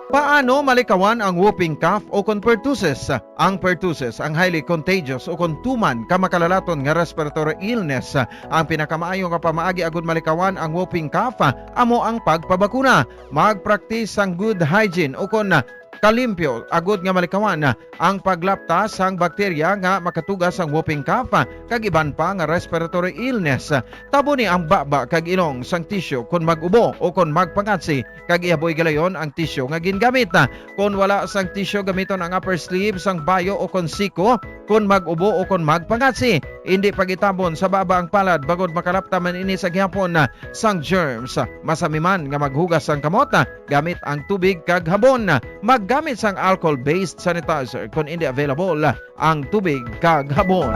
Paano malikawan ang whooping cough o kon pertussis? Ang pertussis ang highly contagious o kon tuman ka makalalaton nga respiratory illness. Ang pinakamaayo nga pamaagi agud malikawan ang whooping cough amo ang pagpabakuna. Mag-practice ang good hygiene o kon kalimpyo agud nga malikawan ang paglaptas sang bakterya nga makatugas ang whooping cough kag iban pa nga respiratory illness. Tabo ni ang baba kag ilong sang tissue kon mag-ubo o kon magpangatsi kag ihaboy galayon ang tissue nga gingamit. Kon wala sang tissue gamiton ang upper sleeve sang bayo o kon siko kon mag-ubo o kon magpangatsi. Hindi pagitabon sa baba ang palad bagod makalapta man ini sa gihapon sang germs. Masami man nga maghugas sang kamot gamit ang tubig kag habon. Maggamit sang alcohol-based sanitizer kung hindi available ang tubig kag habon.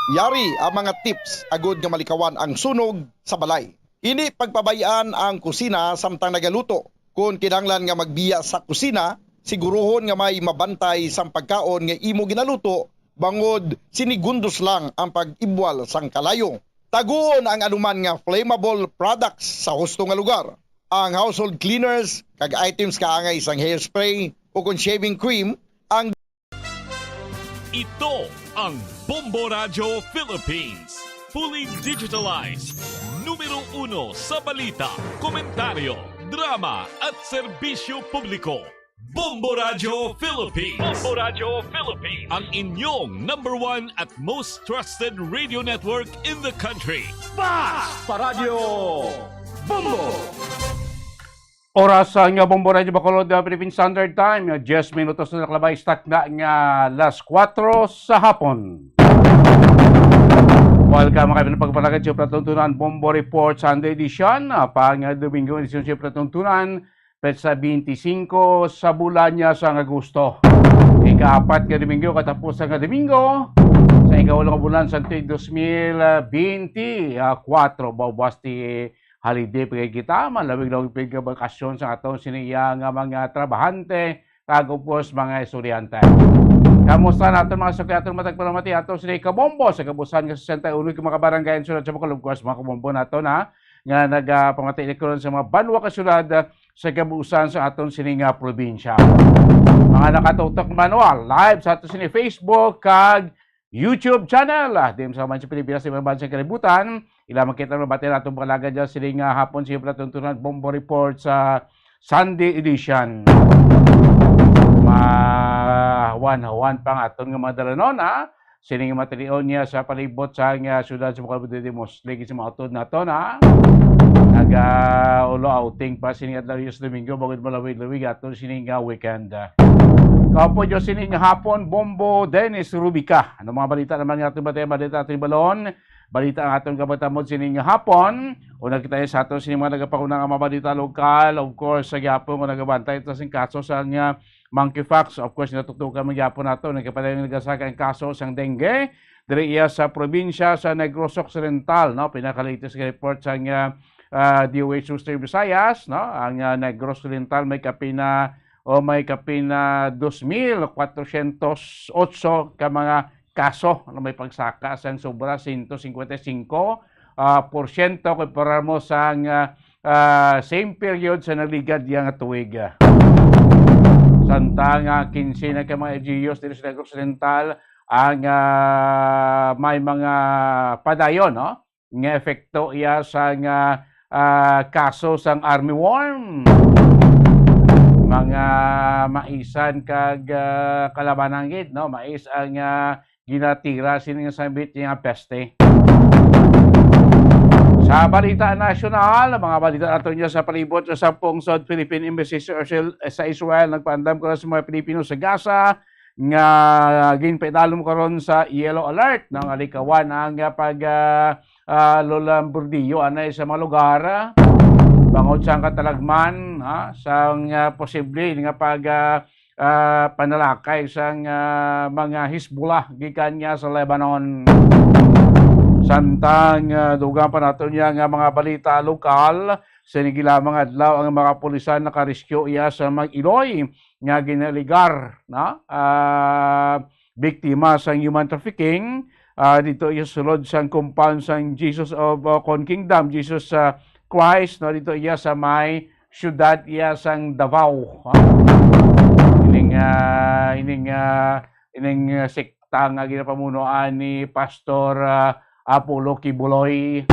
Yari ang mga tips agud nga malikawan ang sunog sa balay. Ini pagpabayaan ang kusina samtang nagaluto. Kung kinahanglan nga magbiya sa kusina, siguruhon nga may mabantay sang pagkaon nga imo ginaluto bangod sinigundos lang ang pag-ibwal sang kalayo. Taguon ang anuman nga flammable products sa husto nga lugar. Ang household cleaners kag items kaangay sang hairspray o kung shaving cream ang Ito ang Bombo Radio Philippines. Fully digitalized. Numero 1 sa balita, komentaryo, drama at serbisyo publiko. Bombo Radio Philippines. Bombo Radio Philippines. Ang inyong #1 at most trusted radio network in the country. Paradio Bombo! Oras nga Bombo Radio Bacolod, Philippine Standard Time, 10 minutos na nakalabay, start na nga las 4 sa hapon. Welcome mga pinapagpalagad sa Pratuntunan Bombo Report Sunday Edition. Pang Domingo edisyon sa Pratuntunan, petsa 25 sa bulan niya sa Agosto. Ika-4 nga Domingo, katapos nga Domingo, sa ika-8 bulan sa 2024, bawas ti holiday pagay kita, malawig-lawig pagay bakasyon sa atong siniya nga mga trabahante, kag of course mga estudyante. Kamusta natin mga sakyaton matagpalamati atong siniya kabombo sa kabusan nga 61 ka mga barangay sunod sa Bacolod, of course mga kabombo nato na nga nagpamati karon sa mga banwa kasulad sa kabusan sa atong siniya probinsya. Mga nakatutok manual live sa atong siniya Facebook kag YouTube channel. Dim sa man sa Pilipinas sa mga bansang kalibutan. Ila makita na batin atong pangalaga dyan siling hapon siya Pratuntunan Bombo Report sa Sunday edition. Mahawan-hawan pang aton nga madalanon siling matalion niya sa palibot sa nga syudad sa Bacolod de Moslig sa mga utod na to na ulo outing pa sining Adlarios Domingo bagod malawig-lawig aton sining weekend. Kapo Diyos sining hapon Bombo Dennis Rubica. Ano mga balita naman nga ating balita ating balon? Balita ang atong kabatamod sining hapon. Una kita sa aton sining mga nagapakunang mga balita lokal. Of course, sa gyapon kung nagabantay ito sing kaso sa monkeypox. Of course, natutukan mga gyapon nato. Nagkapadayon nagasaka ang kaso sang dengue. diri iya sa probinsya sa Negros Occidental, no, pinaka-latest report sa DOH Eastern Visayas, no, ang Negros Occidental may kapina 2,408 ka mga kaso na may pagsaka sa sobra 155 porsyento kumpara mo sa same period sa naligad yang tuig. Samtang 15 na ka mga LGUs dito sa Negros Occidental ang may mga padayon, no, nga epekto iya sa kaso sang armyworm, mga maisan kag kalabanangit, no, mais ang ginatira sining sabit nga peste. Sa balita nasyonal, mga balita nato niya sa palibot sa 10 South Philippine Embassy sa Israel, nagpaandam ko sa mga Pilipino sa Gaza nga ginpedalom karon sa yellow alert ng alikawan ang lolamburdiyo anay sa mga lugar bangod sa katalagman sa posible nga panalakay sa mga Hezbollah gikan niya sa Lebanon. Samtang dugang pa nato niya nga mga balita lokal, sa nigilamang adlaw ang mga pulisan nakarescue iya sa mag-Iloy nga ginaligar na biktima sa human trafficking dito iya sulod sa compound sa Jesus of Con Kingdom, Jesus Christ, no, dito iya sa may syudad iya sang Davao. Ining sekta nga ginapamunuan ni Pastor Apollo Kibuloy.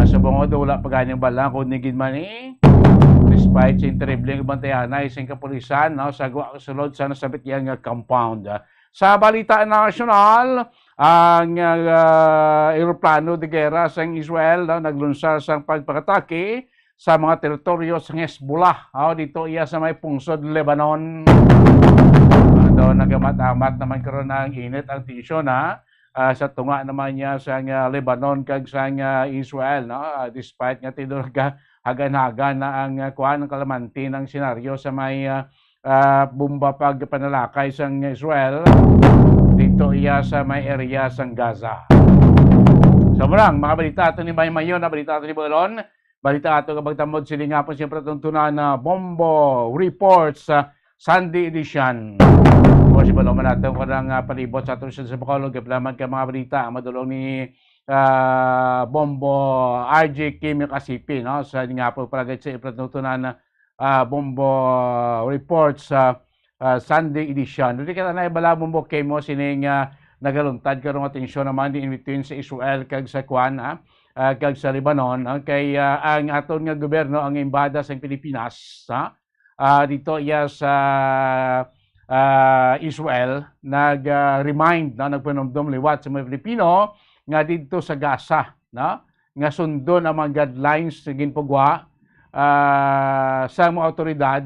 Sa bangod wala pa ganyang balang kung nigid man despite sa terribleng bantayanay sa kapulisan, no, sa sulod sa nasabit yang compound. Sa balita nasyonal, ang eroplano de guerra sa Israel, no, naglunsar sa pagpakatake sa mga teritoryo sa Hezbollah, dito iya sa may pungsod Lebanon. Doon nagamat-amat naman karon ng init ang tensyon sa tunga naman niya sa Lebanon kag sa Israel, no, despite nga tidor hagan-hagan na ang kuan ng kalamanti ng senaryo sa may bomba pagpanalakay sa Israel dito iya sa may area sa Gaza. So marang mga balita ato ni Mayon, na balita ato ni Bolon, balita ato kapag tamod sila nga po siyempre tuntunan na Bombo Reports Sunday edition. O si Balon natin ko ng palibot sa ato sa Bacolod, kaplaman ka mga balita madulong ni Bombo RJ Kim Kasipi, no, sa nga po palagay sa ipatuntunan na Bombo Reports Sunday edition. Dili ka na ibala Bombo Kim mo sining nagaluntad karong atensyon naman in between sa Israel kag sa Kuan kag sa Lebanon, kay ang aton nga gobyerno ang embahada sa Pilipinas dito iya sa Israel nag-remind na nagpanumdum liwat sa mga Pilipino nga dito sa Gaza, no, nga sundon ang mga guidelines na ginpugwa sa mga otoridad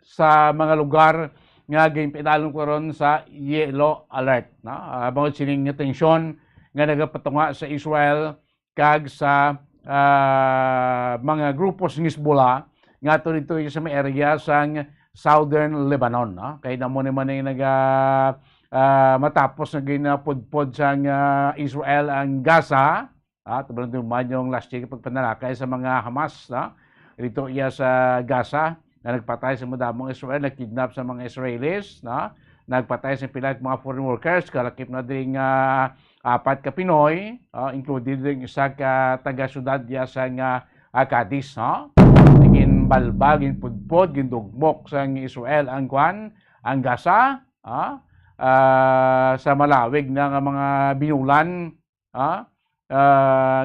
sa mga lugar nga ginpedalon karon sa yellow alert, no, bangod sining tensyon nga nagapatunga sa Israel kag sa mga grupos ng Hezbollah nga dito sa may area sa southern Lebanon, no? Kay namo naman ay matapos na ginapudpod sa Israel ang Gaza, tubulan naman yung last year pagpanalakay sa mga Hamas, no? Dito iya sa Gaza na nagpatay sa madamong Israel, nagkidnap sa mga Israelis, no? Nagpatay sa pilat mga foreign workers, kalakip na ding 4 ka Pinoy, including ding isa ka taga-syudad ya sa Cadiz, no? Naging balbag, pudpod, gindugmok sa Israel ang Gaza, sa malawig na mga binulan,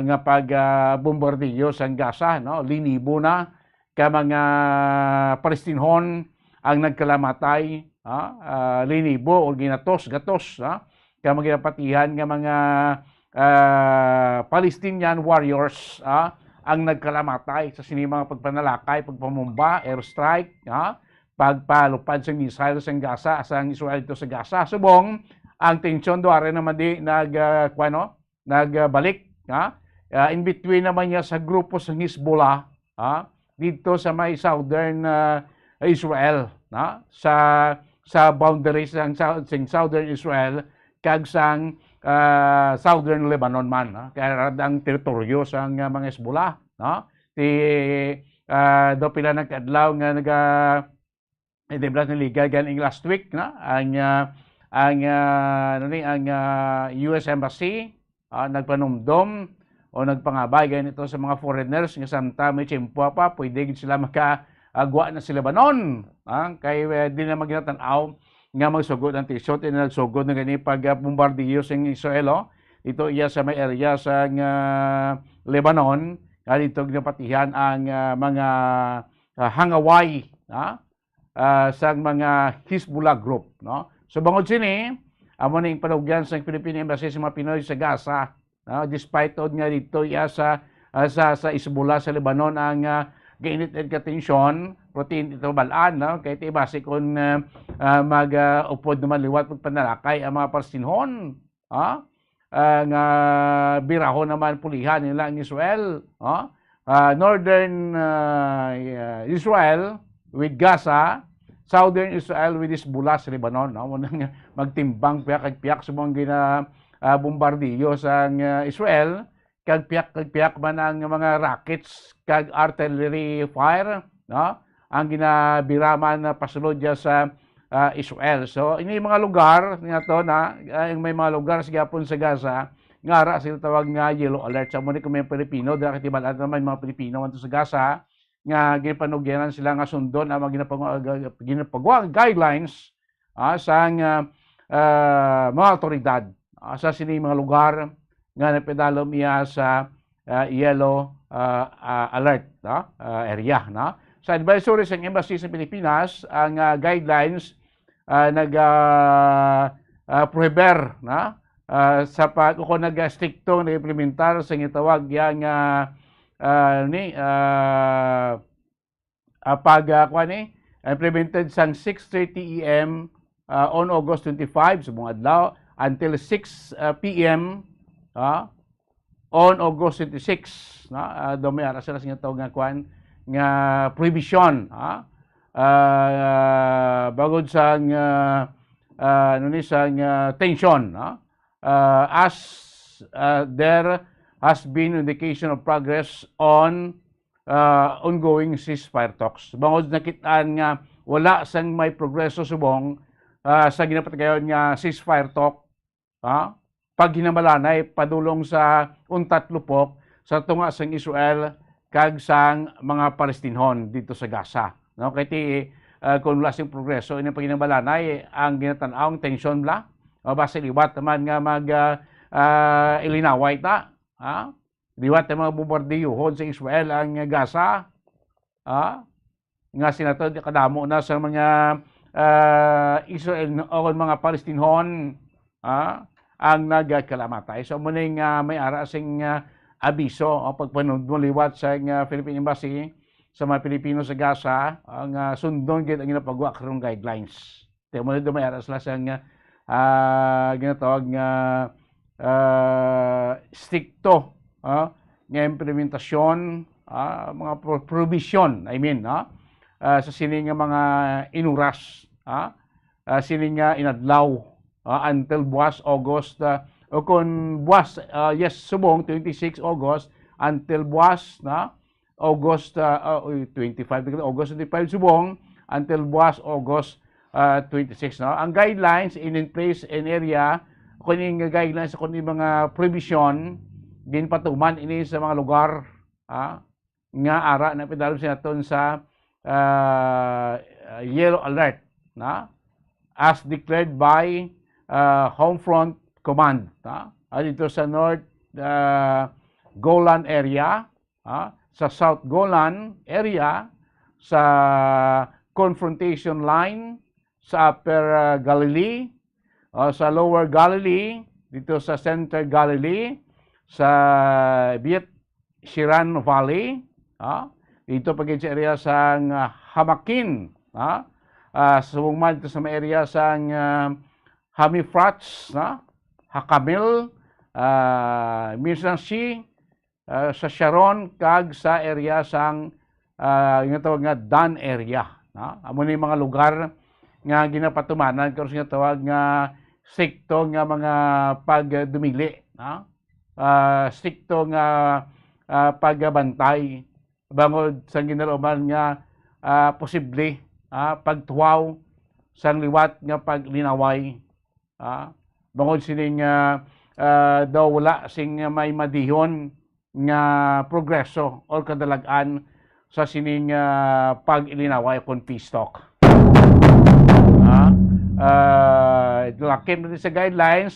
nga pag-bombardiyo sa Gaza, no? Linibo na ka mga Palestinhon ang nagkalamatay, linibo o gatos, ka mga patihan nga mga Palestinian warriors, ang nagkalamatay sa sinimang pagpanalakay, pagpamumba, airstrike, pagpalupad sa Israel sa Gaza, sa Israel ito sa Gaza. Subong, ang tensyon doon naman di nagbalik. In between naman niya sa grupo sa Hezbollah, dito sa may southern Israel, sa boundaries ng southern Israel, kag sang southern Lebanon man, no? Kaya ang teritoryo sa mga Hezbollah, no? Do pila nagkadlaw nga Debras na liga ganing last week, na ang US Embassy nagpanumdom o nagpangabay ganito sa mga foreigners nga samtang may tiyempo pa pwede sila makaagwa na sa Lebanon, kay di na maginatanaw nga magsugod ang t-shirt na nagsugod na gani pag bombardiyo sa Israel. Ito iya sa may area sa Lebanon, dito ginapatihan ang mga hangaway sa mga Hezbollah group, no? So bangod sini amo ning panugyan sa Philippine Embassy sa mga Pinoy sa Gaza, no? Despite od nga dito iya sa Hezbollah sa Lebanon ang gainit ka tension protein ito balaan, no? Kay ti base kon mag-upod naman liwat pag panalakay ang mga Palestinhon, nga birahon naman pulihan nila ang Israel, northern Israel with Gaza, southern Israel with Hezbollah sa Lebanon, no? Magtimbang piyak sa mga bombardiyo sa Israel, kag piyak man ang mga rockets kag artillery fire, no? Ang ginabiraman na pasulod sa Israel. So ini mga lugar nga to na may mga lugar sa gapon sa Gaza nga ara sila tawag nga yellow alert. Sa mo ni kami Pilipino, dahil katibalan naman mga Pilipino anto sa Gaza nga ginpanugyanan sila nga sundon ang mga ginapagawa guidelines sa mga otoridad sa sini mga lugar nga napedalom iya sa yellow alert area, no? Sa advisory sa Embassy sa Pilipinas, ang guidelines nag-prohiber sa kung nag-stricto na implementar sa gitawag yang implemented sang 6:30 AM on August 25 sa mga adlaw until 6 PM on August 26, may ara sila sa tawag nga kwan nga prohibition, bagod sa tension, as there has been indication of progress on ongoing ceasefire talks. Bangod nakitaan nga wala sang may progreso subong sa ginapatigayon nga ceasefire talk, pag hinamalanay padulong sa untat lupok sa tunga sang Israel kag sang mga Palestinhon dito sa Gaza, no? Kay ti kung wala sing progreso ini pag hinamalanay ang ginatan-aw tension bla base liwat naman nga mag ilinaway ta, liwat ang mga bombardiyuhon sa Israel ang Gaza, nga sinato kadamo na sa mga Israel o mga Palestinhon ang nagkalamatay. So muning may ara sing abiso o pagpanudliwat sa Philippine Embassy sa mga Pilipino sa Gaza ang sundon gid ang ginapagawa karong guidelines. Te mo do may ara sila sa ginatawag nga stricto nga implementasyon, mga provision, sa sini nga mga inuras, sini nga inadlaw until buwas August, o kung buwas, subong 26 August until buwas na August 25, August 25 subong until buwas August 26, no? Ang guidelines in place in area kuning guidelines kuning mga provision din patuman ini sa mga lugar nga ara na pedalom sinaton sa yellow alert, na as declared by Home Front Command, dito sa North Golan area, sa South Golan area, sa confrontation line sa Upper Galilee, sa Lower Galilee, dito sa Center Galilee, sa Beit Shiran Valley, dito pag sa area sa Hamakin, sumungman dito sa area sa Hamifrats, Hakamil, Mirsansi, sa Sharon, kag sa area sang yung tawag nga Dan area. Amo ni mga lugar nga ginapatumanan karon nga tawag nga stricto nga mga pagdumili, stricto nga pagbantay bangod sa ginalooban nga posible pagtuwaw sang liwat nga paglinaway, bangod sining daw wala sing may madihon nga progreso or kadalagan sa sining pag-ilinaway kon peace talk. Lakim na din sa guidelines,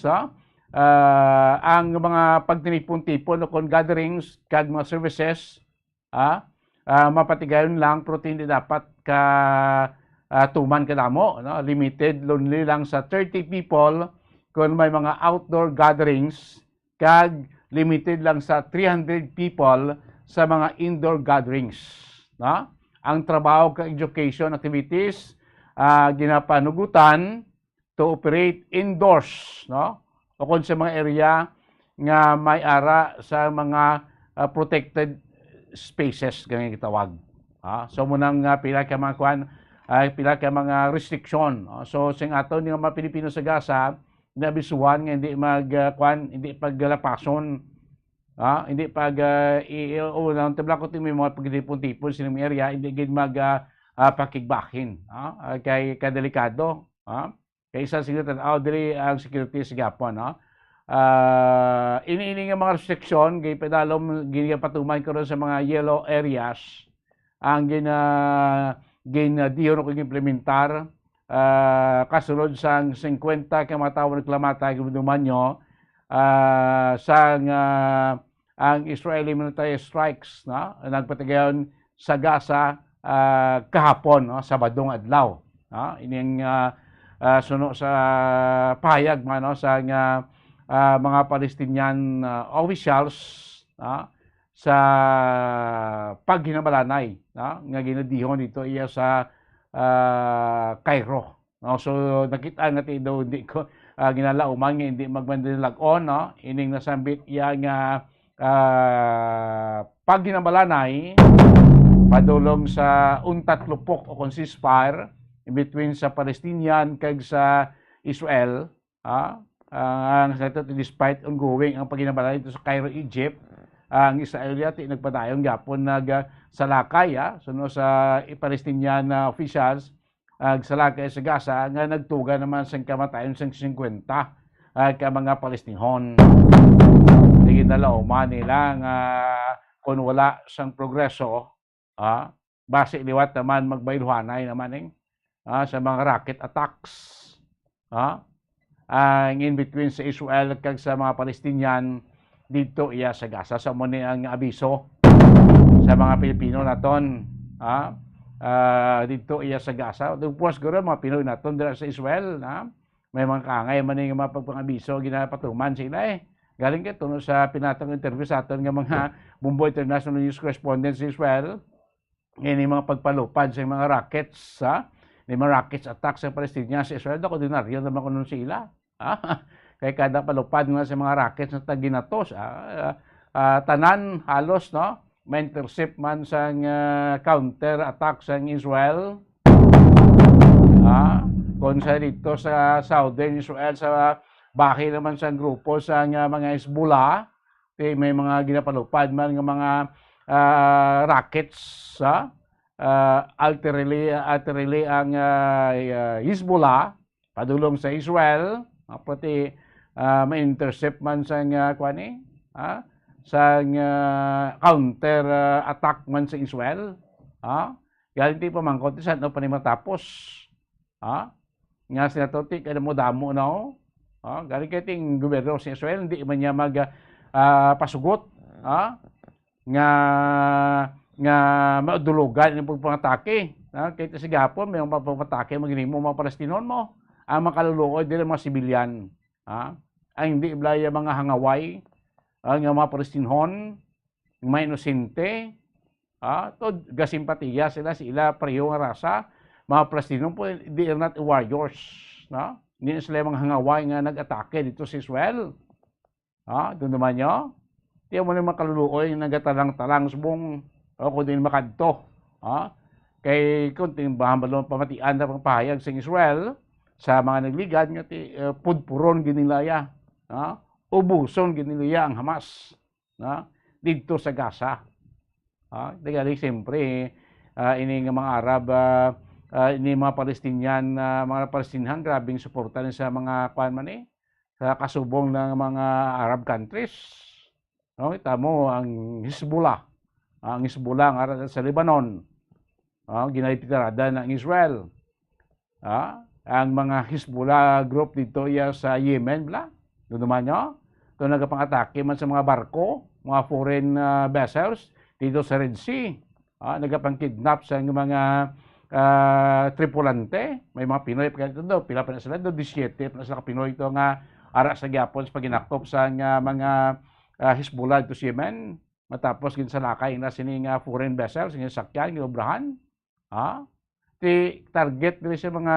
ang mga pagtinipon-tipon o kon gatherings kag mga services, mapatigayon lang pero hindi dapat ka tuman kadamo, limited lonely lang sa 30 people kung may mga outdoor gatherings, kag limited lang sa 300 people sa mga indoor gatherings. Ang trabaho kag education activities ginapanugutan to operate indoors, o kung sa mga area nga may ara sa mga protected spaces ganyan gitawag. So munang pila ka mga kwan, pila ka mga restriction. So sing aton nga mga Pilipino sa Gaza nabisuhan nga hindi hindi paggalapason, hindi pag unang tablakot yung mga pagtipon-tipon sa area, hindi gid pakigbakin, kay kadelikado, kay isa siguro dili ang security sa Gapon, ini nga mga restriction kay pedalom ginapatuman ko sa mga yellow areas ang diyon ko implementar kasunod sang 50 ka matawag reklamata gumanyo sang ang Israeli military strikes nagpatigayon sa Gaza kahapon, Sabadong adlaw, ining suno sa pahayag sa mga Palestinian officials sa paghinabalanay nga ginadihon dito iya sa Cairo. So nakita nga daw hindi ko ginalauman nga hindi magmandilag-on, ining nasambit iya nga paghinabalanay padulong sa untat lupok o ceasefire in between sa Palestinian kag sa Israel, ang despite ongoing ang paghinabalanay dito sa Cairo, Egypt, ang Israel yati nagpadayon gapon salakay suno sa Palestinian officials salakay sa Gaza nga nagtuga naman sa kamatayon sa 50 ka mga Palestinhon. Sige dalawman nila nga kung wala sang progreso, base liwat naman magbayluhanay naman sa mga rocket attacks, ang in between sa Israel kag sa mga Palestinian dito iya sa Gaza. Sa mo ni ang abiso sa mga Pilipino naton, dito iya sa Gaza. Tapos guro mga Pinoy naton dira sa Israel, may mga kaangay man nga mapagpangabiso ginapatuman sila galing kay tuno sa pinatong interview sa aton nga mga Bumbo International News correspondents sa Israel, ini mga pagpalupad sa mga rockets, ni mga rockets attack sa Palestina sa Israel, ako dinaryo naman kuno sila. Kay kada palupad nga sa mga rockets na taginatos, tanan halos may intercept man sa counter attack sa Israel. Kung sa dito sa southern Israel, sa bahay naman sa grupo sa mga Hezbollah, may mga ginapalupad man ng mga rockets, alterly ang Hezbollah padulong sa Israel, pati may intercept man sa sa counter attack man sa Israel, galing ti pamangkot sa no panimatapos, nga sila toti kada mo damo galing kay ting gobyerno sa Israel hindi man niya pasugot, nga maudulugan ng pagpapatake, kay sa gapon may mga pagpapatake maginimo mga Palestinon mo ang makaluluoy dili mga sibilyan, ang hindi blaya mga hangaway, ang mga Palestinhon may inosente, to gasimpatiya sila pareho nga rasa. Mga Palestinon po they are not warriors, hindi sila mga hangaway nga nag-atake dito sa Israel. Doon naman nyo, tiyan mo na makaluluoy nagatalang-talang subong kung din makadto. Kay kunting bahan balon pamatian na pangpahayag sa Israel sa mga nagligad nga ti pudpuron ginilaya, ubuson ginilaya ang Hamas, dito sa Gaza. Dahil siyempre ini nga mga Arab, ini mga Palestinian, mga Palestinian grabing suporta sa mga kuan man sa kasubong ng mga Arab countries. Kita mo ang Hezbollah, nga sa Lebanon, ginaipitarada ng Israel. Ang mga Hezbollah group dito sa Yemen, doon naman nyo, ito nagpang-atake man sa mga barko, mga foreign vessels, dito sa Red Sea. Nagpang-kidnap sa mga tripulante. May mga Pinoy pa doon, pila pa na sila doon, 17 pa na sila Pinoy ito nga ara sa Gyapon sa paginakop sa mga Hezbollah dito sa Yemen. Matapos ginsalakay na sining foreign vessels, sakyan, ginobrahan. Ti target nila sa mga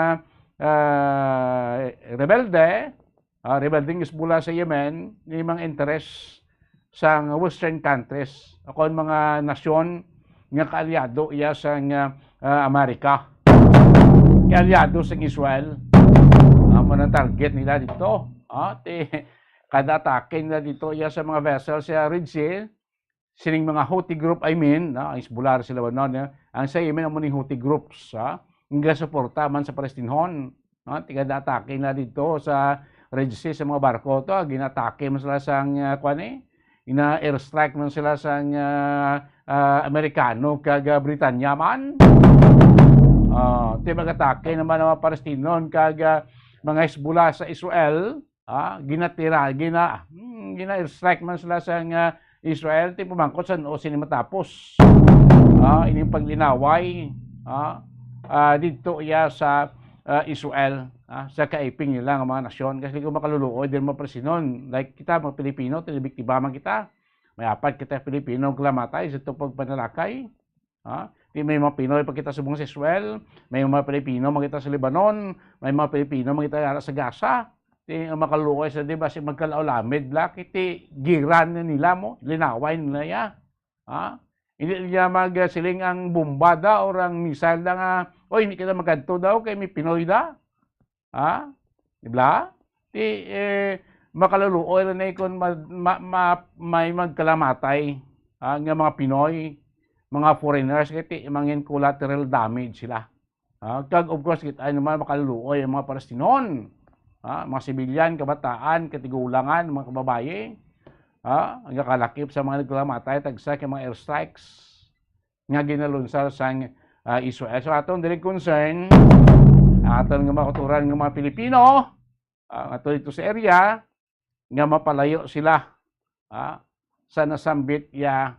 rebeldeng Hezbollah sa Yemen, ni mga interest sa western countries, ako ang mga nasyon nga kaalyado sa Amerika, kaalyado sa Israel. Ang target nila dito, kada atake nila dito sa mga vessels sa Red Sea, sining mga Houthi group, ang Hezbollah sa Lebanon, ang sa Yemen ang muning Houthi groups, nga suporta man sa Palestinhon, kada atake nila dito sa Red Sea sa mga barko to, ginatake man sila sa ina-airstrike man sila sa Amerikano kag Britanya man. Mag-atake naman ang mga Palestinon kag mga Hezbollah sa Israel, gina-airstrike man sila sa Israel, pumangkot sa o sini matapos. Ining paglinaway dito sa Israel, sa kaiping nila ng mga nasyon. Kasi kung makaluluoy din mga Palestinon, like kita mga Pilipino, tinibiktiba man kita. May apat kita Pilipino klamatay sa itong pagpanalakay. May mga Pinoy pa kita subong sa Israel, may mga Pilipino makita sa Lebanon, may mga Pilipino makita sa Gaza. Makaluluoy sa diba si magkalaulamid, kiti giran nila mo, linaway nila ya. Hindi niya magsiling ang bombada o ang missile na nga, hindi kita maganto daw kay may Pinoy da. Diba? Makaluluoy na kung may magkalamatay nga mga Pinoy, mga foreigners, kaya mangin collateral damage sila. Kag of course, kita naman makaluluoy ang mga Palestinon, mga sibilyan, kabataan, katigulangan, mga kababaye, ang kalakip sa mga nagkalamatay, tagsa kay mga airstrikes nga ginalunsar sa Israel. So atong direct concern, atong nga makuturan ng mga Pilipino, ato dito sa area, nga mapalayo sila sa nasambit nga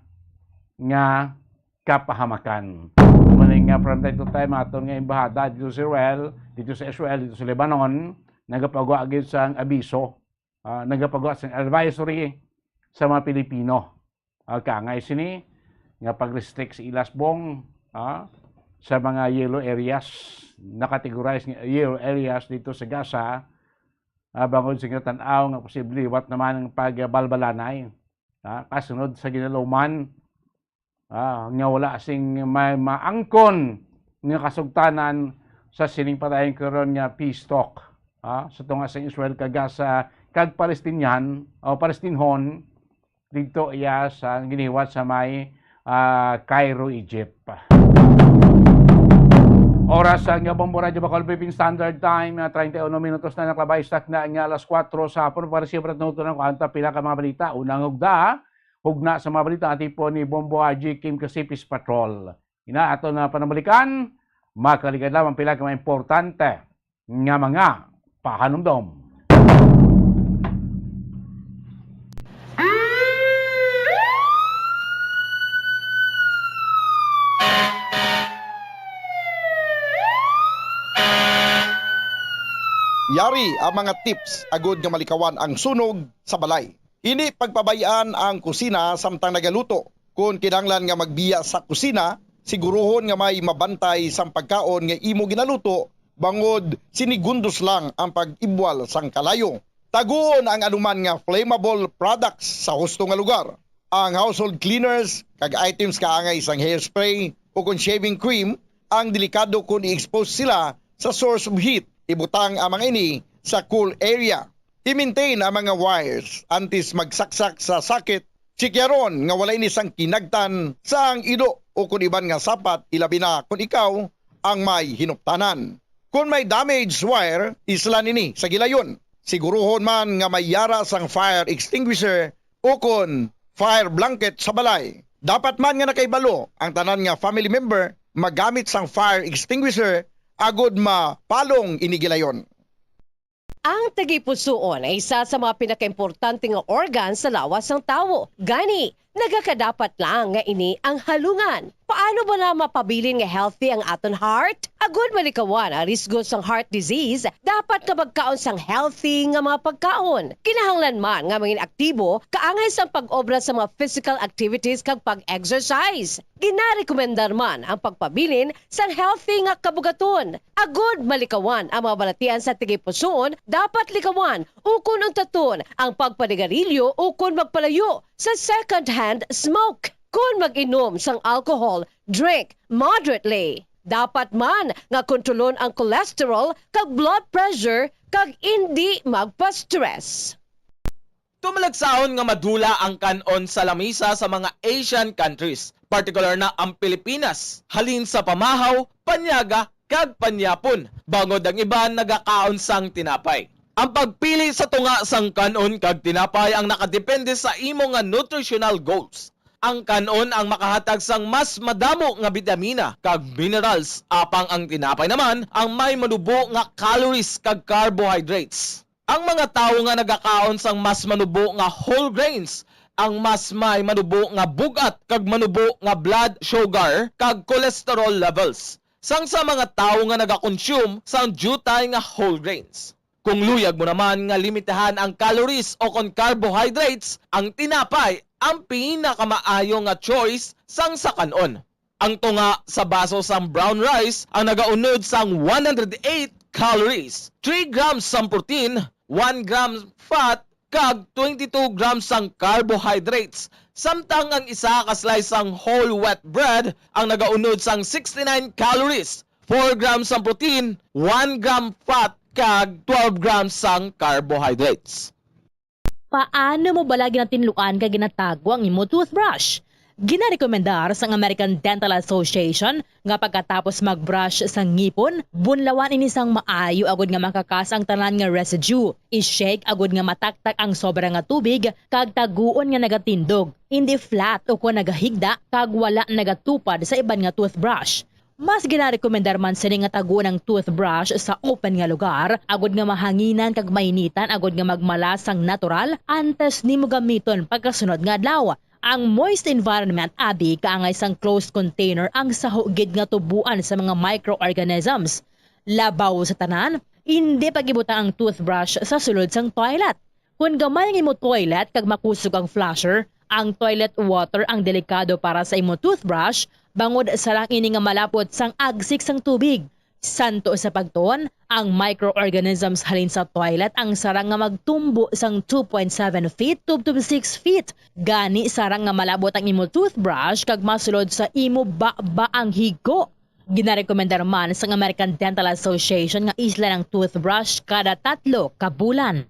kapahamakan. Maning nga from time to time, atong nga embahada dito sa Israel, dito sa Lebanon, nagapagawa agad sa abiso, nagapagawa sa advisory sa mga Pilipino. Kangay sini, nga pag-restrict sa ilasbong sa mga yellow areas, nakategorize nga yellow areas dito sa Gaza, bangod sa tanaw nga posible wat naman ang pagbalbalanay. Kasunod sa ginaluman, nga wala sing may maangkon nga kasugtanan sa sining patayin karon nga peace talk. Sa tunga sa Israel kag Gaza kag Palestinian o Palestinhon dito sa giniwat sa may Cairo, Egypt. Oras nga Bombo Radio Bacol Philippine Standard Time, 31 minutos na naklabay stock na nga alas 4 sa hapon para siyempre nuto ng kanta pila ka mga balita. Unang hugna sa mga balita ating po ni Bombo RG Kim Kasipis Patrol. Ina ato na panambalikan, makaligad lamang pila ka mga importante nga mga pahanumdom. Yari ang mga tips agud nga malikawan ang sunog sa balay. Ini pagpabayaan ang kusina samtang nagaluto. Kung kinahanglan nga magbiya sa kusina, siguruhon nga may mabantay sang pagkaon nga imo ginaluto bangod sinigundos lang ang pag-ibwal sang kalayo. Taguon ang anuman nga flammable products sa husto nga lugar. Ang household cleaners kag items kaangay sang hairspray o kung shaving cream ang delikado kung i-expose sila sa source of heat Ibutang ang mga ini sa cool area. I-maintain ang mga wires antes magsaksak sa sakit. Sikyaron nga wala ini sang kinagtan sa ang ido o kung iban nga sapat, ilabi na kung ikaw ang may hinuptanan. Kung may damaged wire, islan ini sa gilayon. Siguruhon man nga may yara sang fire extinguisher o kun fire blanket sa balay. Dapat man nga nakaibalo ang tanan nga family member magamit sang fire extinguisher agod mapalong inigilayon. Ang tagipusoon ay isa sa mga pinakaimportante nga organ sa lawas ng tao. Gani, nagakadapat lang nga ini ang halungan. Paano ba na mapabilin nga healthy ang aton heart? Agud malikawan ang risgo sang heart disease, dapat nga magkaon sang healthy nga mga pagkaon. Kinahanglan man nga maging aktibo, kaangay sang pag-obra sa mga physical activities kag pag-exercise. Ginarekomendar man ang pagpabilin sang healthy nga kabugaton. Agud malikawan ang mga balatian sa tigipusoon, dapat likawan ukon ang taton ang pagpanigarilyo ukon magpalayo sa second-hand smoke. Kung mag-inom sang alcohol, drink moderately. Dapat man nga kontrolon ang cholesterol kag blood pressure kag hindi magpa-stress. Tumalagsaon nga madula ang kanon sa lamisa sa mga Asian countries, particular na ang Pilipinas. Halin sa pamahaw, panyaga, kag panyapon. Bangod ang iban nagakaon sang tinapay. Ang pagpili sa tunga sang kanon kag tinapay ang nakadepende sa imo nga nutritional goals. Ang kanon ang makahatag sang mas madamo nga bitamina kag minerals, apang ang tinapay naman ang may manubo nga calories kag carbohydrates. Ang mga tawo nga nagakaon sang mas manubo nga whole grains, ang mas may manubo nga bugat kag manubo nga blood sugar kag cholesterol levels. Sang sa mga tawo nga nagakonsume sang jutay nga whole grains. Kung luyag mo naman nga limitahan ang calories o kon carbohydrates, ang tinapay ang pinakamaayo nga choice sang sa kanon. Ang tunga sa baso sang brown rice ang nagaunod sang 108 calories, 3 grams sang protein, 1 gram fat, kag 22 grams sang carbohydrates. Samtang ang isa ka slice sang whole wheat bread ang nagaunod sang 69 calories, 4 grams sang protein, 1 gram fat, kag 12 grams sang carbohydrates. Paano mo balagi na tinluan ka ginatago ang imo toothbrush? Ginarekomendar sa American Dental Association nga pagkatapos magbrush sa ngipon, bunlawan ini sang maayo agud nga makakas ang tanan nga residue. I-shake agud nga mataktak ang sobra nga tubig kag taguon nga nagatindog. Hindi flat o kung nagahigda kag wala nagatupad sa iban nga toothbrush. Mas ginarekomendar man sini nga taguon ang toothbrush sa open nga lugar, agud nga mahanginan kag mainitan agud nga magmalas sang natural antes nimo gamiton pagkasunod nga adlaw. Ang moist environment abi kaangay sang closed container ang sahugid nga tubuan sa mga microorganisms. Labaw sa tanan, hindi pagibutang ang toothbrush sa sulod sang toilet. Kung gamay ang imo toilet kag makusog ang flusher, ang toilet water ang delikado para sa imo toothbrush bangod sa lang ini nga malapot sang agsik sang tubig. Santo sa pagtuon, ang microorganisms halin sa toilet ang sarang nga magtumbo sang 2.7 feet to 6 feet. Gani sarang nga malabot ang imo toothbrush kag masulod sa imo ba ang higo. Ginarekomendar man sa American Dental Association nga isla ng toothbrush kada 3 ka bulan.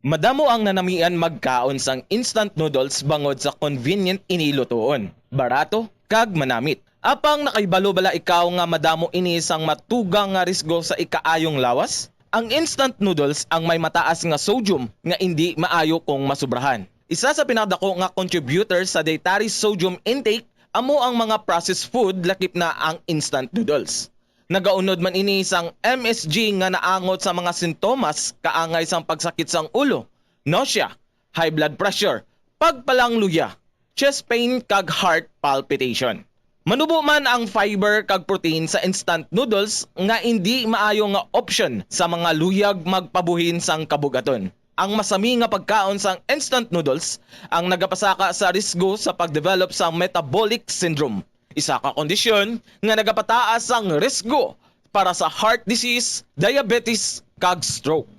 Madamo ang nanamian magkaon sang instant noodles bangod sa convenient inilutoon, barato kag manamit. Apang nakaibalo bala ikaw nga madamo ini sang matugang nga risgo sa ikaayong lawas? Ang instant noodles ang may mataas nga sodium nga hindi maayo kung masubrahan. Isa sa pinakadako nga contributor sa dietary sodium intake amo ang mga processed food lakip na ang instant noodles. Nagaunod man ini sang MSG nga naangot sa mga sintomas kaangay sang pagsakit sang ulo, nausea, high blood pressure, pagpalangluya, chest pain kag heart palpitation. Manubo man ang fiber kag protein sa instant noodles nga hindi maayo nga option sa mga luyag magpabuhin sang kabugaton. Ang masami nga pagkaon sang instant noodles ang nagapasaka sa risgo sa pagdevelop sa metabolic syndrome. Isa ka kondisyon nga nagapataas ang risgo para sa heart disease, diabetes, kag stroke.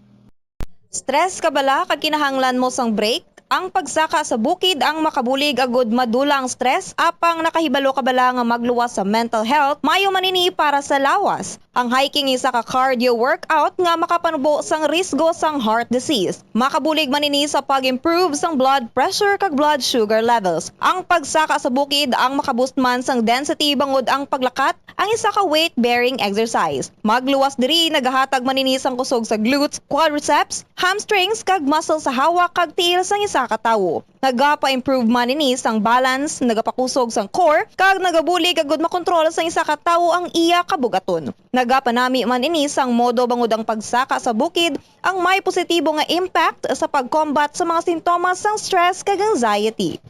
Stress ka bala kag kinahanglan mo sang break? ang pagsaka sa bukid ang makabulig agud madula ang stress apang nakahibalo kabala nga magluwas sa mental health mayo manini para sa lawas. Ang hiking isa ka cardio workout nga makapanubo sang risgo sang heart disease. Makabulig manini sa pag-improve sang blood pressure kag blood sugar levels. Ang pagsaka sa bukid ang makaboost man sang density bangod ang paglakat ang isa ka weight-bearing exercise. Magluwas diri nagahatag manini sang kusog sa glutes, quadriceps, hamstrings kag muscle sa hawak kag tiil sang isa ka tawo. Nagapa-improve manini sang balance, nagapakusog sang core kag nagabulig agud makontrol sang isa ka tawo ang iya kabugaton. Nagapanami man ini sang modo bangod ang pagsaka sa bukid ang may positibo nga impact sa pag-combat sa mga sintomas sang stress kag anxiety.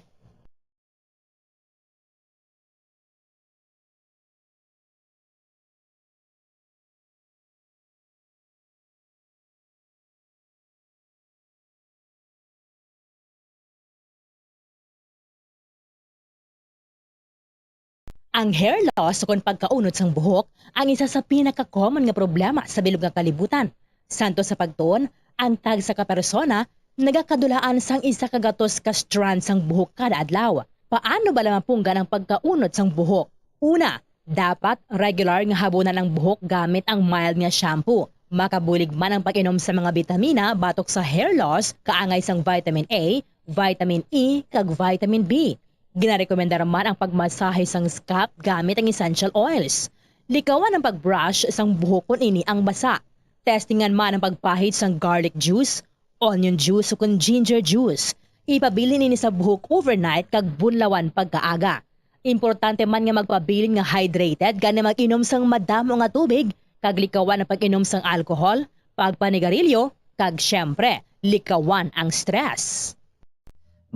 Ang hair loss o pagkaunod sang buhok ang isa sa pinaka-common nga problema sa bilog nga kalibutan. Santo sa pagtuon, ang tag sa kapersona nagakadulaan sang isa ka gatos ka strand sang buhok kada adlaw. Paano ba lamang punggan ang pagkaunod sang buhok? Una, dapat regular nga habunan ang buhok gamit ang mild nga shampoo. Makabulig man ang pag-inom sa mga bitamina batok sa hair loss kaangay sang vitamin A, vitamin E kag vitamin B. Ginarekomendar man ang pagmasahe sang scalp gamit ang essential oils. Likawan ang pagbrush sang buhok kung ini ang basa. Testingan man ang pagpahid sang garlic juice, onion juice o kung ginger juice. Ipabilin ini sa buhok overnight kag bunlawan pagkaaga. Importante man nga magpabilin nga hydrated gani mag-inom sang madamo nga tubig kag likawan ang pag-inom sang alcohol, pagpanigarilyo kag syempre likawan ang stress.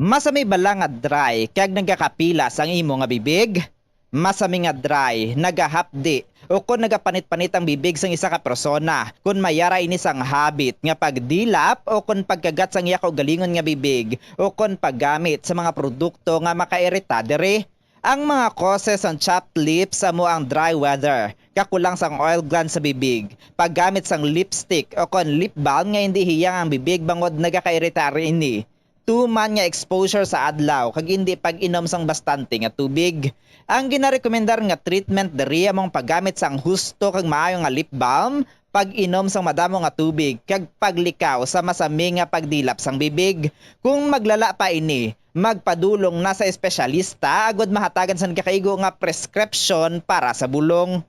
Masami bala nga dry kag nagakapilas ang imo nga bibig? Masami nga dry, nagahapdi o kung nagapanit-panit ang bibig sang isa ka persona kung mayara ini sang habit nga pagdilap o kung pagkagat sang iya kaugalingon nga bibig o kung paggamit sa mga produkto nga makairita diri. Ang mga causes ang chapped lips amo ang dry weather, kakulang sang oil gland sa bibig, paggamit sang lipstick o kung lip balm nga hindi hiyang ang bibig bangod nagakairita rin ini. Tuman nga exposure sa adlaw kag hindi pag-inom sang bastante nga tubig. Ang ginarekomendar nga treatment diri among paggamit sang husto kag maayo nga lip balm, pag-inom sang madamo nga tubig kag paglikaw sa masami nga pagdilap sang bibig. Kung maglala pa ini, magpadulong na sa espesyalista agud mahatagan sa kakaigo nga prescription para sa bulong.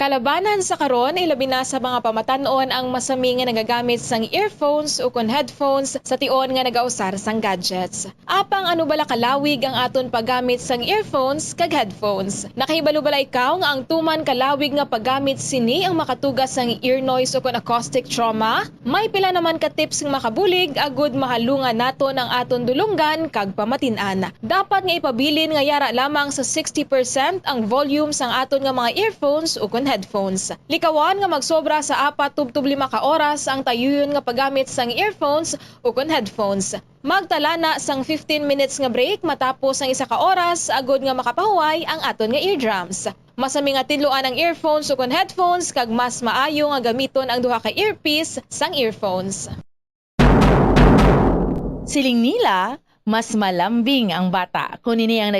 Kalabanan sa karon ilabi na sa mga pamatanon ang masami nga nagagamit sang earphones o kon headphones sa tion nga nagausar sang gadgets. Apang ano bala kalawig ang aton paggamit sang earphones kag headphones. Nakahibalo bala ikaw nga ang tuman kalawig nga paggamit sini ang makatugas sang ear noise o kon acoustic trauma? May pila naman ka tips nga makabulig agud mahalungan naton ang aton dulunggan kag pamatin-an. Dapat nga ipabilin nga yara lamang sa 60% ang volume sang aton nga mga earphones o kon headphones. Likawan nga magsobra sa 4-5 ka oras ang tayuyon nga paggamit sang earphones o kon headphones. Magtala na sang 15 minutes nga break matapos ang 1 ka oras agod nga makapahuway ang aton nga eardrums. Masami nga tidloan ang earphones o kon headphones kag mas maayo nga gamiton ang duha ka earpiece sang earphones. Siling nila, mas malambing ang bata kung ini ang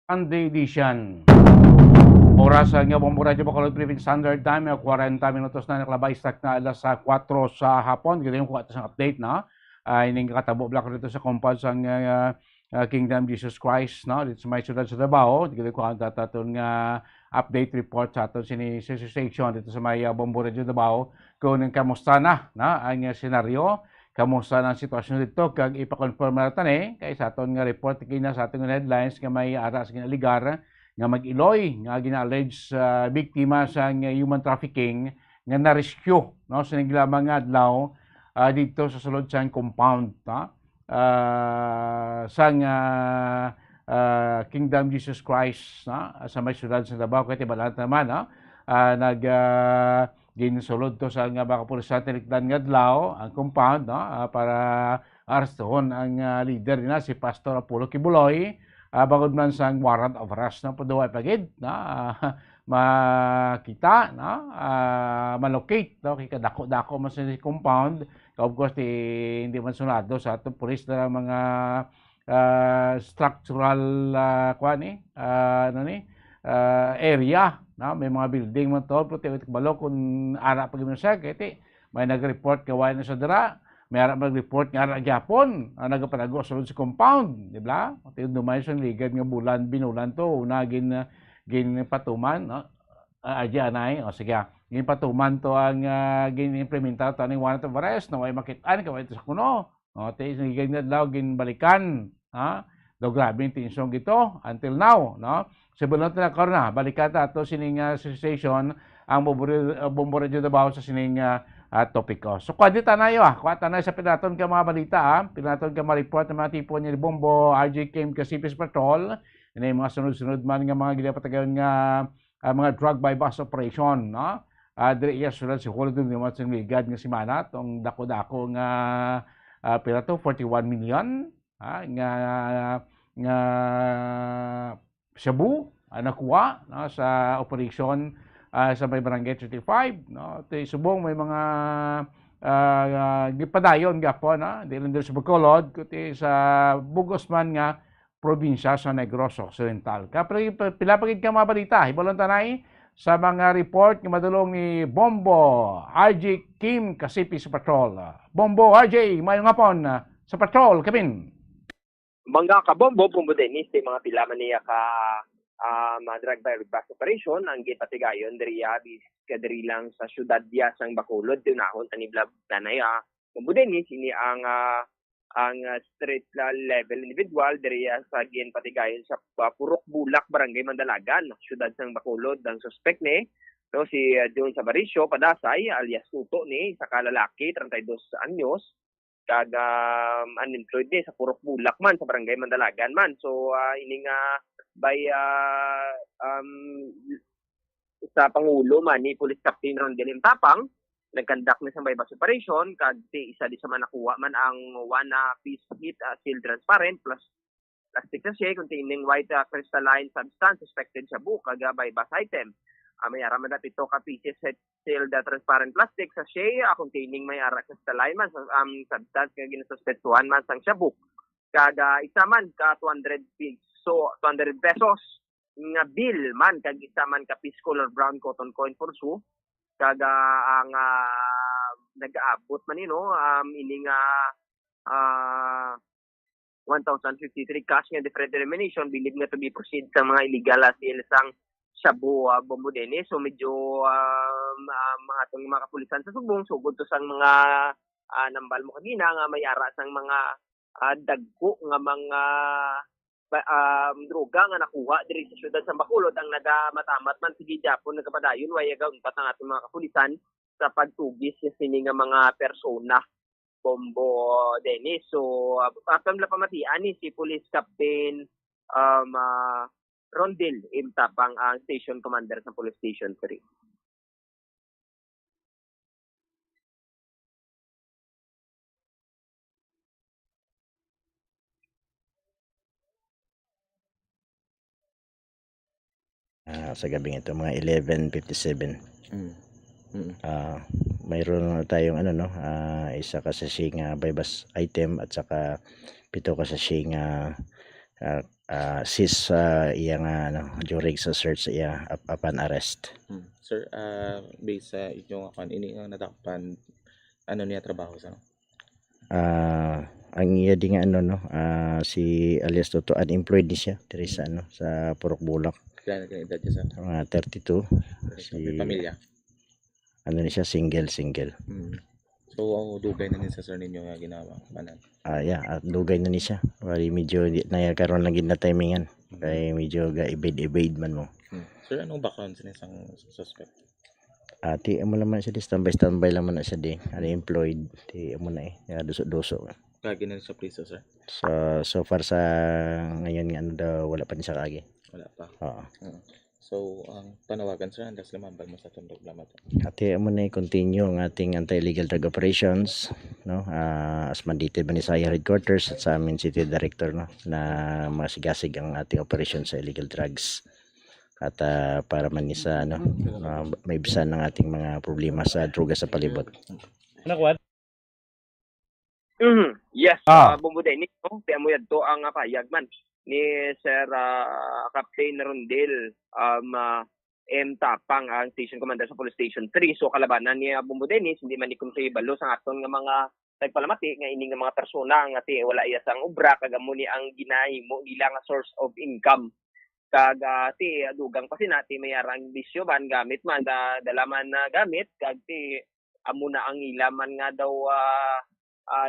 Sunday edition. Oras nga Bombo Radio Bacolod Philippine Standard Time, 40 minutos na naklabay stack na alas 4 sa hapon. Gito yung kuha sa update na. Ining katabo black dito sa compound sa Kingdom Jesus Christ, no? Dito sa may syudad sa Davao. Gito yung kuha tatatun nga update report sa aton sini station dito sa may Bombo Radio Davao. Kung kamusta na ang senaryo, kamusta na ang sitwasyon dito, kag ipakonfirm natin kay sa aton nga report kina sa aton headlines nga may aras ginaligar nga mag-iloy nga gina-allege sa biktima sa human trafficking nga na-rescue no sa naglamang nga adlaw dito sa sulod sa compound sa Kingdom Jesus Christ sa may syudad sa Davao kay tibalaan naman ginsulod to sa nga baka pulisan tinikdan nga adlaw ang compound para arrestuhon ang leader na si Pastor Apollo Kibuloy. Bagod man sang warrant of arrest na paduwa pagid makita, no? Malocate, no? Kaya dako-dako man sa compound. Of course, hindi man sunado sa atong pulis na mga structural area, no? May mga building man to, pero balo kung ara pag siya, kaya may nag-report kawain na sa dara, may ara mag-report nga ara gyapon, nagapanago sa compound, di ba? Dumay sa ligad nga bulan binulan to, una gin patuman, no? Adya anay, o sige, gin patuman to ang gin-implementa to aning warrant of arrest, na way makitaan kawain to sa kuno. O, gin daw gin balikan, ha? Do grabe yung tensyon gito until now, no? Sa bunot na karon na balikan ta ato sining station ang bomboradyo daw sa sining topiko. So kuha tanayo tanay sa pinaton ka mga balita pinaton ka ma-report ng mga tipo ni Bombo, RJ Kim, Kasipis Patrol, ini mga sunod-sunod man nga mga gidapatagan nga mga drug by bus operation, no? Dire iya sulod si Holden ni Watson Ligad nga si Mana tong dako-dako nga pinato 41 million nga shabu nakuha, no, sa operation sa may barangay 35, no? Subong may mga gipadayon gapon, no? Dili lang sa Bacolod kundi sa Bugos man nga probinsya sa Negros Occidental. Pila pagid ka mga balita, hibalon tanay sa mga report nga madulong ni Bombo, RJ Kim, Kasipis Patrol. Bombo, RJ, mayong hapon sa Patrol, Kevin. Mga kabombo, Bombo Dennis, mga pila man niya ka drug by bus operation ang gipatigayon diri lang sa syudad dia sang Bacolod dunahon tanibla nanay Bombo Dennis ini ang street level individual diri sa ginpatigayon sa Purok Bulak, Barangay Mandalagan, syudad sang Bacolod. Ang suspect ni no si John Sabaricio Padasay alias Tuto ni sa kalalaki 32 anyos kag unemployed ni sa Purok Bulak man sa Barangay Mandalagan man. So ini nga by sa Pangulo man ni Police Captain Rondelin Tapang nagkandak na sa may bus operation kag isa di sa man nakuha man ang one piece hit seal transparent plus plastic sachet containing white crystalline substance suspected sa book kag by bus item. May ara man dito ka pieces sealed transparent plastic sachet containing may ara crystalline man substance nga ginasuspetsuhan man sang shabuk. Kag isa man ka 200 pesos nga bill man kag isa man ka piece color brown cotton coin for shoe kag ang nag-aabot man ini nga 1,053 cash nga different denomination believed nga to be proceed sa mga illegal sales sang shabu Bombo Dennis. So medyo mga kapulisan sa Subong sugod to sang mga nambal mo kanina nga may ara sang mga dagko nga mga droga nga nakuha diri sa syudad sa Bacolod ang nagamatamat man sige Japon nagapadayon way agaw pat ang ating mga kapulisan sa pagtugis sa sini nga mga persona Bombo Dennis. So atam la pamatian ni si Police Captain Rondel Imtapang ang station commander sa Police Station 3. Sa gabing ito mga 11:57. Mayroon tayong isa ka sachet nga by bus item at saka 7 ka sachet nga sis iyang during sa search iya upon arrest. Sir, based sa inyong ini nga natakpan niya trabaho sa ang iya di nga si alias Toto unemployed ni siya diri sa sa Purok Bulak. Kailan ka edad niya sa 32. May pamilya? Ni siya single. So dugay na ni sa sir ninyo nga ginawa manan. Dugay na ni siya. Wali medyo karon lang gid na timingan. Kay medyo ga evade man mo. Sir, anong background sa isang suspect? Ti amo naman siya standby lang man na siya di. Unemployed. Ti amo na duso-duso. Kagi na sa priso, sir? So far sa ngayon nga daw wala pa ni siya kagi. Wala pa. Oo. So ang panawagan, sir, andas lamambal mo sa itong problema to. Ati amo na continue ang ating anti-illegal drug operations, no? As mandated ba ni Saya Headquarters at sa amin City Director, no? Na masigasig ang ating operation sa illegal drugs. at para man ni sa maibisan ng ating mga problema sa droga sa palibot. Yes, Ah. Bumbudenis, no? Tiyan mo yan to ang payag man ni Sir Captain Rondel M. Tapang, ang station commander sa Police Station 3. So kalabanan ni Bumbudenis, hindi man ni sa ibalo sa aton nga mga nagpalamati nga ining nga mga persona nga ti wala iya sang obra kagamo ni ang ginahimo nila nga source of income. Kag ti dugang pa sinati mayarang bisyo man gamit man dalaman na gamit kag ti amo na ang ilaman nga daw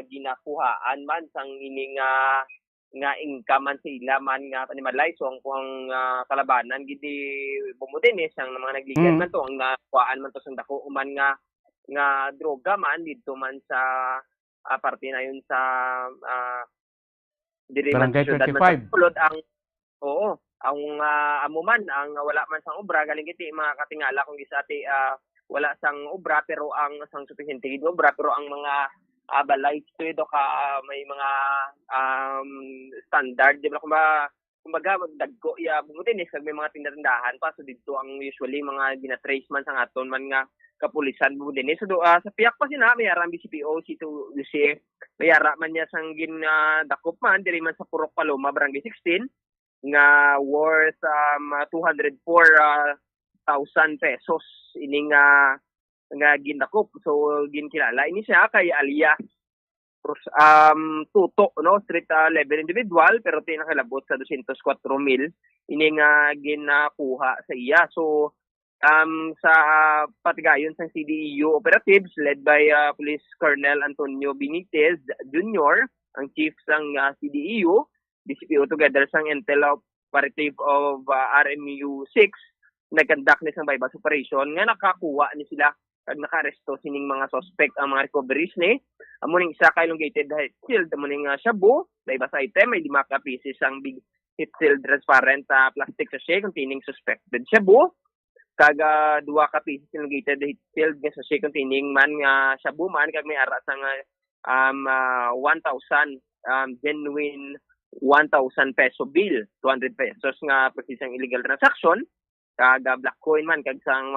ginakuhaan man sang ining nga income man sa ilaman nga panimalay so ang kalabanan gidi Bumbudenis ang mga nagligan man to ang nakuhaan man to sang dako man nga droga man dito man sa parte na yun sa Barangay 25. Pulod ang ang amo man ang wala man sang obra galing kiti mga katingala kung gisati wala sang obra pero ang sang sufficiente gid obra pero ang mga balay do ka may mga standard di ba kumbaga magdagko ya Bumbudenis kag may mga tindahan pa so dito ang usually mga gina-trace man sang aton man nga kapulisan Bumbudenis so sa piyak pa sina may aram BCPO si may ara man niya sang dakop man diri man sa Purok Paloma Barangay 16 nga worth 204,000 pesos ining nga gindakop so ginkilala ini siya kay alias tuto no street level individual pero tinakilabot sa 204,000 ini nga ginakuha sa iya so sa patigayon sa CDEU operatives led by Police Colonel Antonio Benitez Jr. ang chief sang CDEU BCPO together sang Intel Operative of RMU 6 nagkandak ni sang bypass operation nga nakakuha ni sila kag nakaresto sining mga suspect ang mga recoveries ni amo ning isa ka elongated heat shield amo ning shabu bypass item may 5 ka pieces ang big heat shield transparent plastic sachet containing suspected shabu kag 2 ka pieces elongated heat shield nga sachet containing man nga shabu man kag may ara sang 1,000 genuine 1,000 peso bill 200 pesos nga prosesang illegal transaction kag black coin man kag sang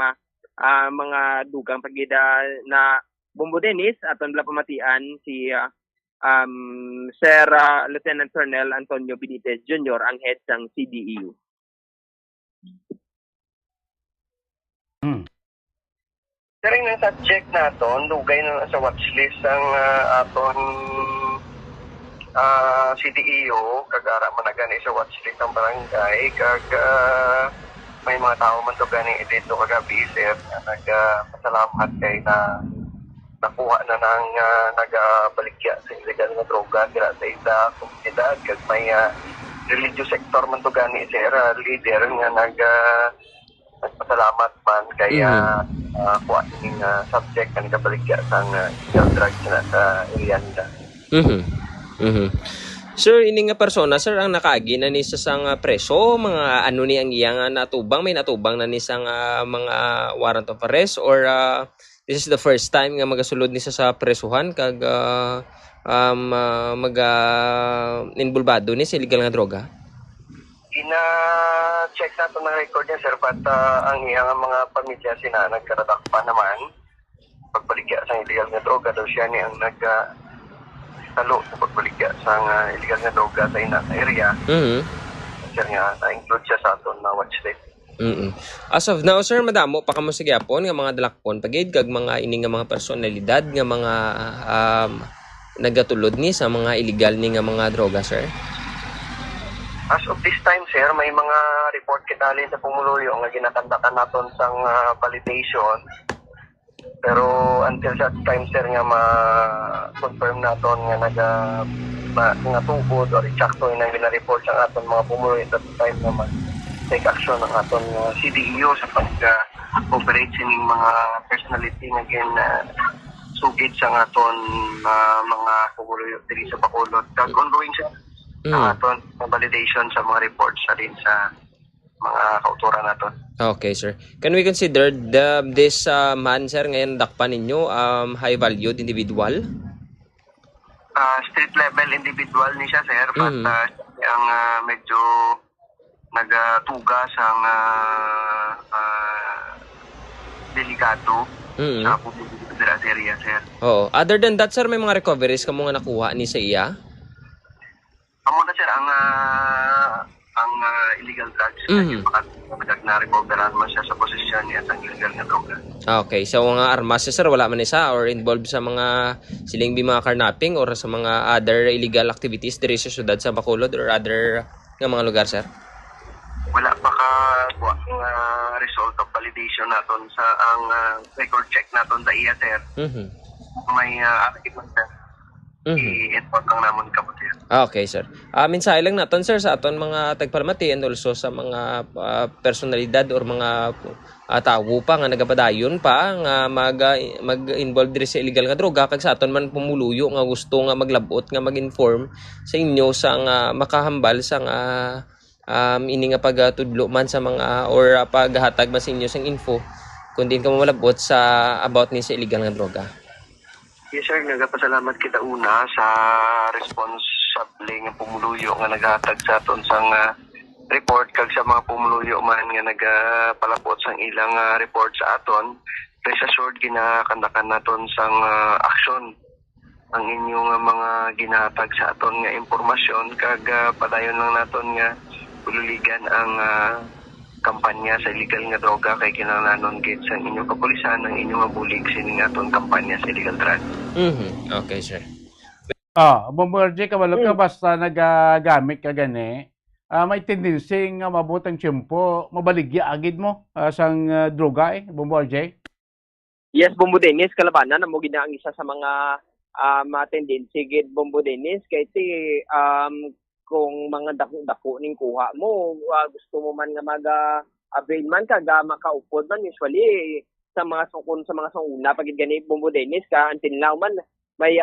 mga dugang pagida na Bumbudenis aton bala pamatian si Sir Lieutenant Colonel Antonio Benitez Jr. ang head sang CDEU. Karing nang subject naton dugay na sa watchlist ang aton CDEU kagara man gani sa watchlist ng barangay kag may mga tao man to gani dito kagabi sir nagpasalamat kay na nakuha na nang nagabaligya sa illegal nga droga dira sa ida komunidad kag may religious sector man to gani sir leader nga nagpasalamat man kay kuha ning subject nga nagabaligya sa illegal drugs na sa area nila. Sir, ini nga persona, sir, ang nakaagi na ni sa sang preso, mga ano ni ang iyang natubang, may natubang na ni sang mga warrant of arrest or this is the first time nga magasulod ni sa presuhan kag involvado ni sa illegal nga droga? Ina-check nato ng record niya, sir, but ang iyang mga pamilya sina nagkaradak pa naman pagbaligya sa illegal nga droga daw siya ni ang talo sa pagbaligya sa illegal na droga sa ina area. Sir nga, na-include siya sa aton na watch list. As of now, sir, madamo pa kamo sa gyapon nga mga dalakpon pagid kag mga ini nga mga personalidad nga mga nagatulod ni sa mga illegal ni nga mga droga, sir. As of this time, sir, may mga report kitali sa Pumuluyo nga ginakandakan naton sang validation. Pero until that time, sir, nga ma-confirm naton nga tubod or eksakto na gina-report sa aton mga Pumuluyo at that time nga take action ng aton CDEU sa pag-operate sining mga personality nga sugid sa aton mga Pumuluyo diri sa Bacolod. Kag ongoing siya ang aton validation sa mga reports sa din sa mga kauturan naton. Okay, sir. Can we consider this man, sir, ngayon dakpan ninyo high valued individual? Street level individual ni siya, sir, but ang medyo nagatugas ang delikado sa publiko sa area, sir. Oo. Other than that, sir, may mga recoveries ka mo nga nakuha ni sa iya? Amo na, sir, ang illegal drugs na recoveran man siya sa posisyon niya at ang illegal na droga. Okay. So, mga armas, sir, wala man isa or involved sa mga siling mga carnapping or sa mga other illegal activities diri sa syudad sa Bacolod or other nga mga lugar, sir? Wala pa ka ang result of validation naton sa ang record check naton sa iya, sir. May arrangement, sir. I-inform lang naman ka po, sir. Okay, sir. Mensahe lang naton, sir, sa aton mga tagpalamati and also sa mga personalidad or mga tawo pa nga nagapadayon pa nga mag-involve diri sa illegal nga droga kag sa aton man pumuluyo nga gusto nga maglabot nga mag-inform sa inyo sa nga makahambal sa nga ini nga pagtudlo man sa mga or paghatag man sa inyo sang info kung din ka malabot sa about ni sa illegal nga droga. Yes, sir. Nagapasalamat kita una sa responsable nga pumuluyo nga naghatag sa aton sang report kag sa mga pumuluyo man nga nagapalapot sang ilang report sa aton. Rest assured ginakandakan naton sang aksyon ang inyong mga ginahatag sa aton nga impormasyon kag padayon lang naton nga pululigan ang kampanya sa illegal nga droga kay kinahanglan gid sa inyong kapulisan ang inyong mabulig sining aton kampanya sa illegal drug. Okay, sir. Bomber J, kabalo ka basta nagagamit ka gani, may tendency nga mabutang tiyempo, mabaligya agid mo sang droga Bomber J? Yes, Bombo Dennis, kalabanan na mo gina ang isa sa mga tendency gid Bombo Dennis kay kung mga dako ning kuha mo, gusto mo man nga mag-avail man ka, makaupod man usually sa mga sanguna pagid gani Bombo Dennis ka until now man may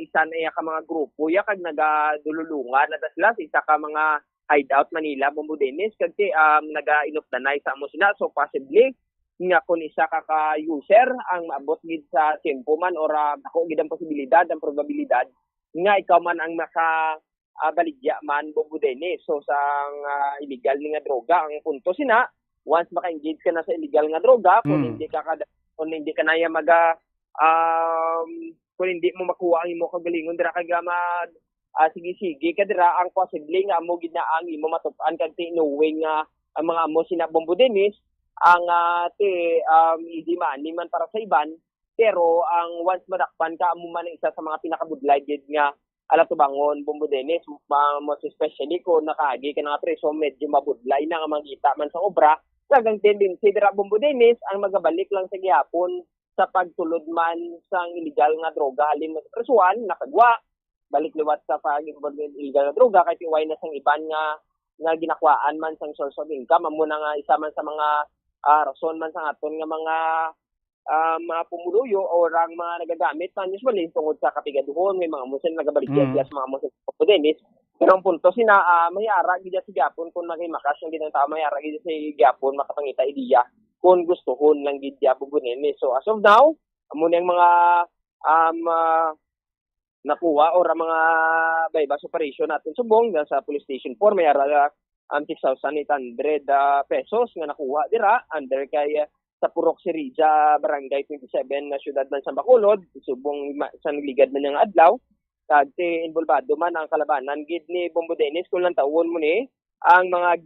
isa na ka mga grupo ya kag nagadululungan na sila isa ka mga hideout Manila Bombo Dennis kag naga-inupdanay sa amo sila so possibly nga kung isa ka user ang maabot gid sa tempo man or ako gid ang posibilidad ang probabilidad nga ikaw man ang baligya man Bombo Dennis. So sa illegal nga droga ang punto sina once maka-engage ka na sa illegal nga droga kung hindi ka naya kung hindi mo makuha ang imo kagalingon dira kag sige ka dira ang possible nga mo gid na ang imo matupan kag knowing nga ang mga amo sina Bombo Dennis ang easy money man para sa iban pero ang once madakpan ka amo man isa sa mga pinakabudlay gid nga alatubangon Bombo Dennis most especially kung nakaagi ka nga preso medyo mabudlay na nga mangita man sa obra kagang tendency dira Bombo Dennis ang magabalik lang sa gihapon sa pagtulod man sang illegal nga droga halin mo sa presuan nakagwa balik liwat sa pag-involve illegal nga droga kay tiway na sang iban nga ginakwaan man sang source of income amo na nga isa man sa mga rason man sa aton nga mga pumuluyo o ang mga nagagamit man usually tungod sa kapigaduhon may mga musin nagabaligya sa mga musin Bombo Dennis pero ang punto sina mayara gid sa gyapon kung makimakas ang ginang tao mayara gid sa gyapon makapangita ideya kung gustohon lang gid Bombo Dennis so as of now amo nang mga nakuha or mga bypass operation natin subong sa police station 4 mayara 6,800 pesos nga nakuha dira under kay sa Purok Sirija, Barangay 27 na siyudad man sa Bacolod, subong sa nagligad man ng adlaw. Kag involvado man ang kalabanan gid ni Bombo Dennis kung lang tawon mo ni ang mga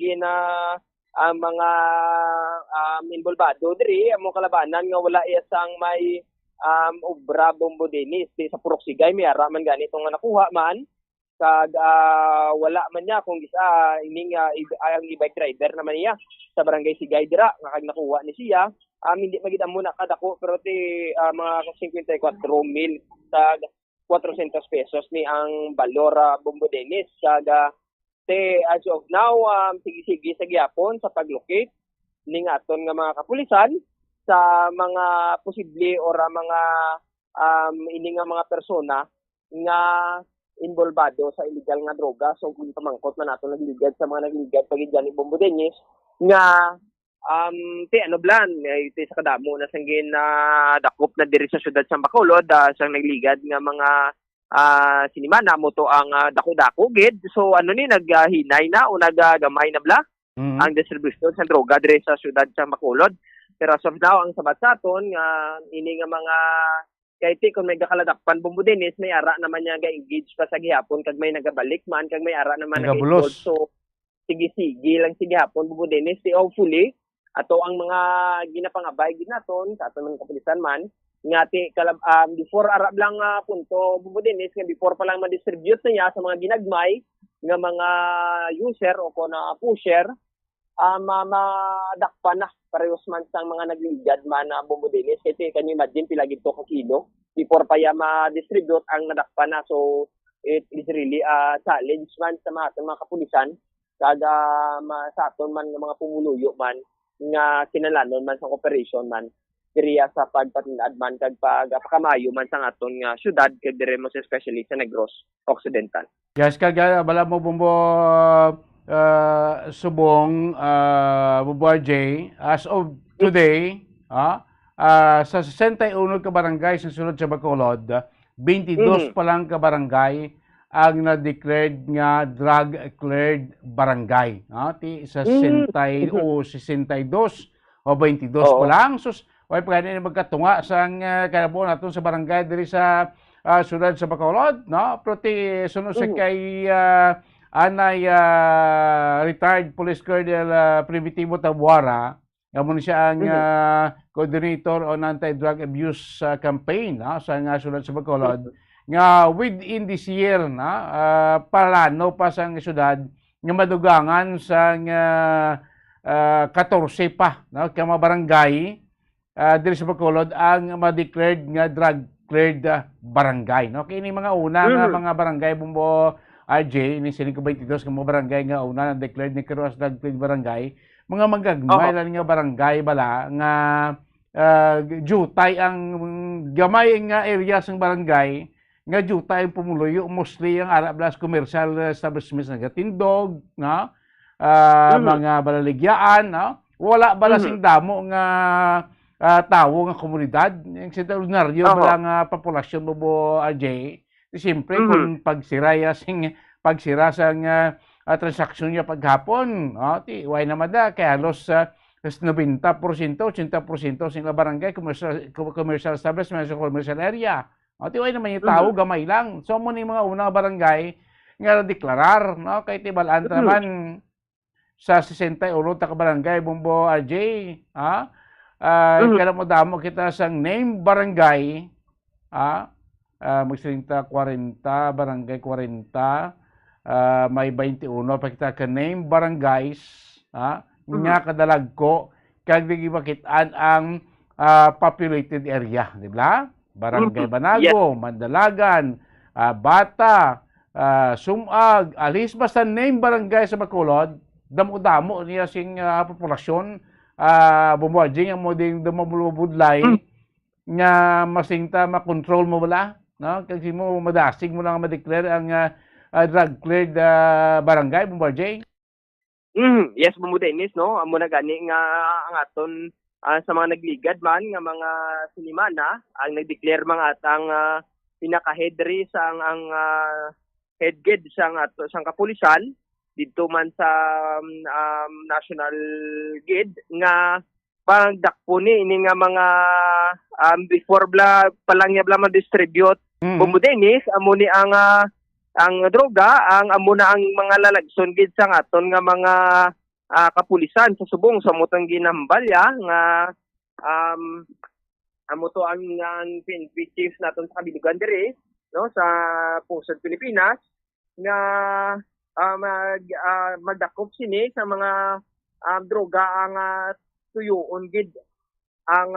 involvado diri ang kalabanan nga wala isang may obra Bombo Dennis sa Purok Sigay may ara man ganito nga nakuha man kag wala man niya kung isa ining ang e-bike rider naman niya sa Barangay Sigay dira nga kag nakuha ni siya hindi magid amo na kadako pero mga 54,000 sa 400 pesos ni ang valor Bombo Dennis kag as of now sige sa gyapon sa paglocate ning aton nga mga kapulisan sa mga posible or mga ini nga mga persona nga involvado sa illegal nga droga so kung pamangkot man nato nagligad sa mga nagligad pagid ni Bombo Dennis nga iti sa kadamo na sanggin dakop na diri sa syudad sa Bacolod sang nagligad nga mga sinimana mo to ang dako-dako gid so ni naghinay na o nagagamay na bla ang distribution sa droga dire sa syudad sa Bacolod. Pero as of now, ang sabat sa aton nga ini nga mga kahit kung may gakaladakpan Bumbudinis, may ara naman niya ga-engage pa sa gihapon kag may nagabalik man kag may ara naman Nagabulos. So sige lang sige hapon Bumbudinis, hopefully ato ang mga ginapangabay gid naton sa aton mga kapulisan man ngati before arab lang punto Bumbudinis nga before pa lang ma-distribute na niya sa mga ginagmay nga mga user o ko na pusher madakpan na parehas man sang mga nagligad man na Bumbudinis kasi can you imagine pila gid to ka kilo before pa ya ma-distribute ang nadakpan na. So it is really a challenge man sa mga kapulisan kag sa aton man nga mga pumuluyo man nga kinalanon man sa operation man diriya sa pagpatinad man kag pagpakamayo man sang aton nga syudad kag dire mo especially sa Negros Occidental. Yes, kag bala mo Bumbo subong Bumbo RJ, as of today, sa 61 ka barangay sa sulod sa Bacolod, 22 pa lang ka barangay ang na-declared nga drug-cleared barangay. Sa 60 o 62 o 22 pa lang. Sus, wala pa ganyan magkatunga sa kanabuo natin sa barangay diri sa sulod sa Bacolod. Pero sunod sa kay anay retired Police Colonel Primitivo Tabuara, mo siya ang coordinator on anti-drug abuse campaign sa sulod sa Bacolod, nga within this year palano pa sa syudad nga madugangan sa 14 pa ka mga barangay diri sa Bacolod ang ma-declared nga drug-cleared barangay. Kini mga una nga mga barangay Bumbo RJ, ini siling ko 22 ka mga barangay nga una na declared ni Kiros drug-cleared barangay, mga magagmay lang nga barangay bala nga jutay ang gamay nga area sang barangay nga jutay ang pumuluyo mostly ang Arablas commercial establishments nga tindog mga balaligyaan wala bala sing damo nga tawo nga komunidad ang ordinaryo bala nga populasyon mo RJ. Siyempre, kung pagsira sang transaksyon niya paghapon, why naman kaya halos 90%, 80% sing barangay, commercial establishment, commercial area. Why naman yung tao, gamay lang. So, muna yung mga unang barangay nga deklarar, kay Tibalaan naman sa 61 ka barangay, Bumbo RJ, kaya mo damo kita sang name barangay, magsirinta 40, barangay 40, may 21 pa kita ka name barangays nga kadalag ko kag gibakitaan ang populated area, di ba? Barangay Banago, Mandalagan, Bata, Sumag, Alis, basta name barangay sa Bacolod, damo-damo niya sing populasyon, bumuadjing ang modeng dumabulubudlay nga masingta makontrol mo bala. Kasi mo madasig mo lang ma-declare ang drug-cleared barangay, Bumbo RJ? Yes, Bumbudinis, amo na gani nga ang aton sa mga nagligad man nga mga sinimana ang nag-declare mga atang pinaka-head sa ang head guard sang kapulisan dito man sa National Guard nga pagdakpo ni ini nga mga before palang niya ma-distribute Bumbudinis amo ni ang droga amo na ang mga lalagson gid sang aton nga mga kapulisan sa subong sa mutang ginambalya nga amo to ang PNP chief naton sa kabilugan diri sa Pusod Pilipinas nga magdakop sini sa mga droga ang tuyoon gid ang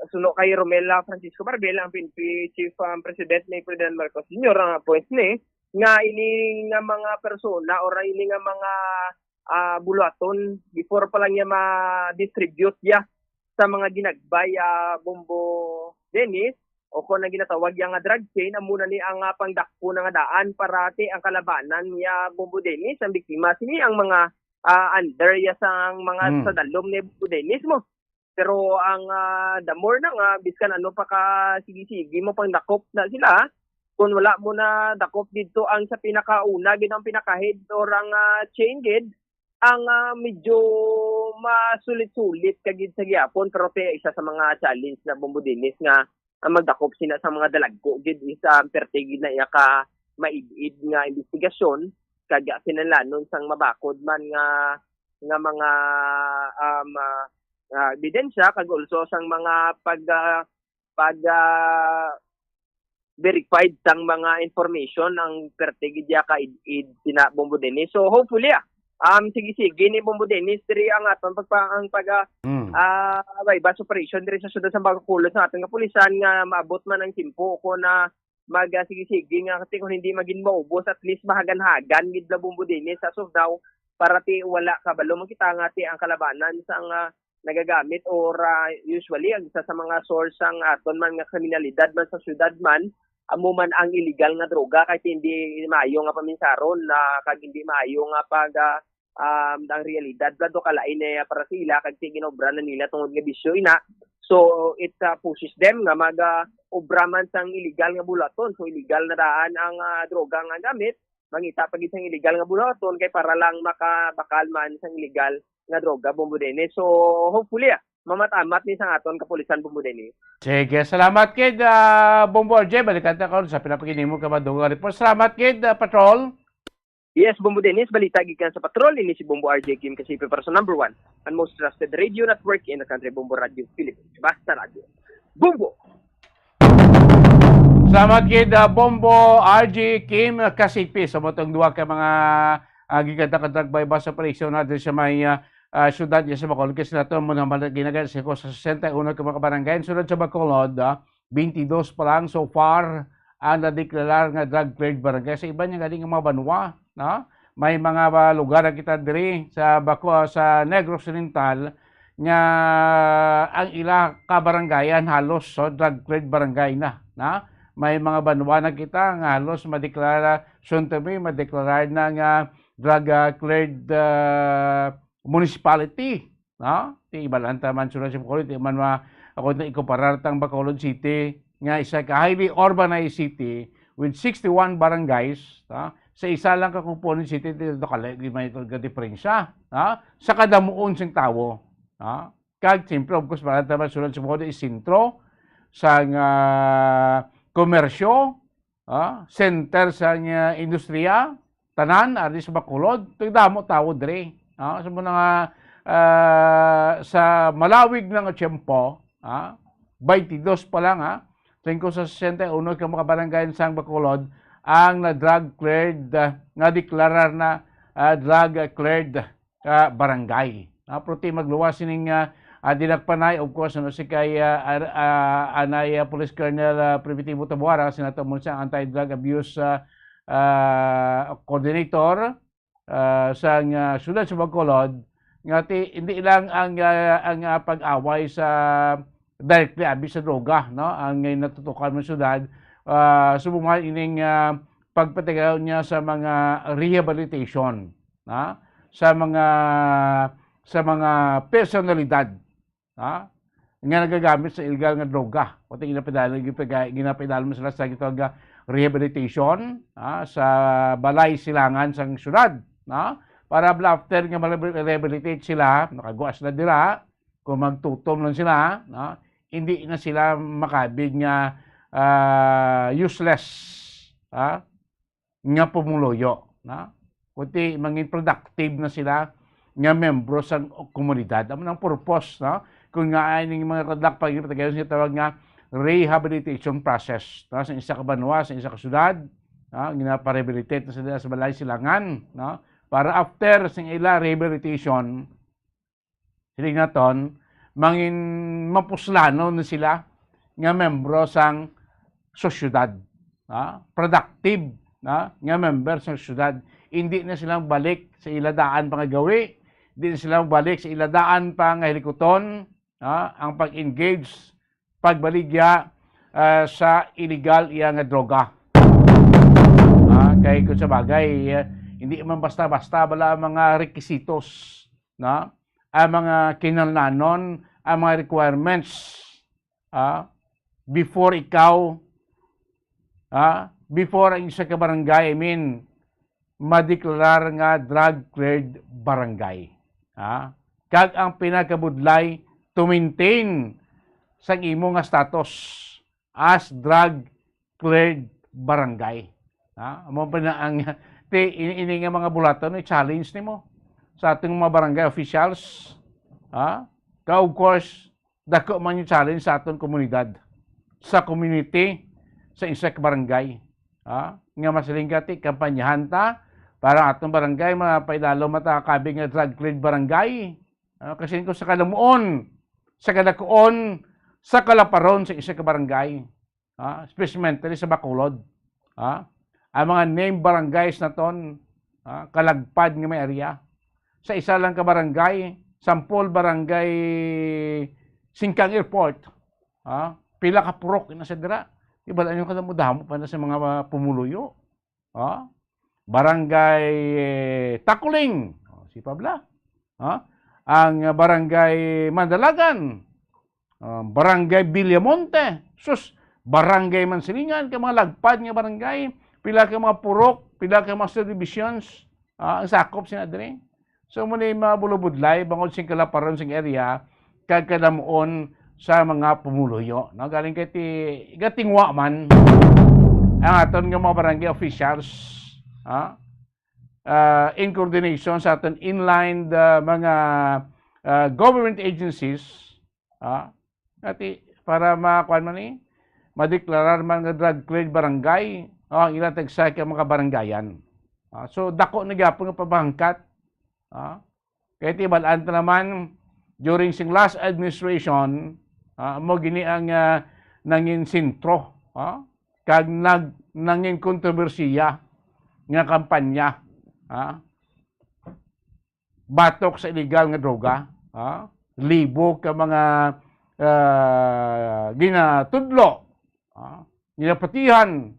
suno kay Romela Francisco Barbel ang PNP Chief President ni President Marcos Jr. ang point ni nga ini nga mga persona or ini nga mga bulaton before pa lang niya ma-distribute ya sa mga ginagbay Bumbo Dennis o kung na ginatawag yang drug chain amuna ni ang pangdakpo nga daan parati ang kalabanan niya Bumbo Dennis ang biktima sini ang mga under ya sang mga sa dalom ni Bumbo Dennis mo. Pero ang the more na nga, biskan ano pa ka sige-sige mo pang dakop na sila, kung wala mo na dakop dito ang sa pinakauna, ginang pinaka-head or ang chain gid, ang medyo masulit-sulit kagid sa gyapon, pero isa sa mga challenge na Bombodenes nga magdakop sina sa mga dalagko gid isa pertigid na iya ka maibid nga investigasyon kag kinahanglan sang mabakod man nga mga ebidensya kag also sang mga pag verified sang mga information ang pertigid ya ka id sina Bombodenes. So hopefully sige ni Bombodenes diri ang aton bypass operation diri sa sudad sa Bacolod sa aton nga pulisan nga maabot man ang timpo ko na sige nga kasi kung hindi maging maubos at least mahagan-hagan gid la Bombodenes as of now para ti wala kabalo makita nga ti ang kalabanan sang nagagamit or usually ang isa sa mga source ang aton man nga kriminalidad man sa syudad man amo man ang illegal nga droga kahit hindi maayo nga paminsaron na kag hindi maayo nga pag ang realidad lado kalain na para sila kag ginobra na nila tungod nga bisyo ina. So it pushes them nga mag-obra man sang illegal nga bulaton. So illegal na daan ang droga nga gamit, mangita pag isang illegal nga bulaton kay para lang makabakal man sang illegal nga droga Bombodenes. So hopefully mamatamat ni sang aton kapulisan Bombodenes. Sige, salamat kid Bombo RJ. Balikan ta karon sa pinapakinimo ka madunga report. Salamat kid Patrol. Yes, Bombodenes, balita gikan sa Patrol. Ini si Bombo RJ Kim kasi person number 1 and most trusted radio network in the country, Bombo Radio Philippines. Basta Radio. Bombo! Salamat kid Bombo RJ Kim Kasipi sa motong duwa ka mga giganta-kantag bypass operation natin sa may syudad niya sa Bacolod. Kasi nato mo naman ginagal sa 61 ka mga barangay. Sunod sa Bacolod, 22 pa lang so far ang nadeklarar nga drug-cleared barangay. Sa iba niya galing mga banwa. No? May mga lugar na kita diri sa sa Negros Oriental nga ang ila ka barangayan halos so drug-cleared barangay na. May mga banwa na kita nga halos madeklara soon to be madeklara na nga drug-cleared municipality. No? Ti ibalanta man sura sa Bacolod, man ako na ikumparar tang Bacolod City nga isa ka highly urbanized city with 61 barangays. Sa isa lang ka component city dito kalagi may ito diferensya sa kadamuon sing tawo. Kag siyempre of course para taman sulod sa Bacolod is sentro sang komersyo, center sang industriya, tanan ari sa Bacolod, tigdamo tawo diri. Sa mga sa malawig ng tiyempo, 22 pa lang sa 61 ka mga barangay sang Bacolod ang na-drug cleared nga deklarar na drug cleared barangay. Prote magluwas ning dinagpanay of course si kay anay Police Colonel Primitivo Tabuara sinato mo sa anti-drug abuse coordinator sa syudad sa Bacolod nga hindi lang ang pag-away sa directly abuse sa droga ang natutukan mo syudad sumumay ining pagpatigaw niya sa mga rehabilitation sa mga personalidad nga nagagamit sa illegal nga droga o ginapidala mo sila sa gitawag nga rehabilitation sa balay silangan sang syudad para after nga rehabilitate sila nakaguas na dira kung magtutom lang sila hindi na sila makabig nga useless nga pumuloyo kundi maging productive na sila nga membro sa komunidad. Amo nang purpose kung nga ay ning mga kadlak pagpatagayon siya tawag nga rehabilitation process sa isa ka banwa sa isa ka syudad ginaparehabilitate na sila sa balay silangan para after sing ila rehabilitation siling naton mangin mapuslano na sila nga membro sang sosyudad, productive nga member sa syudad. Hindi na silang balik sa iladaan pangagawi, hindi na silang balik sa iladaan pangahilikuton, ang pag-engage, pagbaligya sa illegal iya nga droga. Kaya kung sa bagay, hindi man basta-basta bala ang mga requisitos, ang mga kinahanglanon, ang mga requirements, before ikaw before ang isa ka barangay, madeklarar nga drug-cleared barangay. Kag ang pinakabudlay to maintain sa imo nga status as drug-cleared barangay. Amo pa na ang ini nga mga bulaton ni challenge nimo sa ating mga barangay officials. Of course, dako man yung challenge sa ating komunidad, sa community, sa isa ka barangay. Nga masalingkati, kampanyahan ta, para atong barangay, mapaidalo matakabing nga drug-cleared barangay. Kasi kung sa kalamuon, sa kalakuon, sa kalaparon, sa isa ka barangay, especially sa Bacolod. Ang mga name barangays na ton, kalagpad nga may area. Sa isa lang ka barangay, Sampol Barangay Singkang Airport, pila ka purok na sa dira. Ibalaan nyo kada mo damo pa na sa mga pumuluyo. Barangay Takuling, si Pabla. Ang Barangay Mandalagan, Barangay Villamonte, sus, Barangay Mansilingan, ka mga lagpad nga barangay, pila ka mga purok, pila ka mga subdivisions, ang sakop sinadre. So muna yung mga bulubudlay, bangod sing kalaparan sing area, kagkadamuon sa mga pumuluyo. Galing kay gatingwa man, ang aton nga mga barangay officials, in coordination sa aton inline mga government agencies, para makuan man ni, madeklarar man nga drug-cleared barangay, ang ilang tagsay ka mga barangayan. So dako na gyapon nga pabangkat. Kaya tibalaan ta naman during sing last administration, mo gini ang nangin sintro, kag nangin kontrobersiya nga kampanya, batok sa illegal nga droga, libo ka mga ginatudlo, ginapatihan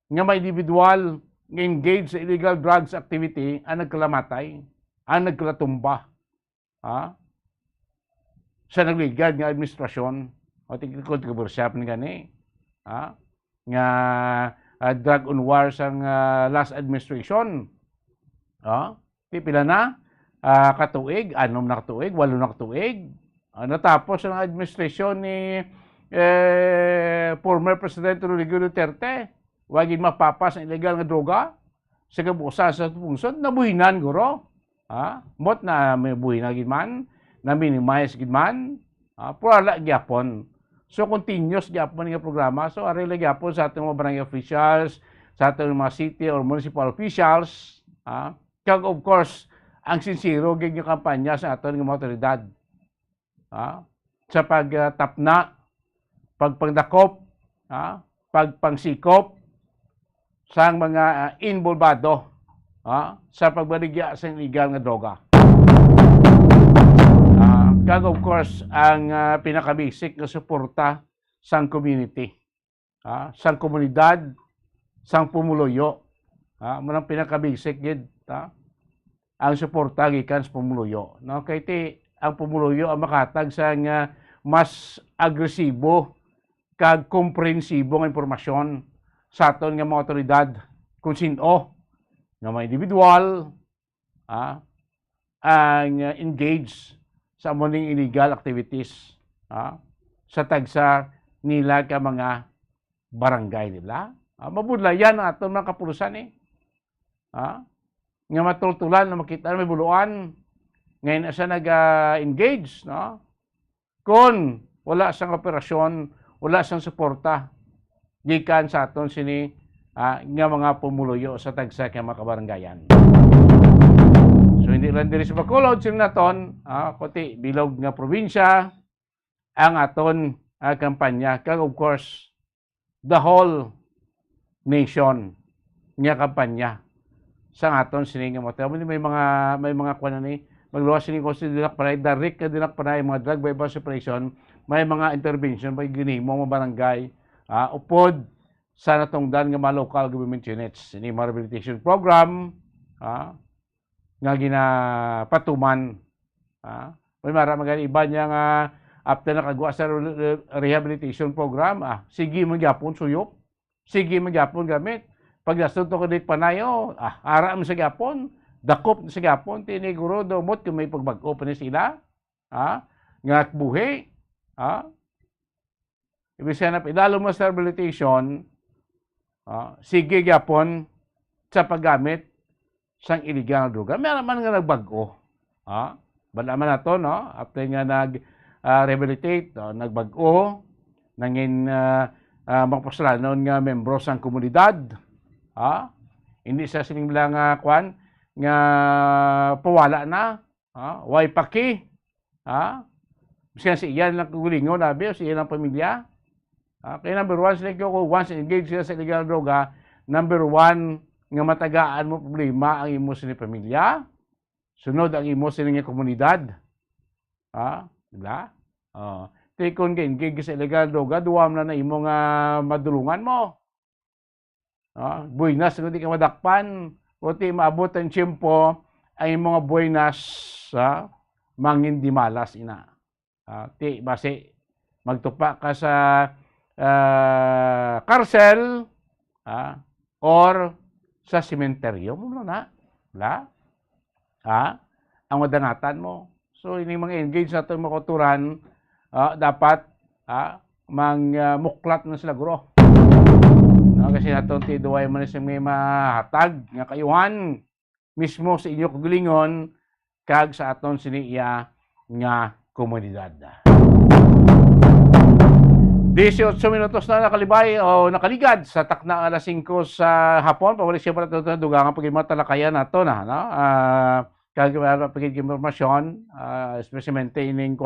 nga may individual nga engaged sa illegal drugs activity ang nagkalamatay, ang nagkalatumba sa nagligad nga administrasyon o tigkontrobersya pa gani nga drug on war sa last administration. Pila na katuig, 6 na katuig, 8 na katuig. Natapos ang administrasyon ni former President Rodrigo Duterte, wagin mapapas ang illegal nga droga sa kabusa sa pungsod, nabuhinan guro. Mot na may buhinan gid man, na minimize gid man, pura gyapon. So continuous gyapon nga programa. So ari gyapon sa ating mga barangay officials, sa ating mga city or municipal officials, kag of course ang sincero gid nga kampanya sa aton nga mga otoridad. Sa pagtapna, pagpangdakop, pagpangsikop sa mga involvado sa pagbaligya sa illegal nga droga. Kag of course, ang pinaka-basic na suporta sa community, sa komunidad, sa pumuluyo. Munang pinaka-basic gid ang suporta gikan sa pumuluyo. Kay ti ang pumuluyo ang makatag sa nga mas agresibo kag komprehensibo nga impormasyon sa aton nga mga otoridad kung sino nga mga individual ang engaged sa muning illegal activities sa tagsa nila ka mga barangay, di ba? Mabudla yan ang aton mga kapulusan nga matultulan na makita na may buluan ngayon na siya nag-engage, kung wala siyang operasyon, wala siyang suporta gikan sa aton sini nga mga pumuluyo sa tagsa kay mga kabaranggayan. So hindi lang diri sa Bacolod sino naton, kundi bilog nga probinsya ang aton kampanya, kag of course the whole nation nga kampanya sa aton sini nga motel. May mga kuan ni magluwas sini ko sa dilak panay, direct ka dilak panay mga drug bypass operation, may mga intervention may ginimo mga barangay upod sa natungdan nga mga local government units. Ini mga rehabilitation program nga ginapatuman. May mga iba niya nga after nakagawa sa rehabilitation program, sige magyapon suyop, sige magyapon gamit Pag nasunto ko dit panayo, ara mo sa gapon, dakop sa gapon, tiniguro domot kung may pagbag-o pa ni sila. Nga buhi. Ibig sabihin, idalo mo sa rehabilitation, sige gapon sa paggamit sang illegal droga. Meron man nga nagbago. Bala man na to, no? After nga nag-rehabilitate, nagbago, nangin magpasalanon nga membro sang komunidad. Hindi sa sining lang kwan nga pawala na. Way paki. Kasi si iyan lang kugulingon, nabi, o si iyan ang pamilya. Kaya number one, sila ko, once engaged sila sa illegal droga, number one, nga matagaan mo problema ang imo sa pamilya. Sunod ang imo sa komunidad. Diba? Kung engaged sa illegal droga, duwam na imo nga madulungan mo. Buinas, kung di ka madakpan, o di maabot ang tiyempo, ang mga buinas, mangin di malas ina. Basi, magtupa ka sa karsel, or sa sementeryo mo na. Ang madangatan mo. So, ini mga engage na itong makuturan, dapat muklat na sila guro. Kasi natong tiduay man sa may mahatag nga kayuhan mismo sa inyo kagalingon kag sa aton siniya nga komunidad. 18 minutos na nakalibay o nakaligad sa takna alas 5 sa hapon. Pabalik siya pala ito na dugangan pag-ima talakayan nato na. Kag pag-informasyon, especialmente ining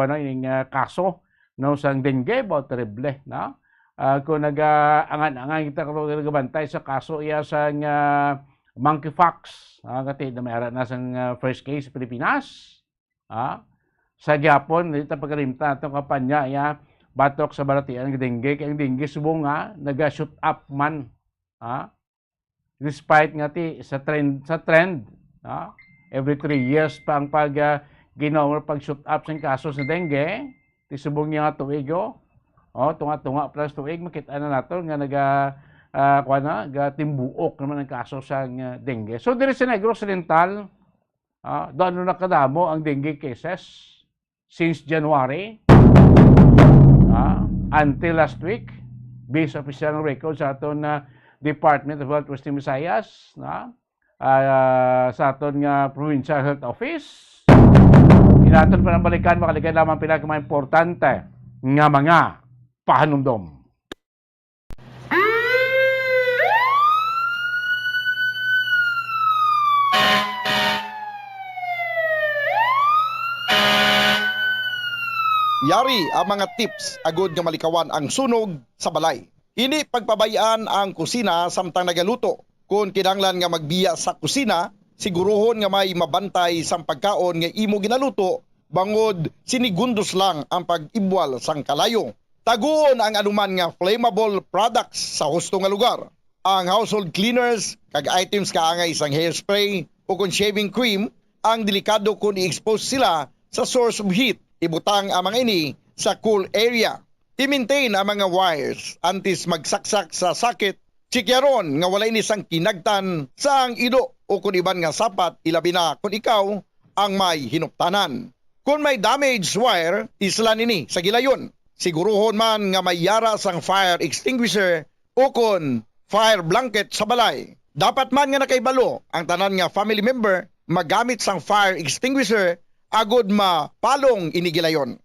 kaso no, sang dengue, bao terrible. No? Kung nag-angan kita kung nagabantay sa kaso iya sang monkeypox. Kasi namayara na sang first case sa Pilipinas. Sa Japon, dito pagkalimta itong kampanya, batok sa balatian ng dengue. Kaya ang dengue subong nag-shoot up man. Despite nga sa trend, every 3 years pa ang pag-shoot up sa kaso sa dengue, tisubong niya nga tuwigo. Tunga-tunga plus tuwig, makita na nato nga timbuok naman ang kaso sa dengue. So, diri sa Negros Oriental, doon na nakadamo ang dengue cases since January until last week, based official record sa aton Department of Health Western Visayas, sa aton nga Provincial Health Office. Inaton pa ng balikan, makaligay lamang pinaka-importante nga mga pahanumdom. Yari ang mga tips agud nga malikawan ang sunog sa balay. Ini pagpabayaan ang kusina samtang nagaluto. Kung kinahanglan nga magbiya sa kusina, siguruhon nga may mabantay sang pagkaon nga imo ginaluto bangod sinigundos lang ang pag-ibwal sang kalayo. Taguon ang anuman nga flammable products sa husto nga lugar. Ang household cleaners kag items kaangay sang hairspray o kung shaving cream ang delikado kung i-expose sila sa source of heat. Ibutang ang mga ini sa cool area. I-maintain ang mga wires antes magsaksak sa sakit. Chikyaron nga wala ini sang kinagtan sa ang ido o kung iban nga sapat ilabi na kung ikaw ang may hinuptanan. Kung may damaged wire, islan ini sa gilayon. Siguruhon man nga may yara sang fire extinguisher o kon fire blanket sa balay. Dapat man nga nakaibalo ang tanan nga family member magamit sang fire extinguisher agud mapalong inigilayon.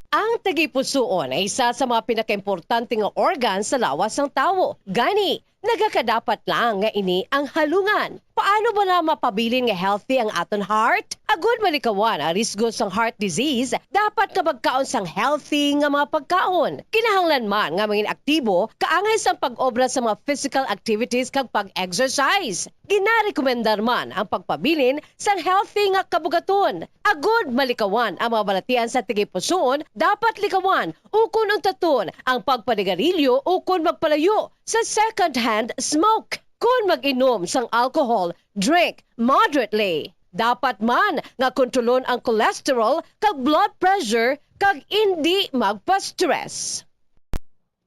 Ang tagipusoon ay isa sa mga pinakaimportante nga organ sa lawas ng tao. Gani, nagakadapat lang nga ini ang halungan. Paano ba na mapabilin nga healthy ang aton heart? Agud malikawan ang risgo sang heart disease, dapat nga magkaon sang healthy nga mga pagkaon. Kinahanglan man nga maging aktibo, kaangay sang pag-obra sa mga physical activities kag pag-exercise. Ginarekomendar man ang pagpabilin sang healthy nga kabugaton. Agud malikawan ang mga balatian sa tigipusoon, dapat likawan ukon ang taton ang pagpanigarilyo ukon magpalayo sa second-hand smoke. Kung mag-inom sang alcohol, drink moderately. Dapat man nga kontrolon ang cholesterol kag blood pressure kag hindi magpa-stress.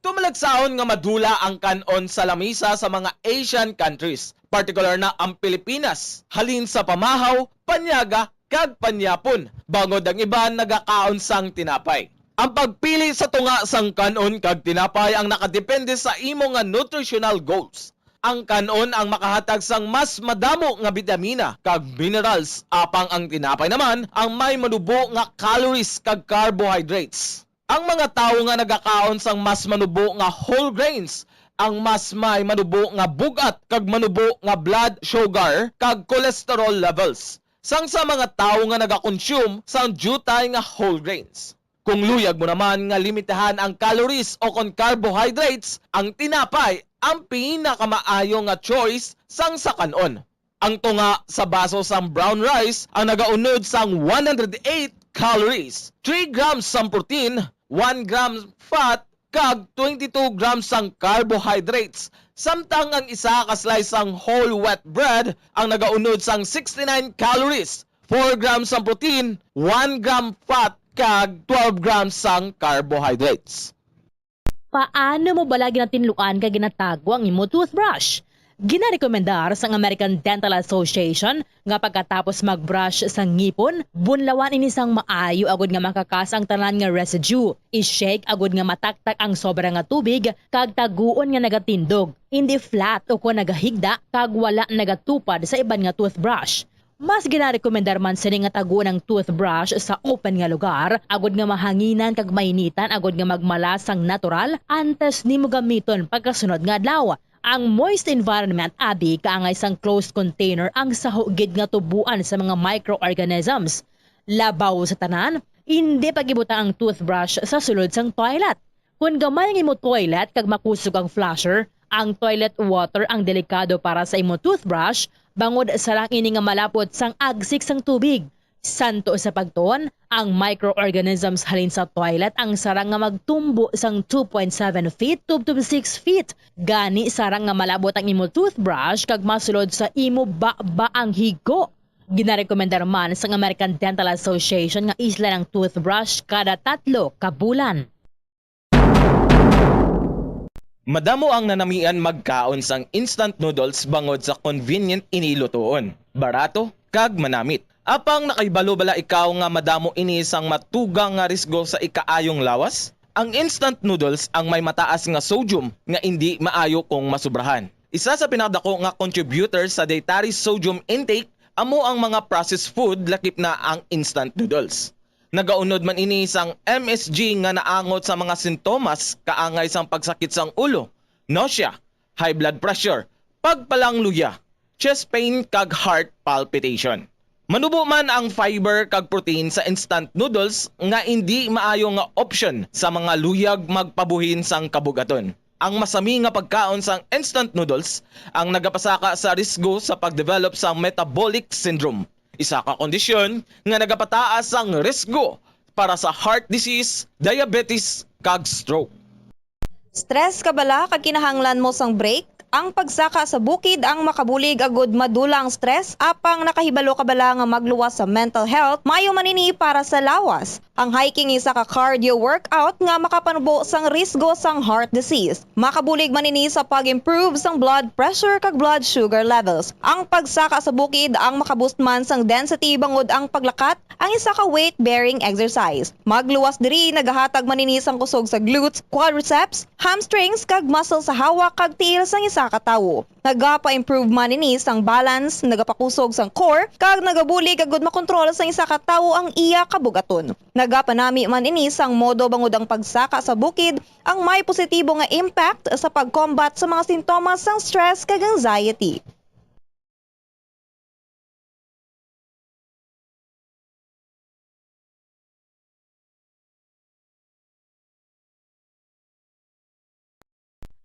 Tumalagsaon nga madula ang kanon sa lamisa sa mga Asian countries, particular na ang Pilipinas, halin sa pamahaw, panyaga, kag panyapon, bangod ang iba nagakaon sang tinapay. Ang pagpili sa tunga sang kanon kag tinapay ang nakadepende sa imo nga nutritional goals. Ang kanon ang makahatag sang mas madamo nga vitamina kag minerals, apang ang tinapay naman ang may manubo nga calories kag carbohydrates. Ang mga tao nga nagakaon sang mas manubo nga whole grains ang mas may manubo nga bugat kag manubo nga blood sugar kag cholesterol levels. Sang sa mga tao nga nagakonsume sang jutay nga whole grains. Kung luyag mo naman nga limitahan ang calories o kon carbohydrates, ang tinapay ang pinakamaayo nga choice sang sa kanon. Ang tunga sa baso sang brown rice ang nagaunod sang 108 calories, 3 grams sang protein, 1 gram fat, kag 22 grams sang carbohydrates. Samtang ang isa ka slice sang whole wheat bread ang nagaunod sang 69 calories, 4 grams sang protein, 1 gram fat, kag 12 grams sang carbohydrates. Paano mo balagi na tinlukan ka ginatago ang imo toothbrush? Ginarekomendar sa American Dental Association nga pagkatapos magbrush sa ngipon, bunlawan ini sang maayo agud nga makakas ang tanan nga residue. I-shake agud nga mataktak ang sobra nga tubig kag taguon nga nagatindog. Hindi flat o kung nagahigda kag wala nagatupad sa iban nga toothbrush. Mas ginarekomendar man sini nga taguon ang toothbrush sa open nga lugar, agud nga mahanginan kag mainitan agud nga magmalas sang natural antes nimo gamiton pagkasunod nga adlaw. Ang moist environment abi kaangay sang closed container ang sahugid nga tubuan sa mga microorganisms. Labaw sa tanan, hindi pagibuta ang toothbrush sa sulod sang toilet. Kung gamay nga imo toilet kag makusog ang flusher, ang toilet water ang delikado para sa imo toothbrush, bangod sa lang ini nga malapot sang agsik sang tubig. Santo sa pagtuon, ang microorganisms halin sa toilet ang sarang nga magtumbo sang 2.7 feet to 6 feet. Gani sarang nga malabot ang imo toothbrush kag masulod sa imo ba ang higo. Ginarekomendar man sa American Dental Association nga isla ng toothbrush kada 3 ka bulan. Madamo ang nanamian magkaon sang instant noodles bangod sa convenient inilutoon, barato, kag manamit. Apang nakaibalo bala ikaw nga madamo ini sang matugang nga risgo sa ikaayong lawas? Ang instant noodles ang may mataas nga sodium nga hindi maayo kung masubrahan. Isa sa pinakadako nga contributor sa dietary sodium intake amo ang mga processed food lakip na ang instant noodles. Nagaunod man ini sang MSG nga naangot sa mga sintomas kaangay sang pagsakit sang ulo, nausea, high blood pressure, pagpalangluya, chest pain kag heart palpitation. Manubo man ang fiber kag protein sa instant noodles nga hindi maayo nga option sa mga luyag magpabuhin sang kabugaton. Ang masami nga pagkaon sang instant noodles ang nagapasaka sa risgo sa pagdevelop sa metabolic syndrome. Isa ka kondisyon nga nagapataas ang risgo para sa heart disease, diabetes kag stroke. Stress ka bala kag kinahanglan mo sang break? Ang pagsaka sa bukid ang makabulig agud madula ang stress, apang nakahibalo ka bala nga magluwas sa mental health, mayo manini para sa lawas. Ang hiking isa ka cardio workout nga makapanubo sang risgo sang heart disease. Makabulig manini sa pag-improve sang blood pressure kag blood sugar levels. Ang pagsaka sa bukid ang makaboost man sang density bangod ang paglakat, ang isa ka weight-bearing exercise. Magluwas diri nagahatag manini sang kusog sa glutes, quadriceps, hamstrings kag muscle sa hawak kag tiil sang isa ka tawo. Nagapa-improve man ini sang balance, nagapakusog sang core, kag nagabulig agud makontrol sang isa ka tawo ang iya kabugaton. Nagapanami man ini sang modo bangod ang pagsaka sa bukid ang may positibo nga impact sa pag-combat sa mga sintomas sang stress kag anxiety.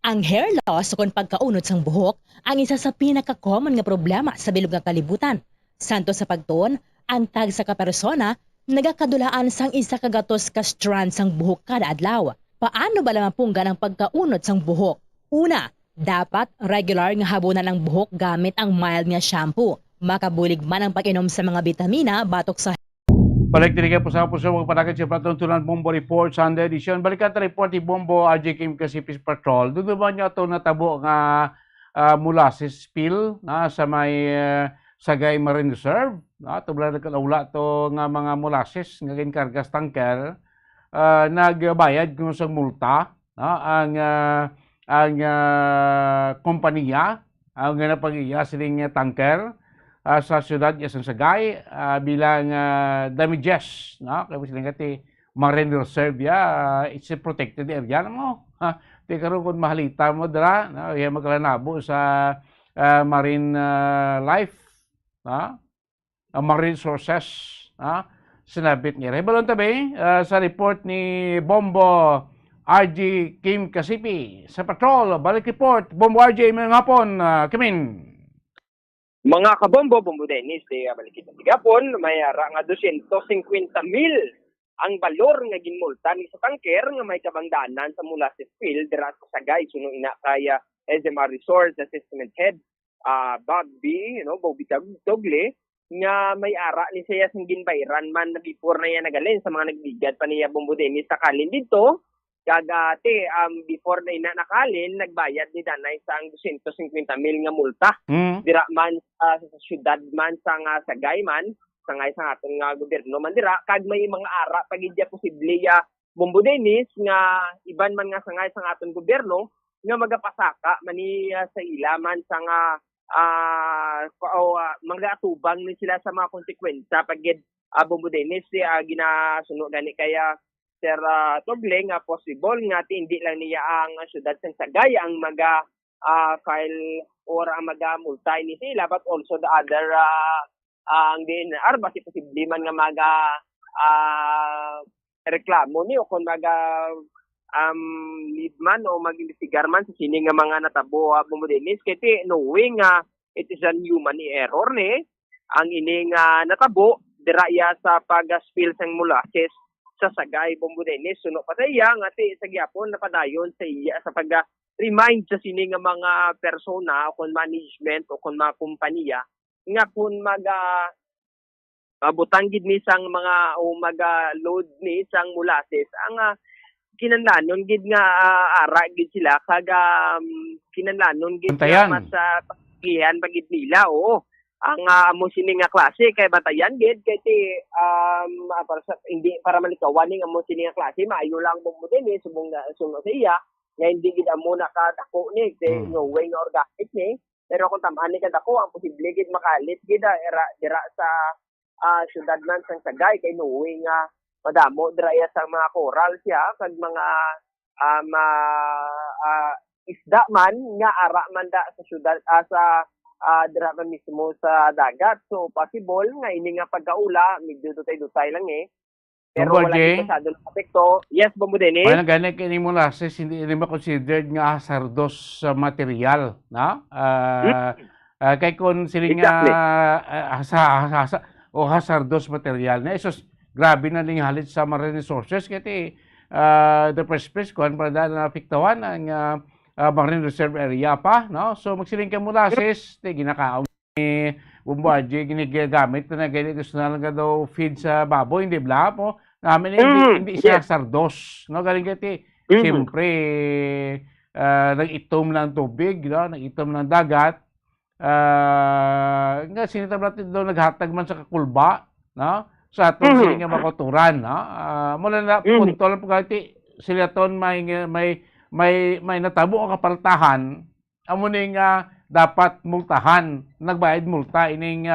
Ang hair loss o pagkaunod sang buhok ang isa sa pinaka-common nga problema sa bilog nga kalibutan. Santo sa pagtuon, ang tag sa kapersona nagakadulaan sang isa ka gatos ka strand sang buhok kada adlaw. Paano ba lamang punggan ang pagkaunod sang buhok? Una, dapat regular nga habunan ang buhok gamit ang mild nga shampoo. Makabulig man ang pag-inom sa mga bitamina batok sa Balik din kayo po sa panagan sa Patuntunan Bombo Report Sunday edition. Balikan ta report ni Bombo RJ Kim Kasipis Patrol. Doon ba niya ito natabo nga molasses spill sa may Sagay Marine Reserve. Tubla nagkalaula to nga mga molasses nga ginkargas tanker. Nagbayad kung sa multa ang kompanya ang napag-iya siling tanker sa siyudad ng Sagay bilang damages, kaya silang kati Marine Reserve it's a protected area mo. Di karon kung mahalita mo dira, magkalanabo sa marine life, marine sources, sinabit niya. Balon tabi sa report ni Bombo RJ Kim Kasipi sa Patrol. Balik report, Bombo RJ, may hapon, Kimin. Mga kabombo, Bombo Dennis, balik kita tigapon, may ara nga 250,000 ang balor nga ginmulta ni sa tanker nga may kabangdanan sa molasses field dira sa Sagay, suno ina kaya SMR Resource Assessment Head, Bob B, Bobby Dogle, nga may ara ni siya sang ginbayran man na before na yan nagalin sa mga nagbigad pa niya Bombo Dennis sa kalin dito. Kagate, before na ina nakalin, nagbayad ni Danay sa 250,000 nga multa. Dira man sa syudad man sa Sagay man, sa atong nga gobyerno man dira, kag may mga ara pagidya posible Bombo Dennis nga iban man nga sa atong gobyerno nga magapasaka mani sa ila man sa mga atubang ni sila sa mga konsekwensya pagid Bombo Dennis ginasuno gani kaya Sir Togle nga possible nga hindi lang niya ang syudad sa Sagay ang file or ang multa ni sila but also the other ang DNR basi posible man nga reklamo ni o kung lead man o mag-investigar man sa sini nga mga natabo Bombo Dennis kaya knowing it is a human error ni ang ining natabo diraya sa pag-spill sang molasses sa Sagay Bombo Dennis suno pa saya nga sa gyapon napadayon sa iya sa pag-remind sa sini nga mga persona o kon management o kon mga kompanya nga kun butang gid ni sang mga o load ni sang molasses ang kinanlanon gid nga ara gid sila kag kinanlanon gid mas pagihan pagid nila ang amo sini nga klase kay batayan gid kay para malikawan ning amo sini nga klase maayo lang Bombo Dennis subong sa iya nga hindi gid amo nakadako ni no way nga organic ni pero kung tamaan ni kadako ang posible gid makalit gid dira sa syudad man sang Sagay kay no way nga madamo dira sa mga coral siya kag mga isda man nga ara man da sa syudad sa dira man mismo sa dagat. So, possible nga ini nga pagkaula, medyo dutay-dutay lang Pero Bombo wala J, masyadong apekto. Yes, Bombo Dennis. parang ganit kini molasses hindi ma-considered nga hazardous material, na? Kay kung siling hazardous material na isos grabe na ning halit sa marine resources kaya the first place kuan para na apektuhan ang Marine Reserve area pa, no? So magsiling ka molasses, ginakaon ni Bombo RJ, ginigamit na ganito na nga daw feed sa baboy, hindi bla po. Namin hindi siya sardos, no? Galing kati, siyempre, nag-itom ng tubig, no? Nag-itom ng dagat. Nga sinitab natin daw naghatag man sa kakulba, no? Sa atong siling nga makoturan, no? Mula na punto lang po kati, sila ton may natabo ang kapaltahan, amo ning dapat multahan, nagbayad multa ining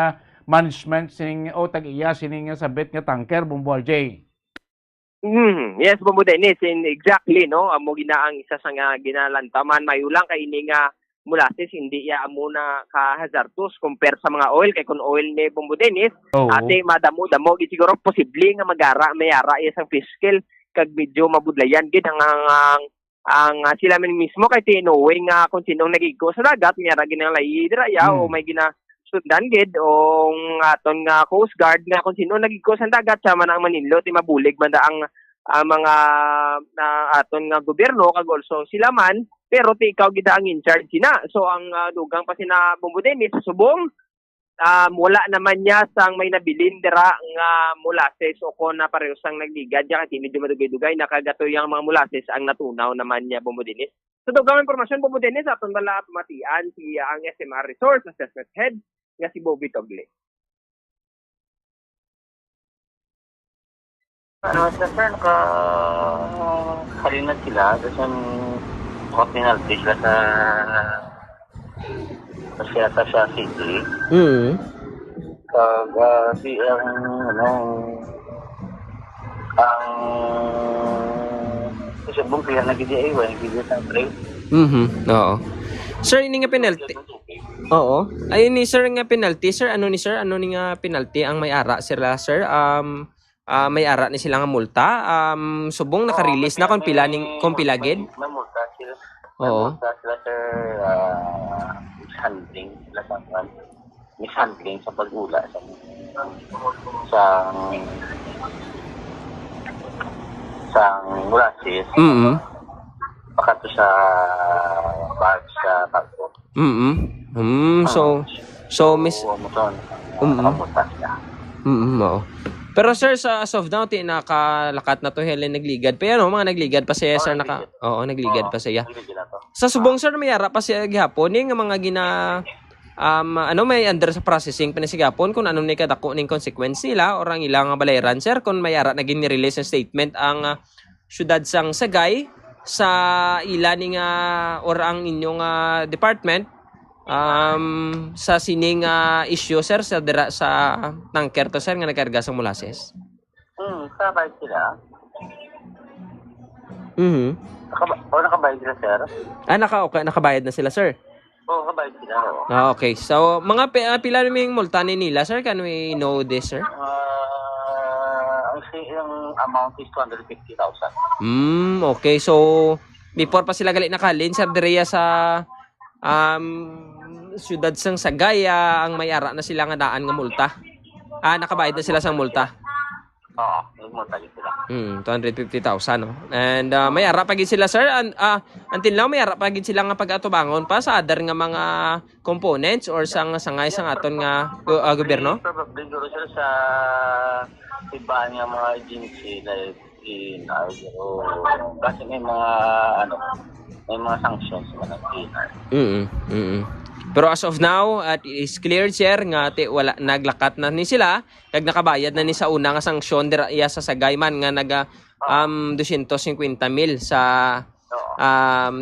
management sining o tag-iya sining sabit nga tanker Bombo RJ. Yes, Bombo Dennis, exactly, no? Amo ginaang isa sa nga ginalantaman mayulang kay ining molasses hindi amo na ka-hazardous compare sa mga oil kay kun oil ni Bombo Dennis, ate madamo-damo gid siguro posible nga mayara isang fiscal kag medyo mabudlayan gid ang sila man mismo kay tinuwing kung sinong nagigko sa dagat mayara ginalay dira o may ginasundan gid o aton nga Coast Guard nga kung sino nagigko sa dagat sama na ang Manilo ti mabulig man ang mga aton nga gobyerno kag also sila man pero ti ikaw gid ang in charge sina so ang dugang pa sina Bombo Dennis subong wala naman niya sang may nabilin dira nga molasses o kon na pareho sang nagligad ya kay medyo madugay-dugay nakagatoy ang mga molasses ang natunaw naman niya bumudinis. So dugang impormasyon bumudinis aton bala pamatian si ang SMR Resource Assessment Head nga si Bobby Togle. Ano sa sir, nakahalingan sila kasi penalty sila sa city. Di ang kasi bumpihan na gidi ay gidi sa trade. Oo. Sir, ini nga penalty. Oo. Ayun ni sir nga penalty. Sir, ano ni nga penalty ang may ara sila, sir? May ara ni sila nga multa. Subong naka-release na kung pilagid. May multa sila. Oo. Multa sila sir, mishandling sila sa mishandling sa pag-ula sa molasses. Pakato sa bag sa pagko. So miss oo. Pero sir, as of now, nakalakat na to Helen nagligad. Pero mga nagligad pa siya, sir, nagligad pa siya. Sa subong, sir, may ara pa siya gihapon, nga mga may under sa processing pinasigapon kung anong nikadako ning consequence nila or ang ilang balayran, sir, kung may ara naging ni-release ng statement ang syudad sang Sagay sa ilaning or ang inyong department sa sining issue, sir, sa tanker to, sir, nga nagkarga sa molasses. Nakabayad sila. Nakabayad sila, sir. Nakabayad na sila, sir. Nakabayad sila. Okay. So, mga pila naming multa nila, sir? Can we know this, sir? Ang amount is 250,000. Okay. So, before pa sila galit nakalin, sir, direya sa syudad sang Sagay, ang may ara na sila nga daan nga multa. Nakabayad na sila sang multa. Oo, multa sila. 250,000, no? And may ara pa gid sila, sir. Until now may ara pa gid sila nga pag-atubangon pa sa other nga mga components or sangay sang aton nga gobyerno. Probably guro sila sa iba nga mga agency like kasi may mga sanctions man ang PNR. Pero as of now, it is cleared, sir, nga wala naglakat na ni sila, kag nakabayad na ni sa una nga sanksyon dira sa Sagay man nga naga 250,000 sa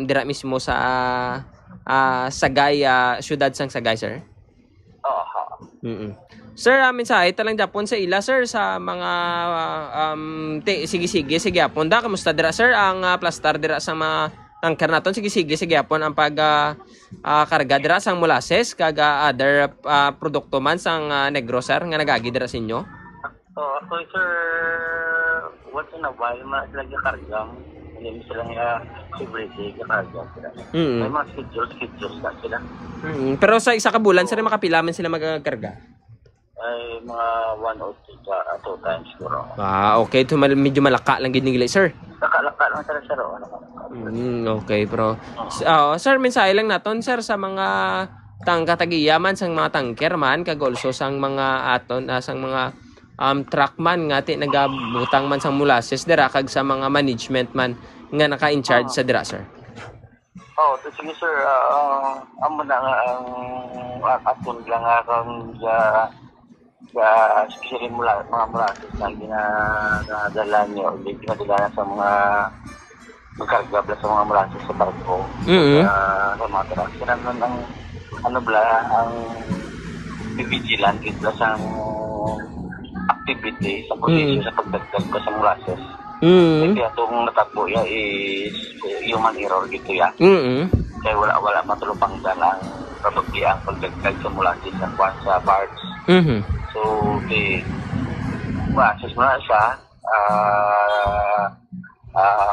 dira mismo sa Sagay, syudad sang Sagay, sir. Sir, mensahe talang Japon sa ila, sir, sa mga sige apon da kamusta dira, sir, ang plastar dira sa mga tangker naton. Sige apon ang karga dira sang molasses kag other produkto man sang negro, sir, nga nagagi dira sa inyo. Actually, sir, once in a while lagi karga. Hindi sila nga everyday karga sila. May mga schedules na sila. Pero sa isa ka bulan, sir, makapilaman sila magkarga? Ay mga 1 or 2 times siguro. Okay. Medyo malaka lang gid nila, sir. Laka lang sila, sir. Okay, bro. Sir, mensahe lang naton, sir, sa mga katagiyaman sang mga tanker man kag also sang mga sang mga truck man nga nagabutang man sang molasses dira kag sa mga management man nga naka-in charge sa dira, sir. Sige, sir. Amo na nga ang aton lang especially mga molasses na ginadala niyo, ginadala sa mga magkarga sa mga molasses sa barko. Sa mga trucks. Kaya naman ang vigilant ito sa activity sa proseso sa pagdagdag ko sa molasses. Kaya itong natakbo is human error dito ya. Kaya wala matulupang ang probably ang pagdagdag sa molasses sa parts. So, molasses mo na siya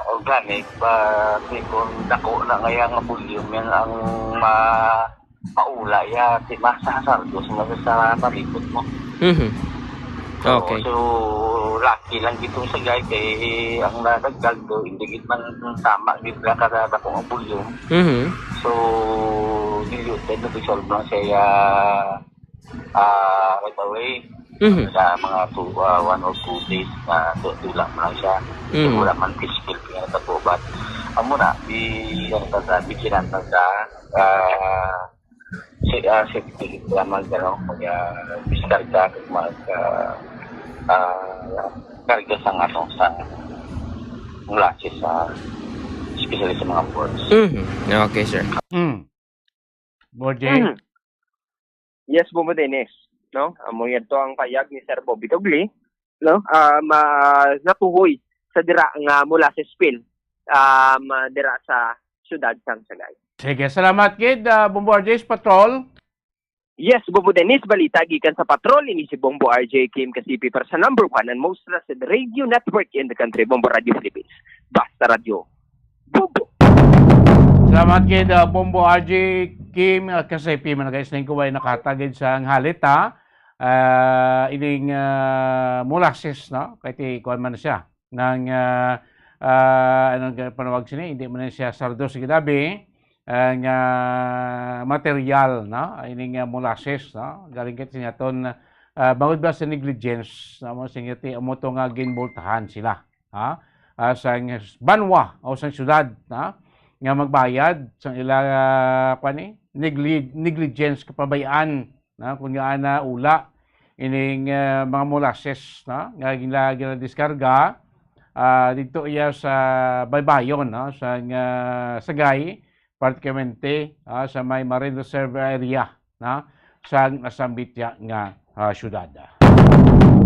organic, but kung dako na ngayang volume yan ang maula ya, masasardo sa palibot mo. Okay. So, lucky lang dito sa guy kay ang nadagdag do, hindi man tama dito kada dakong volume. So, diluted na resolve lang siya right away. Mhm. Sa mga 1 or 2 days na tula man siya. Mhm. Wala man physical nga natagubat. Amo na, bigyan sa safety lamang diskarga karga sa molasses especially sa mga ports. Okay, sir. Borje. Yes, Bombo Dennis. No? Amo yan to ang payag ni Sir Bobby Togli. No? Natuhoy sa dira nga molasses spill. Dira sa syudad sang Sagay. Sige, salamat kid. Bombo RJ's Patrol. Yes, Bombo Dennis, balita gikan sa patrol ini si Bombo RJ Kim Kasipi para sa number 1 and most trusted radio network in the country, Bombo Radio Philippines. Basta Radio. Bombo. Salamat kid Bombo RJ Kim Kasipi man guys ning kuway nakatagid sa halita. Ining molasses no kay ti kuan man siya nang anong panawag siya hindi man siya sardo sa gidabi ang material no ining molasses no galing ket siya ton bangod ba sa negligence mo singiti amo to nga ginboltahan sila ha sa banwa o sa syudad na nga magbayad sa ila kuan negligence kapabayaan na kun nga ana ula ining mga molasses na nga gina diskarga dito iya sa baybayon no sa Sagay partikularmente sa may marine reserve area na sa nasambitya nga syudad.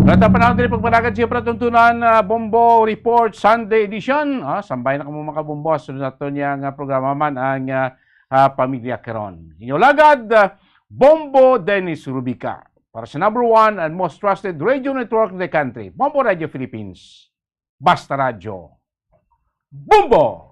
Rata panahon din pagpanagan siya para tuntunan Bombo Report Sunday Edition. Sambay na kamo mga kabombo sa nato niya nga programa man ang Pamilya Keron. Inyo lagad Bombo Dennis Rubica para sa number 1 and most trusted radio network in the country, Bombo Radio Philippines. Basta Radio. Bombo!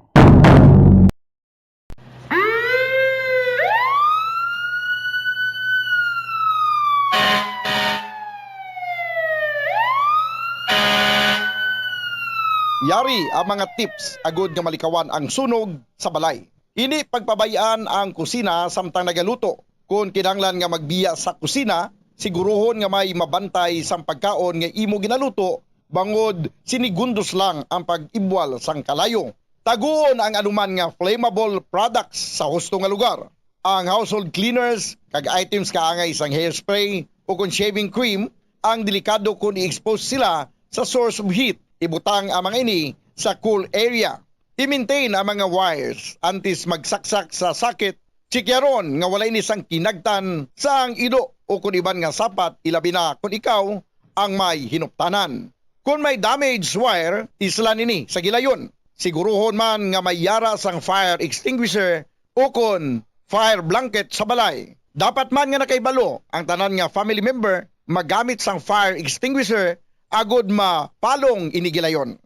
Yari ang mga tips agud nga malikawan ang sunog sa balay. Ini pagpabayaan ang kusina samtang nagaluto. Kung kinahanglan nga magbiya sa kusina, siguruhon nga may mabantay sang pagkaon nga imo ginaluto bangod sinigundos lang ang pag-ibwal sang kalayo. Taguon ang anuman nga flammable products sa husto nga lugar. Ang household cleaners kag items kaangay sang hairspray o kung shaving cream ang delikado kung i-expose sila sa source of heat. Ibutang ang mga ini sa cool area. I-maintain ang mga wires antes magsaksak sa sakit. Sikyaron nga walay ni sang kinagtan sa ang ido o kung iban nga sapat ilabi na kung ikaw ang may hinuptanan. Kung may damaged wire, isla nini sa gilayon. Siguruhon man nga may yara sang fire extinguisher o kung fire blanket sa balay. Dapat man nga nakaibalo ang tanan nga family member magamit sang fire extinguisher agod mapalong inigilayon.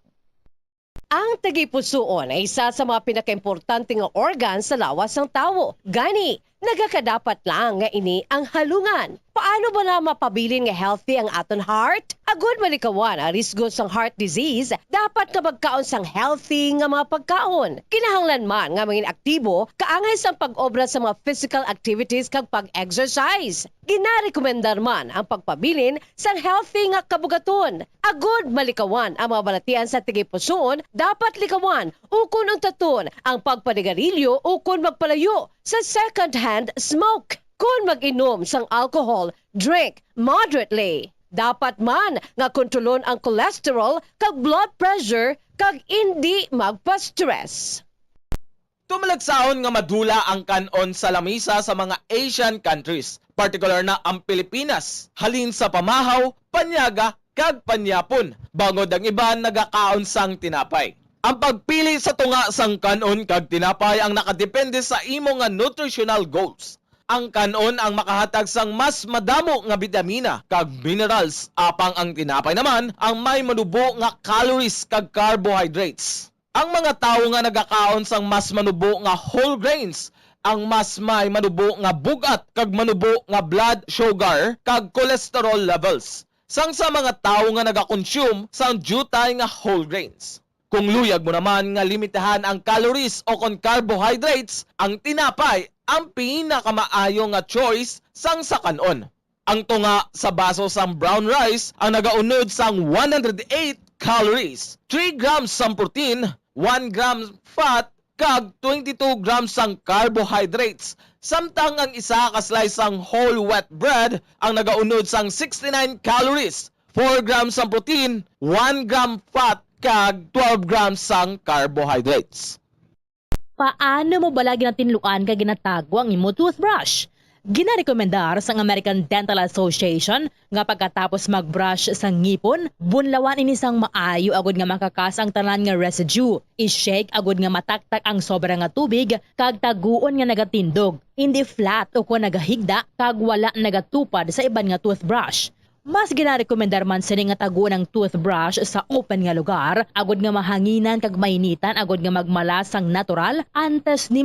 Ang tagipusoon ay isa sa mga pinakaimportante nga organ sa lawas ng tao. Gani, nagakadapat lang nga ini ang halungan. Paano ba na mapabilin nga healthy ang aton heart? Agud malikawan ang risgo sang heart disease, dapat nga magkaon sang healthy nga mga pagkaon. Kinahanglan man nga maging aktibo, kaangay sang pag-obra sa mga physical activities kag pag-exercise. Ginarekomendar man ang pagpabilin sang healthy nga kabugaton. Agud malikawan ang mga balatian sa tigipusoon, dapat likawan ukon ang taton ang pagpanigarilyo ukon magpalayo sa second-hand smoke. Kung mag-inom sang alcohol, drink moderately. Dapat man nga kontrolon ang cholesterol kag blood pressure kag hindi magpa-stress. Tumalagsaon nga madula ang kanon sa lamisa sa mga Asian countries, partikular na ang Pilipinas. Halin sa pamahaw, panyaga, kag panyapon. Bangod ang iban nagakaon sang tinapay. Ang pagpili sa tunga sang kanon kag tinapay ang nakadepende sa imo nga nutritional goals. Ang kanon ang makahatag sang mas madamo nga bitamina kag minerals, apang ang tinapay naman ang may manubo nga calories kag carbohydrates. Ang mga tawo nga nagakaon sang mas manubo nga whole grains, ang mas may manubo nga bugat kag manubo nga blood sugar kag cholesterol levels. Sang sa mga tawo nga nagakonsume sang jutay nga whole grains. Kung luyag mo naman nga limitahan ang calories o kon carbohydrates, ang tinapay ang pinakamaayo nga choice sang sa kanon. Ang tunga sa baso sang brown rice ang nagaunod sang 108 calories, 3 grams sang protein, 1 gram fat, kag 22 grams sang carbohydrates. Samtang ang isa ka slice sang whole wheat bread ang nagaunod sang 69 calories, 4 grams sang protein, 1 gram fat, kag 12 grams sang carbohydrates. Paano mo balagi na tinluan ka ginatago ang imo toothbrush? Ginarekomendar sa American Dental Association nga pagkatapos magbrush sa ngipon, bunlawan ini sang maayo agud nga makakas ang tanan nga residue. I-shake agud nga mataktak ang sobra nga tubig kag taguon nga nagatindog. Hindi flat o kung nagahigda kag wala nagatupad sa iban nga toothbrush. Mas ginarekomendar man sini nga taguon ang toothbrush sa open nga lugar agud nga mahanginan kag mainitan agud nga magmalas sang natural antes ni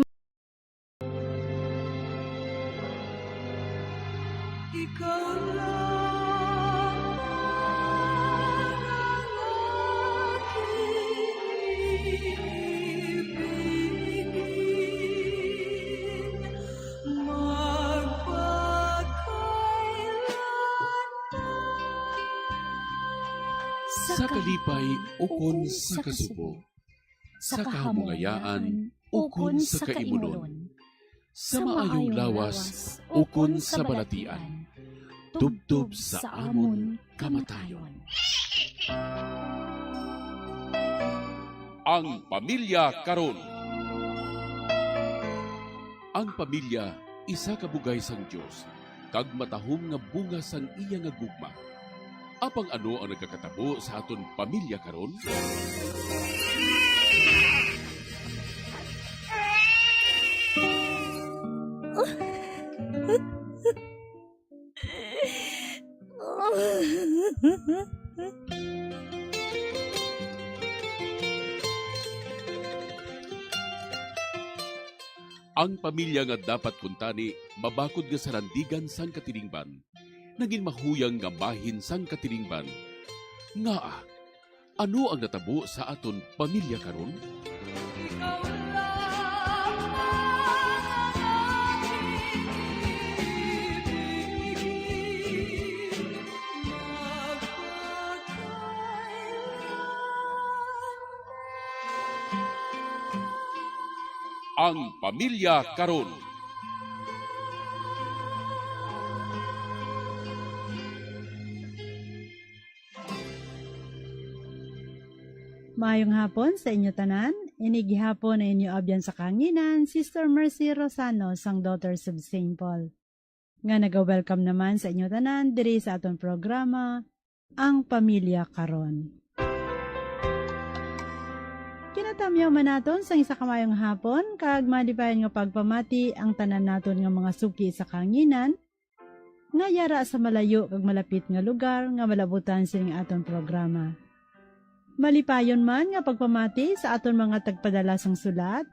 sa kalipay ukon sa kasubo, sa kahamungayaan ukon sa kaimunon, sa maayong lawas ukon sa balatian, tubtob sa amon kamatayon. Ang pamilya karon. Ang pamilya isa ka bugay sang Dios, kag matahom nga bunga sang iya nga gugma. Apang ano ang nagkakatabo sa aton pamilya karon? Ang pamilya nga dapat kuntani mabakod nga sarandigan sang katilingban. Naging mahuyang nga bahin sang katilingban. Nga ano ang natabo sa aton pamilya karon? Ang pamilya karon. Maayong hapon sa inyo tanan. Inigihapon na inyo abyan sa kanginan, Sister Mercy Rosano sang Daughters of St. Paul. Nga naga-welcome naman sa inyo tanan diri sa aton programa, Ang Pamilya Karon. Kinatamyaw man naton sa isa kamayong hapon, kag malipayan nga pagpamati ang tanan naton nga mga suki sa kanginan, nga yara sa malayo kag malapit nga lugar nga malabutan sining aton programa. Malipayon man nga pagpamati sa aton mga tagpadala sang sulat,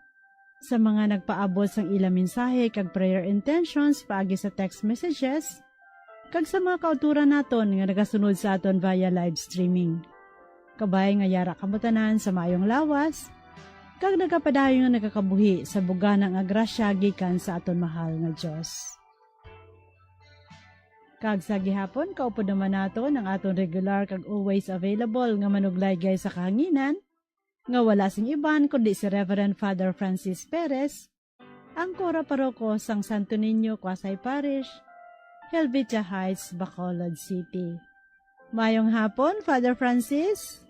sa mga nagpaabot sang ilang mensahe kag prayer intentions paagi sa text messages, kag sa mga kauturan naton nga nagasunod sa aton via live streaming. Kabay nga yara kabutanan sa maayong lawas, kag nagapadayon nga nagakabuhi sa buganang nga grasya gikan sa aton mahal nga Dios. Kag sa gihapon, kaupod naman nato ng aton regular kag always available nga manuglay sa kahanginan, nga wala sing iban kundi si Reverend Father Francis Perez, ang Cora Paroko sang Santo Niño, Quasay Parish, Helvetia Heights, Bacolod City. Mayong hapon, Father Francis.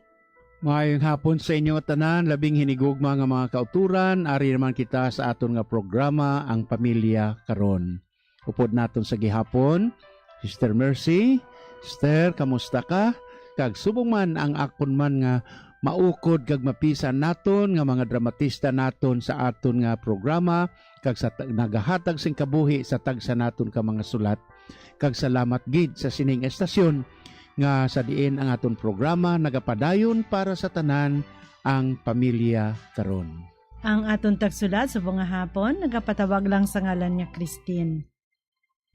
Maayong hapon sa inyo tanan, labing hinigugma nga mga kauturan, ari naman kita sa aton nga programa, Ang Pamilya Karon. Upod naton sa gihapon, Sister Mercy, Sister, kamusta ka? Kag subong man ang akon man nga maukod kag mapisan naton nga mga dramatista naton sa aton nga programa, kag sa nagahatag sing kabuhi sa tagsa naton ka mga sulat. Kag salamat gid sa sining estasyon nga sa diin ang aton programa nagapadayon para sa tanan ang pamilya karon. Ang aton tagsulat sa bunga hapon nagapatawag lang sa ngalan niya Christine.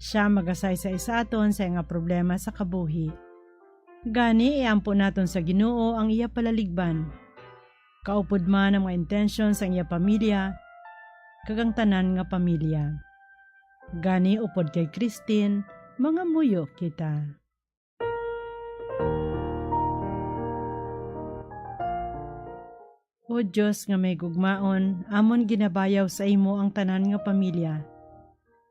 Siya magasaysay sa aton sa nga problema sa kabuhi. Gani iampo naton sa Ginoo ang iya palaligban. Kaupod man ang mga intentions ang iya pamilya, kagang tanan nga pamilya. Gani upod kay Christine, mga muyo kita. O Diyos nga may gugmaon, amon ginabayaw sa imo ang tanan nga pamilya.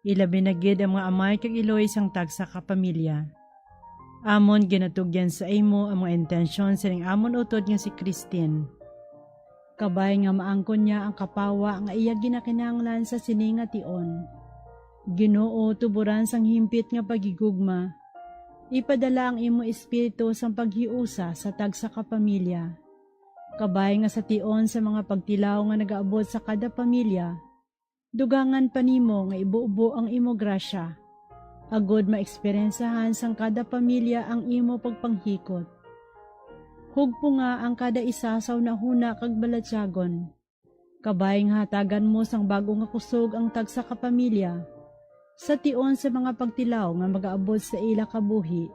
Ilabi na gid ang mga amay kag iloy sang tagsa ka pamilya. Amon ginatugyan sa imo ang mga intensyon sining amon utod nga si Christine. Kabay nga maangkon niya ang kapawa nga iya ginakinahanglan sa sini nga tion. Ginoo tuburan sang himpit nga pagigugma. Ipadala ang imo espiritu sang paghiusa sa tagsa ka pamilya. Kabay nga sa tion sa mga pagtilaw nga nagaabot sa kada pamilya, dugangan pa nimo nga ibuubo ang imo grasya. Agod maeksperinsahan sang kada pamilya ang imo pagpanghikot. Hugpo nga ang kada isa sa unahuna kag balatyagon. Kabay nga hatagan mo sang bago nga kusog ang tagsa ka pamilya. Sa tion sa mga pagtilaw nga magaabot sa ila kabuhi.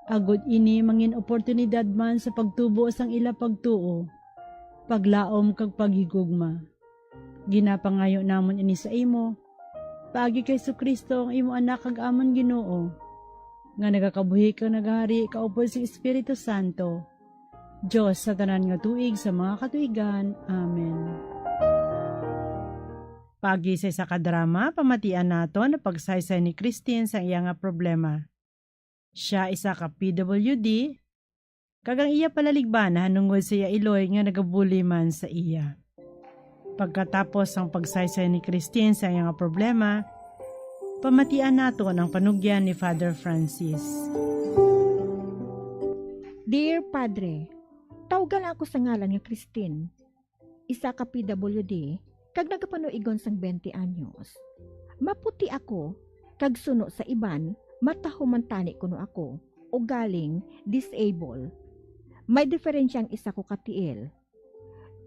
Agod ini mangin oportunidad man sa pagtubo sang ila pagtuo, paglaom kag paghigugma. Ginapangayo namon ini sa imo, paagi kay Jesucristo ang imo anak kag amon Ginoo, nga nagakabuhi kag nagahari kaupod si Espiritu Santo, Dios sa tanan nga tuig sa mga katuigan. Amen. Paagi sa isa ka drama, pamatian nato na pagsaysay ni Christine sa iya nga problema. Siya isa ka PWD, kagang iya palaligbanan nungod sa iya iloy nga nagabuli man sa iya. Pagkatapos ang pagsaysay ni Christine sa iya nga problema, pamatian nato ang panugyan ni Father Francis. Dear Padre, tawagan ako sa ngalan nga Christine. Isa ka PWD, kag nagapanuigon sang 20 anyos. Maputi ako, kag suno sa iban, matahumantani kuno ako, o galing disable. May diferensyang isa ko katiil.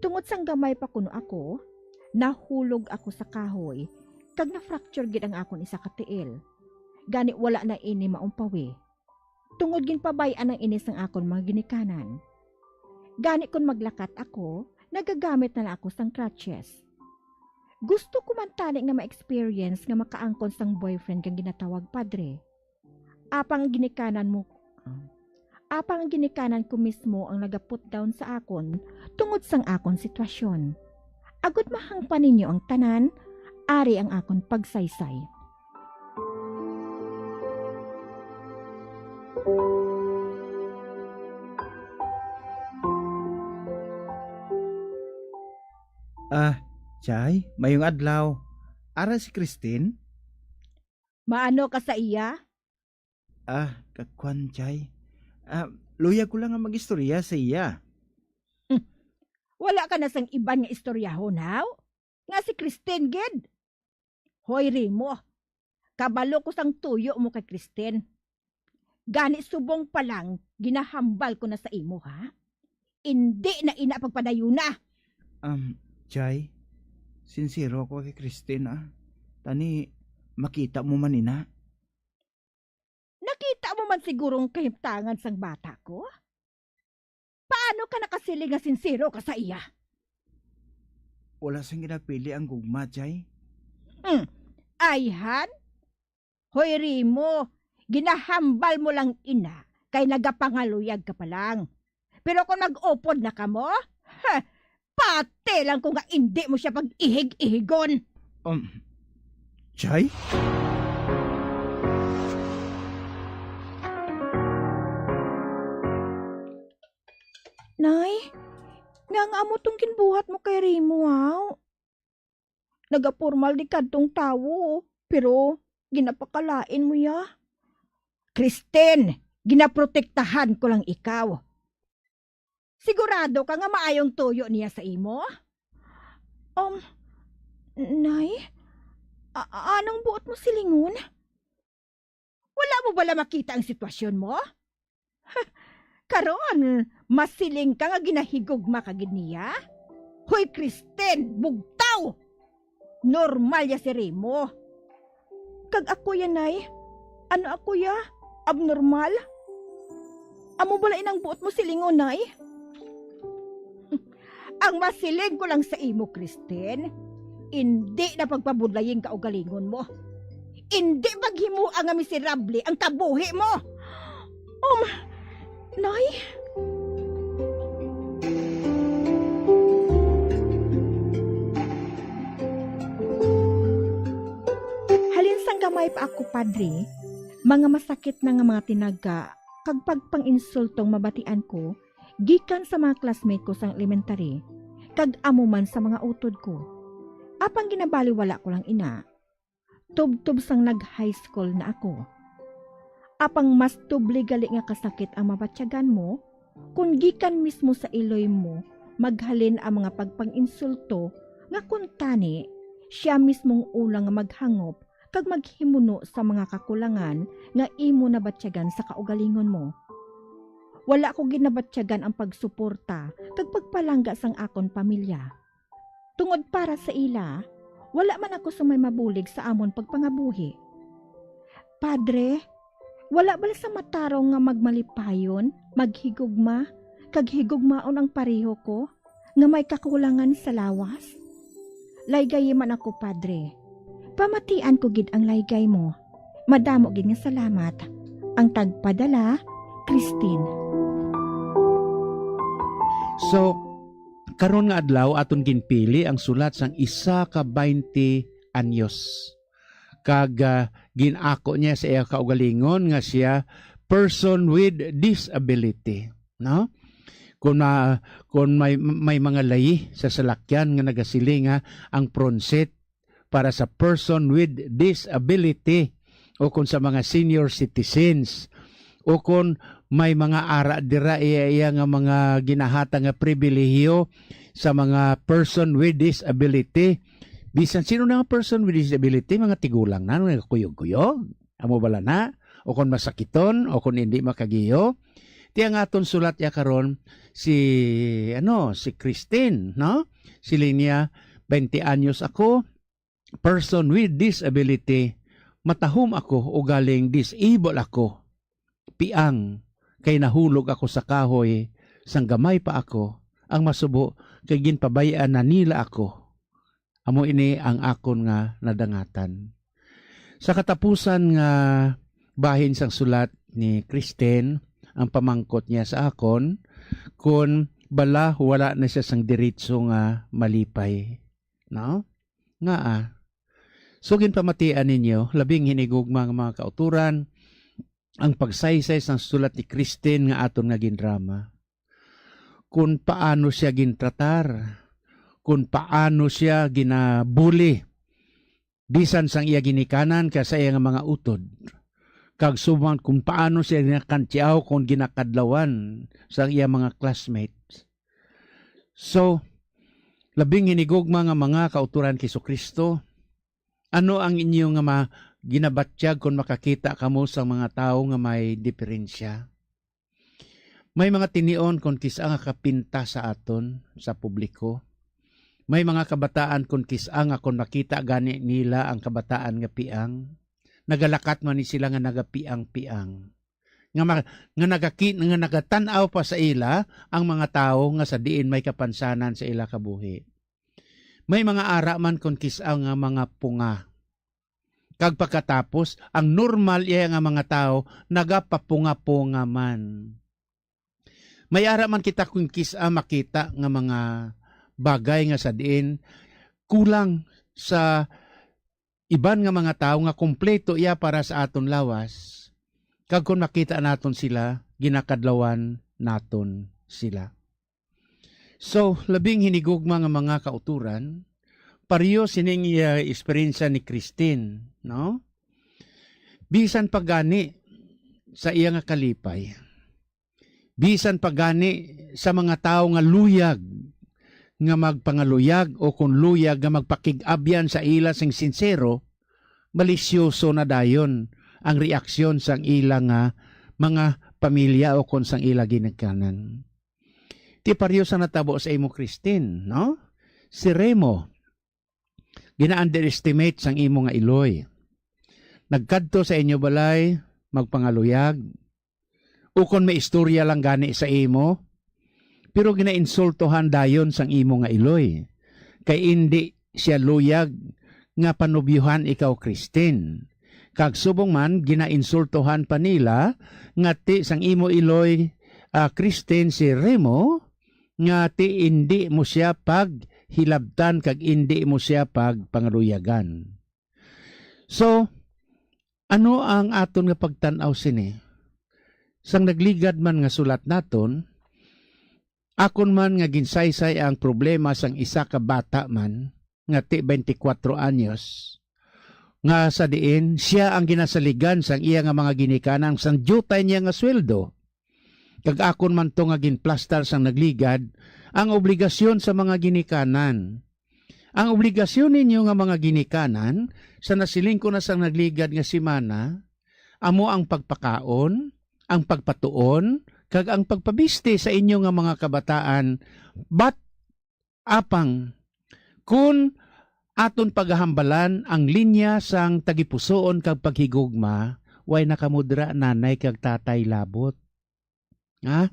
Tungod sang gamay pa kuno ako, nahulog ako sa kahoy, kag na-fracture gid ang akon isa katiil. Gani wala na ini maumpawi. Tungod ginpabayan ang inis ang akon mga ginikanan. Gani kun maglakat ako, nagagamit na ako sang crutches. Gusto ko man tani nga ma-experience nga makaangkon sang boyfriend kang ginatawag Padre. Apang ginikanan ko mismo ang nagaput down sa akon tungod sang akon sitwasyon. Agud mahangpan ninyo ang tanan, ari ang akon pagsaysay. Chay, mayong adlaw. Ara si Christine? Maano ka sa iya? Kakwan, Chay. Luya ko lang ang mag-istorya sa iya. Wala ka na sang iban nga istoryahon, haw? Nga si Christine, gid. Hoy, Rimo, kabalo ko sang tuyo mo kay Christine. Gani subong pa lang, ginahambal ko na sa imo, ha? Hindi na ina pagpadayuna. Chay, sincero ko kay Christine, Tani, makita mo man ina. Nakita mo man sigurong kahimtangan sang bata ko? Paano ka nakasiling nga sincero ka sa iya? Wala sang ginapili ang gugma, Chay. Ayhan? Hoy, Rimo, ginahambal mo lang ina kay nagapangaluyag ka pa lang. Pero kung mag-upod na ka mo, pati lang kung nga hindi mo siya pag-ihig-ihigon. Chay? Nay, nga mo tong kinbuhat mo kay Rimo, wow. Nagapurmal di kadtong tawo, pero ginapakalain mo ya. Christine, ginaprotektahan ko lang ikaw. Sigurado ka nga maayong tuyo niya sa imo? Nay, anong buot mo silingon? Wala mo bala makita ang sitwasyon mo? Karon, masiling ka nga ginahigugma ka gid niya? Hoy, Christine, bugtaw! Normal ya si Remo. Kag ako yan, Nay. Ano ako ya? Abnormal? Amo bala inang buot mo silingon, Nay? Ang masiling ko lang sa imo, Christine, hindi na pagpabudlayin ka o galingon mo. Indi maghimo ang miserable ang kabuhi mo. Nay? Halin sang gamay pa ako, Padre. Mga masakit na nga mga tinaga, kag pagpang-insultong mabatian ko, gikan sa mga classmate ko sang elementary, kag amuman sa mga utod ko. Apang ginabaliwala ko lang ina, tub-tub sang nag-high school na ako. Apang mas tubli gali nga kasakit ang mabatyagan mo, kung gikan mismo sa iloy mo, maghalin ang mga pagpang-insulto, nga kuntani, siya mismong ulang maghangop, kag maghimuno sa mga kakulangan nga imo nabatyagan sa kaugalingon mo. Wala ko ginabatyagan ang pagsuporta kag pagpalangga sang akon pamilya. Tungod para sa ila, wala man ako sa may mabulig sa amon pagpangabuhi. Padre, wala bala sa matarong nga magmalipayon, maghigugma, kag higugmaon ang pareho ko, nga may kakulangan sa lawas? Laygay man ako, Padre. Pamatian ko gid ang laygay mo. Madamo gid nga salamat. Ang tagpadala, Christine. So, karon nga adlaw aton ginpili ang sulat sang isa ka 20 anyos. Kag ginako niya sa iya kaugalingon nga siya person with disability, no? Kung may mga layi sa salakyan nga nagasiling nga ang pronset para sa person with disability o kung sa mga senior citizens o kung may mga ara dira iya nga mga ginahata nga pribilehiyo sa mga person with disability. Bisan sino na nga person with disability, mga tigulang na, mga kuyog-kuyog, amo bala na, o kung masakiton, o kung hindi makagiyo. Tiang aton sulat ya karon si Christine, no? Sila niya 20 anyos ako, person with disability, matahom ako o galing disable ako. Piang, kay nahulog ako sa kahoy, sang gamay pa ako, ang masubo, kay ginpabayaan na nila ako. Amo ini ang akon nga nadangatan. Sa katapusan nga bahin sang sulat ni Christine, ang pamangkot niya sa akon, kung bala wala na siya sang diretso nga malipay. No? Nga So ginpamatian ninyo, labing hinigugma nga mga kauturan, ang pagsaysay sang sulat ni Christine nga aton nga gindrama. Kung paano siya gintratar, kung paano siya ginabuli, bisan sang iya ginikanan sa iya nga mga utod. Kag suman kung paano siya ginakantyaw kung ginakadlawan sang iya mga classmates. So, labing hinigugma nga mga kauturan kay Kristo, ano ang inyong nga ginabatyag kung makakita kamo sa mga tao nga may diferensya? May mga tinion kung kisa nga kapinta sa aton, sa publiko. May mga kabataan kung kisa nga kung makita gani nila ang kabataan nga piang. Nagalakat man ni sila nga nagapiang-piang. Nga nagatanaw pa sa ila ang mga tao nga sa diin may kapansanan sa ila kabuhi. May mga ara man kung kisa nga mga punga. Kag pagkatapos, ang normal iya nga mga tao, nagapapunga-punga man. May ara man kita kung kisa makita nga mga bagay nga sa diin, kulang sa iban nga mga tao nga kompleto iya para sa aton lawas. Kag kung makita naton sila, ginakadlawan naton sila. So, labing hinigugma nga mga kauturan, pariyo sining eksperyensya ni Christine, no? Bisan pagani sa iya nga kalipay. Bisan pagani sa mga tao nga luyag nga magpangaluyag o kung luyag nga magpakig-abyan sa ila sing sincero, malisyoso na dayon ang reaksyon sang ila nga mga pamilya o kung sang ila ginagkanan. Ti pariyo sa natabo sa imo Christine, no? Si Remo, gina-underestimate sang imo nga iloy. Nagkadto sa inyo balay, magpangaluyag, o kung may istorya lang gani sa imo, pero gina-insultohan dayon sang imo nga iloy. Kay hindi siya luyag nga panubyuhan ikaw Christine. Kag subong man ginainsultuhan pa nila nga ti sang imo Iloy Kristen si Remo nga ti indi mo siya pag hilabtan kag indi mo siya pag pangaluyagan. So ano ang aton nga pagtan-aw sini? Sang nagligad man nga sulat naton, akon man nga ginsaysay ang problema sang isa ka bata man nga ti 24 anyos nga sa diin siya ang ginasaligan sang iya nga mga ginikanan sang jutay niya nga sweldo. Kag akon man to nga ginplastar sang nagligad ang obligasyon sa mga ginikanan. Ang obligasyon ninyo nga mga ginikanan sa nasiling ko na sang nagligad nga simana, amo ang pagpakaon, ang pagpatuon, kag ang pagpabiste sa inyo nga mga kabataan. But apang kun aton paghahambalan ang linya sang tagipusoon kag paghigugma, way nakamudra nanay kag tatay labot. Ha?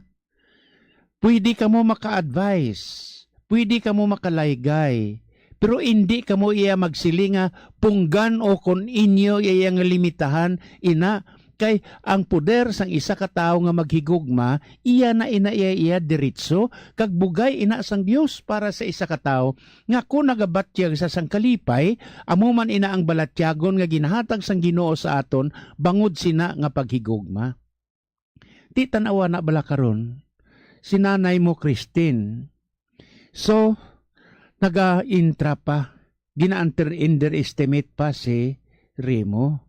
Pwede ka mo maka-advise, pwede ka mo makalaygay, pero hindi ka mo iya magsilinga punggan o kon inyo iya nga limitahan ina kay ang poder sang isa ka tawo nga maghigugma iya na iya diretso kag bugay ina sang Dios para sa isa ka tawo nga kun nagabatyag sa sang kalipay amo man ina ang balatyagon nga ginahatag sang Ginoo sa aton bangod sina nga paghigugma. Di tan-awa na bala karon si nanay mo Christine. So naga-intra pa, gina-underestimate pa si Remo.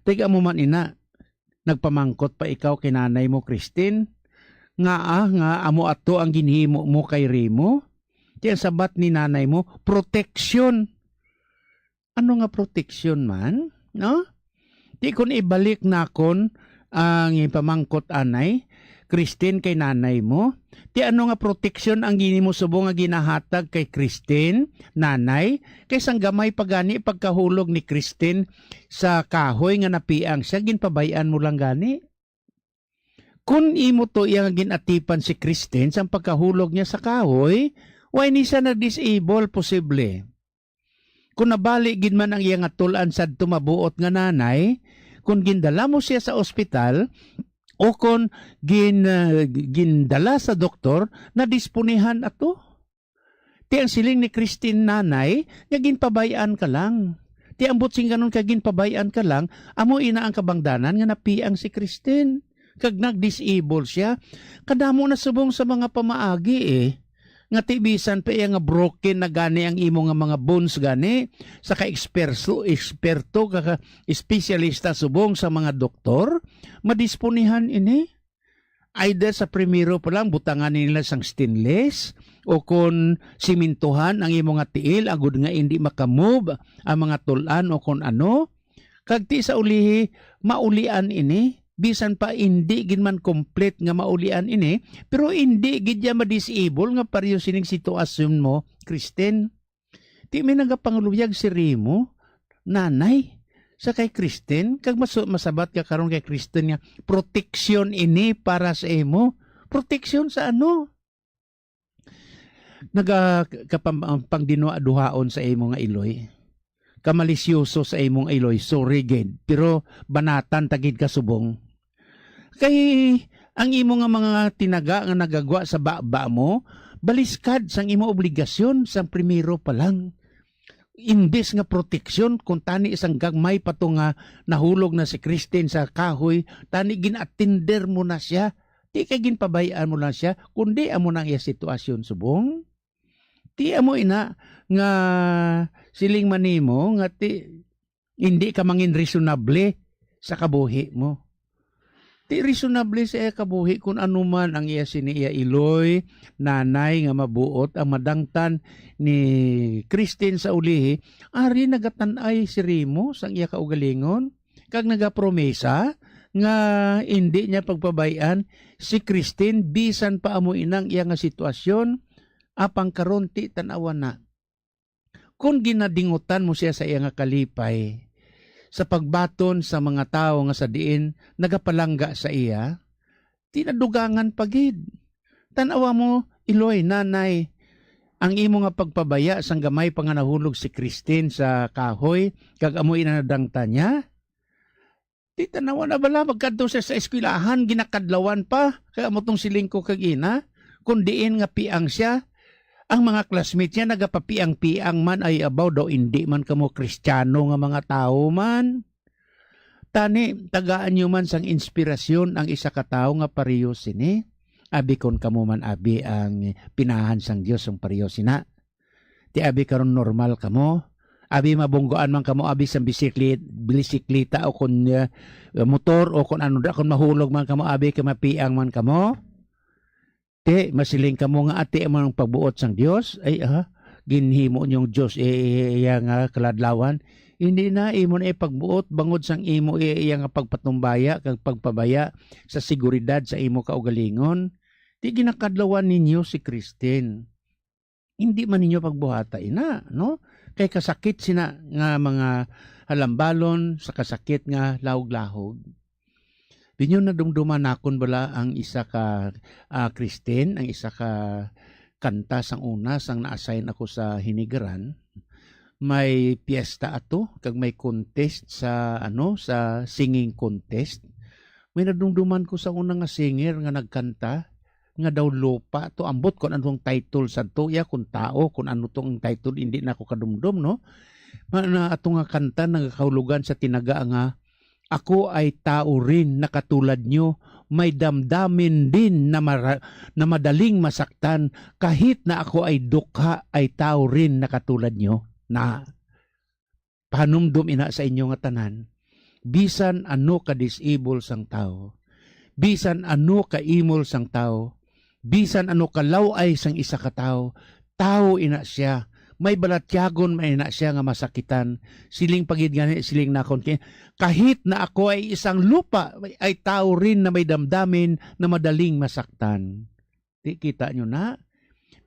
Tiga mo man ina, nagpamangkot pa ikaw kay nanay mo Christine, nga amo ato ang ginhimo mo kay Remo. Tiyan sabat ni nanay mo, protection. Ano nga protection man? No? Di kon ibalik na kon ang pamangkot anay, Christine kay nanay mo. Ti ano nga protection ang ginimo subong nga ginahatag kay Christine, nanay, kay sang gamay pagani pagkahulog ni Christine sa kahoy nga napiang siya, ginpabayan mo lang gani. Kung imo to iya nga ginatipan si Christine sang pagkahulog niya sa kahoy, why ni siya na-disable posible? Kung nabali gid man ang iya nga tulan sad tumabuot nga nanay, kung gindala mo siya sa ospital, o kon gindala sa doktor na disponihan ato. Ti ang siling ni Christine nanay, nga ginpabayaan ka lang. Ti ambot sing ganon ka ginpabayaan ka lang, amo ina ang kabangdanan nga napiang si Christine. Kag nag-disable siya, kadamo na subong sa mga pamaagi nga tibisan pa iya nga broken na gani ang imo nga mga bones gani sa ka-eksperto kaka espesyalista subong sa mga doktor madisponihan ini either sa primero pa lang butangan nila sang stainless o kon simintuhan ang imo nga tiil agud nga hindi makamove ang mga tulan o kon ano kag ti sa ulihi maulian ini bisan pa hindi gid man complete nga maulian ini pero hindi gid ya ma-disable nga pareho sining sitwasyon mo Christine. Ti may nagapanguluyag si Remo nanay sa kay Christine kag masabat ka karon kay Christine nga protection ini para sa imo. Protection sa ano? Pangdinuaduhaon sa imo nga iloy. Kamalisyoso sa imong iloy, sorry gid, pero banatan tagid ka subong. Kay ang imo nga mga tinaga nga nagagwa sa baba mo, baliskad sang imo obligasyon sang primero pa lang. Imbes nga proteksyon kung tani isang gagmay pa to nga nahulog na si Christine sa kahoy, tani gin-attender mo na siya, di ka ginpabayaan mo na siya, kundi amo na iya sitwasyon subong. Ti amo ina nga siling manimo nga hindi ka mangin reasonable sa kabuhi mo. Ti reasonable sa iya kabuhi kung ano man ang iya siniya iloy, nanay nga mabuot ang madangtan ni Christine sa ulihi, ari nagatanay si Remo sang iya kaugalingon, kag nagapromesa nga hindi niya pagpabayan si Christine bisan pa amo inang iya nga sitwasyon, apang karon ti tan-awa na. Kung ginadingutan mo siya sa iya nga kalipay, sa pagbaton sa mga tao nga sa diin nagapalangga sa iya, tinadugangan pagid. Tanawa mo, iloy, nanay, ang imo nga pagpabaya sang gamay pa nga nahulog si Christine sa kahoy, kag amo inanadangta niya, Di tanawa na bala, magkadto siya sa eskwelahan, ginakadlawan pa, kaya mo tong siling ko kagina, kundiin nga piang siya, ang mga classmates niya nagapapiang-piang man ay abaw daw hindi man kamo Kristiyano nga mga tao man. Tani, tagaan nyo man sang inspirasyon ang isa ka tao nga pareho sini. Abi kon kamo man abi ang pinahan sang Dios ang pareho sina. Ti abi karon normal kamo. Abi mabunggoan man kamo abi sang bisikleta o kon motor o kon ano da kon mahulog man kamo abi kay mapiang man kamo. Te masiling kamo nga ati man ang pagbuot sang Dios ay ginhimo nyong Dios iya nga kaladlawan. Hindi na imo na pagbuot bangod sang imo iya nga pagpatumbaya kag pagpabaya sa seguridad sa imo kaugalingon. Di ginakadlawan ninyo si Kristen. Hindi man ninyo pagbuhata ina, no? Kay kasakit sina nga mga halambalon sa kasakit nga lahog-lahog. Dinyo na dumduman nakon bala ang isa ka Kristen, ang isa ka kanta sang una sang na-assign ako sa Hinigaran. May piyesta ato kag may contest sa sa singing contest. May nadumduman ko sa una nga singer nga nagkanta nga daw lupa to ambot kon anong title sa to ya kun tao kun ano tong title hindi na ako kadumdum no. Na ato nga kanta nagakahulugan sa tinaga nga ako ay tao rin na katulad nyo, may damdamin din na madaling masaktan, kahit na ako ay dukha ay tao rin na katulad nyo. Na panumdum ina sa inyo nga tanan, bisan ano ka disable sang tao, bisan ano ka imol sang tao, bisan ano ka laway sang isa ka tao, tao ina siya. May balatyagon may na siya nga masakitan. Siling pagid gani siling nakon kahit na ako ay isang lupa ay tao rin na may damdamin na madaling masaktan. Di kita nyo na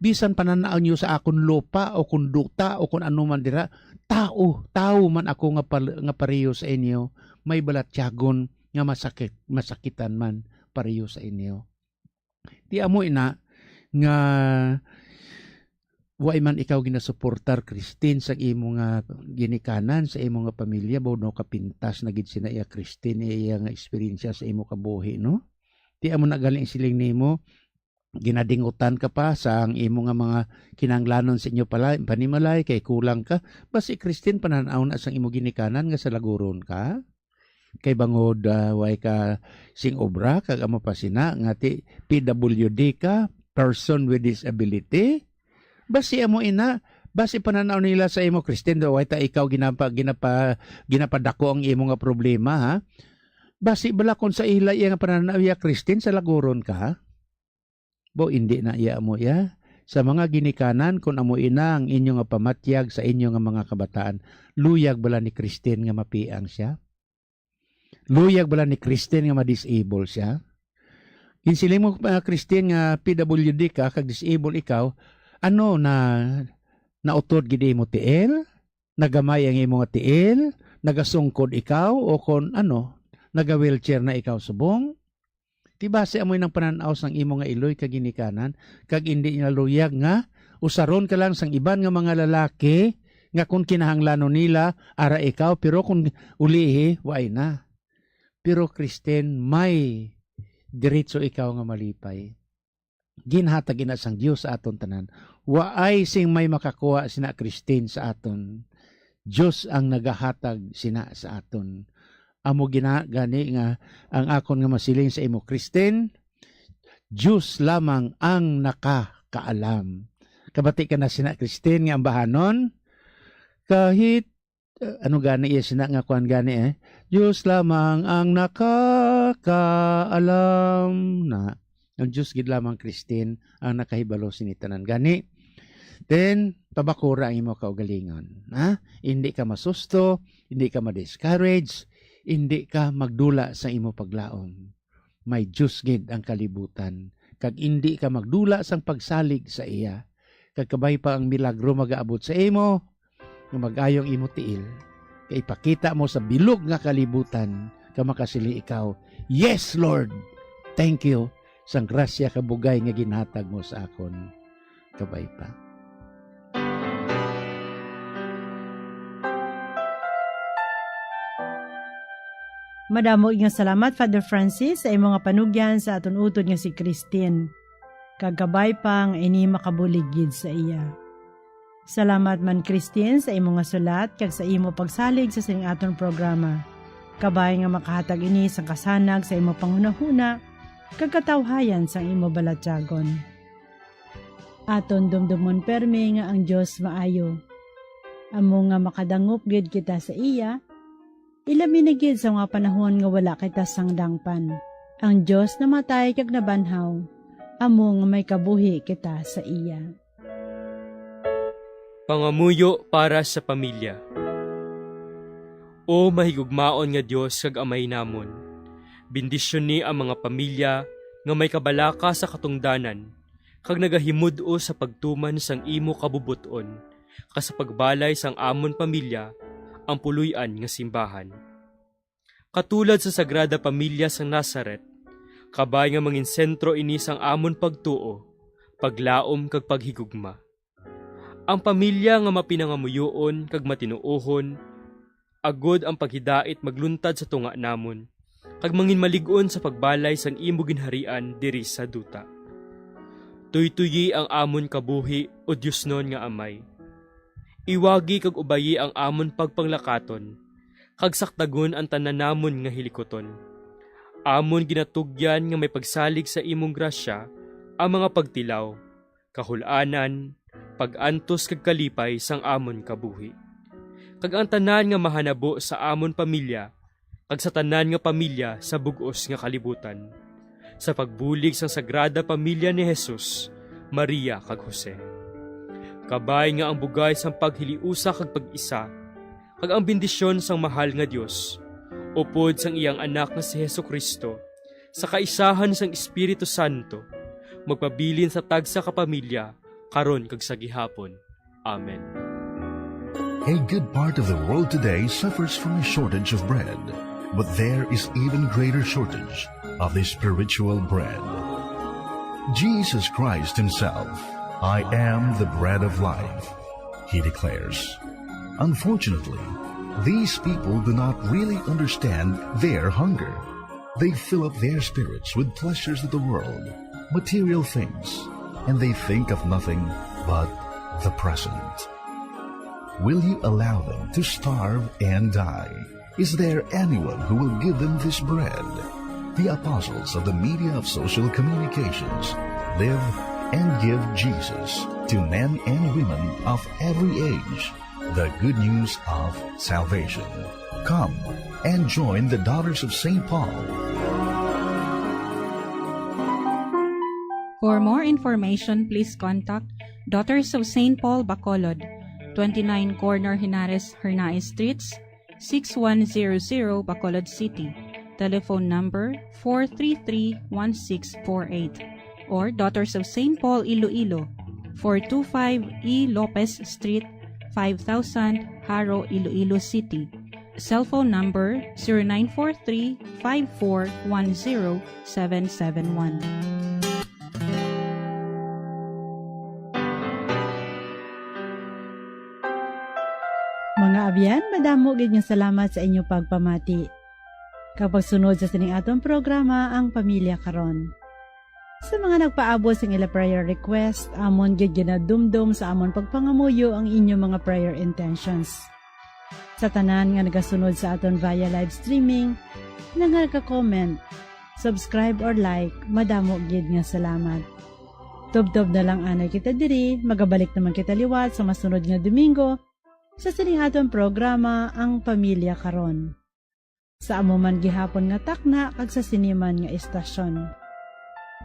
bisan pananaw nyo sa akon lupa o kun duta o kun ano man dira, tao man ako nga pareho sa inyo. May balatyagon nga masakitan man pareho sa inyo. Di amo ina nga way man ikaw ginasuportar Kristen sa imo nga ginikanan sa imo nga pamilya bawo no kapintas na gid sina iya Kristen iya nga eksperyensya sa imo kabuhi no. Di amo na galing siling nimo ginadingutan ka pa sa ang imo nga mga kinanglanon sa inyo pala panimalay kay kulang ka basi Kristen pananaw na sang imo ginikanan nga sa laguron ka. Kay bangod way ka sing obra kag amo pa sina nga ti PWD ka, person with disability. Basi amo ina, basi pananaw nila sa imo Kristen do way ta ikaw ginapadako ang imo nga problema ha. Basi bala kon sa ila iya nga pananaw ya Kristen sa laguron ka. Bo hindi na iya amo ya. Sa mga ginikanan kun amo ina ang inyo nga pamatyag sa inyo nga mga kabataan, luyag bala ni Kristen nga mapiang siya. Luyag bala ni Kristen nga ma-disable siya. Kinsiling mo Kristen nga PWD ka kag disable ikaw, ano na nautod gid mo tiil, nagamay ang imo nga tiil, nagasungkod ikaw o kon ano, naga-wheelchair na ikaw subong. Ti base amoy ng pananaw sang imo nga iloy kag ginikanan kag indi niya luyag nga usaron ka lang sang iban nga mga lalaki nga kung kinahanglanon nila ara ikaw pero kung ulihi way na. Pero Kristen may diretso ikaw nga malipay. Ginhatag ina sang Dios sa aton tanan. Waay sing may makakuha sina Kristen sa aton. Dios ang nagahatag sina sa aton. Amo gani nga ang akon nga masiling sa imo Kristen, Dios lamang ang nakakaalam. Kabati ka na sina Kristen nga ambahanon kahit ano gani iya sina nga kuan gani Dios lamang ang nakakaalam na. Ang Diyos gid lamang Kristen ang nakahibalo sinitanan gani. Then tabakura ang imo kaugalingon. Hindi ka masusto, hindi ka ma-discourage, hindi ka magdula sa imo paglaom. May Diyos gid ang kalibutan. Kag hindi ka magdula sang pagsalig sa iya. Kag kabay pa ang milagro magaabot sa imo, nga magayong imo tiil. Kay ipakita mo sa bilog nga kalibutan, ka makasili ikaw, yes Lord, thank you. Sang grasya kabugay nga ginhatag mo sa akon. Kabay pa. Madamo nga salamat Father Francis sa imong nga panugyan sa aton utod nga si Christine. Kagabay pang ini makabuligid sa iya. Salamat man Christine sa imong nga sulat kag sa imo pagsalig sa sining aton programa. Kabay nga makahatag ini sang kasanag sa imo panghunahuna kag katawhayan sang imo balatyagon. Aton dumdumon permi nga ang Dios maayo. Amo nga makadangop gid kita sa iya. Ilami na gid sa mga panahon nga wala kita sang dangpan. Ang Dios namatay kag nabanhaw. Amo nga may kabuhi kita sa iya. Pangamuyo para sa pamilya. O mahigugmaon nga Dios kag amay namon. Bendisyon ni ang mga pamilya nga may kabalaka sa katungdanan kag nagahimud-o sa pagtuman sang imo kabubuton kas pagbalay sang amon pamilya ang puluy-an nga simbahan. Katulad sa Sagrada Pamilya sang Nazaret, kabay nga mangin sentro ini sang amon pagtuo, paglaom kag paghigugma. Ang pamilya nga mapinangamuyoon kag matinuohon, agod ang paghidait magluntad sa tunga namon, kag mangin malig-on sa pagbalay sang imo ginharian diri sa duta. Tuytuyi ang amon kabuhi o Diosnon nga amay. Iwagi kag ubayi ang amon pagpanglakaton, kag saktagon ang tanan namon nga hilikoton. Amon ginatugyan nga may pagsalig sa imong grasya ang mga pagtilaw, kahul-anan, pag-antos kag kalipay sang amon kabuhi. Kag ang tanan nga mahanabo sa amon pamilya, kag sa tanan nga pamilya sa bug-os nga kalibutan, sa pagbulig sang Sagrada Pamilya ni Jesus, Maria kag Jose. Kabay nga ang bugay sang paghiliusa kag pag-isa, kag ang bendisyon sang mahal nga Dios, upod sang iyang anak nga si Hesukristo, sa kaisahan sang Espiritu Santo, magpabilin sa tagsa ka pamilya, karon kag sa gihapon. Amen. A good part of the world today suffers from a shortage of bread, but there is even greater shortage of the spiritual bread. Jesus Christ himself, I am the bread of life, he declares. Unfortunately, these people do not really understand their hunger. They fill up their spirits with pleasures of the world, material things, and they think of nothing but the present. Will you allow them to starve and die? Is there anyone who will give them this bread? The apostles of the media of social communications live and give Jesus to men and women of every age, the good news of salvation. Come and join the Daughters of St. Paul. For more information, please contact Daughters of St. Paul Bacolod, 29 Corner Henares Hernaez Streets, 6100 Bacolod City. Telephone number 433-1648. Or Daughters of St. Paul Iloilo, 425 E. Lopez Street, 5000 Haro, Iloilo City. Cell phone number 0943-5410-771. Mga abyan, madamo gid nga salamat sa inyo pagpamati. Kapag sunod sa sining atong programa ang Pamilya Karon. Sa mga nagpaabot sa ila prayer request, amon gid ginadumdum sa amon pagpangamuyo ang inyong mga prayer intentions. Sa tanan nga nagasunod sa aton via live streaming, nga nagka-comment, subscribe or like, madamo gid nga salamat. Tubtob na lang anay kita diri, magabalik naman kita liwat sa masunod nga Domingo sa sining aton programa ang Pamilya Karon. Sa amo man gihapon nga takna kag sa siniman nga istasyon.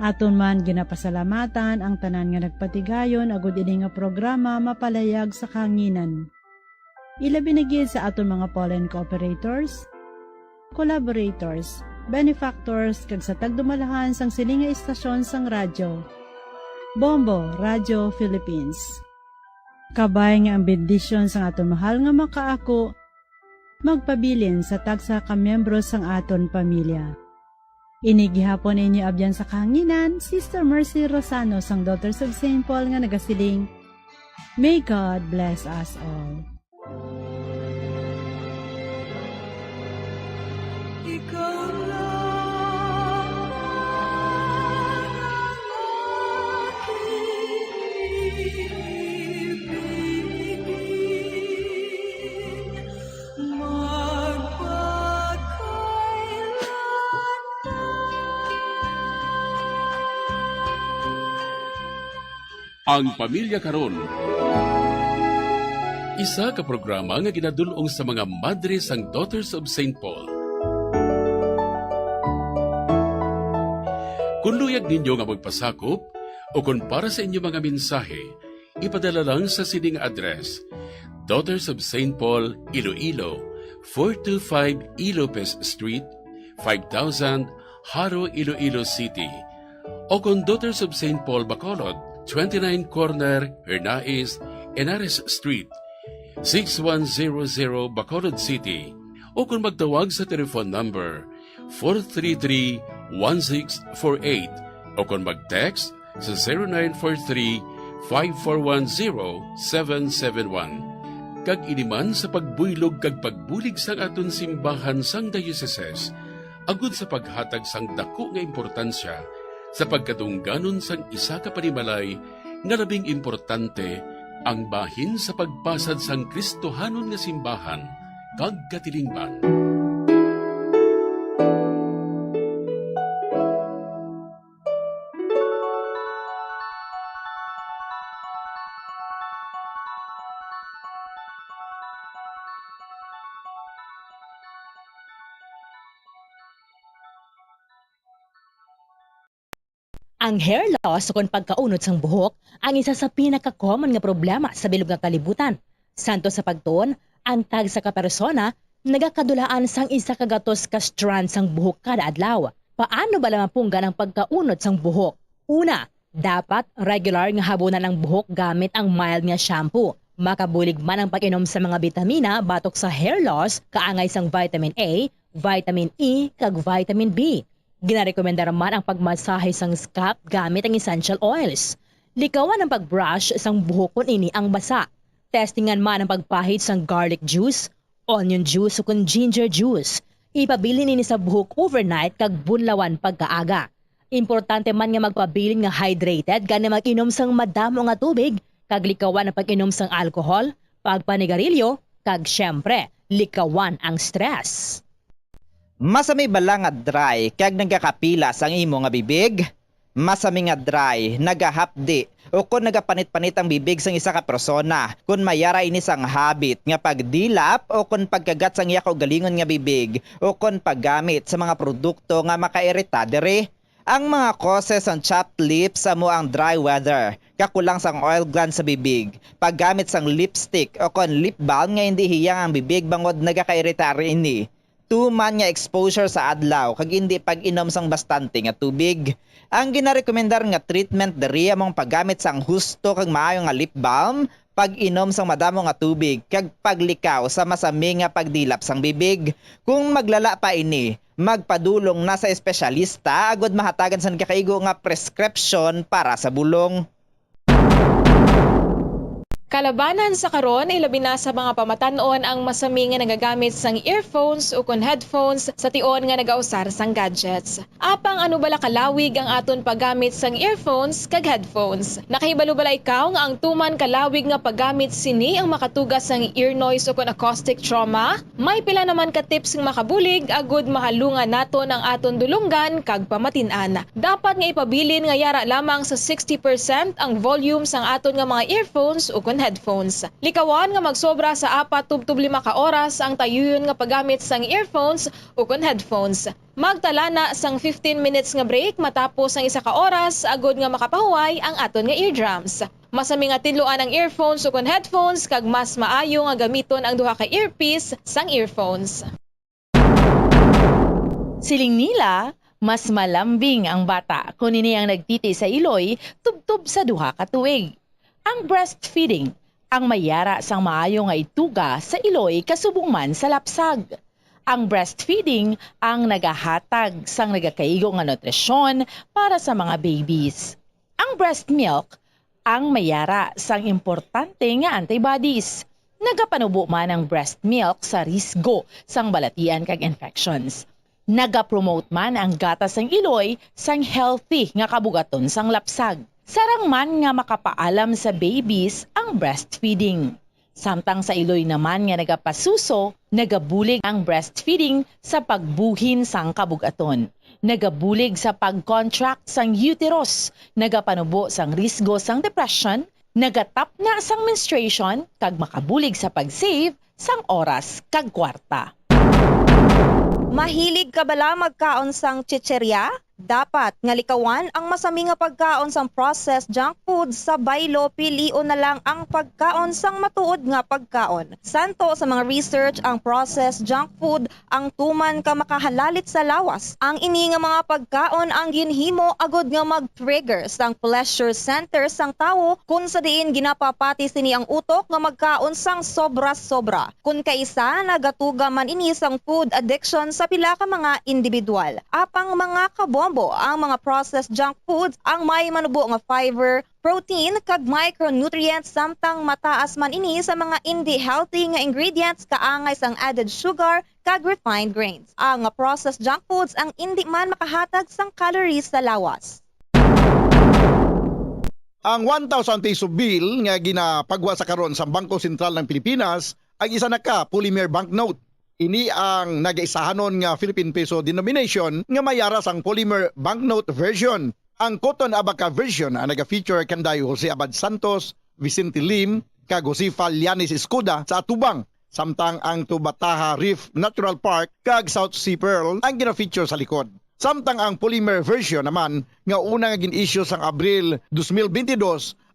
Aton man ginapasalamatan ang tanan nga nagpatigayon agud ini nga programa mapalayag sa kanginan. Ilabi na gid sa aton mga pollen cooperators, collaborators, benefactors kag sa tagdumalahan sang sining nga istasyon sang radyo. Bombo Radio Philippines. Kabay nga ang bendisyon sang aton mahal nga makaako magpabilin sa tagsa ka miyembro sang aton pamilya. Inigihapon ninyo abyan sa kahanginan, Sister Mercy Rosano sang Daughters of St. Paul nga nagasiling, May God bless us all. Ang Pamilya Karon. Isa ka programa nga ginadulong sa mga madre sang Daughters of St. Paul. Kung luyag ninyo nga magpasakop o kung para sa inyo mga mensahe, ipadala lang sa sining address: Daughters of St. Paul, Iloilo, 425 Ilopez Street, 5000 Haro, Iloilo City. O kung Daughters of St. Paul, Bacolod, 29 Corner, Hernais, Henares Street, 6100 Bacolod City. O kung magtawag sa telephone number 433-1648 o kung mag-text sa 0943-5410771. Kag iniman sa pagbuylog kag pagbulig sang aton simbahan sang dioceses, agud sa paghatag sang dako nga importansya sa pagkatungganon sang isa ka panimalay nga labing importante ang bahin sa pagpasad sang Kristohanon nga simbahan kag katilingban. Ang hair loss o kung pagkaunod sang buhok ang isa sa pinaka-common nga problema sa bilog nga kalibutan. Santo sa pagtuon, ang tag sa kapersona nagakadulaan sang isa ka gatos ka strand sang buhok kada adlaw. Paano ba lamang punggan ang pagkaunod sang buhok? Una, dapat regular nga habunan ang buhok gamit ang mild nga shampoo. Makabulig man ang pag-inom sa mga bitamina batok sa hair loss, kaangay sang vitamin A, vitamin E, kag vitamin B. Ginarekomenda naman ang pagmasahe sang scalp gamit ang essential oils. Likawan ang pagbrush sang buhok kung ini ang basa. Testingan man ang pagpahid sang garlic juice, onion juice o kung ginger juice. Ipabilin ini sa buhok overnight kag bunlawan pagkaaga. Importante man nga magpabilin nga hydrated gani mag-inom sang madamo nga tubig, kag likawan ang pag-inom sang alcohol, pagpanigarilyo, kag syempre, likawan ang stress. Masami bala nga dry kag nagakapilas ang imo nga bibig? Masami nga dry, nagahapdi o kung nagapanit-panit ang bibig sang isa ka persona, kung mayara ini sang habit nga pagdilap o kung pagkagat sang iya kaugalingon nga bibig o kung paggamit sa mga produkto nga makairita diri. Ang mga causes ang chapped lips amo ang dry weather, kakulang sang oil gland sa bibig, paggamit sang lipstick o kung lip balm nga hindi hiyang ang bibig bangod nagakairita ini. Tuman nga exposure sa adlaw kag hindi pag-inom sang bastante nga tubig. Ang ginarekomendar nga treatment diri among paggamit sang husto kag maayo nga lip balm, pag-inom sang madamo nga tubig kag paglikaw sa masami nga pagdilap sang bibig. Kung maglala pa ini, magpadulong na sa espesyalista agud mahatagan sang kakaigo nga prescription para sa bulong. Kalabanan sa karon ilabi na sa mga pamatanon ang masami nga nagagamit sang earphones o kon headphones sa tion nga nagausar sang gadgets. Apang ano bala kalawig ang aton paggamit sang earphones kag headphones. Nakahibalo bala ikaw nga ang tuman kalawig nga paggamit sini ang makatugas sang ear noise o kon acoustic trauma? May pila naman ka tips nga makabulig agud mahalungan naton ang aton dulunggan kag pamatin-an. Dapat nga ipabilin nga yara lamang sa 60% ang volume sang aton nga mga earphones o kon headphones. Likawan nga magsobra sa 4-5 ka oras ang tayuyon nga paggamit sang earphones o kon headphones. Magtala na sang 15 minutes nga break matapos ang 1 ka oras agud nga makapahuway ang aton nga eardrums. Masami nga tinluan ang earphones o kon headphones kag mas maayo nga gamiton ang duha ka earpiece sang earphones. Siling nila, mas malambing ang bata kung ini ang nagtiti sa iloy tubtob sa duha ka tuig. Ang breastfeeding, ang mayara sang maayo nga ituga sa iloy kasubong man sa lapsag. Ang breastfeeding ang nagahatag sang nagakaigo nga nutrisyon para sa mga babies. Ang breast milk, ang mayara sang importante nga antibodies. Nagapanubo man ang breast milk sa risgo sang balatian kag infections. Naga-promote man ang gatas ng iloy sang healthy nga kabugaton sang lapsag. Sarang man nga makapaalam sa babies ang breastfeeding. Samtang sa iloy naman nga nagapasuso, nagabulig ang breastfeeding sa pagbuhin sang kabugaton. Nagabulig sa pag-contract sang uterus, nagapanubo sang risgo sang depression, nagatap na sang menstruation, kag makabulig sa pag-save sang oras kag kwarta. Mahilig ka bala magkaon sang chicherya? Dapat nga likawan ang masami nga pagkaon sang processed junk food sa baylo, pilion na lang ang pagkaon sang matuod nga pagkaon. Santo sa mga research ang processed junk food ang tuman ka makahalalit sa lawas. Ang ini nga mga pagkaon ang ginhimo agod nga mag-trigger sang pleasure center sang tawo kung sa diin ginapapati sini ang utok nga magkaon sang sobra-sobra. Kung kaisa nagatuga man ini sang food addiction sa pila ka mga individual. Apang mga kabombo ang mga processed junk foods ang may manubo nga fiber, protein kag micronutrients samtang mataas man ini sa mga hindi healthy nga ingredients kaangay sang added sugar kag refined grains. Ang processed junk foods ang hindi man makahatag sang calories sa lawas. Ang 1,000 peso bill nga ginapagwa sa karon sa Bangko Sentral ng Pilipinas ang isa na ka polymer banknote. Ini ang nagaisahanon nga Philippine Peso denomination nga mayaras ang polymer banknote version. Ang Cotton Abaca version ang naga-feature kanday Jose Abad Santos, Vicente Lim, kag Josefa Lianis Escuda sa atubang. Samtang ang Tubataha Reef Natural Park kag South Sea Pearl ang gina-feature sa likod. Samtang ang polymer version naman nga unang gin-issue sang Abril 2022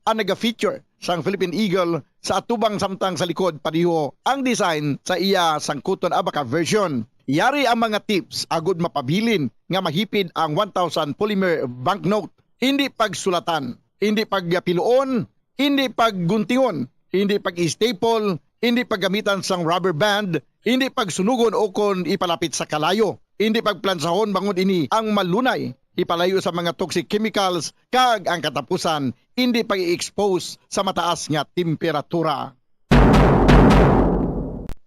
ang naga-feature sang Philippine Eagle sa atubang samtang sa likod pariho ang design sa iya sang Cotton Abaca version. Yari ang mga tips agud mapabilin nga mahipid ang 1,000 polymer banknote. Hindi pagsulatan, hindi pagpiluon, hindi pagguntingon, hindi pag-staple, hindi paggamitan sang rubber band, hindi pagsunugon o kon ipalapit sa kalayo, hindi pagplansahon bangod ini ang malunay, ipalayo sa mga toxic chemicals, kag ang katapusan, hindi pag-i-expose sa mataas nga temperatura.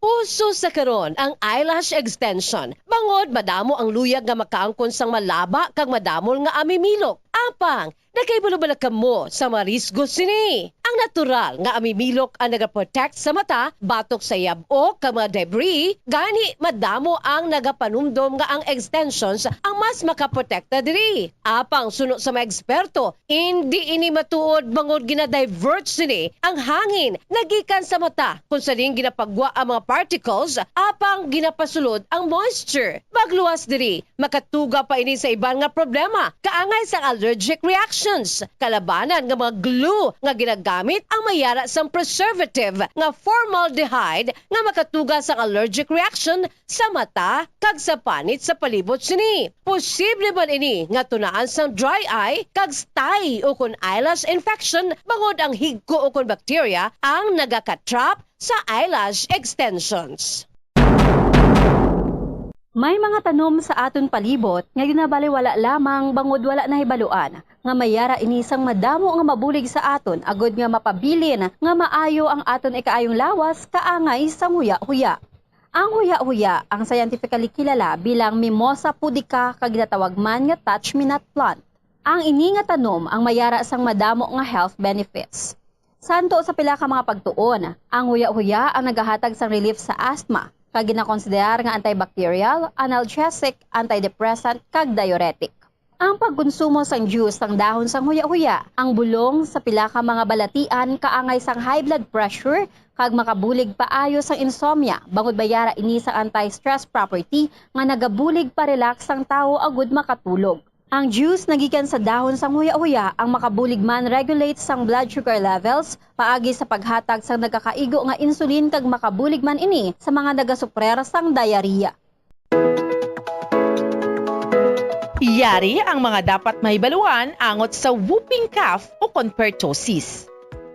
Uso sa karon ang eyelash extension. Bangod madamo ang luyag nga makaangkon sang malaba kag madamol nga amimilok. Apang nakaibalo-balak mo sa mga risgo sini. Ang natural nga amimilok ang nagaprotect sa mata, batok sa yabo kag mga debris, gani madamo ang nagapanumdom nga ang extensions ang mas makaprotekta diri. Apang suno sa mga eksperto, hindi ini matuod bangod gina-divert sini ang hangin nagikan sa mata kung sa ding ginapagwa ang mga particles, apang ginapasulod ang moisture. Magluwas diri, makatuga pa ini sa iban nga problema, kaangay sa allergic reactions, kalabanan nga mga glue nga ginagamit ang mayara sang preservative nga formaldehyde nga makatuga sa allergic reaction sa mata kag sa panit sa palibot sini. Posible man ini nga tunaan sang dry eye kag stye o kun eyelash infection bangod ang higko o kun bacteria ang nagakatrap sa eyelash extensions. May mga tanom sa aton palibot nga ginabaliwala lamang bangod wala na hibaluan nga mayara inisang madamo nga mabulig sa aton agod nga mapabilin nga maayo ang aton ikaayong lawas kaangay sa huya-huya. Ang huya-huya ang scientifically kilala bilang Mimosa pudica kag ginatawag man nga touch-me-not plant. Ang ini nga tanom ang mayara sang madamo nga health benefits. Santo sa pila ka mga pagtuon, ang huya-huya ang nagahatag sang relief sa asthma, kag ginakonsiderar nga antibacterial, analgesic, antidepressant, kag diuretic. Ang pagkonsumo sang juice sang dahon sang huya-huya, ang bulong sa pila ka mga balatian kaangay sang high blood pressure, kag makabulig paayo sang insomnia, bangod bayara ini sa anti-stress property nga nagabulig pa-relax sang tawo agud makatulog. Ang juice nagikan sa dahon sang huya-huya ang makabulig man regulate sang blood sugar levels, paagi sa paghatag sang nagakaigo nga insulin kag makabulig man ini sa mga nagasuprer sang diarrhea. Yari ang mga dapat mahibaluan angot sa whooping cough o pertussis.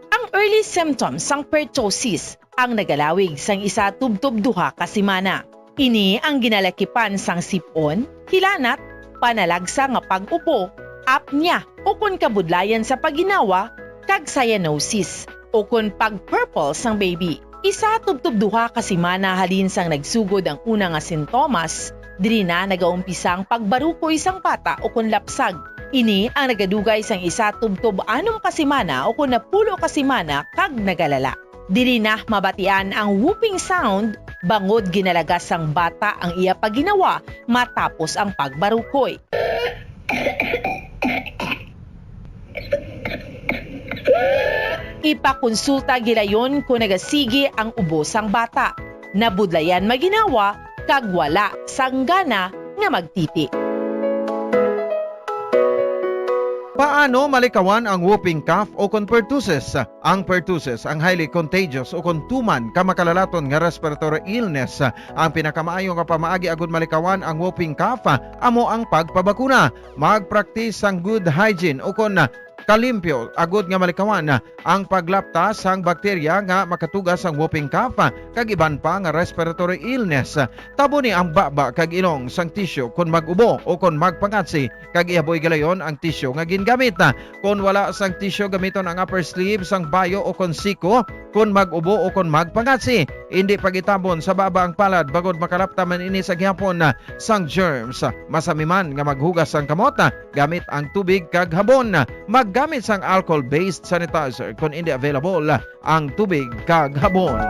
Ang early symptoms sang pertussis ang nagalawig sang isa tubtob duha ka semana. Ini ang ginalakipan sang sipon, hilanat, panalagsa nga pag-upo, apnea o kun kabudlayan sa paginawa, kag cyanosis o kun pag-purple sang baby. Isa tubtob duha ka semana halin sang nagsugod ang una nga sintomas, Diri na nagaumpisa ang pagbarukoy sang bata o kun lapsag. Ini ang nagadugay sang isa tubtob 6 kasimana o kun 10 kasimana kag nagalala. Diri na mabatian ang whooping sound bangod ginalagas sang bata ang iya paginawa matapos ang pagbarukoy. Ipakonsulta gilayon kung nagasigi ang ubos sang bata. Nabudlayan maginawa kag wala sang gana nga magtiti. Paano malikawan ang whooping cough o kon pertussis? Ang pertussis ang highly contagious o kon tuman ka makalalaton nga respiratory illness. Ang pinakamaayo nga pamaagi agud malikawan ang whooping cough amo ang pagpabakuna. Mag-practice ang good hygiene o kon kalimpyo agud nga malikawan ang paglaptas sang bakterya nga makatugas ang whooping cough kag iban pa nga respiratory illness. Tabo ni ang baba kag ilong sang tissue kun mag-ubo o kun magpangatsi kag ihaboy galayon ang tissue nga gingamit. Kun wala sang tissue gamiton ang upper sleeve sang bayo o kun siko kun mag-ubo o kun magpangatsi. Hindi pagitabon sa baba ang palad bagod makalapta man ini sa gihapon sang germs. Masami man nga maghugas sang kamot gamit ang tubig kag habon. Maggamit sang alcohol-based sanitizer kung hindi available ang tubig kag habon.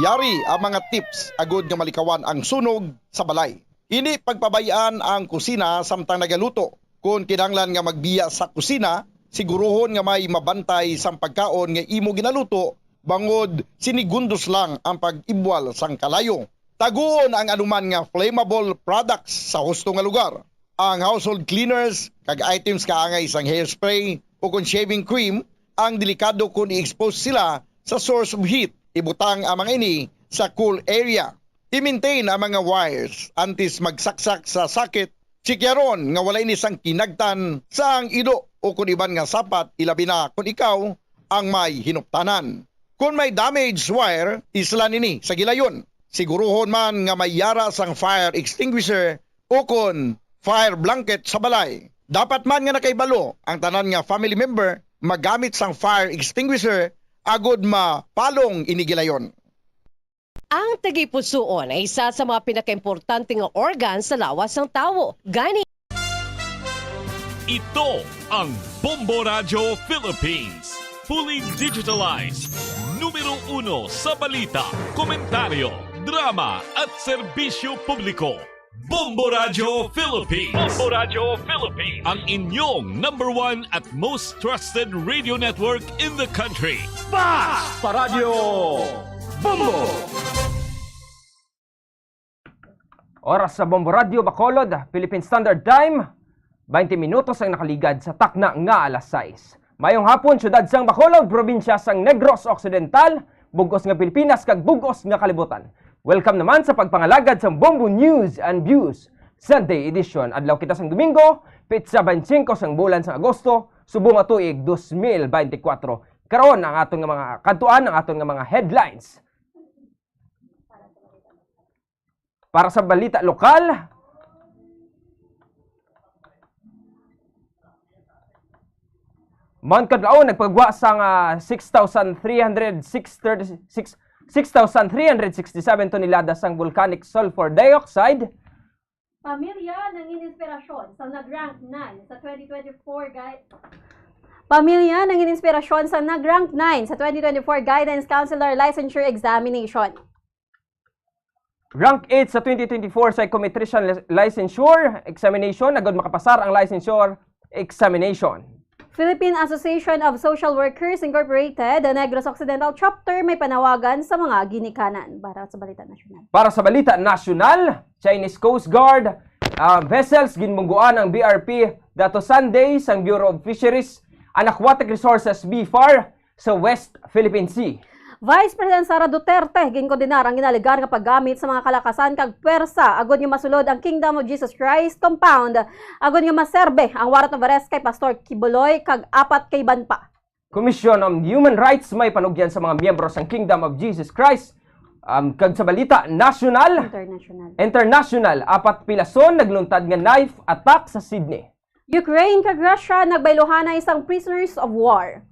Yari ang mga tips agud nga malikawan ang sunog sa balay. Ini pagpabayaan ang kusina samtang nagaluto. Kung kinahanglan nga magbiya sa kusina, siguruhon nga may mabantay sang pagkaon nga imo ginaluto bangod sinigundos lang ang pag-ibwal sang kalayo. Taguon ang anuman nga flammable products sa husto nga lugar. Ang household cleaners kag items kaangay sang hairspray o kung shaving cream ang delikado kung i-expose sila sa source of heat. Ibutang ang mga ini sa cool area. I-maintain ang mga wires antes magsaksak sa sakit. Sikyaron nga wala ini sang kinagtan sa ang ido o kung iban nga sapat ilabi na kung ikaw ang may hinuptanan. Kung may damaged wire, islan ini sa gilayon. Siguruhon man nga may yara sang fire extinguisher o kung fire blanket sa balay. Dapat man nga nakaibalo ang tanan nga family member magamit sang fire extinguisher agod mapalong inigilayon. Ang tagipusoon ay isa sa mga pinakaimportante nga organ sa lawas ng tao. Gani. Ito ang Bombo Radio Philippines. Fully digitalized. Numero 1 sa balita, komentaryo, drama at serbisyo publiko. Bombo Radio Philippines. Bombo Radio Philippines. Ang inyong #1 at most trusted radio network in the country. Fast Radio Bombo. Oras sa Bombo Radio Bacolod, Philippine Standard Time, 20 minutos ang nakaligad sa takna nga alas 6. Mayong hapon, syudad sang Bacolod, probinsya sang Negros Occidental, bugos nga Pilipinas kag bugos nga kalibutan. Welcome naman sa pagpangalagad sa Bombo News and Views Sunday edition. Adlaw kita sang Domingo, Pitsa 25 sang bulan sang Agosto, subong nga tuig 2024. Karon ang aton nga mga kantuan, ang aton nga mga headlines. Para sa balita lokal, Mount Kadlaon nagpagwa sang 6,367 tonelada sang volcanic sulfur dioxide. Pamilya ng ininspirasyon sa nag-rank 9 sa 2024 Pamilya ng ininspirasyon sa nag-rank 9 sa 2024 Guidance Counselor Licensure Examination. Rank 8 sa 2024 Psychometrician Licensure Examination, agad makapasar ang licensure examination. Philippine Association of Social Workers Incorporated, the Negros Occidental Chapter, may panawagan sa mga ginikanan. Para sa Balita Nasyonal. Para sa Balita Nasyonal, Chinese Coast Guard vessels ginmungguan ng BRP dato Sunday sang Bureau of Fisheries and Aquatic Resources BFAR sa West Philippine Sea. Vice President Sara Duterte ginkondenar ang ginaligar nga paggamit sa mga kalakasan kag pwersa agod nga masulod ang Kingdom of Jesus Christ compound agod nga maserbe ang warat of arrest kay Pastor Kibuloy kag 4 kay banpa. Commission on Human Rights may panugyan sa mga miyembro sang Kingdom of Jesus Christ. Kag sa Balita Nasyonal, International, 4 pilason nagluntad nga knife attack sa Sydney. Ukraine kag Russia nagbayluhan na isang prisoners of war.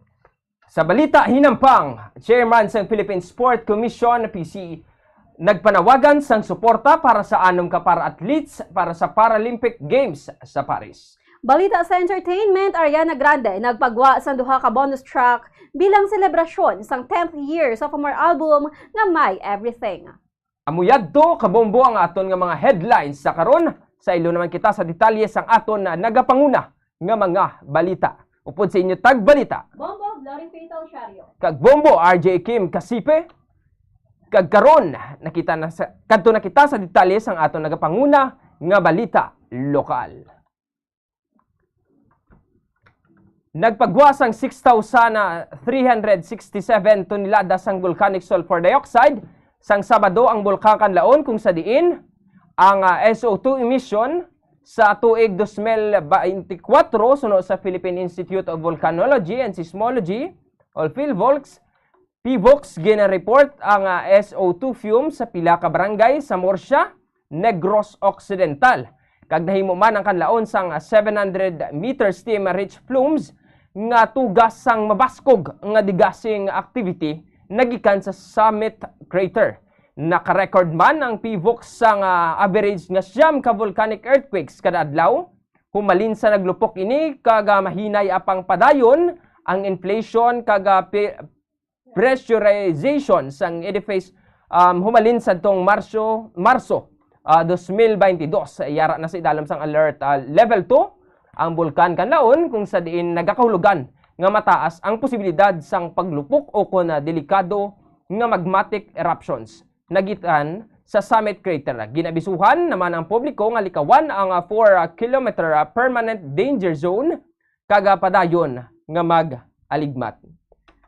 Sa Balita Hinampang, Chairman sa Philippine Sport Commission PCE nagpanawagan sang suporta para sa 6 ka para-athletes para sa Paralympic Games sa Paris. Balita sa entertainment, Ariana Grande nagpagwa sa 2 ka bonus track bilang selebrasyon sang 10th year sophomore album nga My Everything. Amuyadto kabombo ang aton nga mga headlines sa karon. Sa ilo naman kita sa detalye sang aton na nagapanguna nga mga balita. Upod sa inyo tagbalita. Bombo, Glory Fatal Shario. Kag Bombo, RJ Kim Kasipe. Kag karon nakita sa detalye sang aton nagapanguna nga balita lokal. Nagpagwa sang 6,367 tonelada sang volcanic sulfur dioxide sang Sabado ang bulkan Kanlaon kung sa diin ang SO2 emission sa tuig 2024 sunod sa Philippine Institute of Volcanology and Seismology o PVOX gina-report ang SO2 fumes sa pila ka barangay sa Murcia, Negros Occidental. Kag nahimo man ang kanlaon sang 700 meter steam rich plumes nga tugas sang mabaskog nga digasing activity nagikan sa Summit Crater. Naka-record man ang PVOX sang average nga 9 ka volcanic earthquakes kada adlaw. Humalin sa naglupok ini kag mahinay apang padayon ang inflation kag pressurization sang edifice humalin sa tong Marso 2022. Yara na sa idalam sang alert level 2 ang bulkan Kanlaon kung sa diin nagakahulugan nga mataas ang posibilidad sang paglupok o kun delikado nga magmatic eruptions. Nagitan sa Summit Crater. Ginabisuhan naman ang publiko nga likawan ang 4-kilometer permanent danger zone kagapadayon nga mag-aligmat.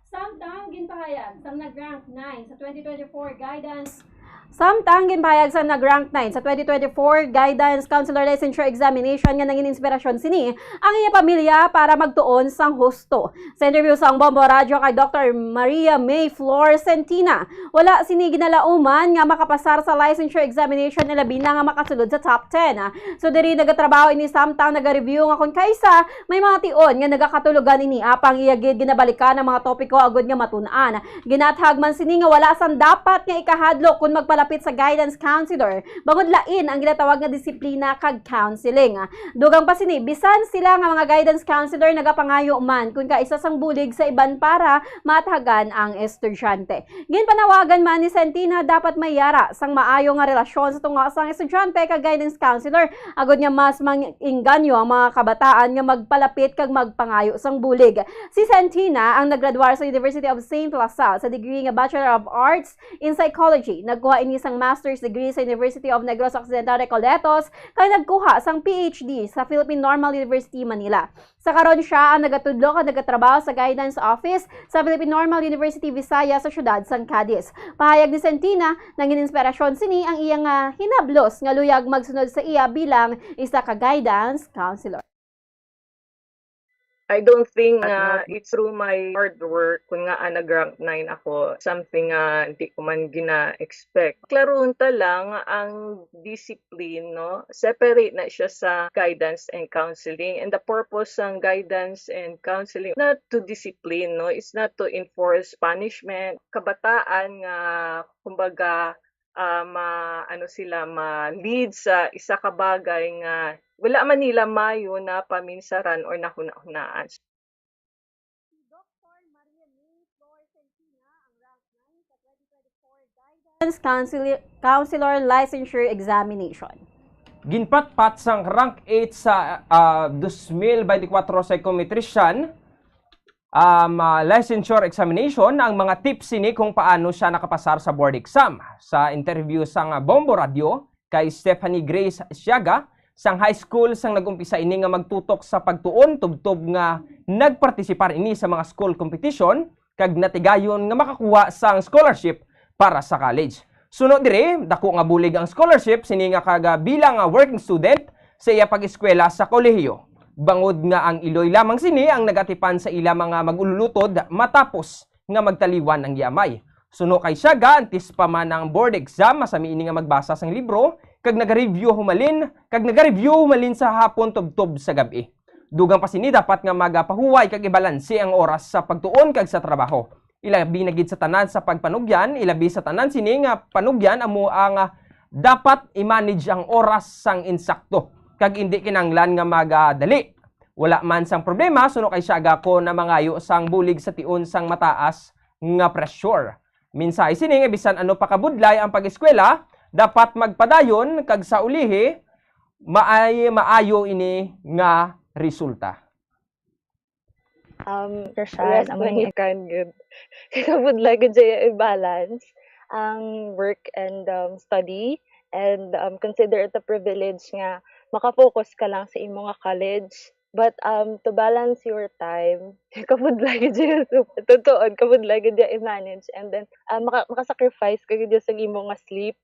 Samtang ginpahayag sa nag-rank 9 sa 2024 guidance sa nag-rank 9 sa 2024 Guidance Counselor Licensure Examination nga nangin inspirasyon sini ang iya pamilya para magtuon sang husto. Sa interview sa Bombo Radio kay Dr. Maria May Flor Centina, wala sini ginalauman nga makapasar sa licensure examination nila bilang nga makasulod sa top 10. So diri nagatrabaho ini samtang naga-review nga kun kaysa may mga tion nga nagakatulugan ini apang iyagid ginabalikan ang mga topiko agud nga matun-an. Ginathag man sini nga wala sang dapat nga ikahadlok kun magpalapit sa guidance counselor bangod lain ang ginatawag nga disiplina kag counseling. Dugang pa sini bisan sila nga mga guidance counselor nagapangayo man kun kaisa sang bulig sa iban para mathagan ang estudyante. Ginpanawagan man ni Centina dapat mayara sang maayo nga relasyon sa tunga sang estudyante kag guidance counselor agud nga mas manginganyo ang mga kabataan nga magpalapit kag magpangayo sang bulig. Si Centina ang naggraduar sa University of St. LaSalle sa degree nga Bachelor of Arts in Psychology. Nagkuha ini sang master's degree sa University of Negros Occidental Recoletos kay nagkuha sang PhD sa Philippine Normal University Manila. Sa karon siya ang nagatudlo kag nagatrabaho sa guidance office sa Philippine Normal University Visayas sa syudad sang Cadiz. Pahayag ni Centina nangin inspirasyon sini ang iyang hinablos nga luyag magsunod sa iya bilang isa ka guidance counselor. I don't think it's through my hard work kung nga nag-rank 9 ako, something hindi ko man gina-expect. Klaron ta lang ang discipline, no? Separate na siya sa guidance and counseling. And the purpose ng guidance and counseling, not to discipline, no? It's not to enforce punishment. Kabataan nga, kumbaga, ma-lead sa isa ka bagay nga wala man nila mayo na paminsaran or nahuna-hunaan. Counselor Licensure Examination. Ginpatpat sang rank 8 sa 2024 psychometrician licensure examination ang mga tips ini kung paano siya nakapasar sa board exam. Sa interview sang Bombo Radio kay Stephanie Grace Siaga, sang high school sang nagumpisa ini nga magtutok sa pagtuon tubtob nga nagpartisipar ini sa mga school competition kag natigayon nga makakuha sang scholarship para sa college. Sunod dire, dako nga bulig ang scholarship sini nga kaga bilang working student sa iya pag-eskwela sa kolehiyo. Bangod nga ang Iloy lamang sini ang nagatipan sa ila mga magululutod matapos nga magtaliwan ang yamay. Suno kay Siaga, antis pa man ang board exam, masami ini nga magbasa sang libro, kag naga-review humalin sa hapon tubtob sa gabi. Dugang pa sini dapat nga magapahuway kag ibalanse ang oras sa pagtuon kag sa trabaho. Ilabi na gid sa tanan sa pagpanugyan, ilabi sa tanan sini nga panugyan amo ang dapat i-manage ang oras sang insakto. Kag hindi kinanglan nga magadali. Wala man sang problema, suno kay Siaga ko na mangayo sang bulig sa tiun sang mataas nga pressure. Minsay sini nga bisan ano pa kabudlay ang pag-eskwela, dapat magpadayon kag sa ulihi maayo ini nga resulta. Yes, when you can good. Kabudlay gud jay i-balance ang work and study and consider it a privilege nga makafocus ka lang sa imo nga college, but to balance your time kabudlay gid tutuon kabudlay gid i-manage, and then maka-sacrifice ka gid sa imo nga sleep.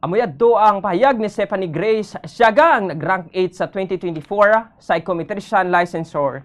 Amuyadto ang pahayag ni Stephanie Grace Siaga ang nag-rank 8 sa 2024 psychometrician licensure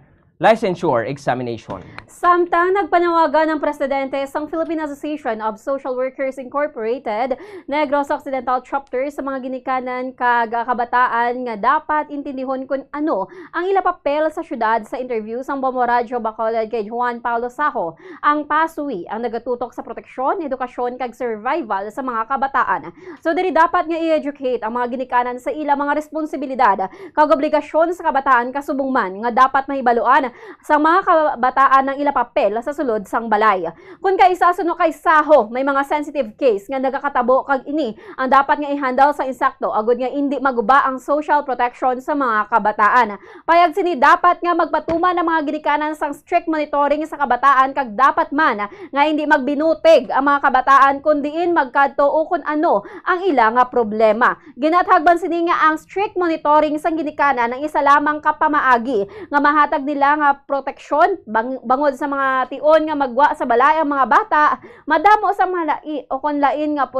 examination. Samtang nagpanawagan ng presidente sa Philippine Association of Social Workers Incorporated, Negros Occidental Chapter sa mga ginikanan kag kabataan nga dapat intindihon kung ano ang ila papel sa syudad sa interview sang Bombo Radio Bacolod kay Juan Paulo Saho, ang PASUI ang nagatutok sa proteksyon, edukasyon kag survival sa mga kabataan. So diri dapat nga i-educate ang mga ginikanan sa ila mga responsibilidad kag obligasyon sa kabataan kasubong man nga dapat mahibaluan sa mga kabataan ng ila papel sa sulod sang balay. Kung kaisa suno kay Saho, may mga sensitive case nga nagakatabo kag ini ang dapat nga i-handle sa insakto agud nga hindi maguba ang social protection sa mga kabataan. Payag sini dapat nga magpatuman ng mga ginikanan sang strict monitoring sa kabataan kag dapat man nga hindi magbinutig ang mga kabataan kundiin magkadto o kun ano ang ila nga problema. Ginathagban sini nga ang strict monitoring sang ginikanan ng isa lamang kapamaagi nga mahatag nila nga proteksyon bangod sa mga tion nga magwa sa balay ang mga bata, madamo sa malai o kon lain nga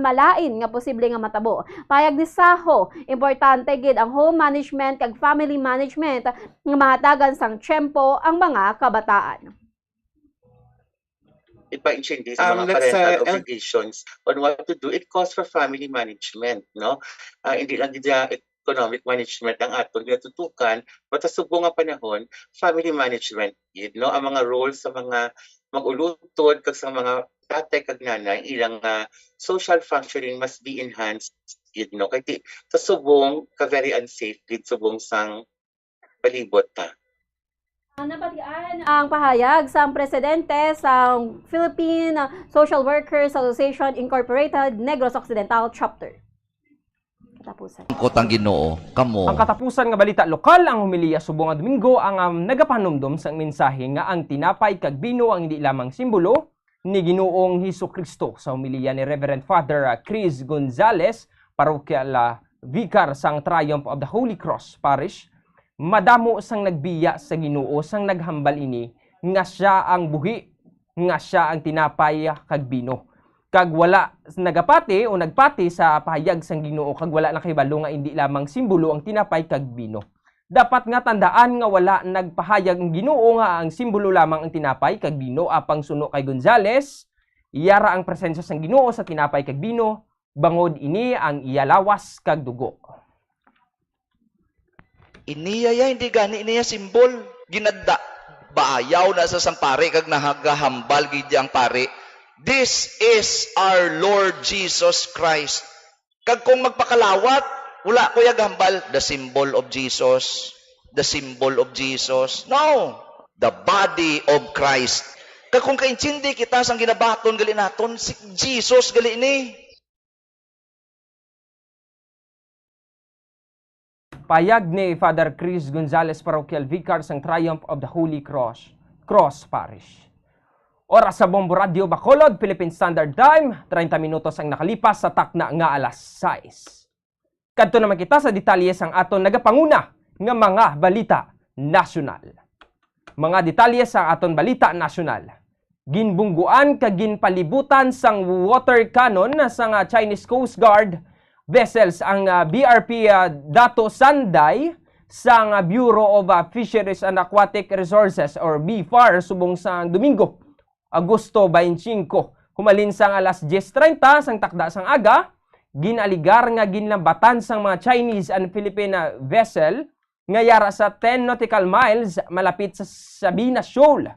malain nga posible nga matabo. Payag ni Saho, importante gid ang home management kag family management nga mahatagan sang tiyempo ang mga kabataan. Ipa-intindi sa mga parental obligations on what to do. It calls for family management, no? Hindi lang economic management ang aton ginatutukan, but sa subong nga panahon, family management yun, no? Ang mga roles sa mga mag-ulutod kag sa mga tatay kag nanay, ilang social functioning must be enhanced yun, no? Kaya sa subong ka very unsafe gid subong sang palibot ta. Nabatian ang pahayag sa presidente sa Philippine Social Workers Association Incorporated Negros Occidental Chapter. Katapusan. Kotang Ginoo, kamo. Ang katapusan nga balita lokal ang humiliya subong nga Domingo ang nagapanumdum sang mensahe nga ang tinapay kag bino ang hindi lamang simbolo ni Ginoong Hesukristo. Sa humiliya ni Reverend Father Chris Gonzales, parokyal vicar sang Triumph of the Holy Cross Parish, madamo sang nagbiya sa Ginoo sang naghambal ini nga siya ang buhi, nga siya ang tinapay kag bino. Kag wala nagapati o nagpati sa pahayag sang Ginoo kag wala nakahibalo nga hindi lamang simbolo ang tinapay kag bino. Dapat nga tandaan nga wala nagpahayag ang Ginoo nga ang simbolo lamang ang tinapay kag bino apang suno kay Gonzales. Iyara ang presensya sang Ginoo sa tinapay kag bino, bangod ini ang iyalawas kag dugo. Iniya hindi gani iniya simbol. Ginadda. Baayaw na sa sampare kag nahagahambal gid ang pare. This is our Lord Jesus Christ. Kag kung magpakalawat, wala ko hambal, the symbol of Jesus. The symbol of Jesus. No. The body of Christ. Kag kung kaintindi kita sang ginabaton gali naton, si Jesus gali ni. Payag ni Father Chris Gonzales, Parochial Vicar sang Triumph of the Holy Cross Parish. Oras sa Bombo Radio Bacolod, Philippine Standard Time, 30 minutos ang nakalipas sa takna nga alas 6. Kadto naman kita sa detalye sang aton nagapanguna nga mga balita nasyonal. Mga detalye sa aton balita nasyonal. Ginbungguan kag ginpalibutan sang water cannon sang Chinese Coast Guard vessels ang BRP Dato Sanday sang Bureau of Fisheries and Aquatic Resources or BFAR subong sang Domingo, Agosto 25. Humalin sang alas 10:30 sang takda sang aga, ginaligar nga ginlambatan sang mga Chinese and Filipino vessel nga yara sa 10 nautical miles malapit sa Sabina Shoal.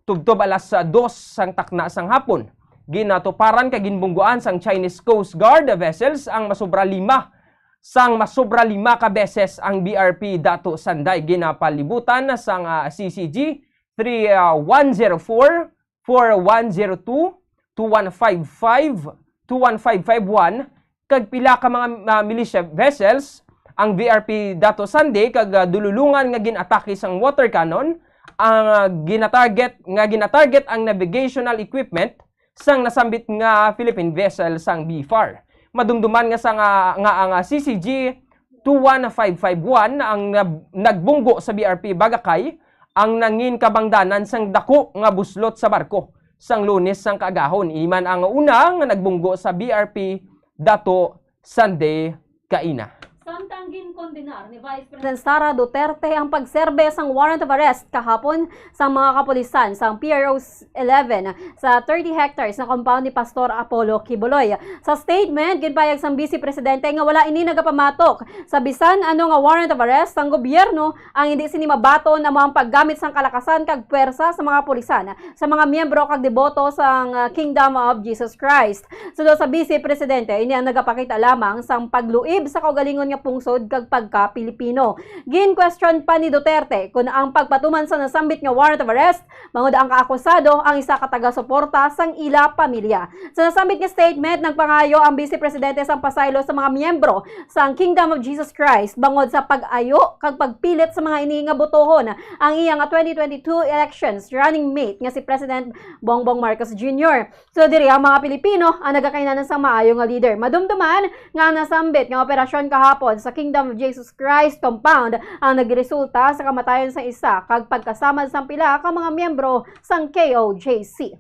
Tubtob alas 2 sang takna sang hapon. Ginatuparan kag ginbungguan sang Chinese Coast Guard vessels ang masobra 5 ka beses ang BRP Dato Sanday. Ginapalibutan sang CCG 3104, 4102, 2155, 21551 kag pila ka mga militia vessels ang BRP Dato Sanday kag dululungan nga ginatake sang water cannon ang ginatarget ang navigational equipment sang nasambit nga Philippine vessel sang BFAR. Madumduman nga sang ang CCG 21551 ang nagbunggo sa BRP Bagakay ang nangin kabangdanan sang dako nga buslot sa barko sang Lunes sang kaagahon. Iman ang una nga nagbunggo sa BRP Dato Sanday Kaina. Samtang ginkondenar ni Vice President Sara Duterte ang pagserbe sang warrant of arrest kahapon sa mga kapulisan sang PRO 11 sa 30 hectares na compound ni Pastor Apollo Kibuloy. Sa statement, ginpayag sang Vice Presidente nga wala ini nagapamatok sa bisan ano nga warrant of arrest sang gobyerno ang hindi sini mabaton na mga paggamit sang kalakasan kag puwersa sa mga pulisan sa mga miyembro kag deboto sang Kingdom of Jesus Christ. Sudol sa Vice Presidente, ini ang nagapakita lamang sang pagluib sa kaugalingon nga pungsod kag pagka-Pilipino. Gin-question pa ni Duterte kung ang pagpatuman sa nasambit nga warrant of arrest mangod ang kaakusado ang isa ka taga-suporta sang ila pamilya. Sa nasambit nga statement, nagpangayo ang Vice Presidente sang pasaylo sa mga miyembro sang Kingdom of Jesus Christ bangod sa pag-ayo kag pagpilit sa mga ini nga botohon ang iya nga 2022 elections running mate nga si President Bongbong Marcos Jr. So diri ang mga Pilipino ang nagakainan sang maayo nga leader. Madumduman nga nasambit nga operasyon kahapon sa Kingdom of Jesus Christ compound ang nagresulta sa kamatayon sa isa kag pagkasamad sang pila ka mga miyembro sang KOJC.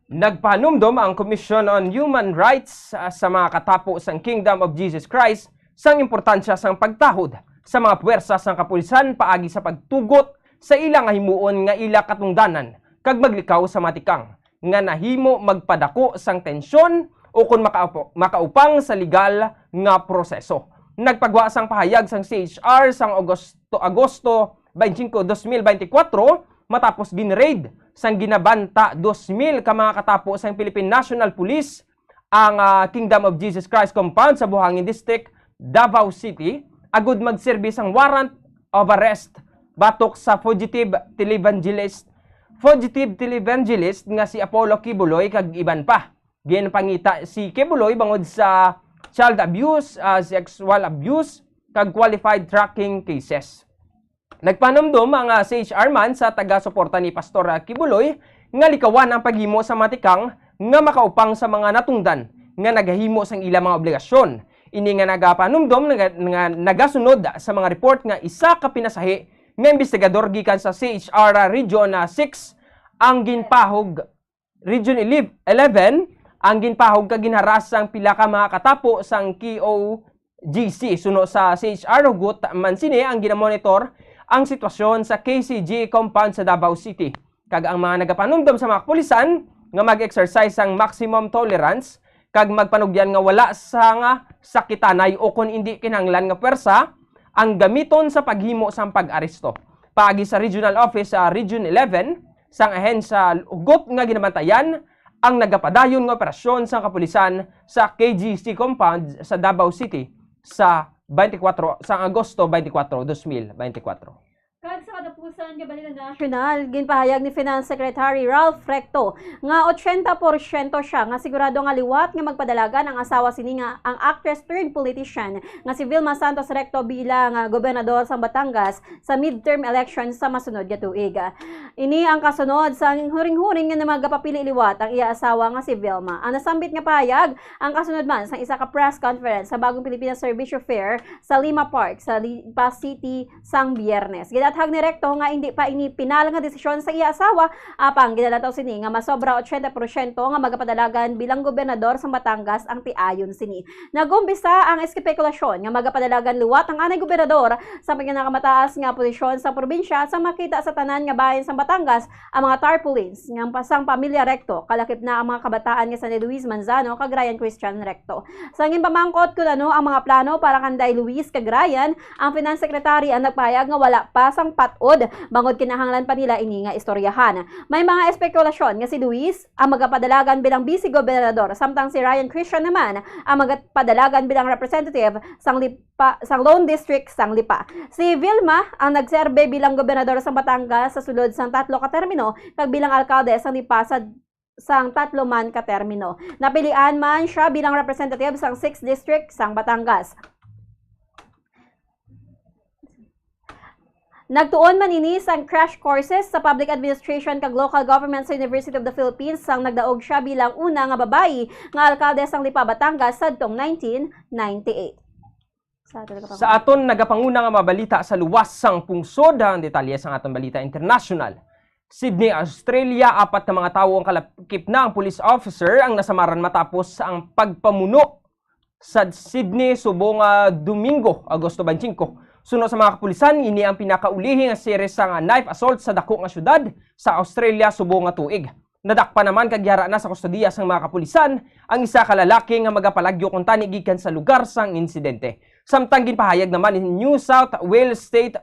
Nagpanumdom ang Commission on Human Rights sa mga katapo sang Kingdom of Jesus Christ sang importansya sang pagtahod sa mga puwersa sang kapulisan paagi sa pagtugot sa ilang himuon nga ila katungdanan kag maglikaw sa matikang nga nahimo magpadako sang tensyon o kung makaupang sa legal nga proseso. Nagpagwa sang pahayag sang CHR sang Agosto 25, 2024 matapos ginraid sang ginabanta 2,000 ka mga katapo sang Philippine National Police ang Kingdom of Jesus Christ compound sa Buhangin District, Davao City agud magserbi sang warrant of arrest batok sa fugitive televangelist nga si Apollo Kibuloy kag iban pa. Ginpangita si Kibuloy bangod sa child abuse, sexual abuse, kag qualified tracking cases. Nagpanumdum ang CHR man sa taga-suporta ni Pastor Kibuloy nga likawan ang paghimo sa matikang nga makaupang sa mga natungdan nga nagahimo sang ilang mga obligasyon. Ini nga nagapanumdom nga nagasunod sa mga report nga isa ka pinasahi nga investigador gikan sa CHR Region 6 ang ginpahog Region 11 ang ginpahog kag ginharas sang pila ka mga katapo sang GC. Suno sa CHR hugot man sini ang ginamonitor ang sitwasyon sa KCG compound sa Davao City. Kag ang mga nagapanumdum sa mga kapulisan nga mag-exercise ang maximum tolerance kag magpanugyan nga wala sa nga sakitanay o kun hindi kinahanglan nga pwersa ang gamiton sa paghimo sang pag-aresto. Paagi sa Regional Office sa Region 11 sang ahensya hugot nga ginabantayan ang nagapadayon nga operasyon sa kapulisan sa KGC compound sa Davao City sa Agosto 24, 2024. Kag sa katapusan nga balita national, ginpahayag ni Finance Secretary Ralph Recto nga 80% siya nga sigurado nga liwat nga magpadalagan ang asawa sini nga ang actress turned politician nga si Vilma Santos Recto bilang gobernador sa Batangas sa midterm election sa masunod nga tuig. Ini ang kasunod sa huring-huring nga magapapili liwat ang iya asawa nga si Vilma. Ang nasambit nga pahayag ang kasunod man sa isa ka press conference sa bagong Pilipinas Servicio Fair sa Lima Park sa Lipa City sang Biyernes. Hag ni Recto nga hindi pa ini pinal nga desisyon sa iya asawa apang ginalataw sini nga masobra 80% nga magapadalagan bilang gobernador sa Batangas ang tiayon sini. Nagumpisa ang espekulasyon nga magapadalagan luwat ang anay gobernador sa pagkinakamataas nga posisyon sa probinsya sa makita sa tanan nga bahin sa Batangas ang mga tarpaulins nga pasang pamilya Recto kalakip na ang mga kabataan nga sa ni Luis Manzano kag Ryan Christian Recto. Sa ngin pamangkot kun ano ang mga plano para kanday Luis kag Ryan, ang Finance Secretary ang nagpahayag nga wala pa sang patod bangod kinahanglan pa nila ini nga istoryahan. May mga espekulasyon nga si Luis ang magapadalagan bilang vice gobernador samtang si Ryan Christian naman ang magapadalagan bilang representative sang Lone District sang Lipa. Si Vilma ang nagserbe bilang gobernador sa Batangas sa sulod sang 3 ka termino kag bilang alkalde sang Lipa sang 3 man ka termino. Napilian man siya bilang representative sang 6th District sang Batangas. Nagtuon man ini sang crash courses sa public administration kag local government sa University of the Philippines sang nagdaog siya bilang una nga babayi nga alkalde sang Lipa, Batangas sadtong 1998. Sa aton nagapanguna nga mabalita sa luwas sang pungsod ang detalye sang aton balita international. Sydney, Australia, 4 na mga tawo ang kalakip na ang police officer ang nasamaran matapos ang pagpamuno sa Sydney subong Domingo, Agosto 25. Suno sa mga kapulisan, ini ang pinakaulihing series sa knife assault sa dako nga syudad sa Australia subong nga tuig. Nadakpa naman kagyara na sa kustodiya sang mga kapulisan ang isa ka lalaki nga magapalagyo kung tani gikan sa lugar sang insidente. Samtang ginpahayag naman ni New South Wales State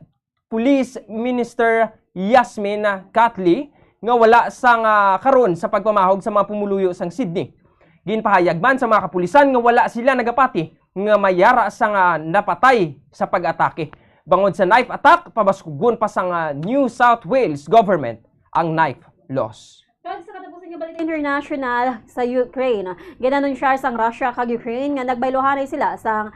Police Minister Yasmin Catley nga wala sang karon sa pagpamahog sa mga pumuluyo sang Sydney. Ginpahayag man sa mga kapulisan nga wala sila nagapati nga mayara sa napatay sa pag-atake. Bangod sa knife attack, pabaskugon pa sa New South Wales government ang knife loss. Kag sa katapusan nga balita international sa Ukraine, ginanunsiyar sang Russia kag Ukraine nga nagbaylohanay sila sang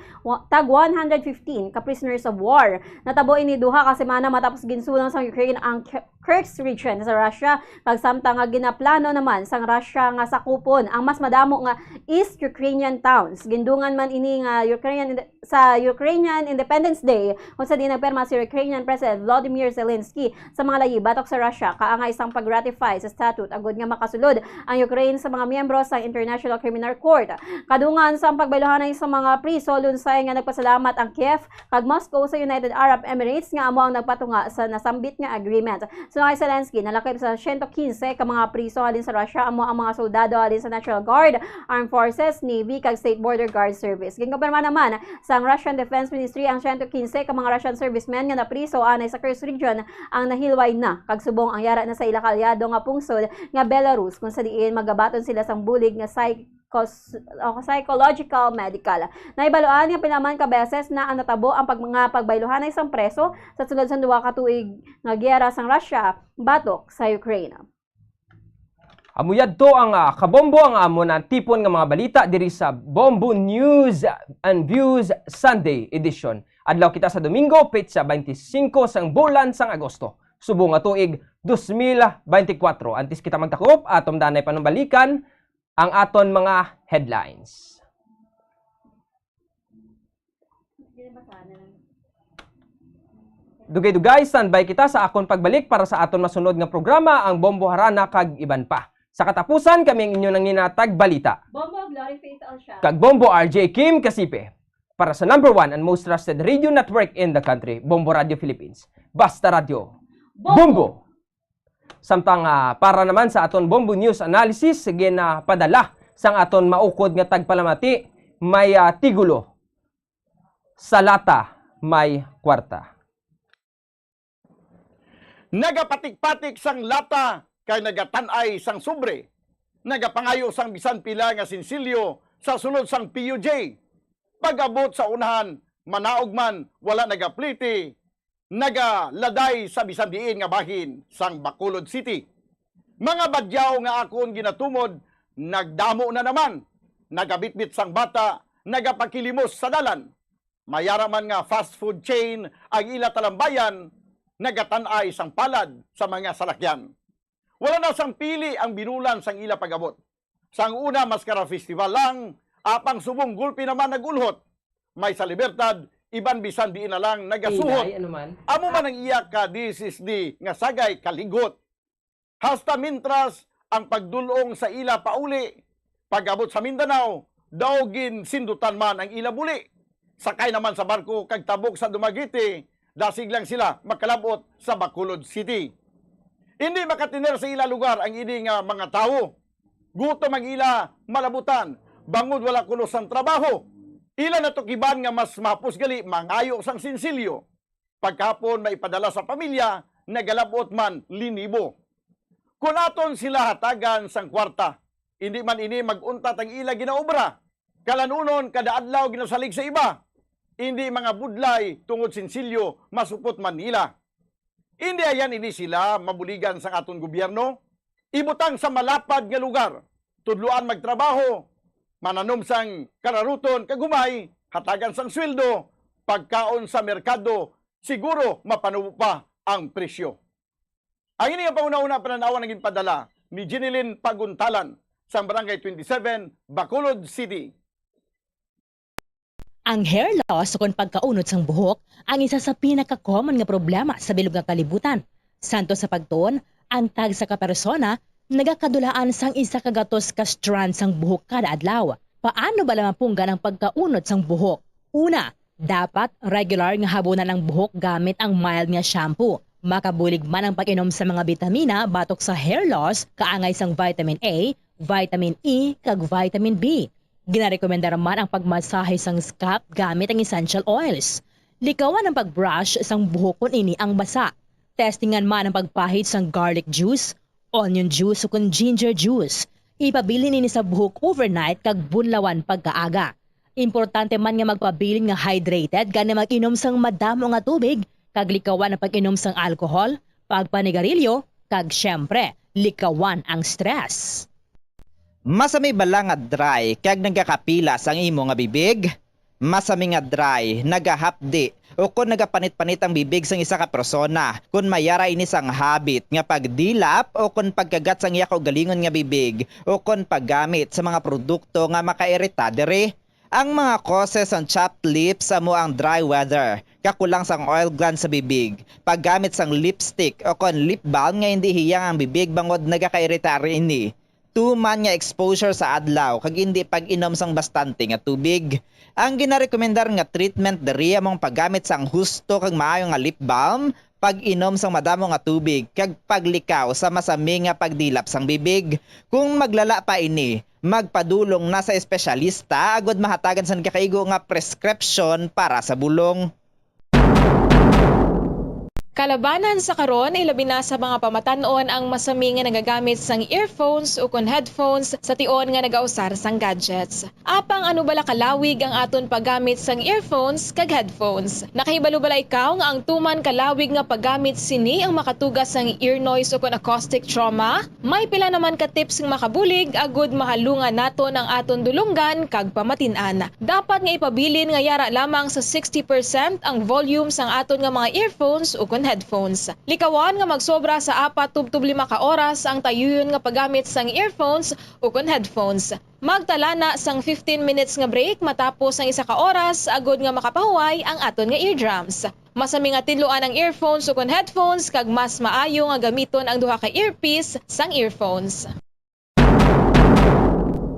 tag 115 ka prisoners of war. Natabo ini duha ka semana matapos ginsulang sang Ukraine ang Kursk region sa Russia kag samtang nga ginaplano naman sang Russia nga sakupon ang mas madamo nga East Ukrainian towns. Gindungan man ini nga Ukrainian Independence Day kung sa di nagperma si Ukrainian President Volodymyr Zelensky sa mga layi batok sa Russia kaangay isang pag-ratify sa statute agud nga makasulod ang Ukraine sa mga miyembro sa International Criminal Court. Kadungan sa pagbaylohanay sa mga priso lunsay nga nagpasalamat ang Kiev kag Moscow sa United Arab Emirates nga amo ang nagpatunga sa nasambit nga agreement. So kay Zelensky nalakip sa 115 ka mga priso halin sa Russia amo ang mga soldado halin sa National Guard, Armed Forces, Navy kag State Border Guard Service. Ginkompirma naman sa Russian Defense Ministry ang 115 ka mga Russian servicemen nga napriso anay sa Kursk region ang nahilway na kag subong ang yara na sa ila kalyado nga pungsod nga Belarus kung sa diin magabaton sila sang bulig nga psychological medical. Naibaloan nga pinaman ka beses na ang natabo ang mga pagbaylohanay sang preso sa sulod sa 2 ka tuig nga giyera sang Russia batok sa Ukraine. Amuyad to ang kabombo ang amo na tipon nga mga balita diri sa Bombo News and Views Sunday edition. Adlaw kita sa Domingo, petsa 25 sang bulan sang Agosto. Subong nga tuig 2024. Antes kita magtakop, atom danay panumbalikan ang aton mga headlines. Dugay-dugay, standby kita sa akon pagbalik para sa aton masunod nga programa ang Bombo Harana kag iban pa. Sa katapusan, kami ang inyo nang ninatag balita. Bombo Glory Faith Alsha. Kag Bombo RJ Kim Kasipe. Para sa number 1 and most trusted radio network in the country, Bombo Radio Philippines. Basta Radio Bombo! Samtang para naman sa aton Bombo News Analysis, sige na padala sang aton maukod nga tagpalamati, may tigulo. Sa lata, may kwarta. Nagapatik-patik sang lata kay nagatanay sang sobre. Nagapangayo sang bisan pila nga sinsilyo sa sulod sang PUJ. Pag-abot sa unahan, manaog man, wala nagapliti, nagaladay sa bisan diin nga bahin sang Bacolod City. Mga badyaw nga akon ginatumod, nagdamo na naman, nagabitbit sang bata, nagapakilimos sa dalan. Mayara man nga fast food chain ang ila talambayan, nagatanay sang palad sa mga salakyan. Wala na sang pili ang binulan sang ila pag-abot. Sang una, Mascara Festival lang, apang subong gulpi naman nagulhot. May sa Libertad, iban bisan diin na lang nagasuhot. Amo man ang iyak ka, this is the nga sagay kaligot. Hasta mintras ang pagdulong sa ila pauli. Pag-abot sa Mindanao, daogin sindutan man ang ila buli. Sakay naman sa barko kag tabok sa Dumaguete, dasig lang sila makalabot sa Bacolod City. Hindi makatiner sa ila lugar ang ini nga mga tao. Gutom ang ila malabutan, bangod wala kuno sang trabaho. Ila natukiban nga mas mapus gali mangayo sang sinsilyo. Pagkapon may padala sa pamilya, nagalabot man linibo. Kung aton sila hatagan sang kwarta, hindi man ini maguntat ang ila ginaobra. Kalanunon kada adlaw ginasalig sa iba. Hindi mga budlay tungod sinsilyo masupot man nila. Hindi ayan ini sila mabuligan sang aton gobyerno. Ibutang sa malapad nga lugar, tudluan magtrabaho, mananom sang kararuton kagumay, hatagan sang sweldo, pagkaon sa merkado, siguro mapanubo pa ang presyo. Ang ini ang pauna-una pananawan naging padala ni Jeneline Paguntalan sa Barangay 27, Bacolod City. Ang hair loss o pagkaunod sang buhok ang isa sa pinaka-common nga problema sa bilog nga kalibutan. Santo sa pagtuon, ang tag sa kapersona nagakadulaan sang isa ka gatos ka strand sang buhok kada adlaw. Paano ba lamang punggan ang pagkaunod sang buhok? Una, dapat regular nga habunan ang buhok gamit ang mild nga shampoo. Makabulig man ang pag-inom sa mga bitamina batok sa hair loss, kaangay sang vitamin A, vitamin E, kag vitamin B. Ginarekomenda man ang pagmasahe sang scalp gamit ang essential oils. Likawan ang pagbrush sang buhok kung ini ang basa. Testingan man ang pagpahid sang garlic juice, onion juice o kung ginger juice. Ipabilin ini sa buhok overnight kag bunlawan pagkaaga. Importante man nga magpabilin nga hydrated gani mag-inom sang madamo nga tubig, kag likawan ang pag-inom sang alcohol, pagpanigarilyo, kag syempre, likawan ang stress. Masami bala nga dry kag nagakapilas ang imo nga bibig? Masami nga dry, nagahapdi o kung nagapanit-panit ang bibig sang isa ka persona, kung mayara ini sang habit nga pagdilap o kung pagkagat sang iya kaugalingon nga bibig o kung paggamit sa mga produkto nga makairita diri. Ang mga causes ang chapped lips amo ang dry weather, kakulang sang oil gland sa bibig, paggamit sang lipstick o kung lip balm nga hindi hiyang ang bibig bangod nagakairita rin ini. Tuman nga exposure sa adlaw kag hindi pag-inom sang bastante nga tubig. Ang ginarekomendar nga treatment diri among paggamit sang husto kag maayo nga lip balm, pag-inom sang madamo nga tubig kag paglikaw sa masami nga pagdilap sang bibig. Kung maglala pa ini, magpadulong na sa espesyalista agud mahatagan sang kakaigo nga prescription para sa bulong. Kalabanan sa karon ilabi na sa mga pamatanon ang masami nga nagagamit sang earphones o kon headphones sa tion nga nagausar sang gadgets. Apang ano bala kalawig ang aton paggamit sang earphones kag headphones. Nakahibalo bala ikaw nga ang tuman kalawig nga paggamit sini ang makatugas sang ear noise o kon acoustic trauma? May pila naman ka tips nga makabulig agud mahalungan naton ang aton dulunggan kag pamatin-an. Dapat nga ipabilin nga yara lamang sa 60% ang volume sang aton nga mga earphones o kon headphones. Likawan nga magsobra sa 4-5 ka oras ang tayuyon nga paggamit sang earphones o kon headphones. Magtala na sang 15 minutes nga break matapos ang 1 ka oras agud nga makapahuway ang aton nga eardrums. Masami nga tinluan ang earphones o kon headphones kag mas maayo nga gamiton ang duha ka earpiece sang earphones.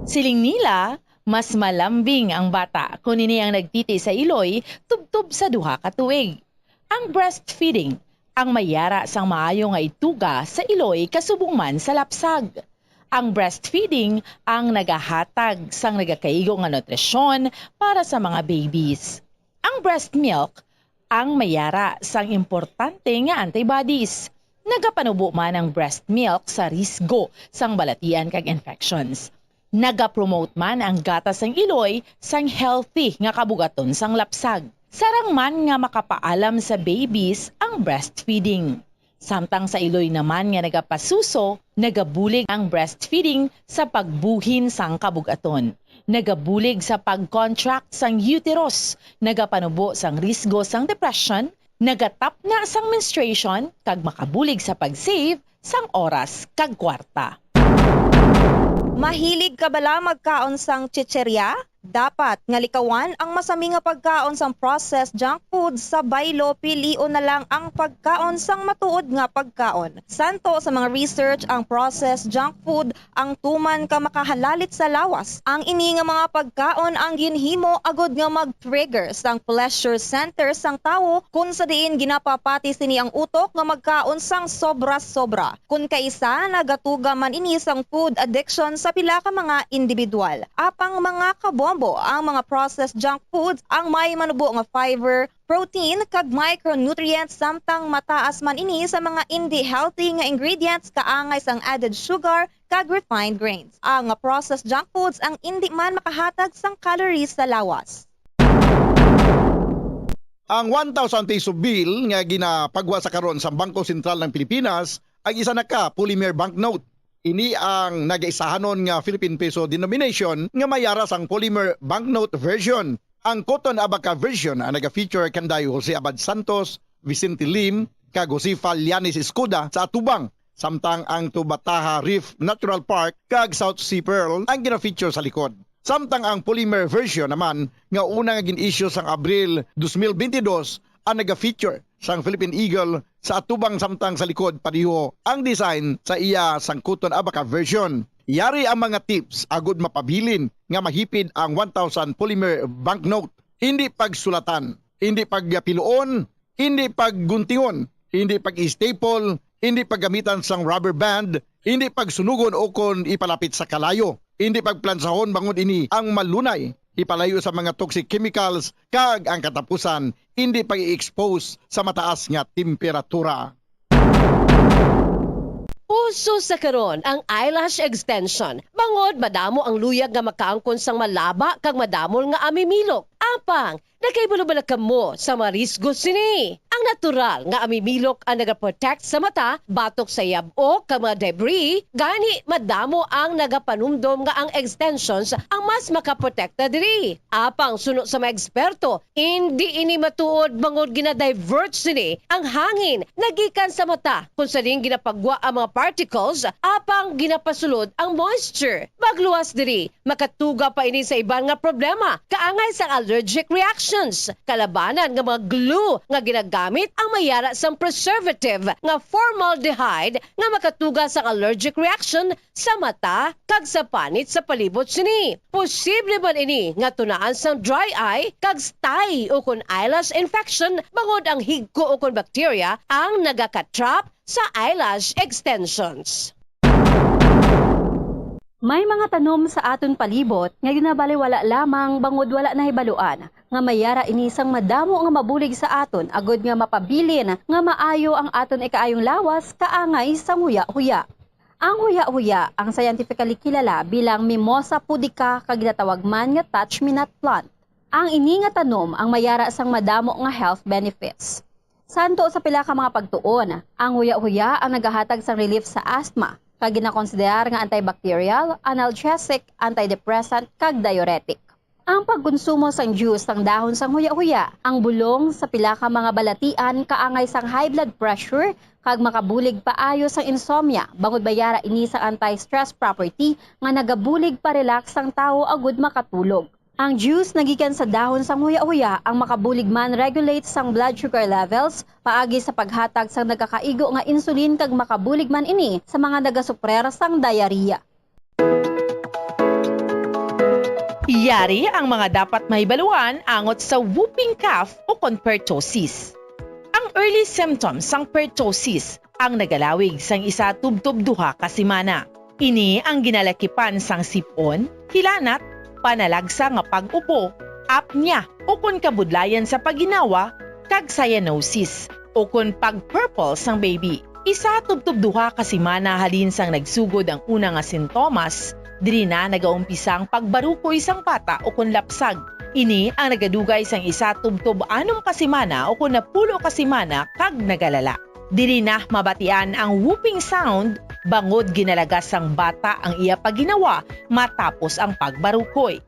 Siling nila, Mas malambing ang bata kung ini ang nagtiti sa iloy tubtub sa duha ka tuig. Ang breastfeeding ang mayara sang maayo nga ituga sa iloy kasubong man sa lapsag. Ang breastfeeding ang nagahatag sang nagakaigo nga nutrisyon para sa mga babies. Ang breast milk ang mayara sang importante nga antibodies. Nagapanubo man ang breast milk sa risgo sang balatian kag infections. Nagapromote man ang gatas sang iloy sang healthy nga kabugaton sang lapsag. Sarang man nga makapaalam sa babies ang breastfeeding. Samtang sa iloy naman nga nagapasuso, nagabulig ang breastfeeding sa pagbuhin sang kabugaton. Nagabulig sa pag-contract sang uterus, nagapanubo sang risgo sang depression, nagatap na sang menstruation, kag makabulig sa pag-save sang oras kag kwarta. Mahilig ka bala magkaon sang chicherya? Dapat nga likawan ang masami nga pagkaon sang processed junk food sa baylo, pilion na lang ang pagkaon sang matuod nga pagkaon. Santo sa mga research ang processed junk food ang tuman ka makahalalit sa lawas. Ang ini nga mga pagkaon ang ginhimo agod nga mag-trigger sang pleasure center sang tawo kung sa diin ginapapati sini ang utok nga magkaon sang sobra-sobra. Kung kaisa nagatuga man ini sang food addiction sa pila ka mga individual. Apang mga kabombo ang mga processed junk foods ang may manubo nga fiber, protein kag micronutrients samtang mataas man ini sa mga hindi healthy nga ingredients kaangay sang added sugar kag refined grains. Ang processed junk foods ang hindi man makahatag sang calories sa lawas. Ang 1,000 peso bill nga ginapagwa sa karon sa Bangko Sentral ng Pilipinas ang isa na ka polymer banknote. Ini ang nagaisahanon nga Philippine Peso denomination nga mayara sang polymer banknote version. Ang Cotton Abaca version ang naga-feature kanday Jose Abad Santos, Vicente Lim, kag Josefa Lianis Escuda sa atubang. Samtang ang Tubataha Reef Natural Park kag South Sea Pearl ang gina-feature sa likod. Samtang ang polymer version naman nga una nga gin-issue sang Abril 2022 ang naga-feature sang Philippine Eagle sa atubang samtang sa likod pariho ang design sa iya sang Cotton Abaca version. Yari ang mga tips agud mapabilin nga mahipid ang 1,000 polymer banknote. Hindi pagsulatan, hindi pagpiluon, hindi pagguntingon, hindi pag-staple, hindi paggamitan sang rubber band, hindi pagsunugon o kon ipalapit sa kalayo, hindi pagplansahon bangod ini ang malunay, ipalayo sa mga toxic chemicals, kag ang katapusan, hindi pag-i-expose sa mataas nga temperatura. Uso sa karon ang eyelash extension. Bangod madamo ang luyag nga makaangkon sang malaba kag madamol nga amimilok. Apang, nagkaibalo-bala kamo sa mga risgo sini. Ang natural nga amimilok ang nagaprotect sa mata, batok sa yabo kag mga debris, gani madamo ang nagapanumdom nga ang extensions ang mas makaprotekta diri. Apang suno sa mga eksperto, hindi ini matuod bangod gina-divert sini ang hangin nagikan sa mata kung saling ginapagwa ang mga particles, apang ginapasulod ang moisture. Magluwas diri, makatuga pa ini sa iban nga problema, kaangay sa allergic reactions, kalabanan nga mga glue nga ginagamit ang mayara sang preservative nga formaldehyde nga makatuga sa allergic reaction sa mata kag sa panit sa palibot sini. Posible man ini nga tunaan sang dry eye kag stye o kun eyelash infection bangod ang higko o kun bacteria ang nagakatrap sa eyelash extensions. May mga tanom sa aton palibot nga ginabaliwala lamang bangod wala na hibaluan nga mayara inisang madamo nga mabulig sa aton agod nga mapabilin nga maayo ang aton ikaayong lawas kaangay sa huya-huya. Ang huya-huya ang scientifically kilala bilang Mimosa pudica kag ginatawag man nga touch-me-not plant. Ang ini nga tanom ang mayara sang madamo nga health benefits. Santo sa pila ka mga pagtuon, ang huya-huya ang nagahatag sang relief sa asthma, kag ginakonsiderar nga antibacterial, analgesic, antidepressant, kag diuretic. Ang pagkonsumo sang juice sang dahon sang huya-huya, ang bulong sa pila ka mga balatian kaangay sang high blood pressure, kag makabulig paayo sang insomnia, bangod bayara ini sa anti-stress property nga nagabulig pa relax sang tawo agud makatulog. Ang juice nagikan sa dahon sang huya-huya ang makabulig man regulate sang blood sugar levels, paagi sa paghatag sang nagakaigo nga insulin kag makabulig man ini sa mga nagasuprer sang diarrhea. Yari ang mga dapat mahibaluan angot sa whooping cough o pertussis. Ang early symptoms sang pertussis ang nagalawig sang isa tubtob duha ka semana. Ini ang ginalakipan sang sipon, hilanat, panalagsa nga pag-upo, apnea o kun kabudlayan sa paginawa, kag cyanosis o kun pag-purple sang baby. Isa tubtob duha ka semana halin sang nagsugod ang una nga sintomas, diri na nagaumpisa ang pagbarukoy sang bata o kun lapsag. Ini ang nagadugay sang isa tubtob 6 ka semana o kun 10 ka semana kag nagalala. Diri na mabatian ang whooping sound bangod ginalagas sang bata ang iya paginawa matapos ang pagbarukoy.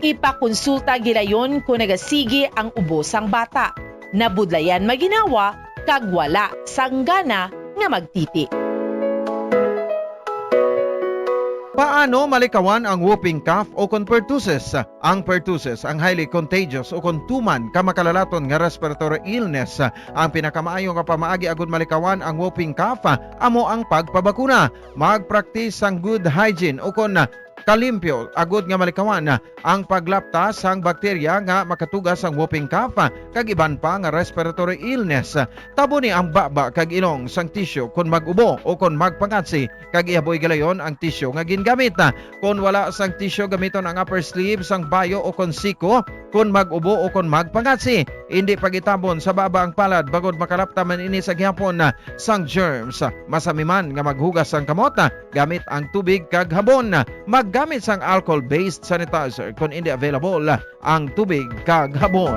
Ipakonsulta gilayon kung nagasigi ang ubo sang bata. Nabudlayan maginawa kag wala sang gana nga magtiti. Paano malikawan ang whooping cough o pertussis? Ang pertussis ang highly contagious o tuman ka makalalaton nga respiratory illness. Ang pinakamaayo nga pamaagi agud malikawan ang whooping cough amo ang pagpabakuna. Mag-practice ang good hygiene o kalimpyo agud nga malikawan ang paglapta sang bakterya nga makatugas ang whooping cough kag iban pa nga respiratory illness. Tabo ni ang baba kag ilong sang tissue kun mag-ubo o kun magpangatsi kag ihaboy galayon ang tissue nga gingamit. Kun wala sang tissue gamiton ang upper sleeve sang bayo o kun siko kun mag-ubo o kun magpangatsi. Hindi pagitabon sa baba ang palad bagod makalapta man ini sa gihapon sang germs. Masami man nga maghugas sang kamot gamit ang tubig kag habon. Maggamit sang alcohol-based sanitizer kung hindi available ang tubig kag habon.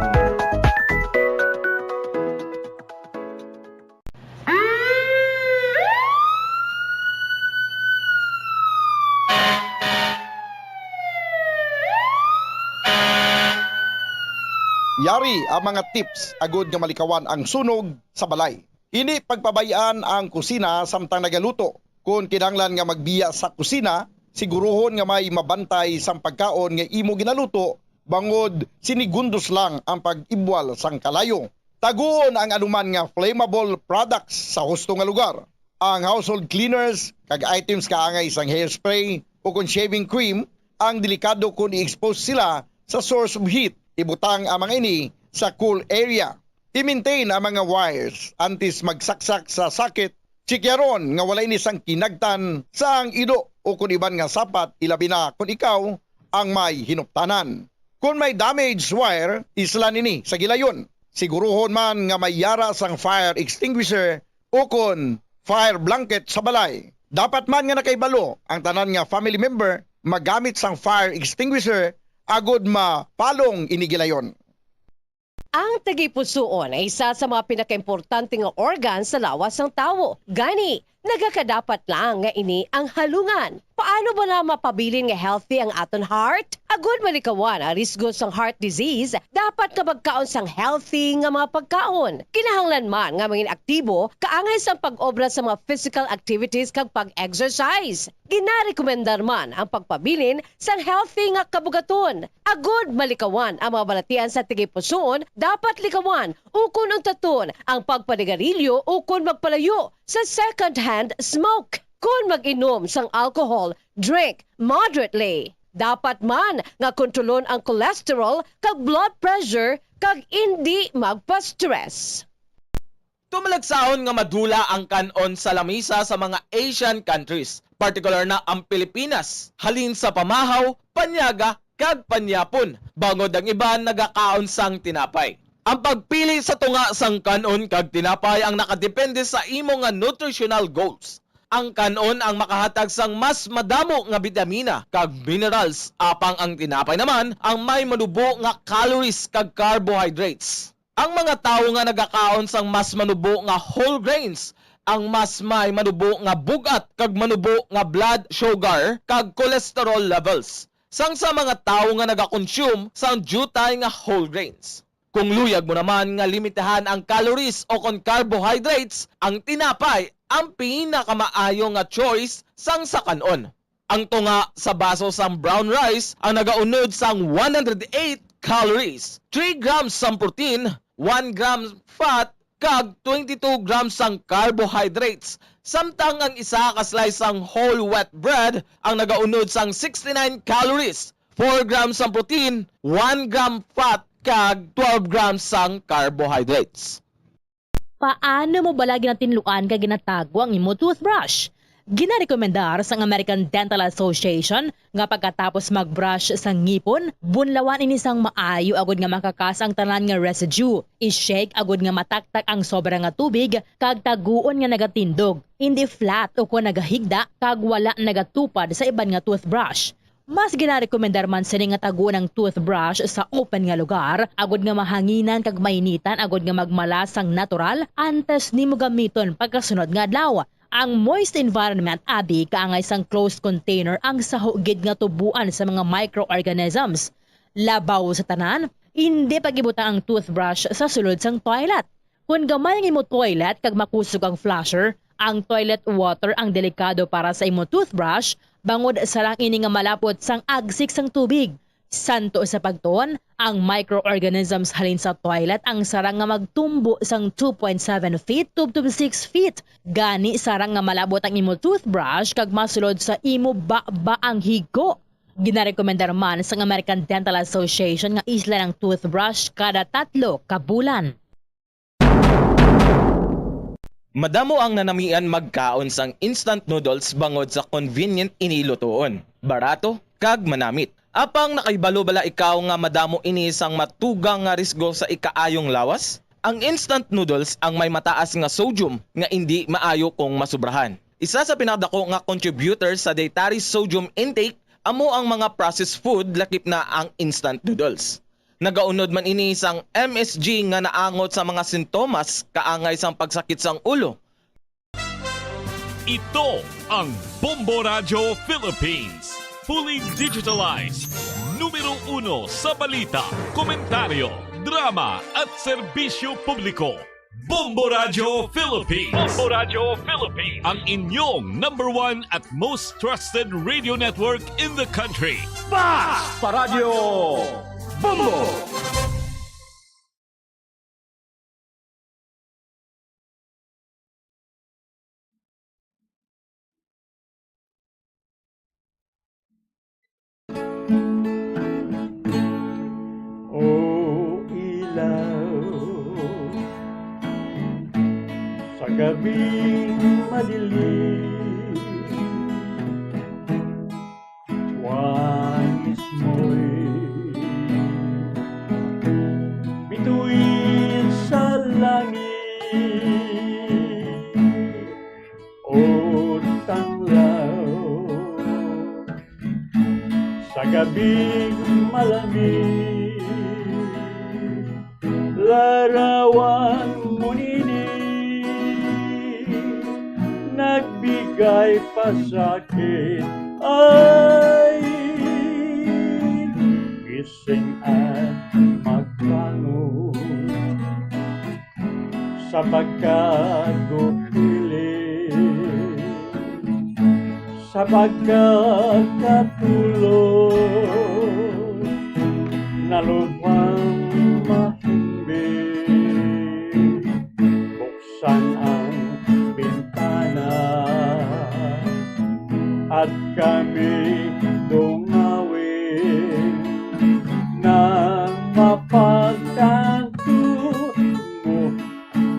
Yari ang mga tips agud nga malikawan ang sunog sa balay. Hindi pagpabayaan ang kusina samtang nagaluto. Kung kinahanglan nga magbiya sa kusina, siguruhon nga may mabantay sang pagkaon nga imo ginaluto bangod sinigundos lang ang pag-ibwal sang kalayo. Taguon ang anuman nga flammable products sa husto nga lugar. Ang household cleaners kag items kaangay sang hairspray o kung shaving cream ang delikado kung i-expose sila sa source of heat. Ibutang ang mga ini sa cool area. I-maintain ang mga wires antes magsaksak sa sakit. Chikyaron nga wala ini sang kinagtan sa ang ido o kung iban nga sapat ilabi na kung ikaw ang may hinuptanan. Kung may damaged wire, islan ini sa gilayon. Siguruhon man nga may yara sang fire extinguisher o kung fire blanket sa balay. Dapat man nga nakaibalo ang tanan nga family member magamit sang fire extinguisher agud mapalong inigilayon. Ang tagipusoon ay isa sa mga pinakaimportante nga organ sa lawas ng tao. Gani, nagakadapat lang nga ini ang halungan. Paano ba na mapabilin nga healthy ang aton heart? Agud malikawan ang risgo sang heart disease, dapat nga magkaon sang healthy nga mga pagkaon. Kinahanglan man nga maging aktibo, kaangay sang pag-obra sa mga physical activities kag pag-exercise. Ginarekomendar man ang pagpabilin sang healthy nga kabugaton. Agud malikawan ang mga balatian sa tigipusoon, dapat likawan ukon untaton ang pagpanigarilyo ukon magpalayo sa second-hand smoke. Kung mag-inom sang alcohol, drink moderately. Dapat man nga kontrolon ang cholesterol kag blood pressure kag hindi magpa-stress. Tumalagsaon nga madula ang kanon sa lamisa sa mga Asian countries, particular na ang Pilipinas, halin sa pamahaw, panyaga kag panyapon, bangod ang iban nagakaon sang tinapay. Ang pagpili sa tunga sang kanon kag tinapay ang nakadepende sa imo nga nutritional goals. Ang kanon ang makahatag sang mas madamo nga bitamina kag minerals, apang ang tinapay naman ang may manubo nga calories kag carbohydrates. Ang mga tawo nga nagakaon sang mas manubo nga whole grains ang mas may manubo nga bugat kag manubo nga blood sugar kag cholesterol levels. Sang sa mga tawo nga nagakonsume sang jutay nga whole grains. Kung luyag mo naman nga limitahan ang calories o kon carbohydrates, ang tinapay ang pinakamaayo nga choice sang sa kanon. Ang tunga sa baso sang brown rice ang nagaunod sang 108 calories, 3 grams sang protein, 1 gram fat, kag 22 grams sang carbohydrates. Samtang ang isa ka slice ng whole wheat bread ang nagaunod sang 69 calories, 4 grams ang protein, 1 gram fat, kag 12 grams sang carbohydrates. Paano mo balagi na tinluan ka ginatago ang imo toothbrush? Ginarekomendar sa American Dental Association nga pagkatapos magbrush sa ngipon, bunlawan ini sang maayo agud nga makakas ang tanan nga residue. I-shake agud nga mataktak ang sobra nga tubig kag taguon nga nagatindog. Hindi flat o kung nagahigda kag wala nagatupad sa iban nga toothbrush. Mas ginarekomendar man sini nga taguon ang toothbrush sa open nga lugar, agud nga mahanginan kag mainitan agud nga magmalas sang natural antes nimo gamiton pagkasunod nga adlaw. Ang moist environment abi kaangay sang closed container ang sahugid nga tubuan sa mga microorganisms. Labaw sa tanan, hindi pagibutang ang toothbrush sa sulod sang toilet. Kung gamay nga imo toilet kag makusog ang flusher, ang toilet water ang delikado para sa imo toothbrush bangod sa lang ini nga malapot sang agsik sang tubig. Santo sa pagtuon, ang microorganisms halin sa toilet ang sarang nga magtumbo sang 2.7 feet to 6 feet. Gani sarang nga malabot ang imo toothbrush kag masulod sa imo ba ang higo. Ginarekomendar man sa American Dental Association nga isla ng toothbrush kada 3 ka bulan. Madamo ang nanamian magkaon sang instant noodles bangod sa convenient inilutoon, barato kag manamit. Apang nakaibalo bala ikaw nga madamo ini sang matugang nga risgo sa ikaayong lawas? Ang instant noodles ang may mataas nga sodium nga hindi maayo kung masubrahan. Isa sa pinakadako nga contributor sa dietary sodium intake amo ang mga processed food lakip na ang instant noodles. Nagaunod man ini sang MSG nga naangot sa mga sintomas kaangay sang pagsakit sang ulo. Ito ang Bombo Radio Philippines. Fully digitalized. Numero 1 sa balita, komentaryo, drama at serbisyo publiko. Bombo Radio Philippines. Bombo Radio Philippines. Ang inyong #1 at most trusted radio network in the country. Basta Radio Bombo! O ilaw sa gabing madilim, wais mo'y bituin sa langit. O tanglaw sa gabing malamig, larawan mo nini, nagbigay pasakit ay gising at magbangon sa pagkagupilit, sa pagkakatulog na lubhang mahimbing. Buksan ang bintana at kami dungawin nang mapagtanto mo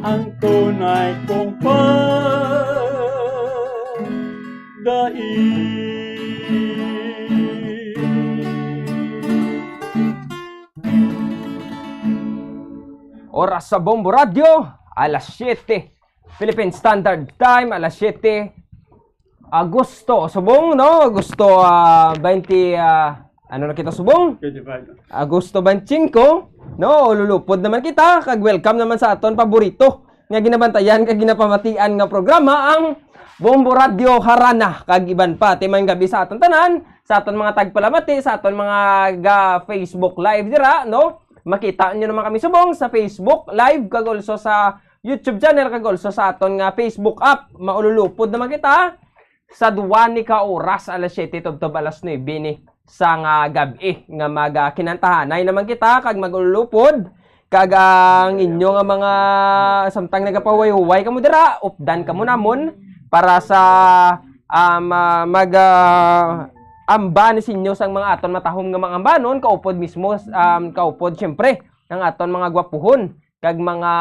ang tunay kong pagdaig. Oras sa Bombo Radio, alas 7. Philippine Standard Time, alas 7. Agosto. Subong, no? Agosto 20... ano na kita subong? 25. Agosto 25. No, lulupod naman kita. Kag welcome naman sa aton paborito. Nga ginabantayan, kag ginapamatian nga programa ang Bombo Radio Harana. Kag iban pa, timang gabi sa aton tanan, sa aton mga tagpalamati, sa aton mga Facebook Live dira, no? Makita nyo naman kami subong sa Facebook Live, kag also sa YouTube channel, kag also sa aton nga Facebook app. Maululupod naman kita sa 2 ka oras, alas 7 tubtob alas 9 ni sa nga gabi nga kinantahanay naman kita kag magulupod kag ang inyo nga mga samtang nagapahuway-huway kamo dira, updan kamo namon para sa amban sinyo sang mga aton matahom nga mga ambanon kaupod mismo kaupod syempre ng aton mga gwapuhon kag mga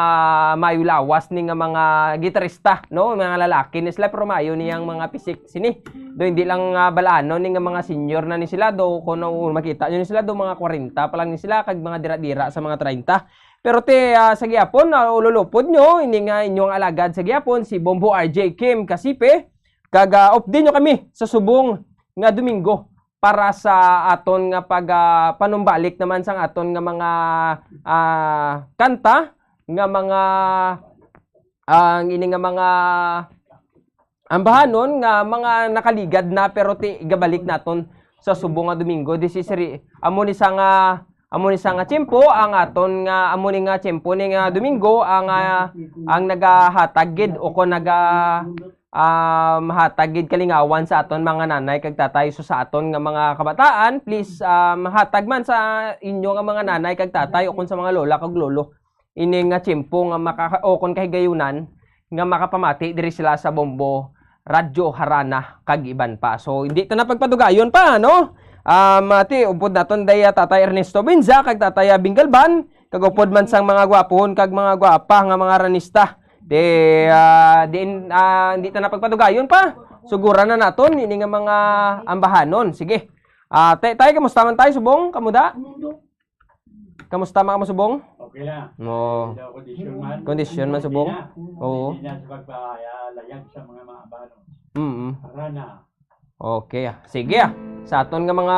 mayulawas ni nga mga gitarista no mga lalaki ni sila pero mayo niyang mga pisik sini do hindi lang balaano ni nga mga senior na ni sila do kuno makita nyo ni sila do mga 40 pa lang ni sila kag mga dira-dira sa mga 30 pero sa gyapon ululupod nyo ini nga inyong alagad sa gyapon si Bombo RJ Kim Kasipe kag update nyo kami sa subong nga Domingo para sa aton nga panumbalik naman sang aton nga mga kanta nga mga ini nga mga ambahanon nga mga nakaligad na pero igabalik naton sa subong nga Domingo. This is amo ni sa nga tiyempo ang aton nga amo ni nga tiyempo ni nga Domingo ang nagahatagid o ko hatagid kalingawan sa aton mga nanay kag tatay so sa aton nga mga kabataan please hatag man sa inyo nga mga nanay kag tatay o kun sa mga lola kag lolo ini nga tiyempo nga kon kahigayunan nga makapamati diri sila sa Bombo Radyo Harana kag iban pa so hindi ta na pagpadugayon pa no mati upod naton daya tatay Ernesto Benza kag tatay Bingalban kag upod man sang mga gwapohon kag mga gwapa nga mga ranista hindi ta na pagpadugayon pa. Sugura na naton ini nga mga ambahanon. Sige. Tay kamusta man tayo subong? Kamuda? Kamusta man ka subong? Okay lang. No. Kondisyon man subong? Oo. Hindi na sa pagpalayag sa mga ambahanon. Harana. Okay. Sige. Sa aton nga mga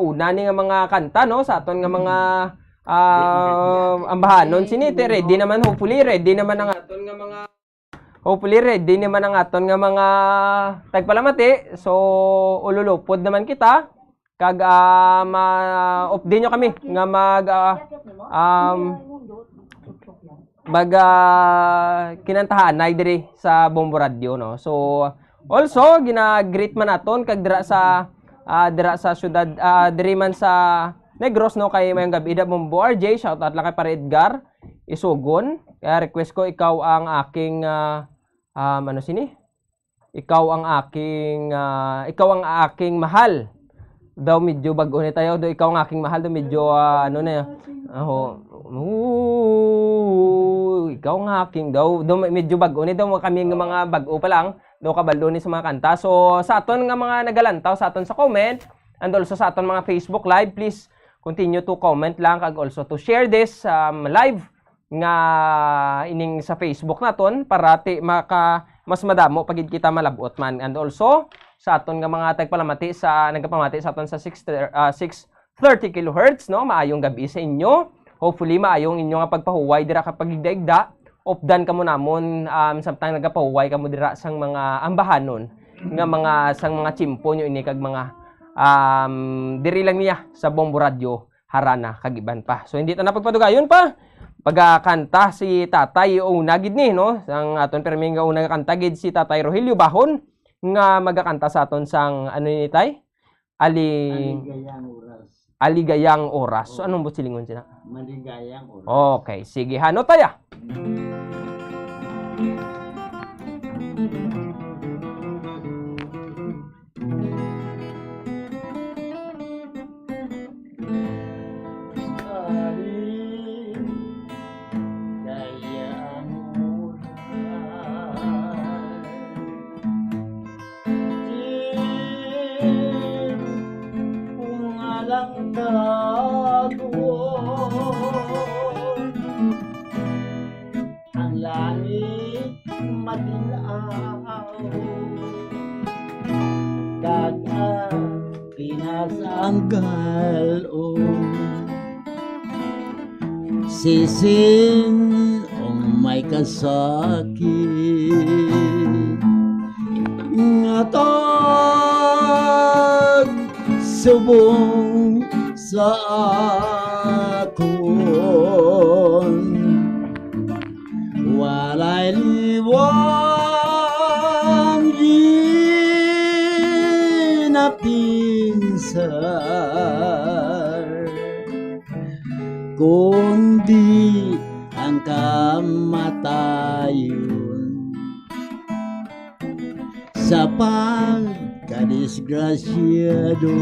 una ni nga mga kanta no, sa aton nga mga ambahanon sinite ready naman hopefully ready naman ang aton nga mga tagpalamati so ululupod naman kita kag ma-update nyo kami nga kinantahanay diri sa Bombo Radio no so also gina-greet man naton kag dira sa syudad diri man sa Negros no kay mayong gabi da Bombo RJ shout out lang kay Pare Edgar Isugon kaya request ko ikaw ang aking ikaw ang aking mahal daw medyo bago ni tayo do ikaw ang aking mahal daw medyo ikaw ang aking daw medyo bago ni daw kami ng mga bago pa lang daw kabalo ni sa mga kanta so sa aton nga mga nagalantaw sa aton sa comment and also sa aton mga Facebook live please continue to comment lang kag also to share this live nga ining sa Facebook naton para mas madamo pagid kita malabot man and also sa aton nga mga tagpalamati nagapamati sa aton sa 630 kHz no maayong gabi sa inyo hopefully maayong inyo nga pagpahuway dira kapag igda opdan kamo namon samtang nagapahuway kamo dira sang mga ambahanon nga mga sang mga chimpo nyo ini kag mga diri lang niya sa Bombo Radio Harana kag iban pa. So hindi ta na pagpadugayon pa. Pagkanta si Tatay una gid ni no. Sang aton perming nga una kanta gid si Tatay Rogelio Bahon nga magakanta sa aton sang ano ni tay? Aligayang oras. So anong busilingon sila? Maligayang oras. Okay, sige hano taya. Ang langit madilaw dagat pinasanggal sisin may kasakit ngatag subong sa akon walay liwang ginapinsar kundi ang kamatayon sa pagkadisgrasyado.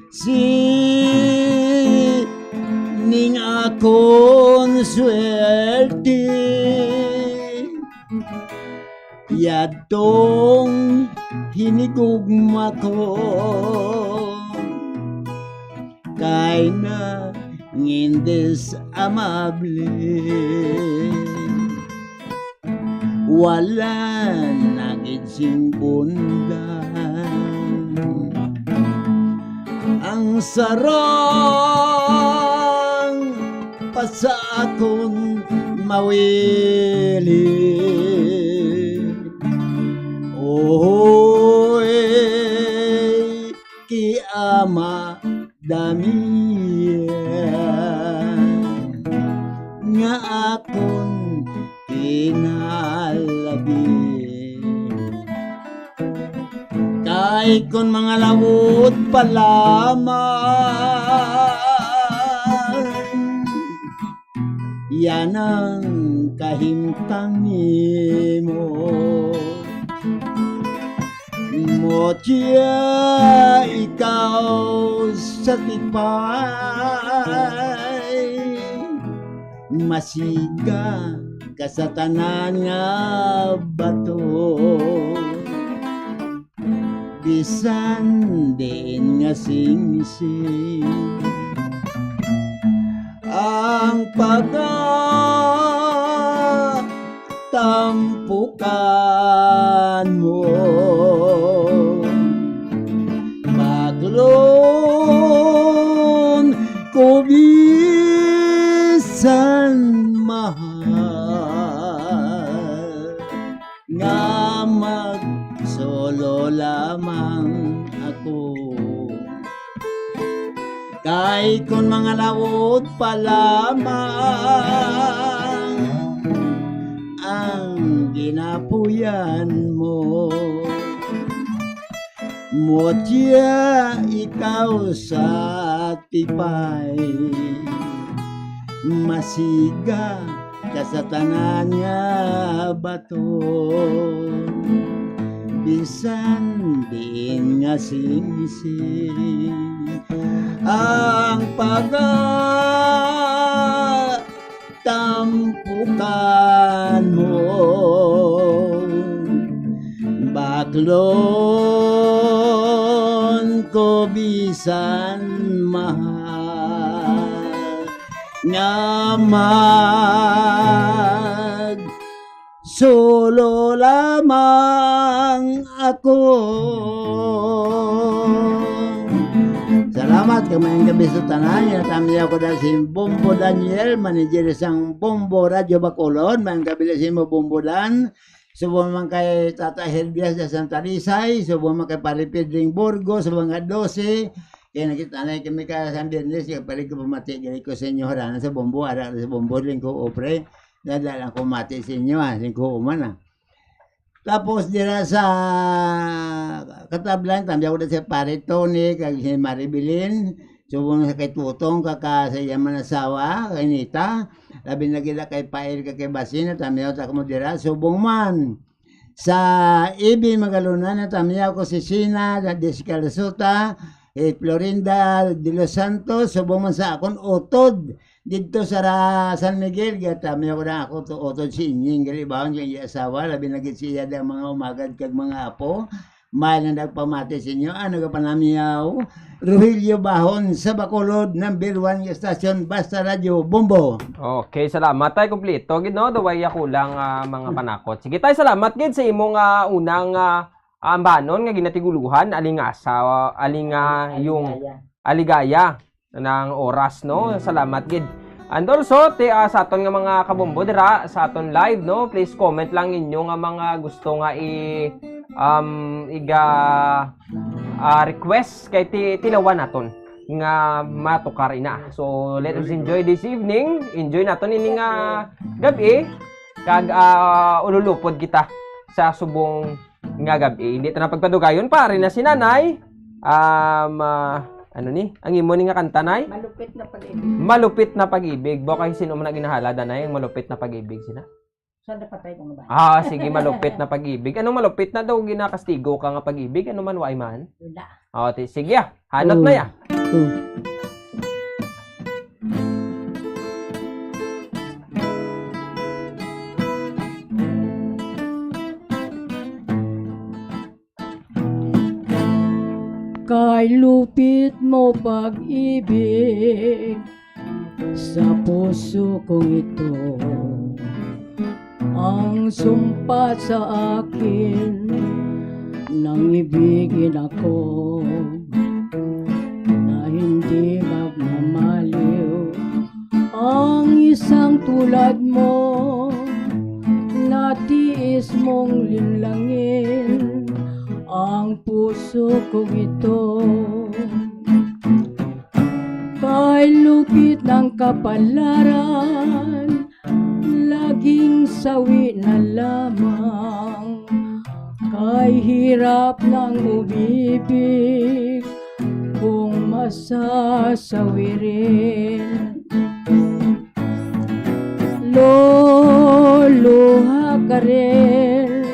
Sining akong swerte, yadtong hinigugma ko, kay na ngindes amable. Wala nagitsing bundan, ang sarang pa sa akong mawili. Oy, ki ama damiyan nga akong kinalabi. Kay kon mga lawod pa lamang, yan ang kahimtang mo. Motya ikaw sa tipay, masiga ka sa tanan nga bato. Bisan din nga singsing ang pagkatampukan mo. Baglon ko bisan mahal, nga magsolo lamang ako. Kay kon mga lawod pa lamang ang ginapuyan mo. Motya ikaw sa tipay, masiga ka sa tanan nga bato. Bisan din nga singsing ang pagkatampukan mo. Baklon ko bisan mahal, nga solo lamang ako. Salamat kamayang gabi sa tanan. Natami ako dahil si Bombo Daniel, manager sang Bombo Radio Bacolod. Mayang gabi na si Bombo Dan. Subo man kay Tata Helbias sa Santa Rizay, subo man kay Pari Pedring Burgos, subo nga 12. Kaya nakita na kami ka sa Biyernes, kaya pala ko pamati ko sa inyo harana sa Bombo, harana sa Bombo, lingko opre. Dadalang ko mati sa inyo, lingko umana. Tapos dira sa katablan, tambi ako na sa Pari Tony, kag si Maribilin, subo na kay Tutong, kaka sa yaman asawa, kay Nita. Labi na gila kay Pair kay Basina, tamiyaw ta kamo dira subong man. Sa Ibi Magalunan, tamiyaw ko si Sina, Descalzuta, Florinda de los Santos, subong man sa akon utod. Dito sa San Miguel, tamiyaw ko na ako to utod si Inying, galibawang yung asawa, labi na git siya ng mga umagad kag mga apo. Mahal na nagpamati sa inyo, nagapanamiyaw, Rogelio Bahon sa Bacolod, number 1 station, Basta Radio, Bombo. Okay, salamat tayo kumplito. Gid no, duway ako lang mga panakot. Sige tayo, salamat gid sa imong unang ambanon nga ginatiguluhan yung aligaya ng oras no. Salamat gid. And also sa aton nga mga kabombo dira sa aton live no, please comment lang inyo nga mga gusto nga request kay tilawan naton nga matukar ina. So let us enjoy this evening. Enjoy naton ini nga gabi kag ululupod kita sa subong nga gabi. Hindi ta na pagpadugayon pare na si nanay. Ano ni? Ang imo ni nga kanta nay? Malupit na pag-ibig. Malupit na pag-ibig. Baka sino man ginahala danay ang malupit na pag-ibig sina? Saan na patay ko nga ba? Sige, malupit na pag-ibig. Anong malupit na daw ginakastigo ka nga pag-ibig? Ano man, why man? Wala. Sige, hanap na ya. Kay lupit mo pag-ibig sa puso kong ito, ang sumpa sa akin nang ibigin ako, na hindi magmamaliw ang isang tulad mo, na tiis mong linlangin ang puso kong ito. Kay lupit ng kapalaran, laging sawi na lamang. Kay hirap ng umibig, kung masasawi rin. Luluha ka rin,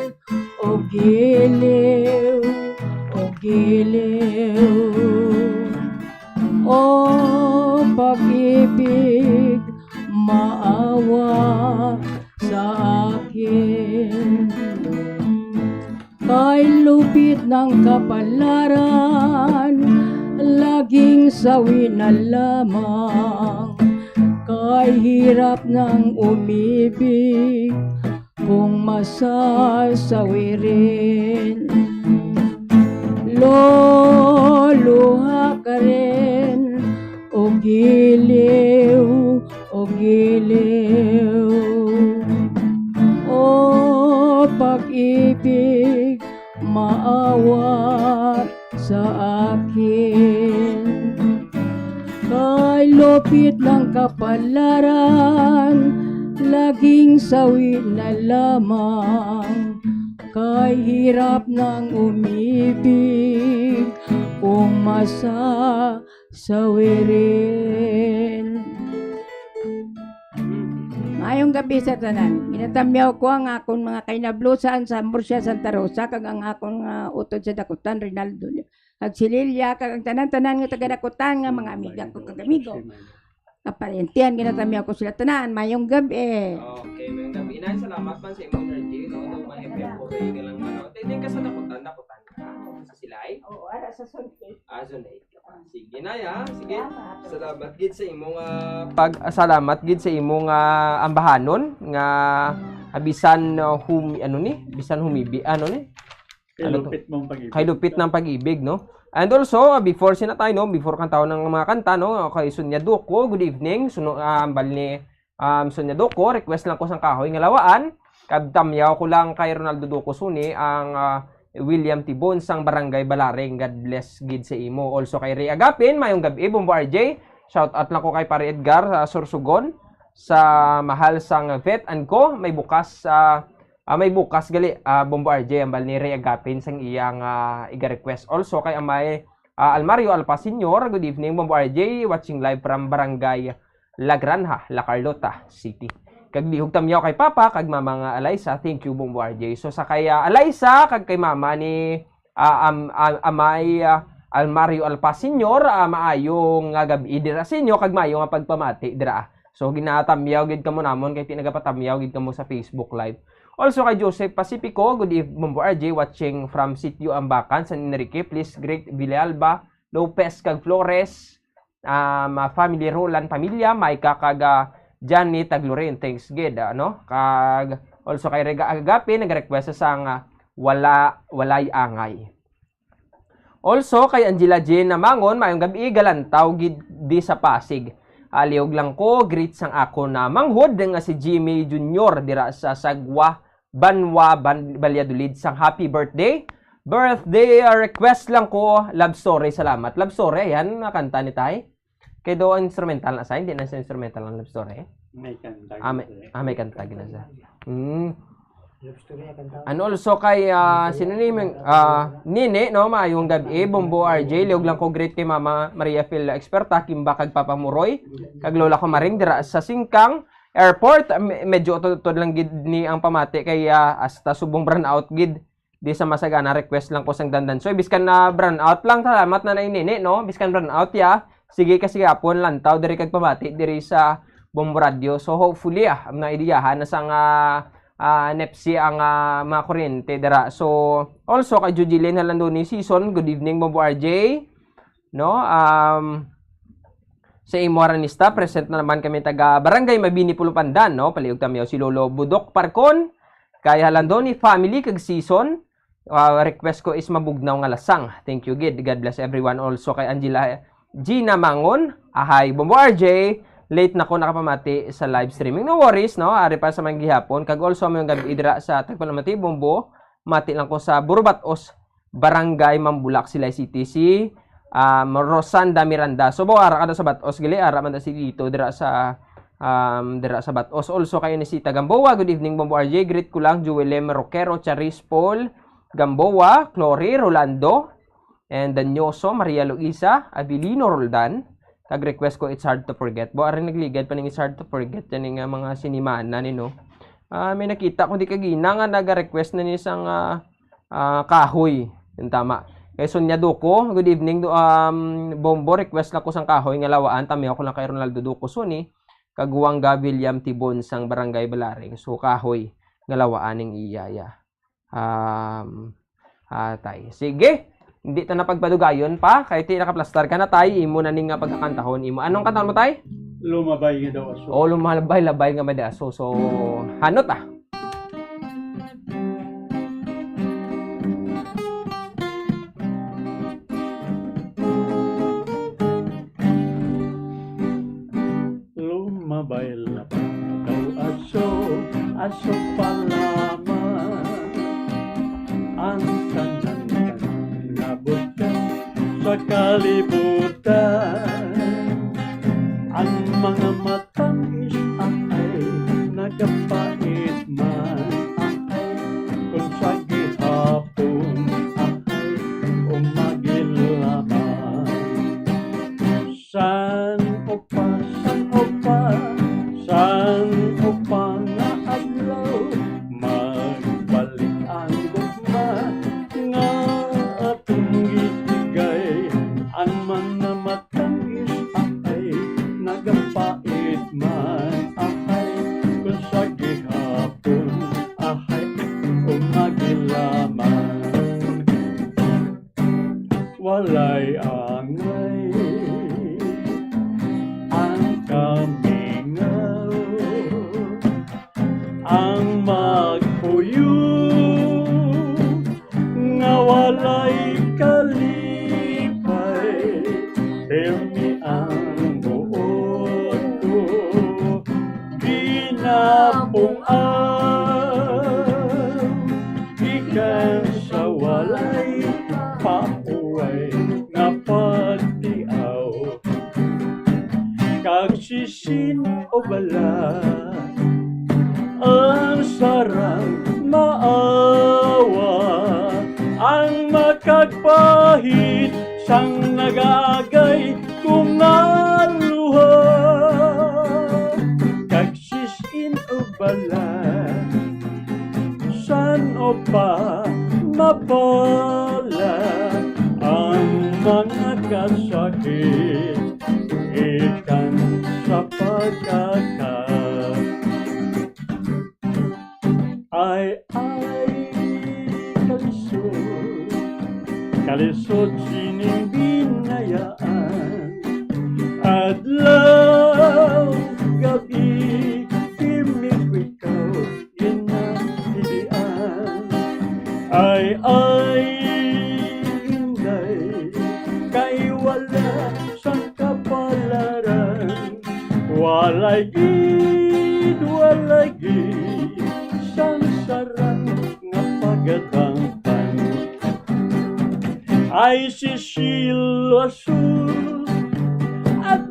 o giliw, o giliw, o pag-ibig, maawa sa akin. Kay lupit ng kapalaran, laging sawi na lamang. Kay hirap ng umibig, kung masasawi rin. Luluha ka rin, o giliw, o giliw, o pag-ibig, maawa sa akin. Kay lupit ng kapalaran, laging sawi na lamang. Kay hirap ng umibig, kung masasawi rin. Mayong gabi sa tanan. Ginatamyaw ko ang akong mga kainablusan sa Murcia, Santa Rosa, kag ang akong utod sa Dakutan, Rinaldo. Kag si Lilia, kag ang tanan-tanan nga taga-Dakutan nga mga amiga ko kag amigo. Kaparentian, ginatamyaw ko sila tanan. Mayong gabi. Okay, mayong gabi. Inay, salamat man sa imong energy. No, ma-FM ko kayo ka lang. Tingin ka sa Dakutan ka. Sa Silay? Oo, ara sa Sunday. Sunday. Sige na ya, sige. Salamat gid sa imong salamat gid sa imong ambahanon nga bisan bisan humibi kay lupit ng pag-ibig, no? And also before before kantaw ng mga kanta, no, kay Sonia Duco, good evening. Ambal ni Sonia Duco, request lang ko sang kahoy nga lawaan. Kadtamyaw ko lang kay Ronaldo Duco Suni ang William Tibon sang Barangay Balaring. God bless gid sa imo. Also kay Ray Agapin, mayong gabi, Bombo RJ. Shout out lang ko kay Pare Edgar sa Sorsogon, sa mahal sang Vet and Co. May bukas gali Bombo RJ ambal ni Ray Agapin sang iyang iga-request. Also kay amay Almario Alpasinyor, good evening Bombo RJ, watching live from Barangay La Granja, La Carlota City. Kag lihog tamyaw kay Papa kag Mama nga Alaysa, thank you Bombo RJ. So sa kay Alaysa kag kay Mama ni amay Almario Alpasinyor, maayong nga gabi dira sa inyo kag maayo nga pagpamati dira. So ginatamyaw gid kamo namon kay tinagapatamyaw gid kamo sa Facebook live. Also kay Joseph Pacifico, good evening Bombo RJ, watching from Sitio Ambacan, San Enrique, please greet Villalba, Lopez kag Flores, family Roland pamilya, Maika kag Johnny Taglorin, thanks gid, no? Kag also kay Rega Agape nag-request sang walay angay. Also kay Angela Jane Namangon, mayong gabi galantaw gid di sa Pasig. Aliog lang ko, greet sang ako na manghod nga si Jimmy Junior dira sa Sagwa, Banwa, Valladolid sang happy birthday. Birthday request lang ko, love story, salamat. Love story, yan, kanta ni Tay. Kaya do instrumental na sa, hindi na sa instrumental ng love story. May kanta. May kanta gina sa. And also kay sino ni Nini, no, maayong gabi, Bombo RJ, liog lang ko great kay Mama Maria Phil Experta, Kimba kag Papa Muroy, kag lola ko maring dira sa Singkang, airport, medyo utod lang gid ni ang pamati kay hasta subong burnout gid. Di sa masagana request lang ko sang dandansoy. Biskan na burnout lang, salamat na nainini, no? Biskan burnout ya. Sige kasi hapon lantaw diri kag pamati diri sa Bombo Radio. So hopefully ang naidiyahan na sang nepsi ang mga kuryente dira. So also kay Jujilin Halandoni season, good evening Bombo RJ. No? Sa Imoranista, present na naman kami taga Barangay Mabini Pulupandan, no? Paliog tamyaw si Lolo Budok Parkon, kay Halandoni family kag season. Request ko is mabugnaw nga lasang. Thank you, Gid. God bless everyone. Also kay Angela Gina Mangon, ahay Bombo RJ, late na ko nakapamati sa live streaming. No worries, no? Ari pa sa mga gihapon. Kag also may gabi idra sa Tagpalamati Bombo. Mati lang ko sa Burubatos, Barangay Mambulak, Silay City. Si Rosanda Miranda. So ara kada sa Batos gali ara man si dito dira sa Batos. Also kayo ni si Gamboa. Good evening Bombo RJ. Greet ko lang Juelem Roquero, Charis Paul, Gamboa, Clory, Rolando, and Danyoso, Maria Luisa, Abilino Roldan. Kag-request ko, it's hard to forget. Bo, arin nagligad pa ning it's hard to forget. Yan yung mga sinimana ni, no? May nakita ko di kagina nga nag-request na ni isang kahoy. Yung tama. Kay Sonia Duco, good evening. Bombo, request lang ko sang kahoy nga lawaan. Tami ako lang kay Ronaldo Duco Suni. Kaguwangga William Tibon sang Barangay Balaring. So, kahoy nga lawaan ng iyaya. Tay. Sige. Hindi ta napagpadugayon pa. Kahit di nakaplastar ka na tay. Imo na ning pagkakantahon. Imo. Anong kantaon mo tay? Lumabay nga daw aso. O lumabay-labay nga madaso. So, hanot Lumabay-labay daw aso. Aso pa lamang. Ang tanan-tanan nabutan sa kalibutan. Ang mga matamis ay nagapait man ay kung sa gihapon ay umagil lamang. San o pa nga adlaw magbalik ang gugma nga atong gitigay. Ang mga matamis ay nagapait man ahay kung sa gihapon ahay umagil lamang. Walay angay ang kamingaw, ang magpuyo nga walay kalipay. Tell me ang buot ko ginapuan, ikan sa walay pauway nga pagtiaw. Kag sisin o bala ang sarang maawa, ang makagpahit sang nagagay kung aluha. Kag sisin o bala san o pa mapala ang mga kasakit ikan sa pagkakat. Ay kalisod sining binayaan. Adlaw gabi kimig ikaw inaidian. Ay inday kay wala sang kapalaran. Walay gid sang sarang nga pagatangpan. Ay sisilo asul at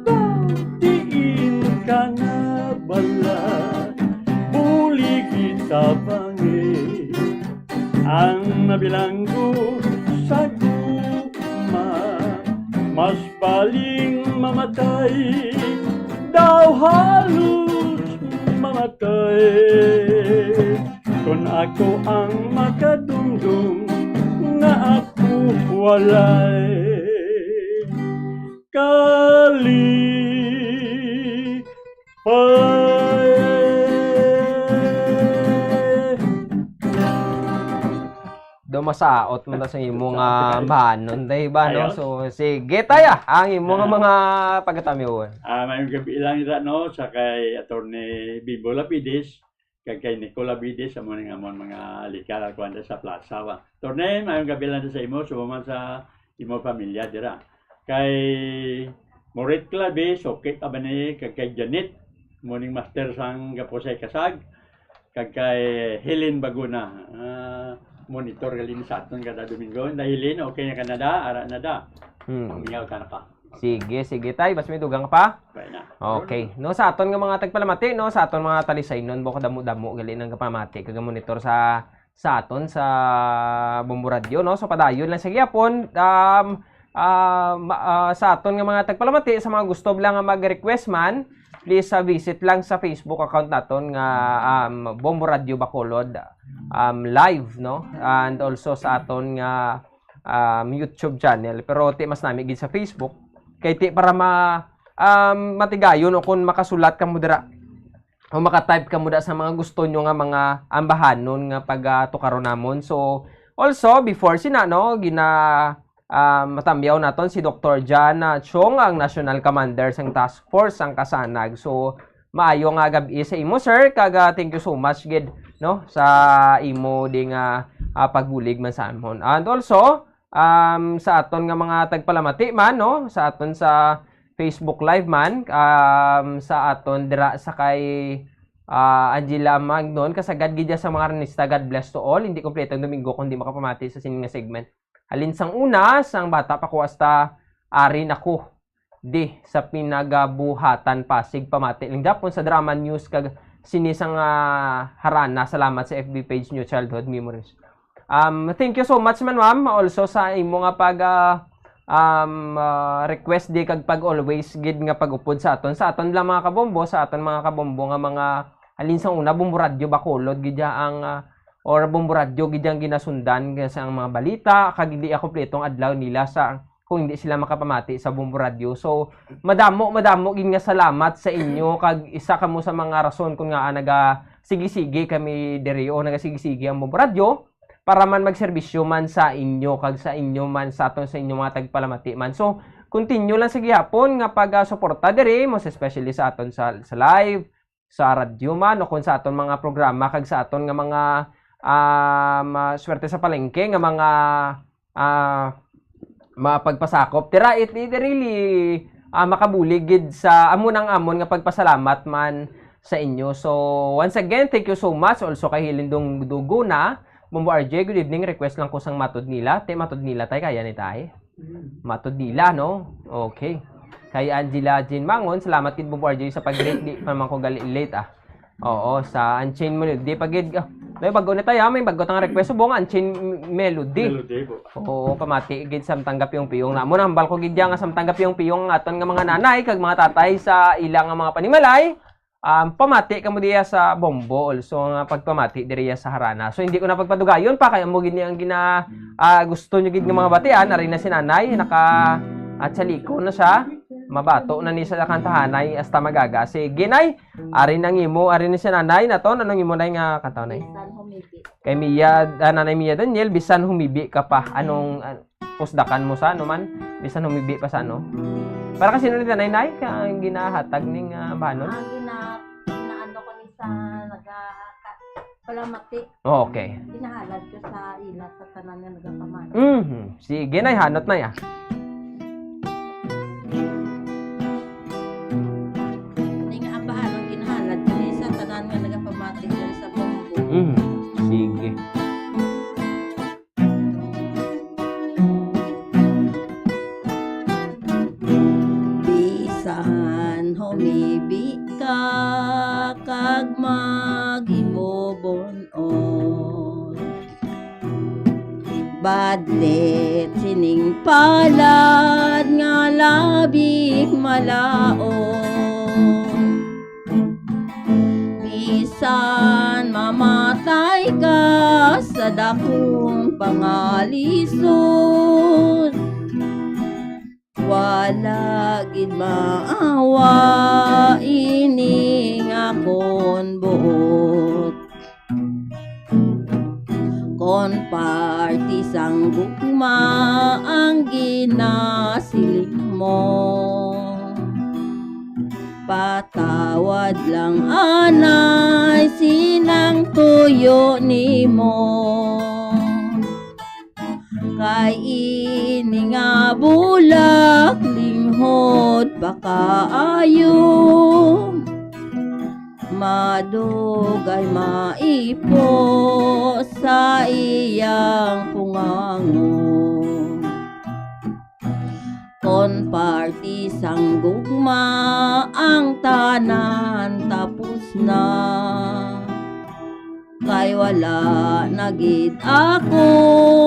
diin ka na bala. Buli kita bangi ang nabilanggo sa gugma. Mas baling mamatay daw halos mamatay. Kung ako ang makadungdong nga ako walay Dumasaot mo na sa imo nga banon, day ba no? So sige taya, ang imo nga mga pagkatamiwan. Mayong gabi lang ira no sa kay Attorney Bibo Lapides kag kay Nicola Bides sa mga mga likal kwanda sa plaza. Attorney, mayong gabi lang sa imo suman sa imo pamilya dira. Kay Morit Clave, sokit abani kag kay Janet, morning master sang Gaposay Kasag, kag kay Helen Baguna. Monitor galin sa aton kada Domingo. Dahilin, okay na Canada, ara na da. Umingaw ka na ka. Sige tay, bas may dugang pa. Bye na. Okay. No sa aton nga mga tagpalamati, no sa aton mga talisay non boko damo-damo gali nang kapamati kag monitor sa aton sa Bombo Radio no. So padayon lang sa gyapon sa aton nga mga tagpalamati sa mga gusto lang nga mag-request man, please visit lang sa Facebook account naton nga Bombo Radio Bacolod live no, and also sa aton nga YouTube channel, pero ti mas nami gid sa Facebook kay ti para matigayon o kung makasulat ka mo dira o maka-type ka mo da sa mga gusto nyo nga mga ambahanon nga pagtukaron namon. So also before sina no matambyaw naton si Dr. Jan Chong, ang National Commander sang Task Force sang Kasanag. So maayo nga gabi sa imo sir, kag thank you so much gid no sa imo ding pagbulig man sa amon. And also sa aton nga mga tagpalamati man no, sa aton sa Facebook live man, sa aton dira sa kay Angela Magnon kasagad gid sa mga arnista. God bless to all. Hindi kompleto ang Domingo kundi makapamati sa sining nga segment. Alin sang una sang bata pa ko hasta ari nako di sa pinagabuhatan Pasig pamati lang Japon sa drama news kag sinisang harana. Salamat sa FB page nyo, Childhood Memories. Thank you so much man ma'am also sa imo nga pag request di kag pag always gid nga pagupod sa aton lang mga kabombo, sa aton mga kabombo nga mga alin sang una Bombo Radio Bacolod gid ang or Bombo Radio gid ang ginasundan sa mga balita kag hindi kompletong adlaw nila sa kung hindi sila makapamati sa Bombo Radio. So madamo gid nga salamat sa inyo kag isa kamo sa mga rason kung nga sige kami diri o nagasigi ang Bombo Radio para man magserbisyo man sa inyo kag sa inyo man sa aton sa inyo mga tagpalamati man. So continue lang sa gihapon nga pag-suporta diri most especially sa aton sa live sa radyo man o kung sa aton mga programa kag sa aton nga mga swerte sa palengke nga mga mapagpasakop tira it really makabulig gid sa amon nga pagpasalamat man sa inyo. So once again, thank you so much also kay Hilindong Duguna. Bombo RJ, good evening. Request lang ko sang matod nila. Matod nila tay kaya ni tay. Matod nila no. Okay. Kay Angela Jean Mangon, salamat kid Bombo RJ sa pag-rate di pa man ko gali late Oo, sa Unchained Melody pagid may bago na tayo, may bago tang request subong Unchained Melody. Oo, pamati gid sam tanggap yung piyong namo nambal ko gid nga sam tanggap yung piyong aton nga mga nanay kag mga tatay sa ilang nga mga panimalay. Pamati kamo diya sa Bombo also nga pagpamati diriya sa harana. So hindi ko na pagpadugayon pa kay mo gid ni ang gusto nyo gid nga mga batian ari na si nanay naka atsaliko na siya. Mabato na ni sa kantahanay hasta magaga. Sige nay, ari nang imo ari ni si nanay na to anong imo nay nga kantahanay? Kay Mia nanay Mia Daniel bisan humibi ka pa. Anong pusdakan mo sa ano man? Bisan humibi pa sa ano? Para kasi nung nanay kang ginahatag ning banon. Ginaano ko ni sa palamati. Okay. Ginahalad ko sa ilat sa tanan nga nagapamana. Sige nay, hanot na ya. Nga ambahan ang ginahalad ko ni sa tanan nga nagapamati diri sa Bombo. Sige. Humibi ka kag maghimubonon badlet sining palad nga labing malaon bisan mamatay ka sa dakong pangalisod. Wala gid maawa ining akon buot. Kon party sang gugma ang ginasiling mo. Patawad lang anay sinang tuyo nimo. Kay ini nga bulak linghod baka ayo. Madugay maipo sa iyang pungango. Kon party sang gugma ang tanan tapos na. Kay wala nagid ako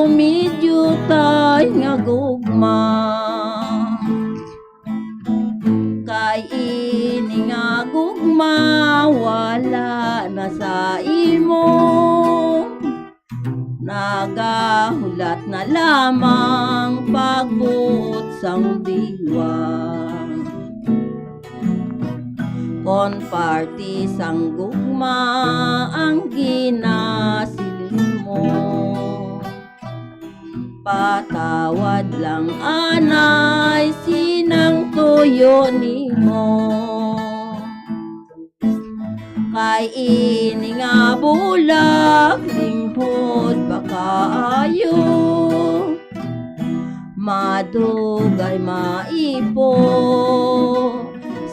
medyo tay nga gugma. Kay ini nga gugma wala na sa imo. Nagahulat na lamang pagbuot sang diwa. Kon party sang gugma ang ginasiling mo. Patawad lang anay sinang tuyo nimo. Kay ini nga bulak linghod baka ayo. Madugay maipo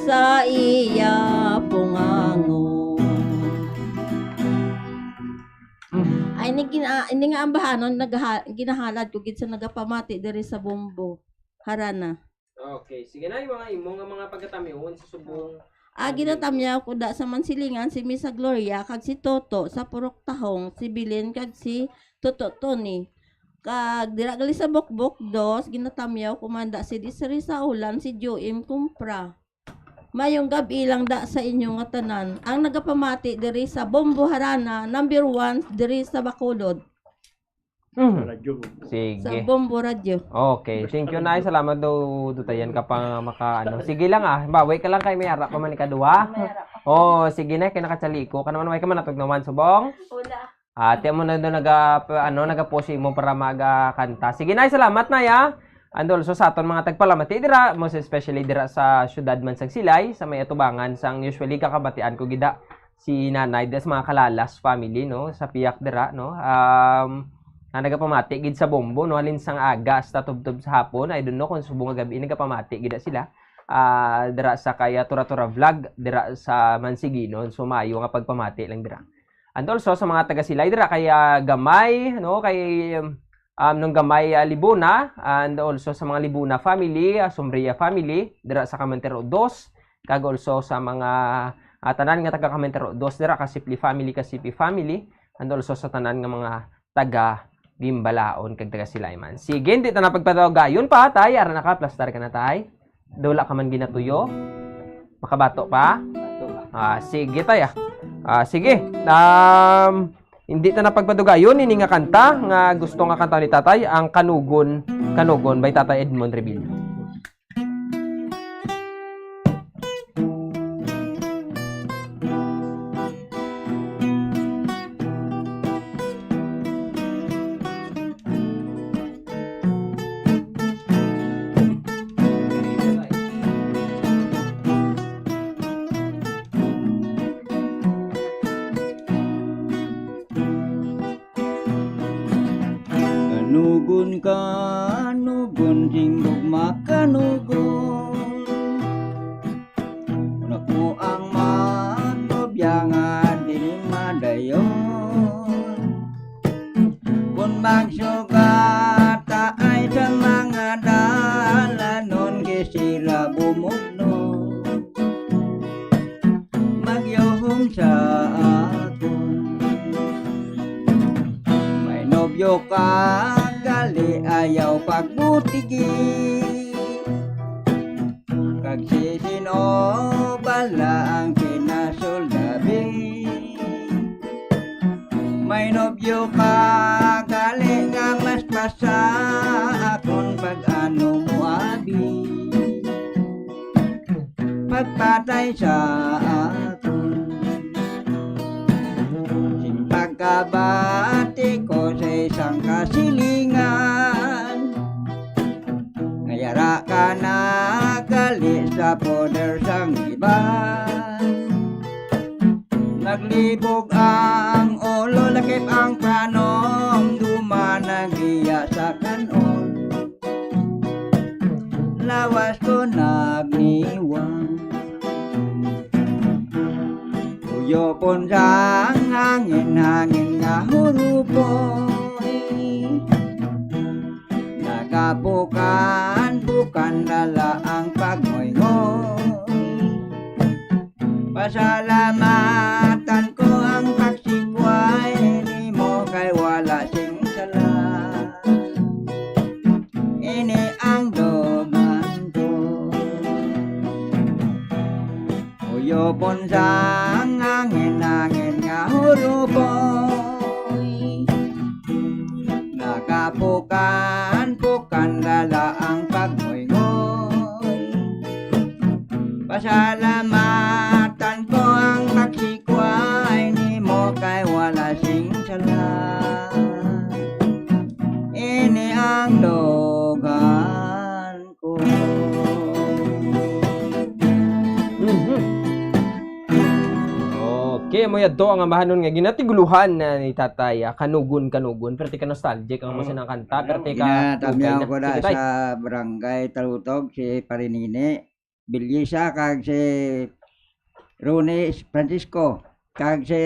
sa iya pungango. Ay ini nga ambahanon ginahalad ko gid sa nagapamati diri sa Bombo. Harana. Okay, sige na yung mga imo nga mga pagkatamion sa subong. Ginatamya ko da sa Mansilingan si Misa Gloria kag si Toto sa Purok Tahong, si Bilin kag si Toto Tony. Kag dira gali sa Bokbok dos ginatamyaw kumanda si Disri sa Ulan si Joim Kumpra. Mayong gabi lang da sa inyo nga tanan. Ang nagapamati diri sa Bombo Harana, number 1 diri sa Bacolod. Sige. Sa Bombo Radio. Okay, thank you na. Salamat daw dutayan ka pa makaano. Sige lang bawi ka lang kay may harap pa man ikaduha. Oh, sige na kay nakatsali ko. Kanaman way ka man natug naman subong. Wala. Ate mo na do nagaposi mo para magakanta. Sige na, salamat na ya. Andol so sa aton mga tagpalamati dira, most especially dira sa syudad man sang Silay, sa may atubangan sang usually kakabatian ko gida si nanay des mga Kalalas family no sa Piak dira no. Na nagapamati gid sa Bombo no halin sang aga sa tubtob sa hapon. I don't know kung subong nga gabi nagapamati gida sila. Dira sa kaya tura-tura vlog dira sa Mansigino so mayo nga pagpamati lang dira. And also sa mga taga Silay dira kaya gamay no kay nung gamay Libuna and also sa mga Libuna family, Sombria family dira sa Camentero 2 kag also sa mga tanan nga taga Camentero 2 dira Kasipi family and also sa tanan nga mga taga Gimbalaon kag taga Silayman. Sige, hindi ta na pagpatawagayon pa tay ara naka plastar ka na tay. Dula ka man ginatuyo. Makabato pa? Sige tay. Sige. Hindi ta na pagpatugayon ini nga kanta nga gusto nga kanta ni tatay ang Kanugon by Tatay Edmond Revilla. Kanugon singgog makanugon unak mo ang matobyangan dining madayon kung magsugat ay sa mga dalanon kisira bumugno magyuhong sa akon may nobyo ka kali ayaw pagbutigi kag sisino bala ang kinasuldabi May nobyo ka gali nga mas pasa akon pag ano mo abi pagpatay sa akon sing pagkabati ko sa isang kasilingan ngayara ka na gali sa poder sang iban naglibog ang ulo, lakip ang panom, dumanagiya sa kanon. Lawas ko nagniwang, uyopon sa hangin-hangin nga hurupoy. Nagabukan dala ang pagmoy-ngoy. Pasalamatan ko ang pagsikway ni mo kay wala sing sala. Ini ang dogan ko. Uyopon sa hangin-hangin nga hurupoy. Nakapukan dala ang pagmoy-ngoy. Pasalamatan ko ang pagsikway ni mo kay wala sing sala. Ini ang dogan ko. Okay, mo yadto ang amahanon nga ginatiguluhan na ni Tatay kanugon pero tika nostalgic ang mo sinang kanta pero tika Ginatamyaw ko na sa barangay Talutog si Parinini Bilyisa kag si Rone Francisco kag si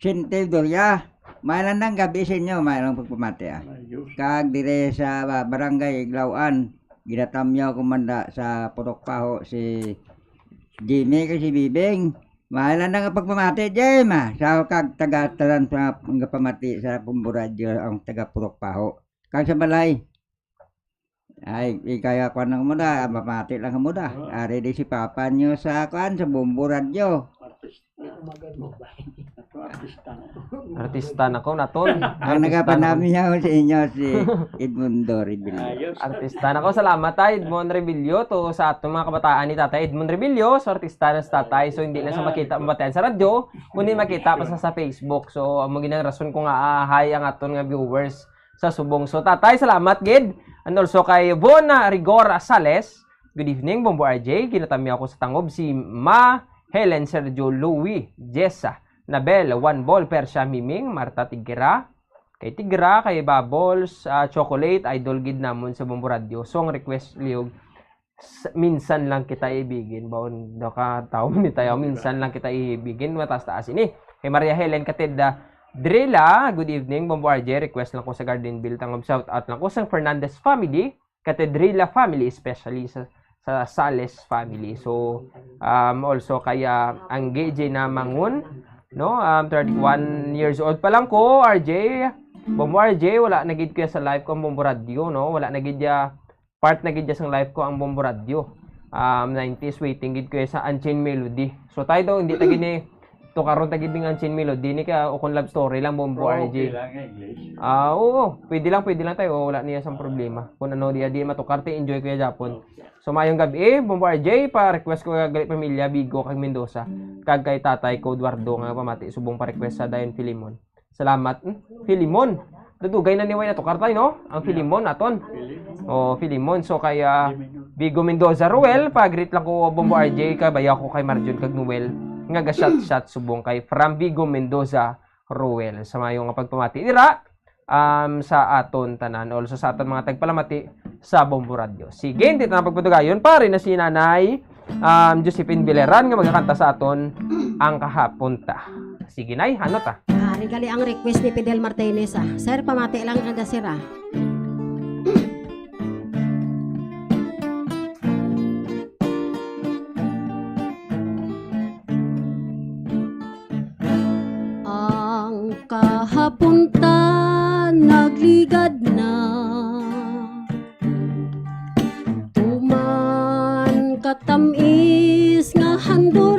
Sinte Doria. Mayroon ng gabi sa inyo, mayroong pagpamati kag dire sa barangay Iglauan ginatamyaw ko manda sa Purok Paho si Jimmy kag si Bibing. Mayroon ng pagpamati Jim sa kag taga-taran sa pagpamati sa Pumburadyo ang taga Purok Paho kag sa balay. Ay, kaya ko nang muda, mamati lang muda. Ari di si Papa nyo sa kuan sa Bumbu Radio. Artista na ko naton. Ang nagapanami niya sa inyo si Edmundo Rebillo. Artista na ko. Salamat tayo Edmond Rebillo to sa atong mga kabataan ni Tatay Edmond Rebillo. So artista na sa tatay. So hindi lang sa makita mabatayan sa radyo, kundi makita pa sa Facebook. So amo ginang rason ko nga hi ang aton nga viewers sa subong. So Tatay, salamat gid. And also kay Bona Rigora Sales. Good evening, Bombo RJ. Kinatami ako sa tangob si Ma Helen Sergio Louie Jessa Nabel One Ball Persha Miming Marta Tigra kay Tigra kay Bubbles Chocolate Idol gid namon sa Bombo Radio. Song request liog minsan lang kita ibigin bawon daw ka tawo ni tayo minsan lang kita ibigin mataas-taas ini. Kay Maria Helen Kateda Drila, good evening, Bombo RJ. Request lang ko sa Gardenville. Tangob shout out lang ko sa Fernandez family, Katedrila family, especially sa Sales family. So, also kaya ang GJ na Mangun, no? 31 years old pa lang ko, RJ. Bombo RJ, wala nagid ko sa live ko ang Bombo Radio, no? Wala nagid part nagid sa live ko ang Bombo Radio. 90s waiting gid ko sa Unchained Melody. So tayo daw hindi tagid ni to karon tagid ng Unchained Melody ni ka o kung love story lang Bombo RJ. Oo, pwede lang tayo, wala niya sang problema. Kung ano di matukarte enjoy ko ya Japon. So mayong gabi, Bombo RJ pa request ko gali pamilya Bigo kag Mendoza kag kay tatay ko Eduardo nga pamati subong pa request sa Dayon Filimon. Salamat. Filimon. Dudugay na niway na tukartay no? Ang Filimon aton. O Filimon so kaya Bigo Mendoza Ruel pa greet lang ko Bombo RJ kay baya ko kay Marjon kag Noel nga ga-shot subong kay from Vigo Mendoza Ruel sa mayong pagpamati dira sa aton tanan also sa aton mga tagpalamati sa Bombo Radio. Sige, dito na pagpatugayon pare na si Nanay Josephine Bileran nga magkakanta sa aton ang kahapon ta. Sige nay, ano ta? Regali ang request ni Fidel Martinez Sir, pamati lang ada sira. Kahapunta nagligad na tuman katamis nga handurawon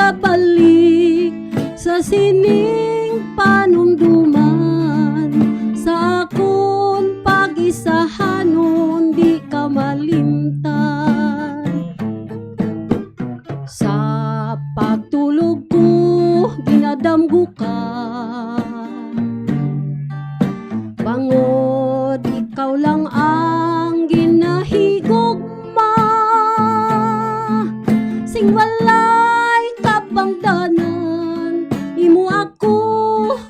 makabalik sa sining panumduman sa akon pag-isahanon di ka malimtan sa pagtulog ko ginadamgo ka bangod ikaw lang ang ginahigugma sing walay kabangdanan imo ako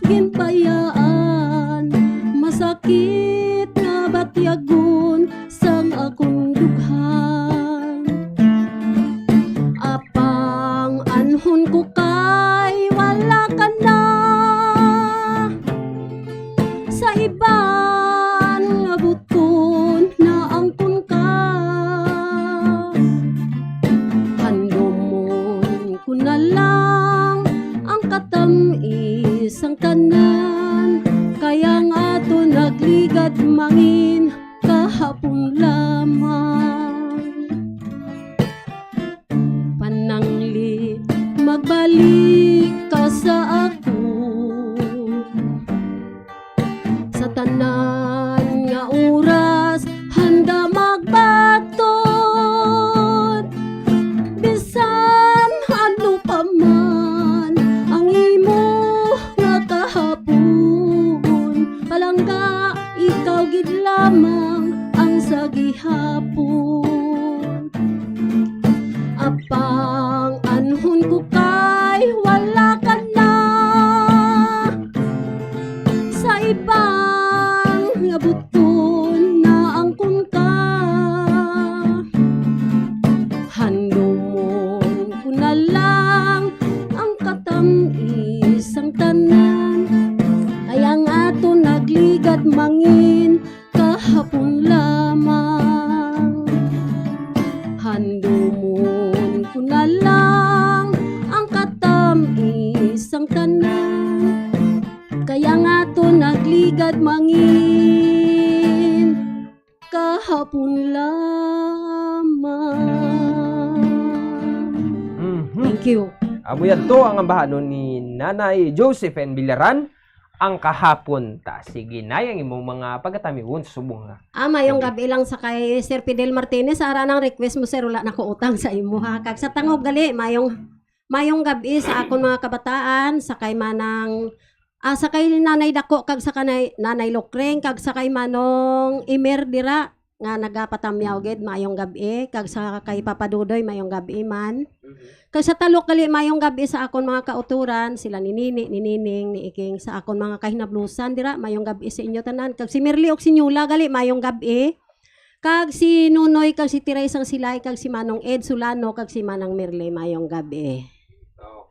ginpayaan masakit na batyagon sang akong dughan apang anhon ko kay wala ka na sa iban nga buton na angkon ka handumon ko na lang ang katamis ang tanan kaya nga to nagligad mangin kahapon lamang panangli magbalik ka sa ako sa tanan nga oras handa magbaton bisan ano pa man ang imo nga kahapon palangga ikaw gid lamang ang sa gihapon apang anhon ko kay wala ka na sa ibang nga buton na angkon ka handumon ko na lang ang katamis ang tanan kaya nga to nagligad mangin kahapon lamang handumon ko na lang ang katamis ang tanan kaya nga to nagligad mangin kahapon lamang. Thank you. Amo yan to ang ambahanon ni Nanay Josephine Villaran ang kahapon ta. Sige na yung imong mga pagkatamiwon sa subong nga. Mayong gabi lang sa kay Sir Fidel Martinez ara nang request mo sir wala na ko utang sa imo ha. Kag sa tangog gali mayong gabi sa akon mga kabataan sa kay manang sa kay Nanay Dako kag sa kanay Nanay Lokreng kag sa kay manong Imer dira nga nagapatamyaw gid mayong gabi kag sa kay Papa Dudoy mayong gabi man. Kag sa talok gali mayong gabi sa akon mga kauturan sila ni Nini, ni Nining, ni Iking sa akon mga kahinablusan dira mayong gabi sa inyo tanan kag si Merly og si Nyula gali mayong gabi. Kag si Nunoy kag si Teresang Silay kag si Manong Ed Solano kag si Manang Merly mayong gabi.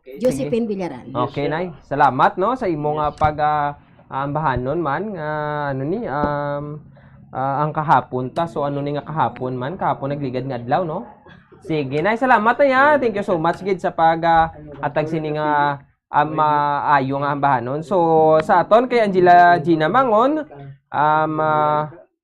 Okay. Josephine Villaran. Okay, Nay. Salamat no sa imong pag-ambahanon man ano ni ang kahapon ta. So ano ni nga kahapon man? Kahapon nagligad nga adlaw no? Sige, Nay. Salamat ya. Thank you so much gid sa atag sini nga maayo nga ambahanon. So sa aton kay Angela Gina Mangon,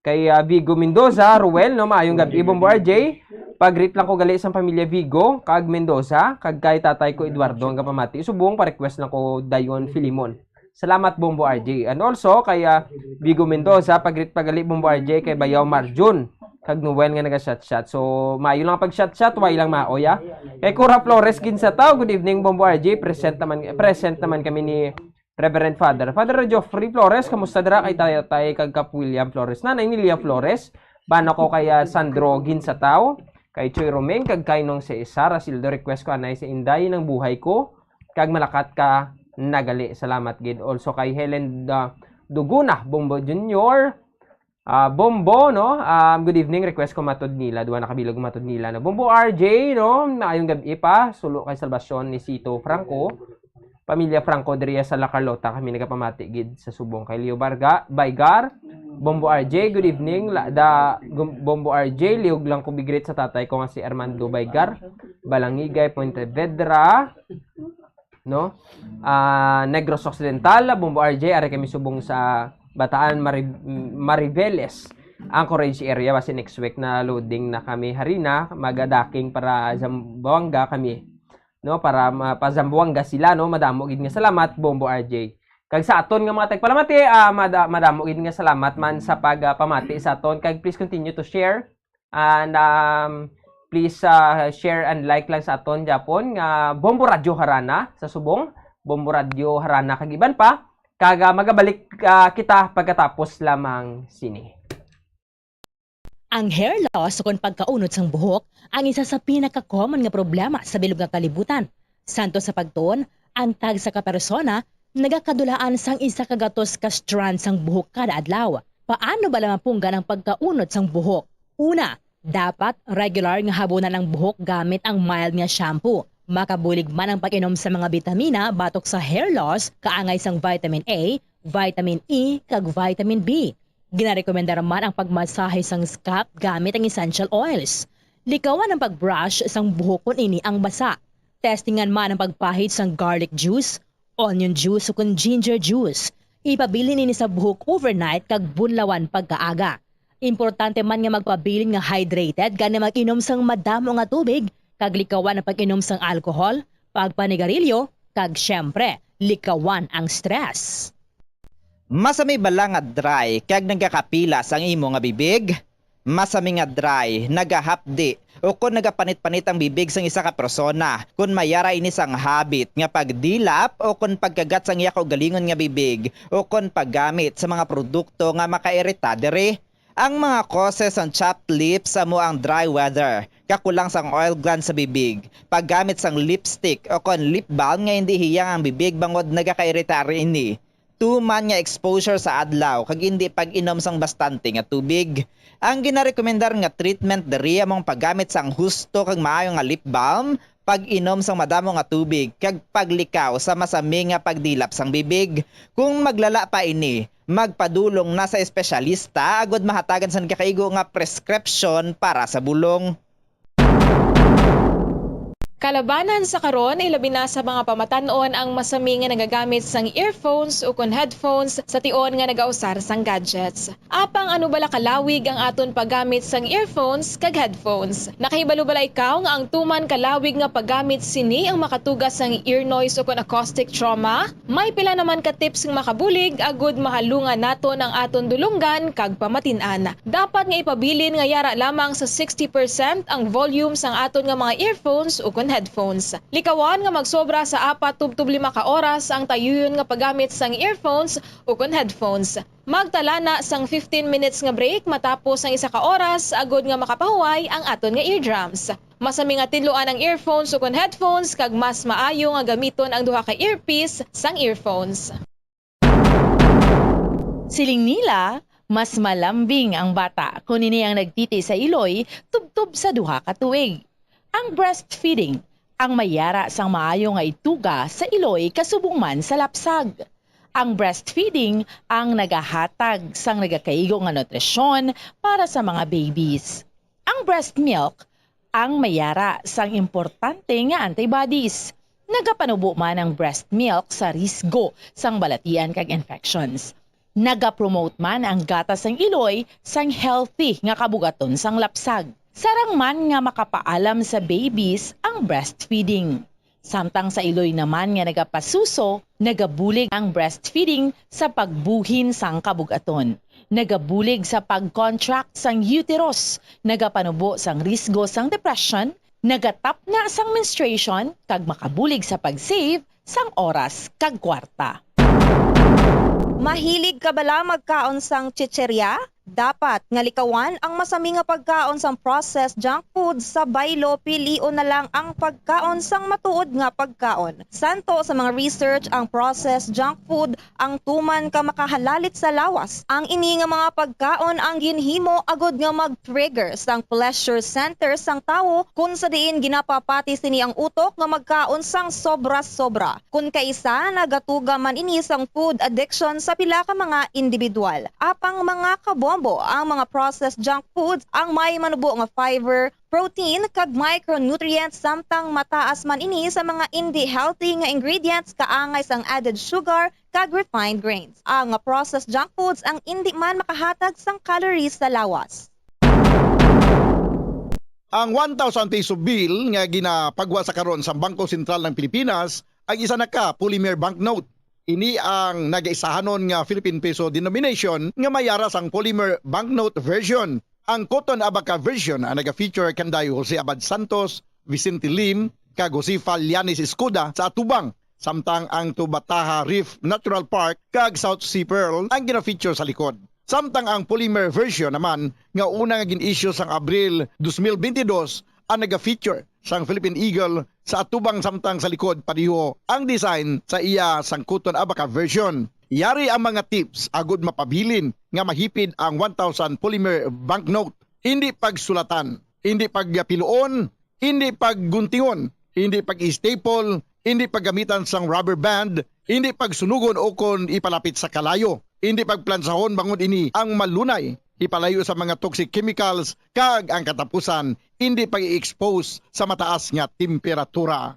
kay Vigo Mendoza, Ruel no maayong gabi Bombo RJ. Pag-greet lang ko gali sa pamilya Vigo, kag Mendoza, kag kay tatay ko Eduardo ang kapamati. Subong pa-request lang ko Dayon Filimon. Salamat Bombo RJ. And also kay Vigo Mendoza, pag-greet pagali Bombo RJ kay Bayaw Marjun. Kag Noel nga naga-shot-shot. So maayo lang pag-shot-shot, way lang maoya. Kay Cora Flores Ginsatao, good evening Bombo RJ. Present naman kami ni Reverend Father Geoffrey Flores, kamusta dira kay tayo kag Kap William Flores. Nanay ni Lia Flores, bano ko kay Sandro Ginsatao. Kay Choy Romeng, kag kay nung si Sara Sildo, request ko anay sa Inday ng buhay ko, kag malakat ka nagali. Salamat gid. Also kay Helen Duguna, Bombo Junior, Bombo, no? Good evening, request ko matod nila, duwa nakabilog matod nila. No? Bombo RJ, no? Maayong gabi pa, sulo kay Salvacion ni Sito Franco, pamilya Franco diriya sa La Carlota, kami nagapamati gid sa subong kay Leo Baygar, Bombo RJ, good evening. Bombo RJ, liog lang ko bigrit sa tatay ko nga si Armando Baygar, Balangigay, Pontevedra, no? Negros Occidental, Bombo RJ, are kami subong sa Bataan Mariveles, Anchorage area, basi next week na loading na kami harina, magadaking para Zamboanga kami. no, para mapazambuanga sila, no, madamo gid nga salamat Bombo RJ. Kag sa aton nga mga tagpalamati, madamo gid nga salamat man sa pagpamati sa aton. Kag please continue to share and please share and like lang sa aton Japon nga Bombo Radio Harana sa subong, Bombo Radio Harana kag iban pa. Kag magabalik kita pagkatapos lamang sini. Ang hair loss o pagkaunod sang buhok ang isa sa pinaka-common nga problema sa bilog nga kalibutan. Santo sa pagtuon, ang tag sa kapersona nagakadulaan sang isa ka gatos ka strand sang buhok kada adlaw. Paano ba lamang punggan ang pagkaunod sang buhok? Una, dapat regular nga habunan ang buhok gamit ang mild nga shampoo. Makabulig man ang pag-inom sa mga bitamina batok sa hair loss, kaangay sang vitamin A, vitamin E, kag vitamin B. Ginarekomenda man ang pagmasahe sang scalp gamit ang essential oils. Likawan ang pagbrush sang buhok kung ini ang basa. Testingan man ang pagpahid sang garlic juice, onion juice o kung ginger juice. Ipabilin ini sa buhok overnight kag bunlawan pagkaaga. Importante man nga magpabilin nga hydrated gani mag-inom sang madamo nga tubig, kag likawan ang pag-inom sang alcohol, pagpanigarilyo, kag syempre, likawan ang stress. Masami bala nga dry kag nagakapilas ang imo nga bibig? Masami nga dry, nagahapdi o kung nagapanit-panit ang bibig sang isa ka persona, kung mayara ini sang habit nga pagdilap o kung pagkagat sang iya kaugalingon nga bibig o kung paggamit sa mga produkto nga makairita diri. Ang mga causes ang chapped lips amo ang dry weather, kakulang sang oil gland sa bibig, paggamit sang lipstick o kung lip balm nga hindi hiyang ang bibig bangod nagakairita ini. Tuman nga exposure sa adlaw kag hindi pag-inom sang bastante nga tubig. Ang ginarekomendar nga treatment diri among paggamit sang husto kag maayo nga lip balm, pag-inom sang madamo nga tubig kag paglikaw sa masami nga pagdilap sang bibig. Kung maglala pa ini, magpadulong na sa espesyalista agud mahatagan sang kakaigo nga prescription para sa bulong. Kalabanan sa karon ilabi na sa mga pamatanon ang masami nga nagagamit sang earphones o kon headphones sa tion nga nagausar sang gadgets. Apang ano bala kalawig ang aton paggamit sang earphones kag headphones. Nakahibalo bala ikaw nga ang tuman kalawig nga paggamit sini ang makatugas sang ear noise o kon acoustic trauma? May pila naman ka tips nga makabulig agud mahalungan naton ang aton dulunggan kag pamatin-an. Dapat nga ipabilin nga yara lamang sa 60% ang volume sang aton nga mga earphones o kon headphones. Likawan nga magsobra sa 4-5 ka oras ang tayuyon nga paggamit sang earphones o kon headphones. Magtala na sang 15 minutes nga break matapos ang 1 ka oras agud nga makapahuway ang aton nga eardrums. Masami nga tinluan ang earphones o kon headphones kag mas maayo nga gamiton ang duha ka earpiece sang earphones. Siling nila, mas malambing ang bata kung ini ang nagtiti sa iloy tubtub sa duha ka tuig. Ang breastfeeding, ang mayara sang maayo nga ituga sa iloy kasubong man sa lapsag. Ang breastfeeding ang nagahatag sang nagakaigo nga nutrisyon para sa mga babies. Ang breast milk, ang mayara sang importante nga antibodies. Nagapanubo man ang breast milk sa risgo sang balatian kag infections. Nagapromote man ang gatas sang iloy sang healthy nga kabugaton sang lapsag. Sarang man nga makapaalam sa babies ang breastfeeding. Samtang sa iloy naman nga nagapasuso, nagabulig ang breastfeeding sa pagbuhin sang kabugaton. Nagabulig sa pag-contract sang uterus, nagapanubo sang risgo sang depression, nagatap na sang menstruation, kag makabulig sa pag-save sang oras kag kwarta. Mahilig ka bala magkaon sang chicherya? Dapat nga likawan ang masami nga pagkaon sang processed junk food sa baylo, pilion na lang ang pagkaon sang matuod nga pagkaon. Santo sa mga research ang processed junk food ang tuman ka makahalalit sa lawas. Ang ini nga mga pagkaon ang ginhimo agud nga mag-trigger sang pleasure center sang tawo kung sa diin ginapapati sini ang utok nga magkaon sang sobra-sobra. Kung kaisa nagatuga man ini sang food addiction sa pila ka mga individual. Apang mga kabombo ang mga processed junk foods ang may manubo nga fiber, protein kag micronutrients samtang mataas man ini sa mga hindi healthy nga ingredients kaangay sang added sugar kag refined grains. Ang processed junk foods ang hindi man makahatag sang calories sa lawas. Ang 1,000 peso bill nga ginapagwa sa karon sa Bangko Sentral ng Pilipinas ang isa na ka polymer banknote. Ini ang nagaisahanon nga Philippine peso denomination nga mayaras ang polymer banknote version. Ang Cotton Abaca version ang naga-feature kanday Jose Abad Santos, Vicente Lim, kag Josefa Lianis Escuda sa atubang. Samtang ang Tubataha Reef Natural Park kag South Sea Pearl ang gina-feature sa likod. Samtang ang polymer version naman nga una nga gin-issue sang Abril 2022 ang naga-feature sang Philippine Eagle sa atubang samtang sa likod pariho ang design sa iya sang Cotton Abaca version. Yari ang mga tips agud mapabilin nga mahipid ang 1,000 polymer banknote. Hindi pagsulatan, hindi pagpiluon, hindi pagguntingon, hindi pag-staple, hindi paggamitan sang rubber band, hindi pagsunugon o kon ipalapit sa kalayo. Hindi pagplansahon bangod ini ang malunay, ipalayo sa mga toxic chemicals, kag ang katapusan, hindi pag-i-expose sa mataas nga temperatura.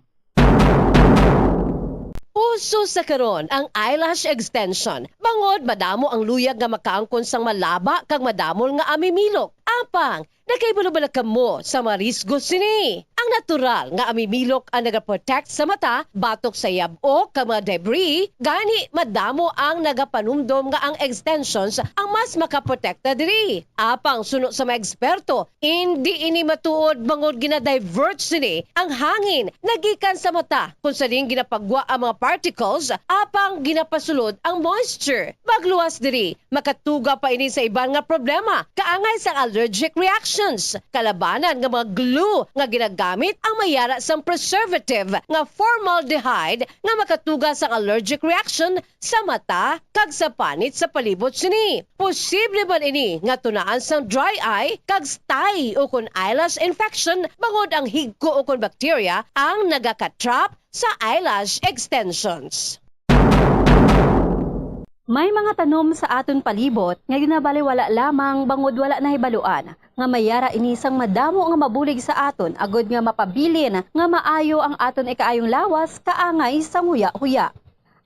Uso sa karon ang eyelash extension. Bangod madamo ang luyag nga makaangkon sang malaba kag madamol nga amimilok. Apang, nakaibalo-balak mo sa mga risgo sini. Ang natural nga amimilok ang nagaprotect sa mata, batok sa yabo kag mga debris, gani madamo ang nagapanumdom nga ang extensions ang mas makaprotekta diri. Apang suno sa mga eksperto, hindi ini matuod bangod gina-divert sini ang hangin nagikan sa mata kung saling ginapagwa ang mga particles, apang ginapasulod ang moisture. Magluwas diri, makatuga pa ini sa iban nga problema, kaangay sa allergic reactions, kalabanan nga mga glue nga ginagamit ang mayara sang preservative nga formaldehyde nga makatuga sa allergic reaction sa mata kag sa panit sa palibot sini. Posible ba ini nga tunaan sang dry eye kag stye o kun eyelash infection bangod ang higko o kun bacteria ang nagakatrap sa eyelash extensions. May mga tanom sa aton palibot nga ginabaliwala lamang bangod wala na hibaluan nga mayara inisang madamo nga mabulig sa aton agod nga mapabilin nga maayo ang aton ikaayong lawas kaangay sa huya-huya.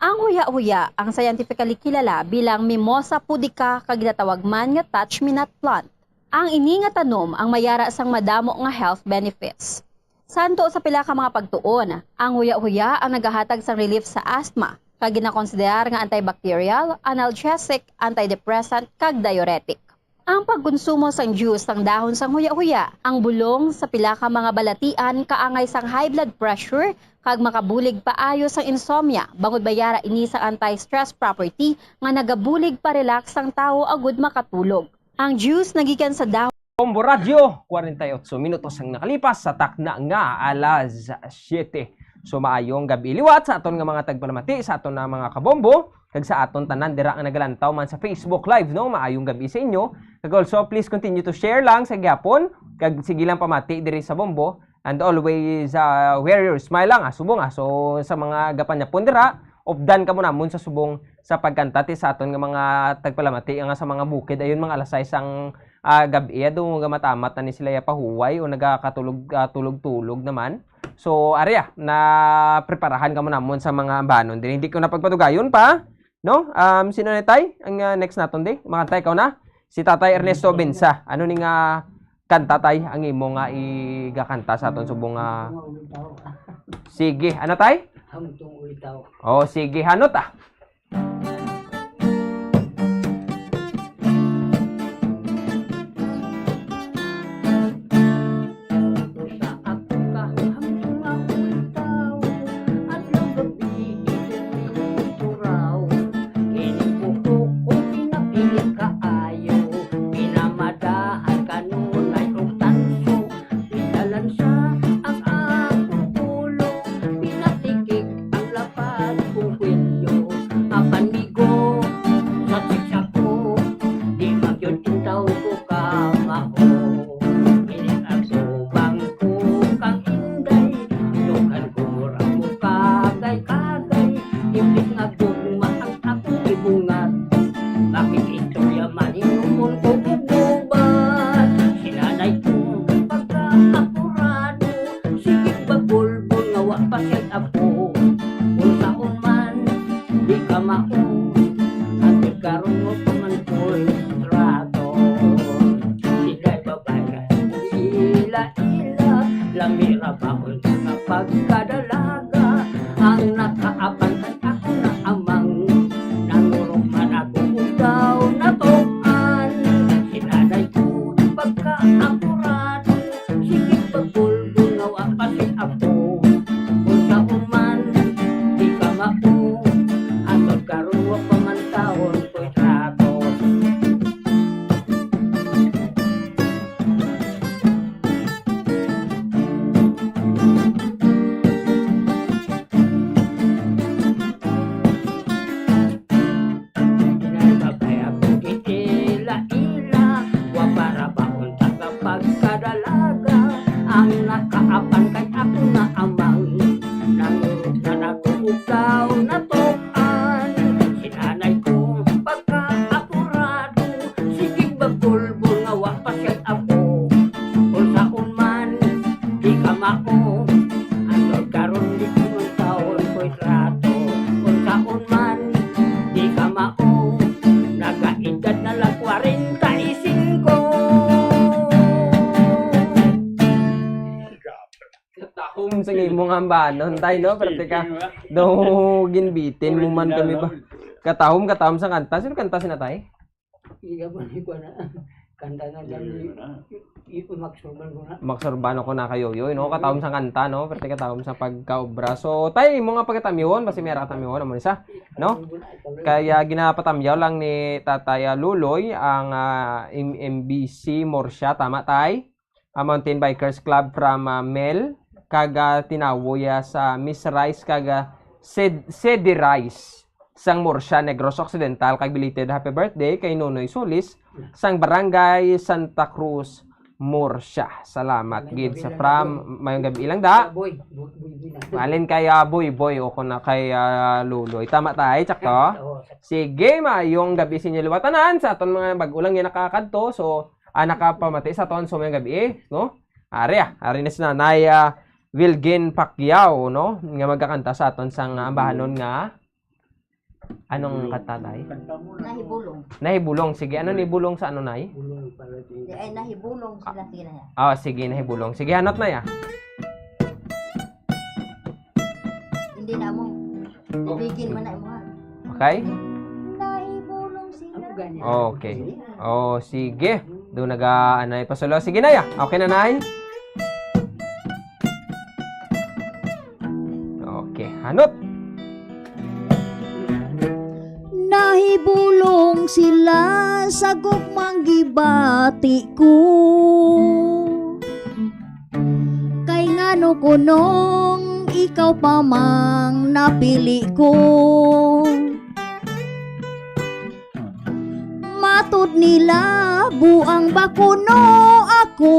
Ang huya-huya ang scientifically kilala bilang Mimosa pudica kag ginatawag man nga touch-me-not plant. Ang ini nga tanom ang mayara sang madamo nga health benefits. Santo sa pila ka mga pagtuon, ang huya-huya ang nagahatag sang relief sa asthma, kag ginakonsiderar nga antibacterial, analgesic, antidepressant, kag diuretic. Ang pagkonsumo sang juice sang dahon sang huya-huya, ang bulong sa pila ka mga balatian kaangay sang high blood pressure, kag makabulig paayo sang insomnia, bangod bayara ini sa anti-stress property nga nagabulig pa relax sang tawo agud makatulog. Ang juice nagikan sa dahon Bombo Radio, 48 minutos ang nakalipas sa takna nga alas 7. So maayong gabi liwat sa aton nga mga tagpalamati, sa aton nga mga kabombo, kag sa aton tanan dira nga nagalantaw man sa Facebook Live, no? Maayong gabi sa inyo. Kag also please continue to share lang sa gyapon, kag sige lang pamati diri sa bombo, and always wear your smile lang subong. So sa mga gapanyapon dira, opdan ka mo namon sa subong sa pagkanta ti sa aton nga mga tagpalamati nga sa mga bukid ayon mga alas 6 ang gabi do nga matamat na ni sila ya pahuway o nagakatulog-tulog naman. So arya na preparahan ka mo namon sa mga banon din. Hindi ko na pagpatugayon pa, no? Sino na tay? Ang next naton di? Mga tay ikaw na. Si Tatay Ernesto Bensa. Ano ni nga kanta tay ang imo nga igakanta sa aton subong sige, ano tay? Hamtong ulitaw. Oh, sige, hanot ah. Apan pagkadalaga ang nakaapan kay ako na amang nangurong man ako daw natukan sinanay ko pagkaapurado sige pagpulbungaw ang kasi ako kung sa uman di ka mao atod karuwa pa man taon ko'y trato. Pagkadalaga ang nakaapan kay ako na amang nangurot na nakuugaw na tokan sinanay ko pagkaapurado sige bagulbul nga wa pa siya'y ako kung saon man di ka mao ang karon di ko man taon ko'y trato kung saon man di ka mao nagaedad na lang 45. Katahom sa imo nga banon tay no, pero teka, do ginbitin mo man kami ba? Katahom sa kanta, sino kanta sina tay? Iya ba ni ko na kanta na dali. Maksurban ko na. Maksurbano ko na kayo yo, no? Katahom sa kanta no, pero teka katahom sa pagkaobra. So tay mo nga pagkatamyon, basi mera katamyon mo isa, no? Kaya ginapatamyaw lang ni Tatay Luloy ang MBC Morsya, tama tay? A Mountain Bikers Club from Mel kaga tinawoya sa Miss Rice kaga Sedi Rice sang Morsya Negros Occidental kag belated happy birthday kay Nonoy Solis sang Barangay Santa Cruz Morsya. Salamat gid sa from mayong gabi ilang da. Malin kay boy o ko na kay Luloy. Tama tay tsakto. Sige mayong gabi sinyo liwatanan sa aton mga bag-ulang yan nakakadto. So nakapamati sa aton so mayong gabi no. Ari na si Nanay Wilgin Pacquiao no nga magkakanta sa aton sang ambahanon nga anong kanta tay? Nahibulong. Sige, ano nibulong sa ano nay? Ay nahibulong sila sila. Sige, nahibulong. Sige, hanot na ya. Hindi na mo. Ibigin mo na mo. Okay? Nahibulong sila. Okay. Sige. Doon naga-anay pasulo. Sige na ya. Okay na nay? Okay, hanot. Nahibulong sila sa gugmang gibati ko kay ngano kunong ikaw pa mang napili ko matud nila buang bakuno ako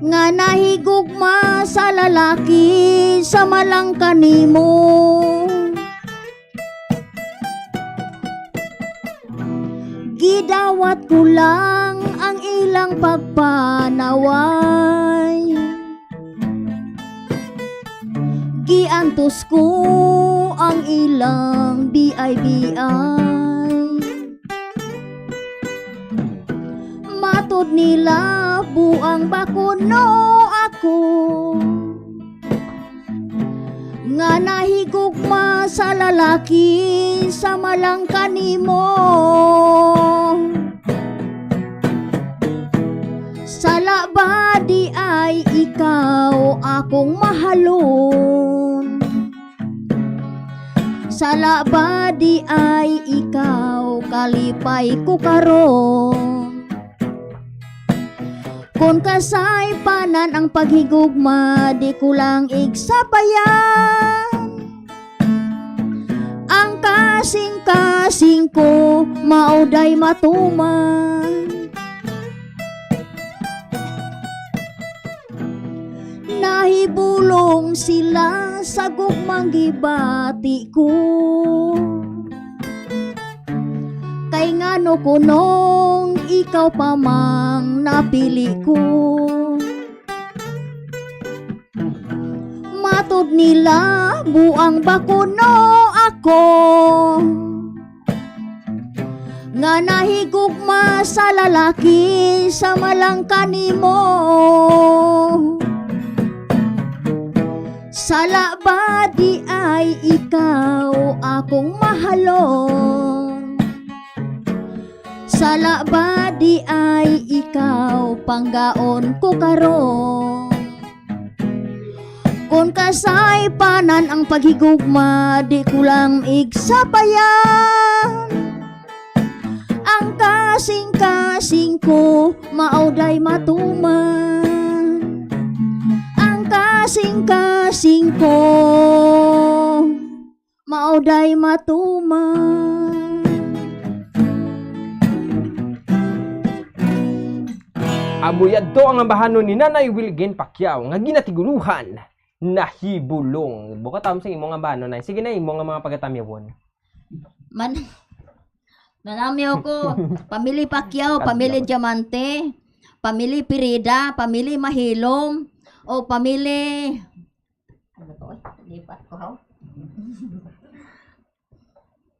nga nahigugma sa lalaki sa malang kanimo gidawat ko lang ang ilang pagpanaway giantos ko ang ilang BIBI matud nila buang bakuno ako nga nahigugma sa lalaki sa malang kanimo sala ba di ay ikaw akong mahalon sala ba di ay ikaw kalipay ko karon kung kasay panan ang paghigugma di ko lang igsabayan ang kasing-kasing ko mauday matuman nahibulong sila sa gugmang gibati ko kay ngano kunong ikaw pa mang napili ko matud nila buang bakuno ako nga nahigugma sa lalaki sa malang kanimo Sala ba di ay ikaw akong mahalong? Sala ba di ay ikaw panggaon ko karon? Kung kasay panan ang paghigugma, di kulang igsapayan. Ang kasing-kasing ko, maoday matuman. Ang kasing-kasing ko, maoday matuman. Abuyad to ang ambahanon ni Nanay Wilgen Pacquiao nga ginatiguluhan nahibulong. Buka tam sa imong ambahanon nay. Sige na imong mga pagatamyawon. Nanamyo ko, pamili Pacquiao, pamili Diamante, pamili Pirida, pamili Mahilom, o pamili... Ano to? Lipat ko, ha?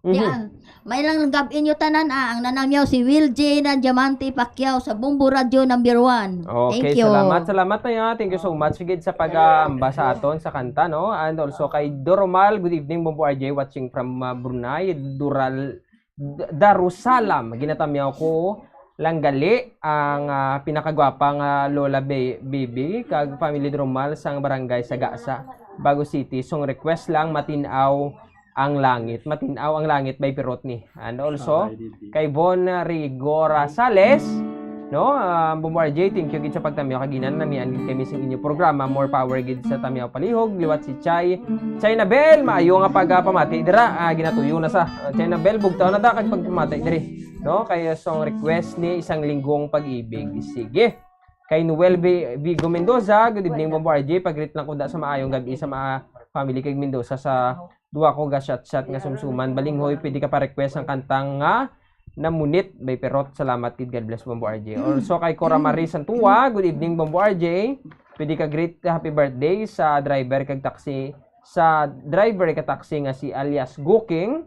Yan. May lang gabin nyo tanan ang nanamyaw si Will J na Diamante Pacquiao sa Bumbo Radio number 1. Okay, Thank you. salamat na yan. Thank you so much. Sigid sa pag-ambasa aton sa kanta, no? And also kay Doromal, good evening, Bumbo RJ, watching from Brunei. Darussalam, ginatamyaw ko lang gali ang pinakagwapang Lola Baby kag family Doromal sang barangay Sagasa, Bago City. Song request lang matinaw ang langit. Matinaw ang langit by Pirotni. And also, kay Von Rigora Sales, no? Bumbo RJ, thank you gid sa pagtamyaw kaginan namian gid kami sa inyo programa. More power gid sa tamyaw palihog. Liwat si Chay Nabel, maayo nga pagpamati dira. Ginatuyo na sa Chay Nabel, bugtaw na da kag pagpamati diri. No? Kay song request ni isang linggong pag-ibig. Sige. Kay Noel Vigo Mendoza, good evening Bumbo RJ. Pag-greet lang ko da sa maayong gabi sa mga family kay Mendoza sa duwa ko ga shot nga sumsuman. Balinghoy, pwede ka pa request ang kantang nga Namunit by Perot. Salamat kid, God bless Bumbo RJ. Also kay Cora Marie Santua, good evening Bumbo RJ. Pwede ka greet happy birthday sa driver kag taxi nga si alias Guking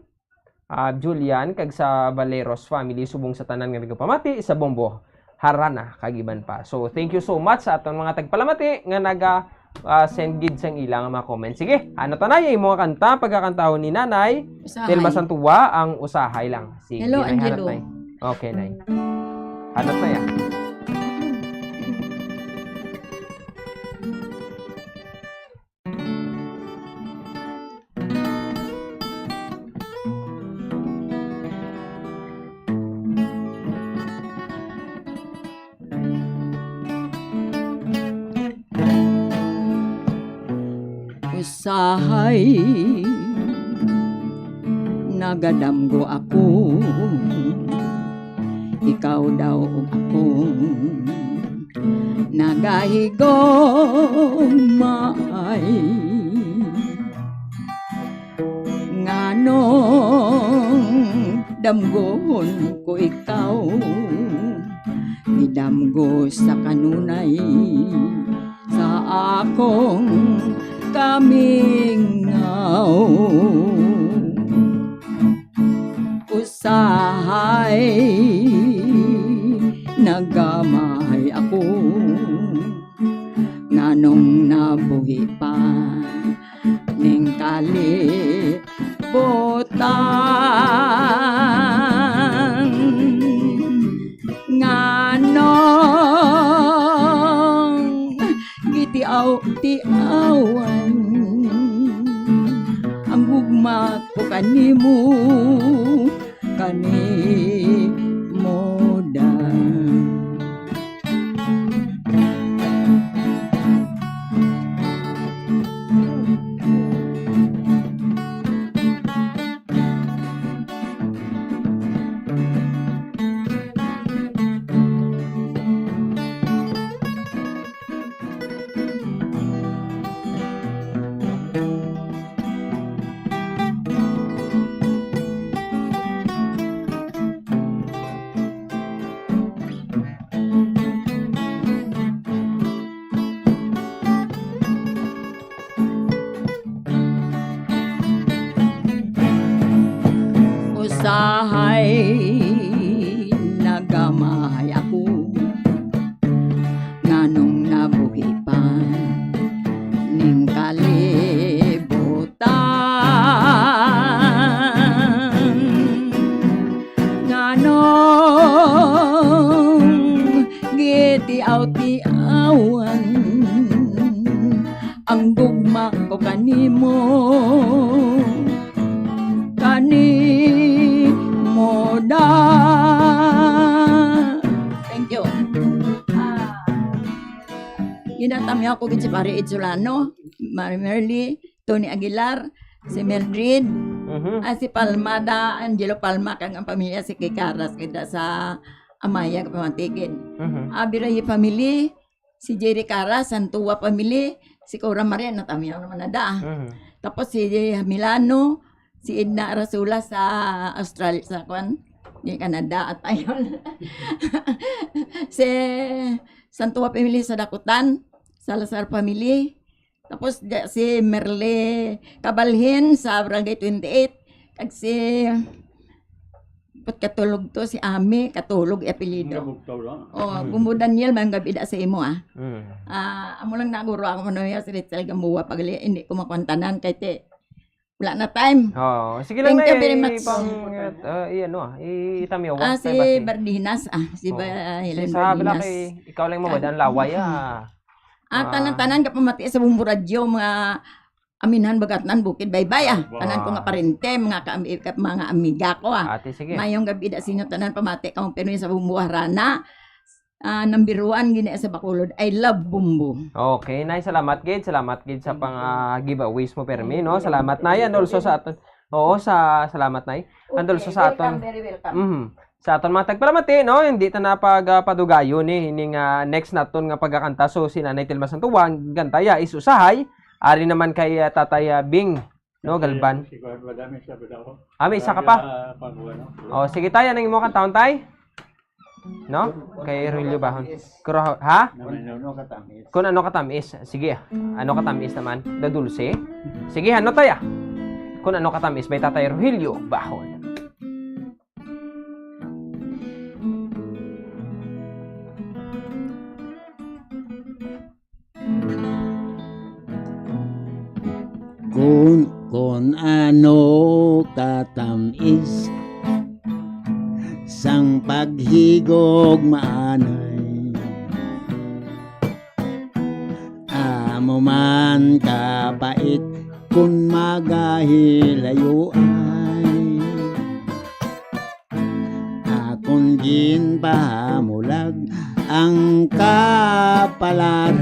Julian kag sa Valeros family subong sa tanan nga pamati sa Bumbo Harana kagiban pa. So thank you so much sa aton mga tagpalamati nga naga send gid sang ilang mga comments. Sige, ano tanay yung mga kanta pagkakantahon ni Nanay Telma Santua ang Usahay lang. Sige, Hello, nay, Angelo. hanap, nay. Okay, nay. Hanap na yan. Usahay nagadamgo ako, ikaw daw o ako nagahigomay, nganong damgon ko ikaw, idamgo sa kanunay sa akong kamingaw. Usahay nagamay ako, nganong nabuhi pa ning kalibutan, nganong gitiaw-tiawan ang gugma ko kanimo dan. Usahay nagamay ako, nganong nabuhi pa ning kali Ginatamyaw ko gid si Pare Itzulano, Mari Merly, Tony Aguilar, si Mildred, si Palmada, Angelo Palma, kang ang pamilya si Kikaras, kita sa Amaya, Pamatigid. Abirayi family, si Jerry Caras, Santua family, si Cora Maria, natamyaw naman na da. Tapos si Milano, si Edna Arasula sa Australia, sa Canada at ayun. Si Santua family sa Dakutan, Salazar family. Tapos si Merle Cabalhin sa Barangay 28. Kag si katulog to si Ami, katulog apelyido. Gumbo Daniel man gabi da sa imo amo lang naguro ako mano ya si Ritzel Gambuwa pagali hindi ko makontanan kay te wala na time. Sige lang Thank you very much. Itamyo. Si Bardinas, si Helen Bardinas. Ikaw lang mo ba dan laway tanan-tanan ka pamati sa Bumbo Radio, mga aminhan bagatnan bukid baybay tanan ko nga parente, mga amiga ko Ate, sige. Mayong gabi da sinyo tanan pamati ka pero sa Bumbo Harana. Number 1 gini sa Bacolod. I love Bumbo. Okay, nay, salamat gid sa pang giveaways mo permi, no? Salamat nay, and also sa aton. Salamat nay. And also sa aton. Very welcome. Sa aton mga tagpalamati, no? Hindi ta napagpadugayo ni hining next naton nga pagkakanta. So si Nanay Telma Santuan gantaya is usahay. Ari naman kay Tatay Bing, no, Galban. May isa ka pa. Sige tayo nang imo kantaon tay. No? Kay Rolyo Bahon. Ha? Kung ano katamis. Sige. Ano katamis naman? Dadulce. Sige, ano tayo? Kung ano katamis, may Tatay Rogelio Bahon. Kung ano katamis sang paghigog maanay amo man kapait kun magahilayo ay akong ginpahamulag ang kapalaran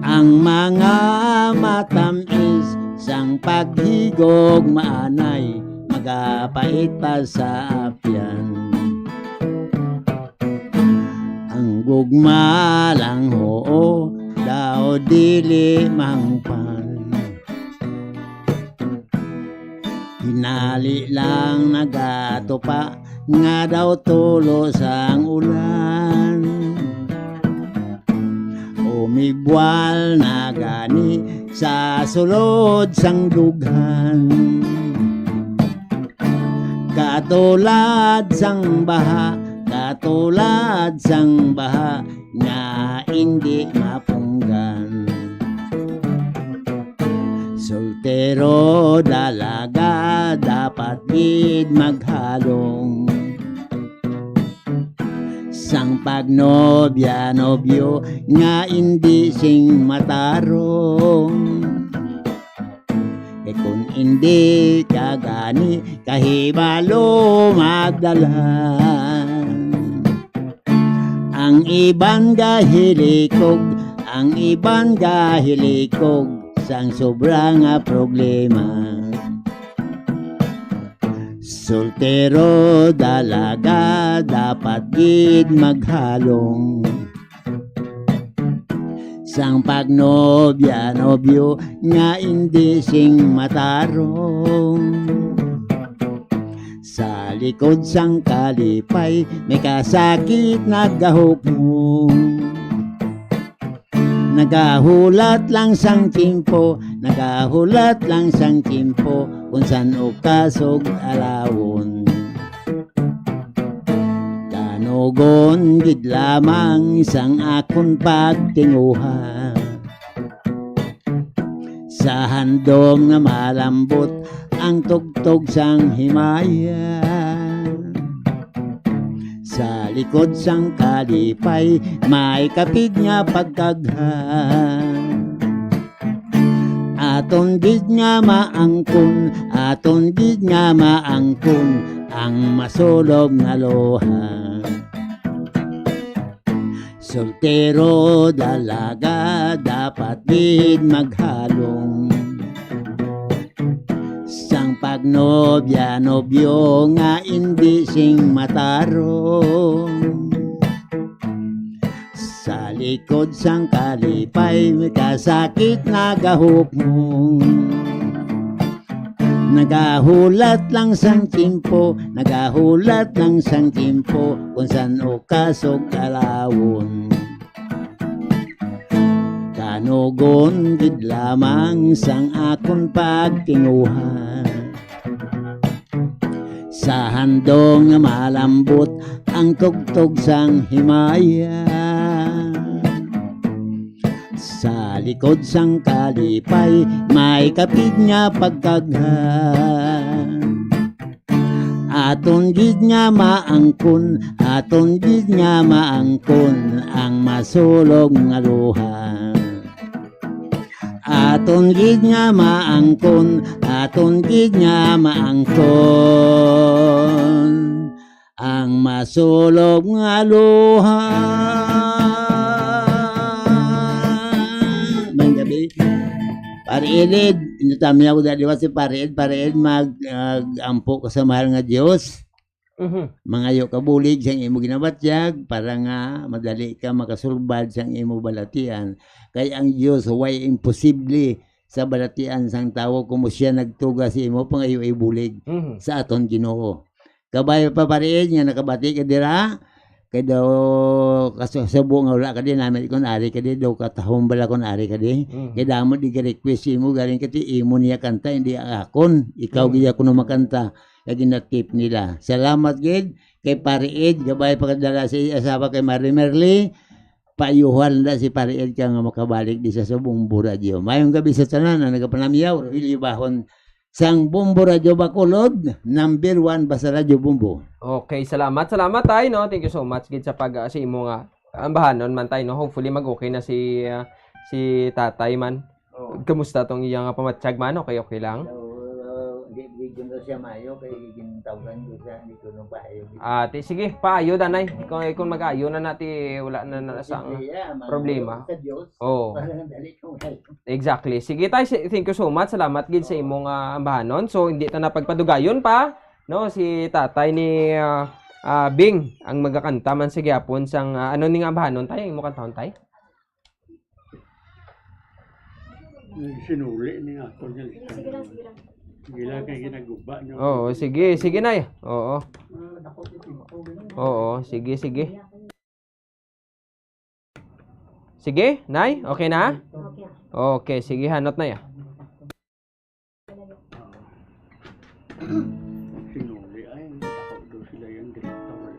ang mga matamis sang paghigog maanay magapait pa sa apyan ang gugma lang hoo daw dili mangpan hinali lang nagatupa nga daw tulo sang ulan umigwal na gani sa sulod sang dughan katulad sang baha nga hindi mapunggan soltero dalaga dapat gid maghalong sang pagnobya-nobyo nga hindi sing matarong kung hindi kagani kahibalo magdalan ang iban gahilikog sang sobrang problema soltero dalaga dapat gid maghalong sang pagnobya-nobyo nga hindi sing matarong sa likod sang kalipay may kasakit nagahukmong nagahulat lang sang timpo kung san o kasog alawon kanugon gid lamang isang akon pagtinguha sa handom nga malambot ang tugtog sang himaya sa likod sang kalipay may kapid nga pagkaghan aton gid nga maangkon ang masulog nga loha Soltero, dalaga, dapat din maghalong. Sang pagnobya, nobyo nga hindi sing matarong. Sa likod sang kalipay, may kasakit na gahukmong. Nagahulat lang sang timpo, nagahulat lang sang timpo, kung san o kasog kalawon. Kanugon gid lamang sang akon pagtinguha. Sa handong nga malambot ang tugtog sang himaya. Sa likod sang kalipay, may kapit nga pagkagha. Aton gid nga maangkon, aton gid nga maangkon ang masulog nga luha. Aton gid nga maangkon, aton gid nga maangkon ang masulog nga luha. Pariilid, inutami ako dali si pariilid mag-ampo ka sa mahal nga Diyos. Mangayo ka bulig siyang imo ginabatyag para nga madali ka makasulbad siyang imo balatian. Kaya ang Diyos way imposible sa balatian sang tawo kumo siya nagtuga si imo pangayo ibulig sa aton Ginoo. Kabay pa pariilid nga nakabati ka dira. Kaya daw kasabo nga wala ka din namin kung ari ka din daw katahong bala kung ari ka din. Kaya damo di ka request mo galing ka imo niya kanta hindi akon ikaw gid ako na makanta kaya ginatip nila. Salamat gid kay Pare Ed gabay pagdala si asawa kay Mari Merly paayuhan na si Pare Ed ka nga makabalik di sa Bumbo Radio. Mayong gabi sa tanan na nagapanamyaw ilibahon sang Bumbo Radio Bacolod, number 1 basta Radio Bumbo. Okay, salamat tayo no. Thank you so much gid sa pag si imo nga ambahanon man tayo no. Hopefully mag-okay na si tatay man. Kamusta tong iyang pamatsyag man? Okay lang. Hindi ko siya mayo kay gintawagan ko sa hindi ko nung paayo. Sige, paayo danay. Kung mag-ayo na nati wala na sa problema. Oh. Exactly. Sige tay, thank you so much. Salamat gid sa imong ambahanon. So hindi ta na pagpadugayon pa no si tatay ni Bing ang magakanta man sa gyapon sang ano ning ambahanon tay imo kantahon tay? Sinuli ni ako niya. Gila kay ginaguba niyo. Oo, sige nay. Oo. Oo, sige. Sige, nay, okay na? Okay, sige, hanot na ya. Sinuli ay takot daw sila yung director.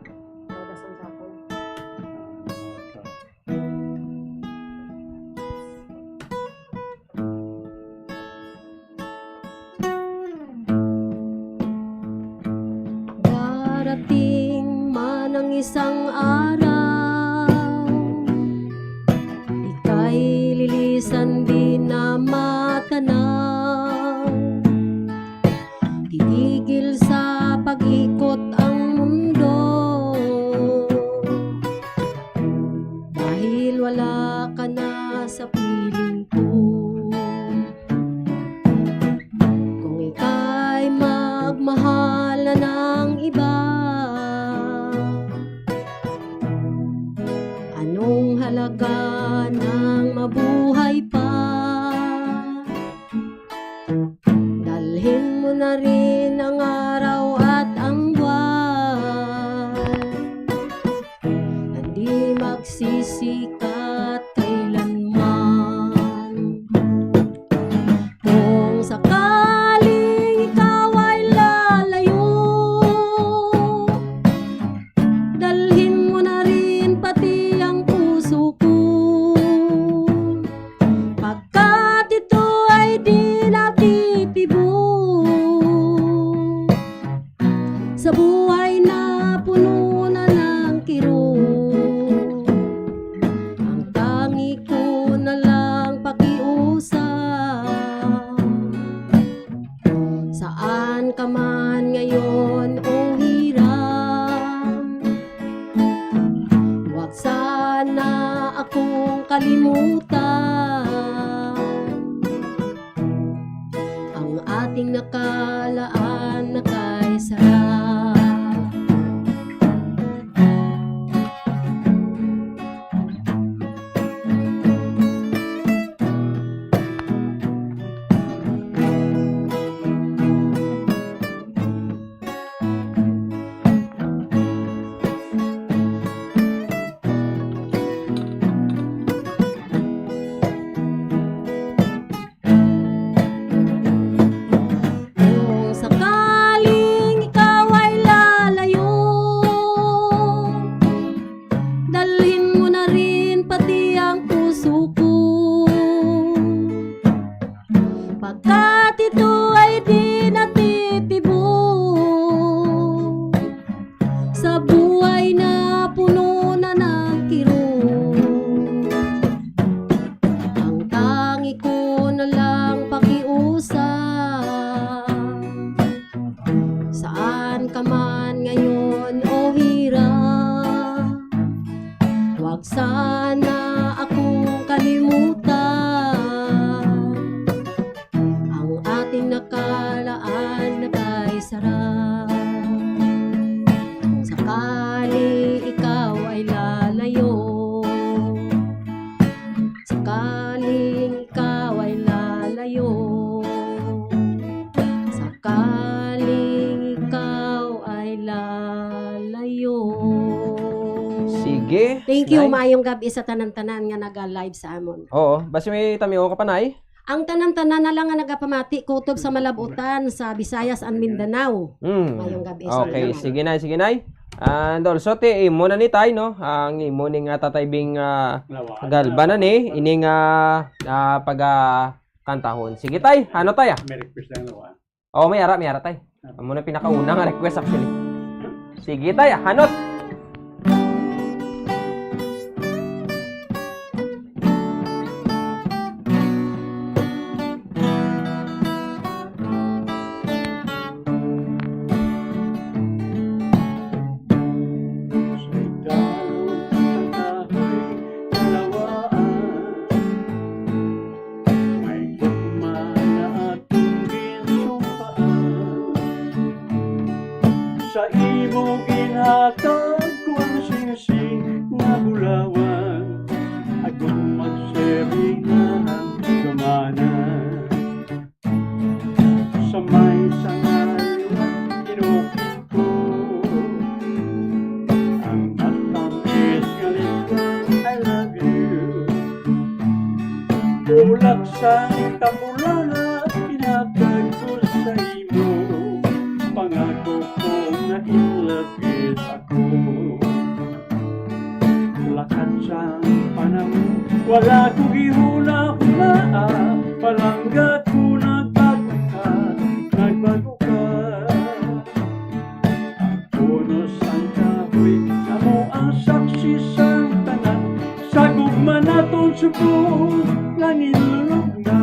Darating man ang isang araw, ika'y lilisan din na matanaw. Tigigil sa pag-ikot ang mundo, dahil wala ka na sa piling ko. Kung ika'y magmahal na ng iba, anong halaga ng mabuhay pa? Dalhin mo na rin ang araw at ang buwan, hindi magsisikat kailanman. Kung sakaling ikaw ay lalayo, dalhin mo na rin pati ang puso ko, pagkat ito ay di natitibok sa buhay na puno na ng kirot. Ang akong kalimutan ang ating nakalaan na kay sarap. Kung sakaling ikaw ay lalayo, dalhin mo na rin pati ang puso ko, pagkat ito ay di natitibok sa buhay na puno na ng kirot. Ang tangi ko na lang pakiusap, saan ka man ngayon o hirap, huwag sana akong kalimutan ang ating nakalaan na kay sarap. Kung sakali ikaw ay lalayo, sakaling ikaw ay lalayo, sakaling ikaw ay lalayo. Sige. Thank you, Nay. maayong gabi sa tanan-tanan nga naga-live sa amon. Oo, basi may tamiyo ka pa, Nay? Ang tanan-tanan na lang nga nagapamati kutob sa Malabutan sa Visayas and Mindanao. Maayong gabi sa Okay, tanan. sige, Nay, sige, Nay. And also, imo na ni Tay, no? Ang imo ni nga tataybing galbanan ini nga pagkantahon. Sige, Tay, ano Tay? May request lang nawa. Oo, may ara, Tay. Amo na pinakauna nga request actually. Sige, Tay, hanot. Sa imo ginhatag ko ang singsing nga bulawan, agong magsiringan gumana. Sa may sangayon inukit ko ang matamis nga litran I love you. Ulak sa kapulana pinatag ko sa imo, pangako ko na ilapit ako. Lakad sa panahon, wala ko gihula-hula, palangga ko nagbago ka. Ang punos ang kahoy, kamo ang saksi sa tanan, sa gugma naton subong, langin lulog na.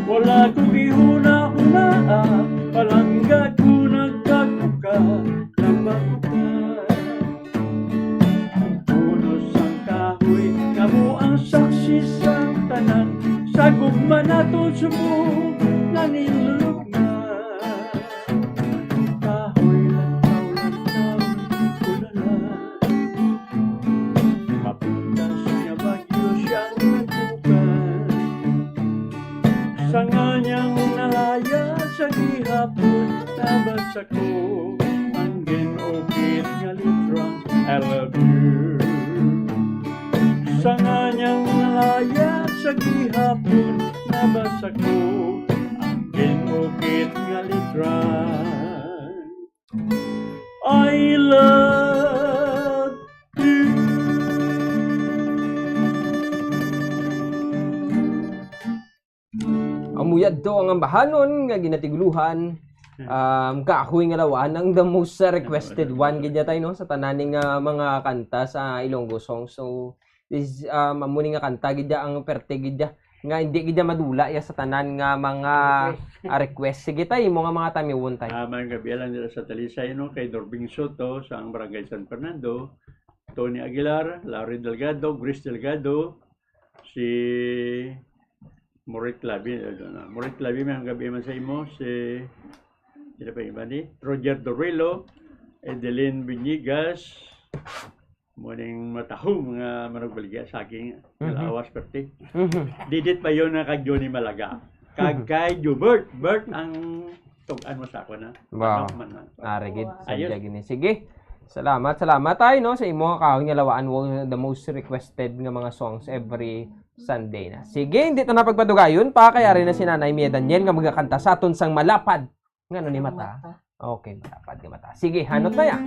Wala ko gihuna-huna, palangga ko nagkakuka, nagbakuka. Ang punos ang kahoy, kamo ang saksi sa tanan, sa gugma nato subong, nanilulog na. Kahoy lantaw-lantaw, kulalan, mapuntas niya bagyo siyang nagbukan. Sa nganyang nalaya sa gihapon, nabas ako ang ginukit nga litrang I love you. sa nganyang nalaya sa gihapon nabasa ko ang ginukit nga litran. I love you. Amuyad to ang ambahanon nga ginatiguluhan. Kaakoy nga lawan ang the most requested one gid tayo no sa tananing mga kanta sa Ilonggo song. So this amuni nga kanta gid ang perte gid nga hindi gid madula ya sa tanan nga mga request. Sige tayo mo nga mga tamiwon tayo. Mayong gabi lang nila sa Talisay no kay Dorbing Soto sa ang Barangay San Fernando, Tony Aguilar, Larry Delgado, Grace Delgado, si Morit Clavi, mayong gabi man sa imo, si sila pa iba ni Roger Dorello, Edeline Binigas, muning matahong mga managbaligya sa aking lawas perti. Didit pa yun na kag Johnny Malaga. Kag kay Bert ang tugan mo sa ako na. Wow. Arigid. Sige. Salamat tayo no sa imo nga kaon nga lawaan the most requested nga mga songs every Sunday na. Sige, hindi ta na pagpadugayon pa kaya rin na si Nanay Mia Daniel nga magakanta sa aton sang malapad. Ngano ni mata? Okay, malapad ni mata. Sige, hanot na ya.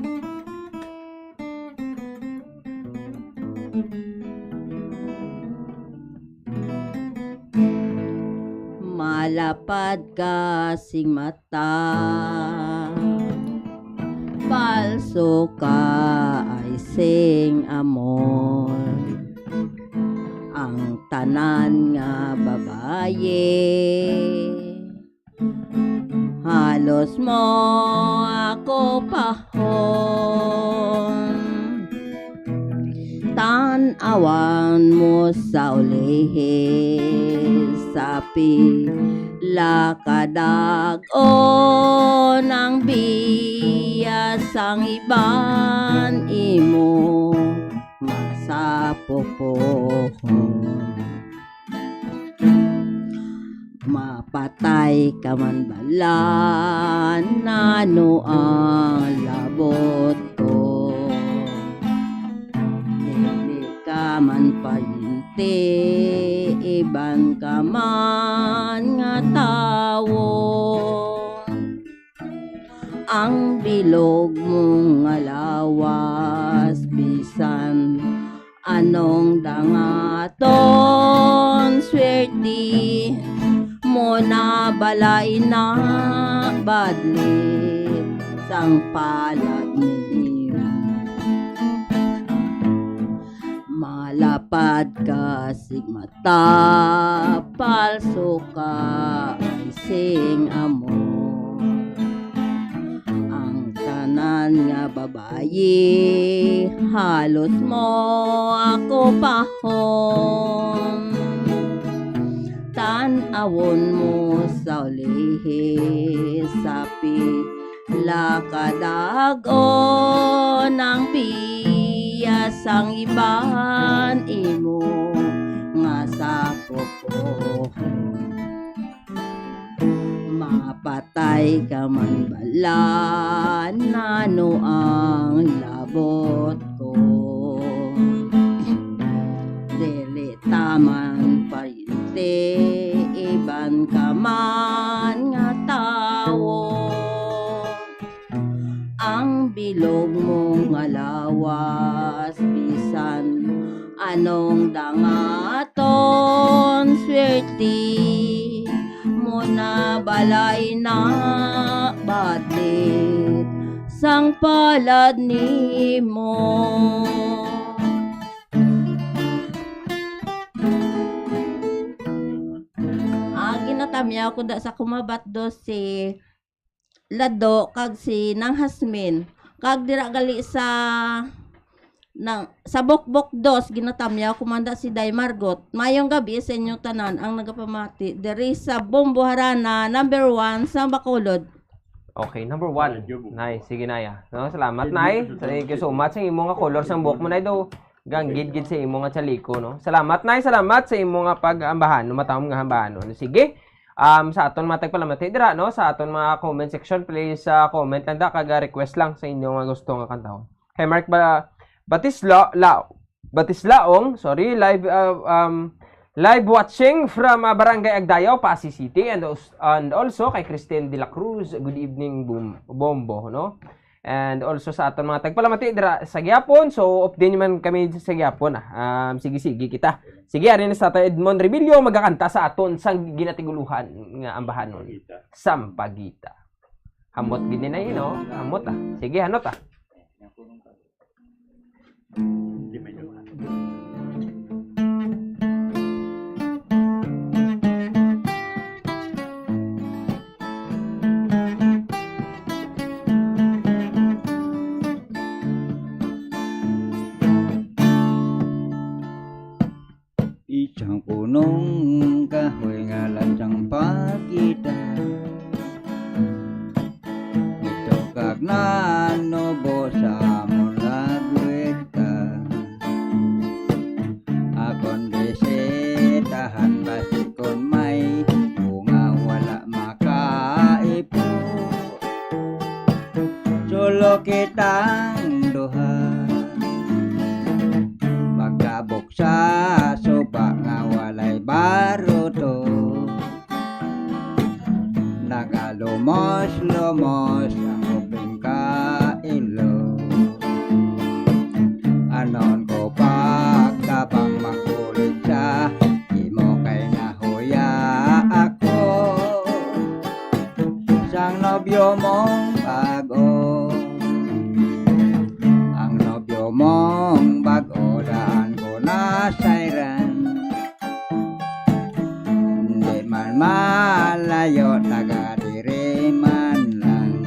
Malapad kasing mata, palso ka ay sing amor. Ang tanan nga babaye, halos mo ako pahon. Tanawan mo sa ulihis, sapi lakadagon ang biyas ang iban imo masapopohon. Mapatay ka man bala, nano ang labot ko. Dili ka man payinti, iban ka man nga tawo. Ang bilog mong nga lawas, bisan anong dangaton, swerte mo na balay na badlit sang palad niyo. Malapad ka sigmata, palso ka ay sing amor. Ang tanan nga babayi, halos mo ako pahon. Tanawon mo sa ulihis, sapi lakadagon ang biyas ang iban imo nga sa popohon. Mapatay ka man bala, nano ang labot ko. Dili taman payinte, iban ka man nga tawo. Ang bilog mong alawas, bisan anong dangaton, swerte mo na balay na batit sang palad nimo. Ginatamya ko da sa kumabat do si Lado kag si Nang Hasmin kag dira gali sa Bokbok dos ginatamya ko manda si Day Margot. Mayong gabi sa inyo tanan ang nagapamati diri sa Bombo Harana #1 sa Bacolod. Okay, number 1. Nay, sige Naya. No, salamat Nay. Thank you so much sa imo nga color sang buhok mo Nay do. Ganggid sa imo nga chaliko no. Salamat Nay, salamat sa imo nga pag-ambahan, no matawom nga ambahan no. Sige. Sa aton matag palamati dira no sa aton mga comment section, please comment lang da kag request lang sa inyo nga gusto nga kantahon. Kay Mark Batisla Batislaong, live watching from Barangay Agdayaw, Pasig City, and also kay Christine De La Cruz. Good evening, Bombo, no? And also sa aton mga tagpalamati dira sa Gyapon. So update man kami sa Gyapon. Sige kita. Sige, ari na sa Edmond Rebillo magakanta sa aton sang ginatiguluhan nga ambahanon. Sampagita. Hamot gini na yun, no? Hamot Sige, hanot Isang punong kahoy nga lansang pagita, ito kag nanobo sa amon lagwita. Akon desetahan basikon may bunga wala makaipo. Solo kitang duha magkabuksa soba nga walay baruto. Nagalumos-lumos ang ubing kailo. Anon ko pagkabang magkulit siya, imo kay nahuya ako. Sang nobyo mong bago, ang nobyo mong bago daan ko na sayran. Hindi man malayo, taga-diri man lang.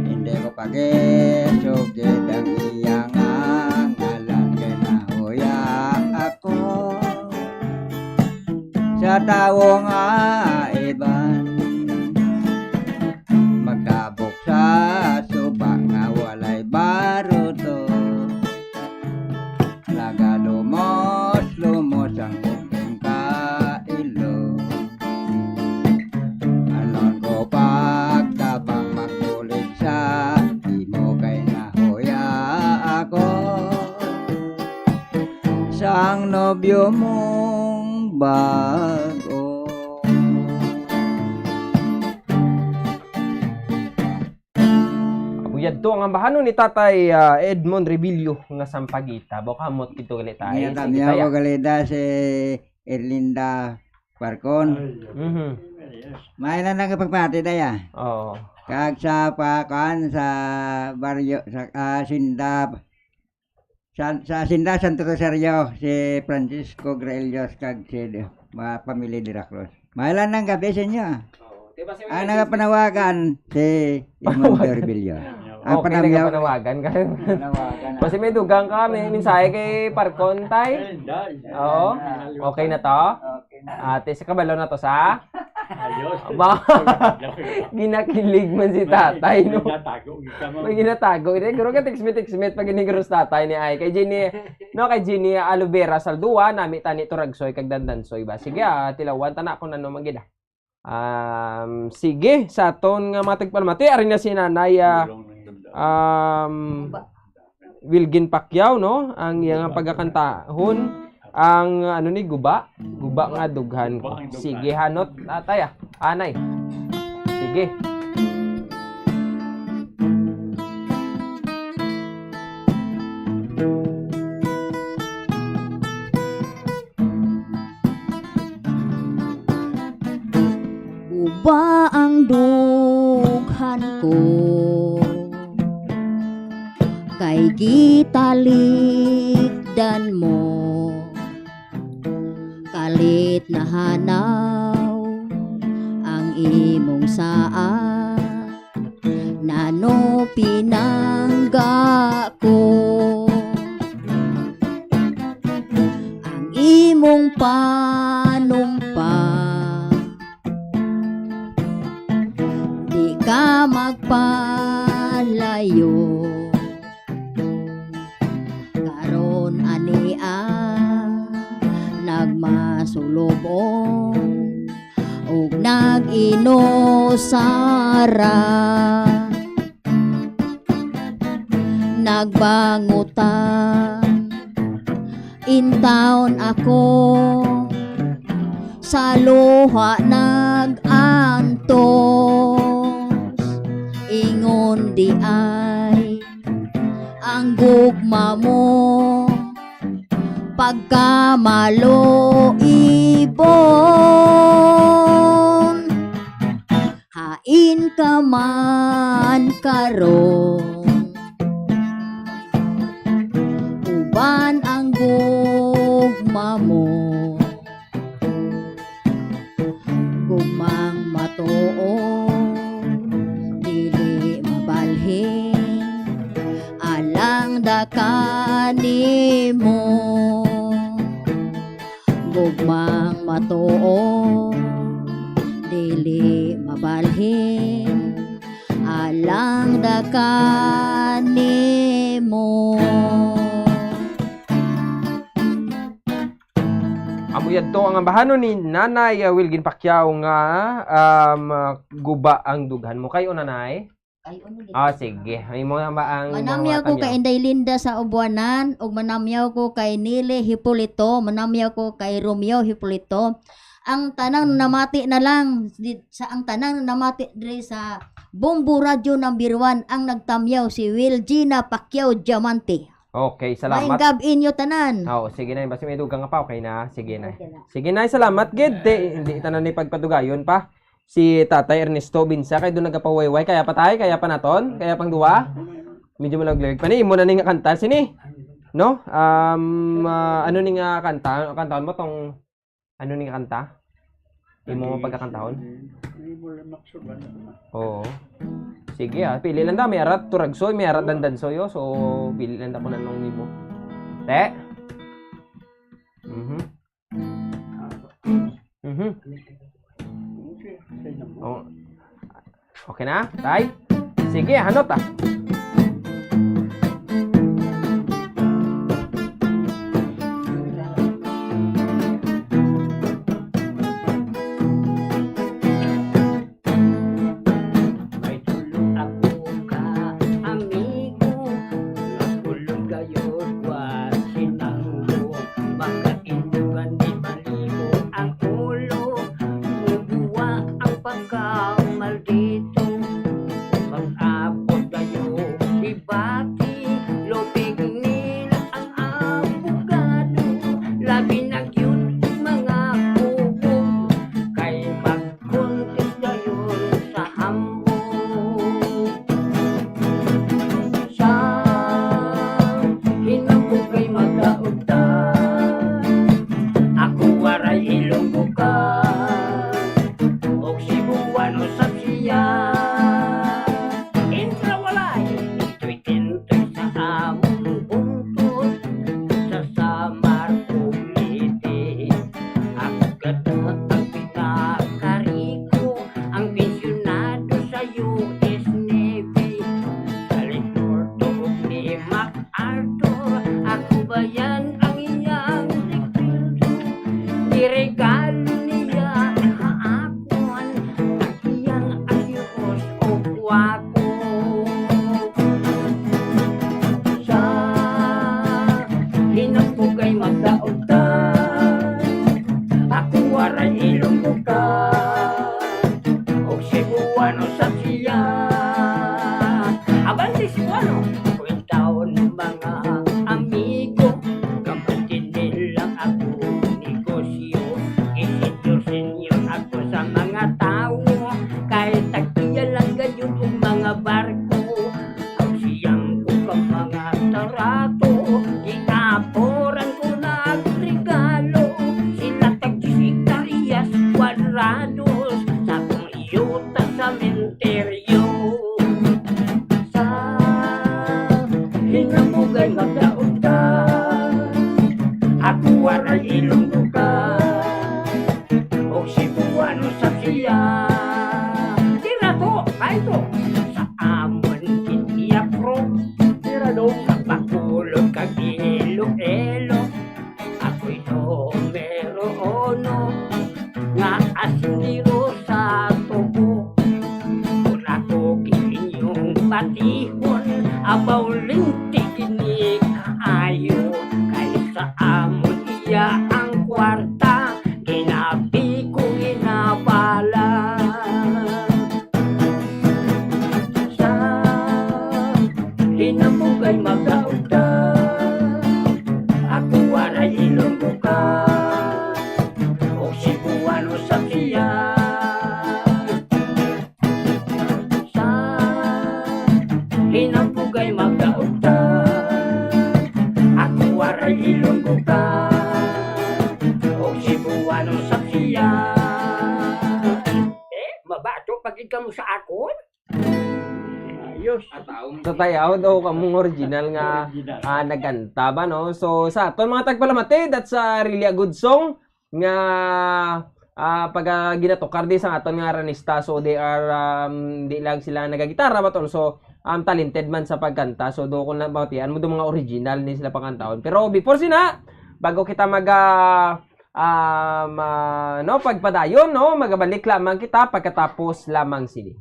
Hindi ko pagisugid ang iyang ngalan, kay nahuya ako sa tao nga iban. Magkabuksa suba nga walay baruto. Nagalumos-lumos ang ubing kailo. Anon ko pagtabang magkulit siya, di mo kay nahuya ako. Sang nobyo mong bago. Yadto ang ambahanon ni Tatay Edmond Rebillo nga Sampagita. Bokamot kito gali tayo. Kami ako galida si Erlinda Parcon. May na nagpagpati daya. Oo. Kag sa pakan sa baryo sa Sinda sa Sinda Santo Rosario si Francisco Graelios kag si mga pamilya de la Cruz. May lang nang gabi sa inyo. Ang nagapanawagan si Edmond Rebillo. Okay, nagapanawagan ka. Kasi may dugang ka, may mensahe kay Parcon, tay. Oo. Okay na to? Ate, sa kabalo na to sa? Ayos. Ginakilig man si tatay, no? May ginatago. Guro ka tiksmit pag ginigros tatay ni ay. Kay Jenny Alubera Saldua, nami tani turagsoy kag dandansoy ba? Sige, tilawan tanak ko na no magida. Sige, sa ton nga matagpalmati, ari na si Nanay Wilgin Pacquiao, no? Ang iyang pagkakantahon ang ano ni guba nga dughan ko. Sige, hanot atay anay. Sige. Guba ang dughan ko, kay gitalikdan mo, kalit na hanaw ang imong saa, nano pinangga ko, ang imong panumpa. Di ka magpalayo, karon ania nagmasulubong ug nag-inosara, nagbangutan In town ako sa luha nag-antos, ingon di ay ang gugma mo, pagkamalo ibon, hain ka man karon, uban ang gugma mo, gugmang matuo, dili mabalhin, alang dakani mo, gugmang matuo, dili mabalhin, alang dakani mo. Amuyad to ang ambahanon ni Nanay Wilgin Pacquiao nga guba ang dughan mo. Kayo, Nanay? Sige. May mga ang Manamyaw ko kay Inday Linda sa Ubuanan, ug manamyaw ko kay Nile Hipolito, manamyaw ko kay Romeo Hipolito. Ang tanang namati na lang ang tanang namati diri sa Bombo Radio number 1 ang nagtamyaw si Wilgina Pacquiao Diamante. Okay, salamat. Maing gabi inyo tanan. Sige na, basta may dugang nga pa, okay na. Sige na. Sige na, salamat gid. Hindi tanan ni pagpadugayon pa. Si Tatay Ernesto Binsa kay doon nagapawayway, kaya pa tayo, kaya pa naton, kaya pang duwa. Medyo malaglag pa ni imo na ning kanta sini. No? Ano ning kanta? Kantaon mo tong ano ning kanta? Imo mo pagkakantahon? Oo. Sige pili lang da, may arat turagsoy, may arat dandansoyo, so pili lang da ko nanong nimo. Te. Oh. Okay na, tay? Sige, hanot Abaw lintik ni kaayo kaysa amo Siya ang kwarta, ginabi ko ginabala. Sa hinapugay magauda, ako waray ilong buka, o si Buwano sa siya. Sa hinapugay magauda, ako waray ilong buka, o si Buwano sa siya. Mabato pag ikaw mo sa akon? Ayos. So tayo daw kamong original nga nagkanta ba no? So sa aton mga tagpalamati, that's really a good song nga pag ginatukar di sa aton nga ranista. So they are di lang sila nagagitara but also talented man sa pagkanta. So do ko na batian mo do mga original ni sila pangkantaon. Pero before sina bago kita no pagpadayon no magabalik lamang kita pagkatapos lamang sini.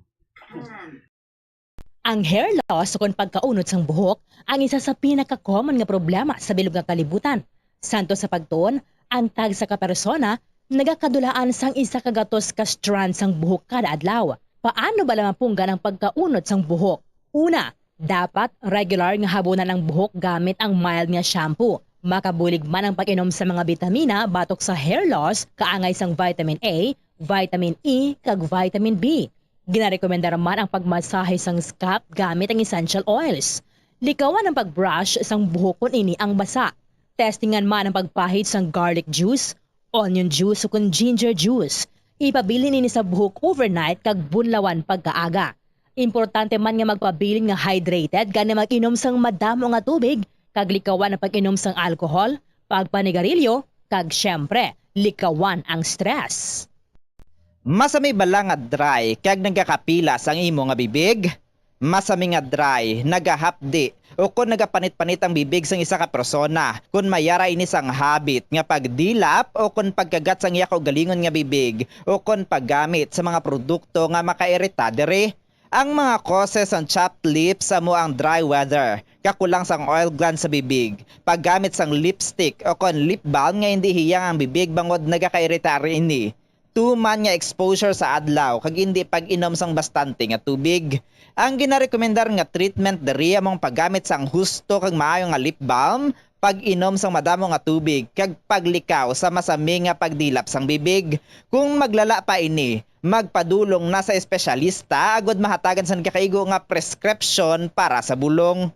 Ang hair loss o kung pagkaunod sang buhok ang isa sa pinaka-common nga problema sa bilog nga kalibutan. Santo sa pagtuon, ang tag sa kapersona nagakadulaan sang isa ka gatos ka strand sang buhok kada adlaw. Paano ba lamang punggan ang pagkaunod sang buhok? Una, dapat regular nga habunan ang buhok gamit ang mild nga shampoo. Makabulig man ang pag-inom sa mga bitamina batok sa hair loss, kaangay sang vitamin A, vitamin E, kag vitamin B. Ginarekomenda naman ang pagmasahe sang scalp gamit ang essential oils. Likawan ang pagbrush sang buhok kung ini ang basa. Testingan man ang pagpahid sang garlic juice, onion juice o kung ginger juice. Ipabili nini sa buhok overnight kag bunlawan pagkaaga. Importante man nga magpabilin nga hydrated gani mag-inom sang madamo nga tubig, kag likawan ang pag-inom sang alcohol, pagpanigarilyo, kag syempre, likawan ang stress. Masami bala nga dry kag nagkakapilas ang imo nga bibig? Masami nga dry, nagahapdi o kung nagapanit-panit ang bibig sang isa ka persona, kung mayara ini sang habit nga pagdilap o kung pagkagat sang iya kaugalingon nga bibig o kung paggamit sa mga produkto nga makairita diri. Ang mga causes ang chapped lips sa mo ang dry weather, kakulang sang oil gland sa bibig, paggamit sang lipstick o kung lip balm nga hindi hiyang ang bibig bangod nagakairita rin ini. Tuman nga exposure sa adlaw kag hindi pag-inom sang bastante nga tubig. Ang ginarekomendar nga treatment diri among paggamit sang husto kag maayo nga lip balm, pag-inom sang madamo nga tubig kag paglikaw sa masami nga pagdilap sang bibig. Kung maglala pa ini, magpadulong na sa espesyalista agud mahatagan sang kakaigo nga prescription para sa bulong.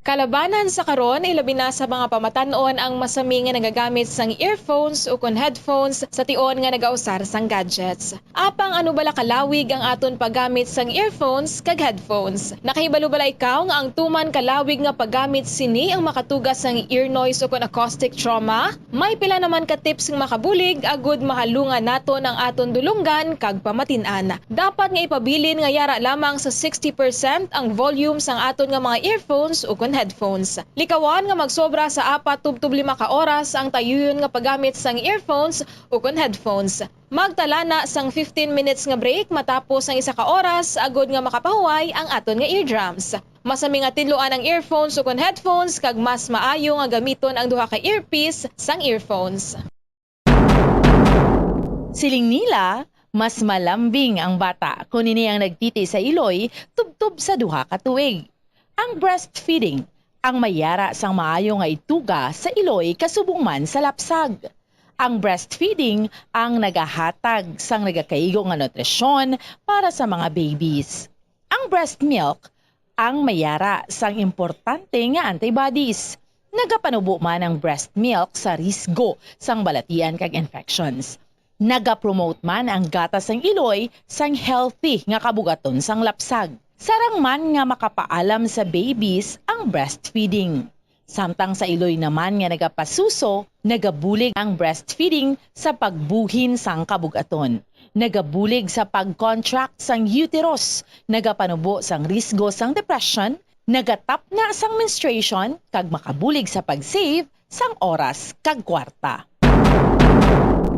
Kalabanan sa karon ay labi na sa mga pamatanon ang masami nga nagagamit sang earphones o kon headphones sa tion nga nagausar sang gadgets. Apang ano bala kalawig ang aton paggamit sang earphones kag headphones? Nakahibalo bala ikaw nga ang tuman kalawig nga paggamit sini ang makatugas sang ear noise o kon acoustic trauma? May pila naman ka tips nga makabulig agud mahalungan naton ang aton dulunggan kag pamatin-an. Dapat nga ipabilin nga yara lamang sa 60% ang volume sang aton nga mga earphones o kon headphones. Likawan nga magsobra sa 4-5 ka oras ang tayuyon nga paggamit sang earphones o kon headphones. Magtala na sang 15 minutes nga break matapos ang 1 ka oras agod nga makapahuway ang aton nga eardrums. Masami nga tinluan ang earphones o kon headphones kag mas maayo nga gamiton ang duha ka earpiece sang earphones. Siling nila, mas malambing ang bata kung ini ang nagtiti sa iloy tubtob sa duha ka tuig. Ang breastfeeding, ang mayara sang maayo nga ituga sa iloy kasubong man sa lapsag. Ang breastfeeding ang nagahatag sang nagakaigo nga nutrisyon para sa mga babies. Ang breast milk, ang mayara sang importante nga antibodies. Nagapanubo man ang breast milk sa risgo sang balatian kag infections. Nagapromote man ang gatas sang iloy sang healthy nga kabugaton sang lapsag. Sarang man nga makapaalam sa babies ang breastfeeding. Samtang sa iloy naman nga nagapasuso, nagabulig ang breastfeeding sa pagbuhin sang kabugaton. Nagabulig sa pag-contract sang uterus, nagapanubo sang risgo sang depression, nagatap na sang menstruation, kag makabulig sa pag-save sang oras kag kwarta.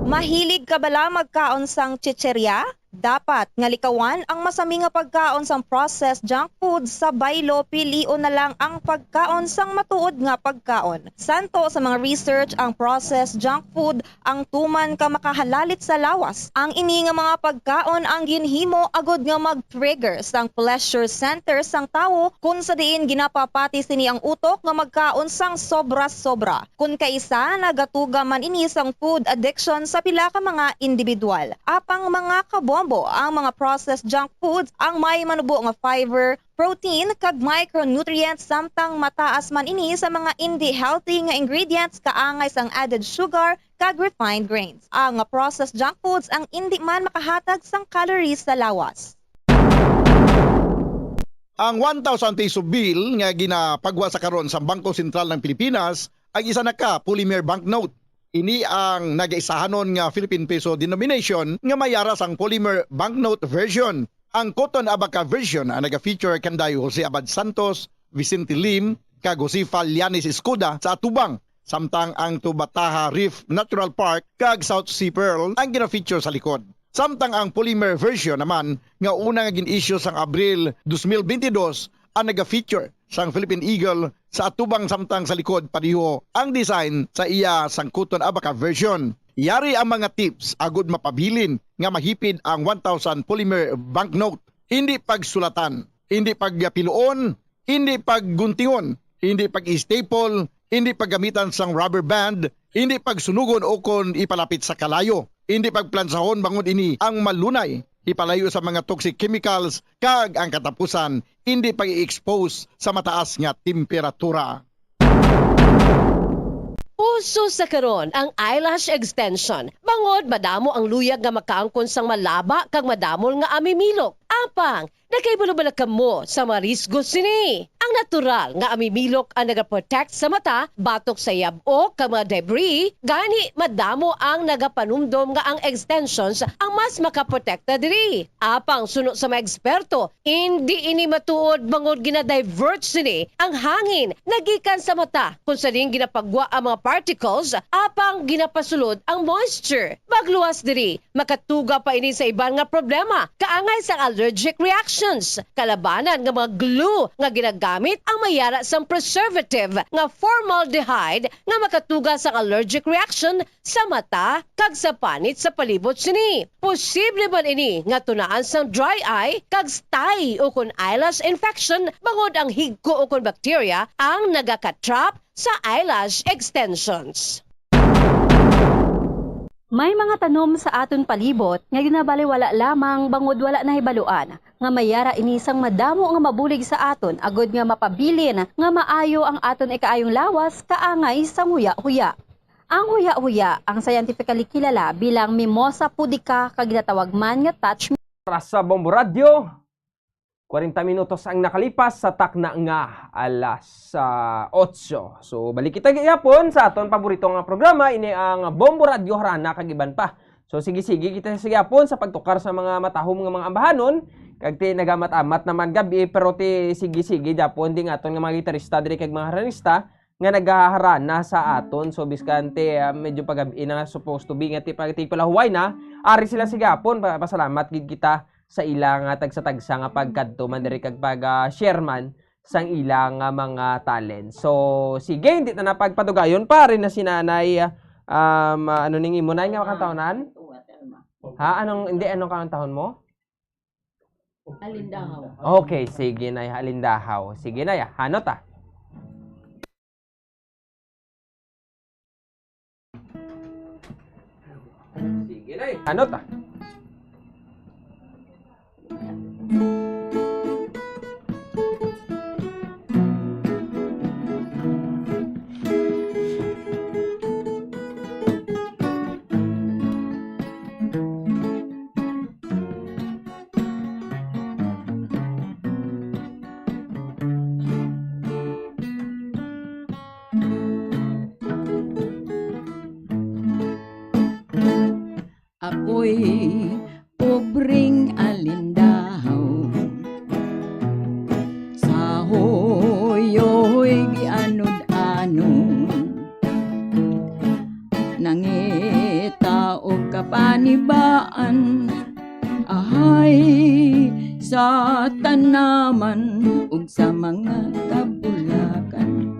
Mahilig ka bala magkaon sang chicherya? Dapat nga likawan ang masami nga pagkaon sang processed junk food sa baylo pilion na lang ang pagkaon sang matuod nga pagkaon. Santo sa mga research ang processed junk food ang tuman ka makahalalit sa lawas. Ang ini nga mga pagkaon ang ginhimo agod nga mag-trigger sang pleasure center sang tawo kung sa diin ginapapati sini ang utok nga magkaon sang sobra-sobra. Kung kaisa nagatuga man ini sang food addiction sa pila ka mga individual. Apang mga kabombo ang mga processed junk foods ang may manubo nga fiber, protein kag micronutrients samtang mataas man ini sa mga hindi healthy nga ingredients kaangay sang added sugar kag refined grains. Ang processed junk foods ang hindi man makahatag sang calories sa lawas. Ang 1,000 peso bill nga ginapagwa sa karon sa Bangko Sentral ng Pilipinas ay isa na ka polymer banknote. Ini ang nagaisahanon nga Philippine peso denomination nga mayara sang polymer banknote version. Ang Cotton Abaca version ang naga-feature kanday Jose Abad Santos, Vicente Lim, kag Josefa Lianes Escuda sa atubang. Samtang ang Tubataha Reef Natural Park kag South Sea Pearl ang gina-feature sa likod. Samtang ang polymer version naman nga una nga gin-issue sang Abril 2022 ang naga-feature sang Philippine Eagle sa atubang samtang sa likod padiho ang design sa iya sang Cotton Abaca version. Yari ang mga tips agud mapabilin nga mahipid ang 1,000 polymer banknote. Hindi pagsulatan, hindi pagpiluon, hindi pagguntingon, hindi pag-staple, hindi paggamitan sang rubber band, hindi pagsunugon o kon ipalapit sa kalayo, hindi pagplansahon bangod ini ang malunay, ipalayo sa mga toxic chemicals, kag ang katapusan, hindi pag-i-expose sa mataas nga temperatura. Uso sa karon ang eyelash extension. Bangod madamo ang luyag nga makaangkon sang malaba kag madamol nga amimilok. Apang, nakaibalo-bala kamo sa marisgo sini. Ang natural nga amimilok ang nagaprotect sa mata, batok sa yabo kag mga debris, gani madamo ang nagapanumdom nga ang extensions ang mas makaprotekta diri. Apang suno sa mga eksperto, hindi ini matuod bangod gina-divert sini ang hangin nagikan sa mata kung sa ring ginapagwa ang mga particles, apang ginapasulod ang moisture. Magluwas diri, makatuga pa ini sa iban nga problema, kaangay sa allergic reactions. Kalabanan nga mga glue nga ginagamit ang mayara sang preservative nga formaldehyde nga makatuga sa allergic reaction sa mata kag sa panit sa palibot sini. Posible man ini nga tunaan sang dry eye kag stye o kon eyelash infection bangod ang higko o kon bacteria ang nagakatrap sa eyelash extensions. May mga tanom sa aton palibot nga ginabaliwala lamang bangod wala na hibaluan nga mayara inisang madamo nga mabulig sa aton agod nga mapabilin nga maayo ang aton ikaayong lawas kaangay sa huya-huya. Ang huya-huya ang scientifically kilala bilang Mimosa pudica kag ginatawag man nga touch. Sa Bombo Radio, 40 minutos ang nakalipas sa takna nga alas 8. So balik kita gayapon sa aton paborito nga programa, ini ang Bombo Radio harana kag iban pa. So sige kita sa gayapon sa pagtukar sa mga matahom nga mga ambahanon kag ti nagamat-amat naman gabi pero ti sige japon di nga aton nga mga gitarista diri kag mga haranista nga nagaharana sa aton. So biskante medyo pagabi na supposed to be nga ti palahuway na ari sila sa gayapon. Pasalamat gid kita sa ilang tagsa-tagsa nga pagkadto man diri kag pag-share man sang ilang mga talent. So sige, hindi na napagpadugayon pare na si Nanay ano ning imo nay nga kantaonan? Ha, anong kanang taon mo? Alindahaw. Okay, sige Nay, Alindahaw. Sige Nay, hanot ah. Sige Nay, hanot ah. Ako'y pobreng alindahaw, sa hoyo'y gianod-anod, nangita o kapanibaan, sa tanaman ug sa mga kabulakan.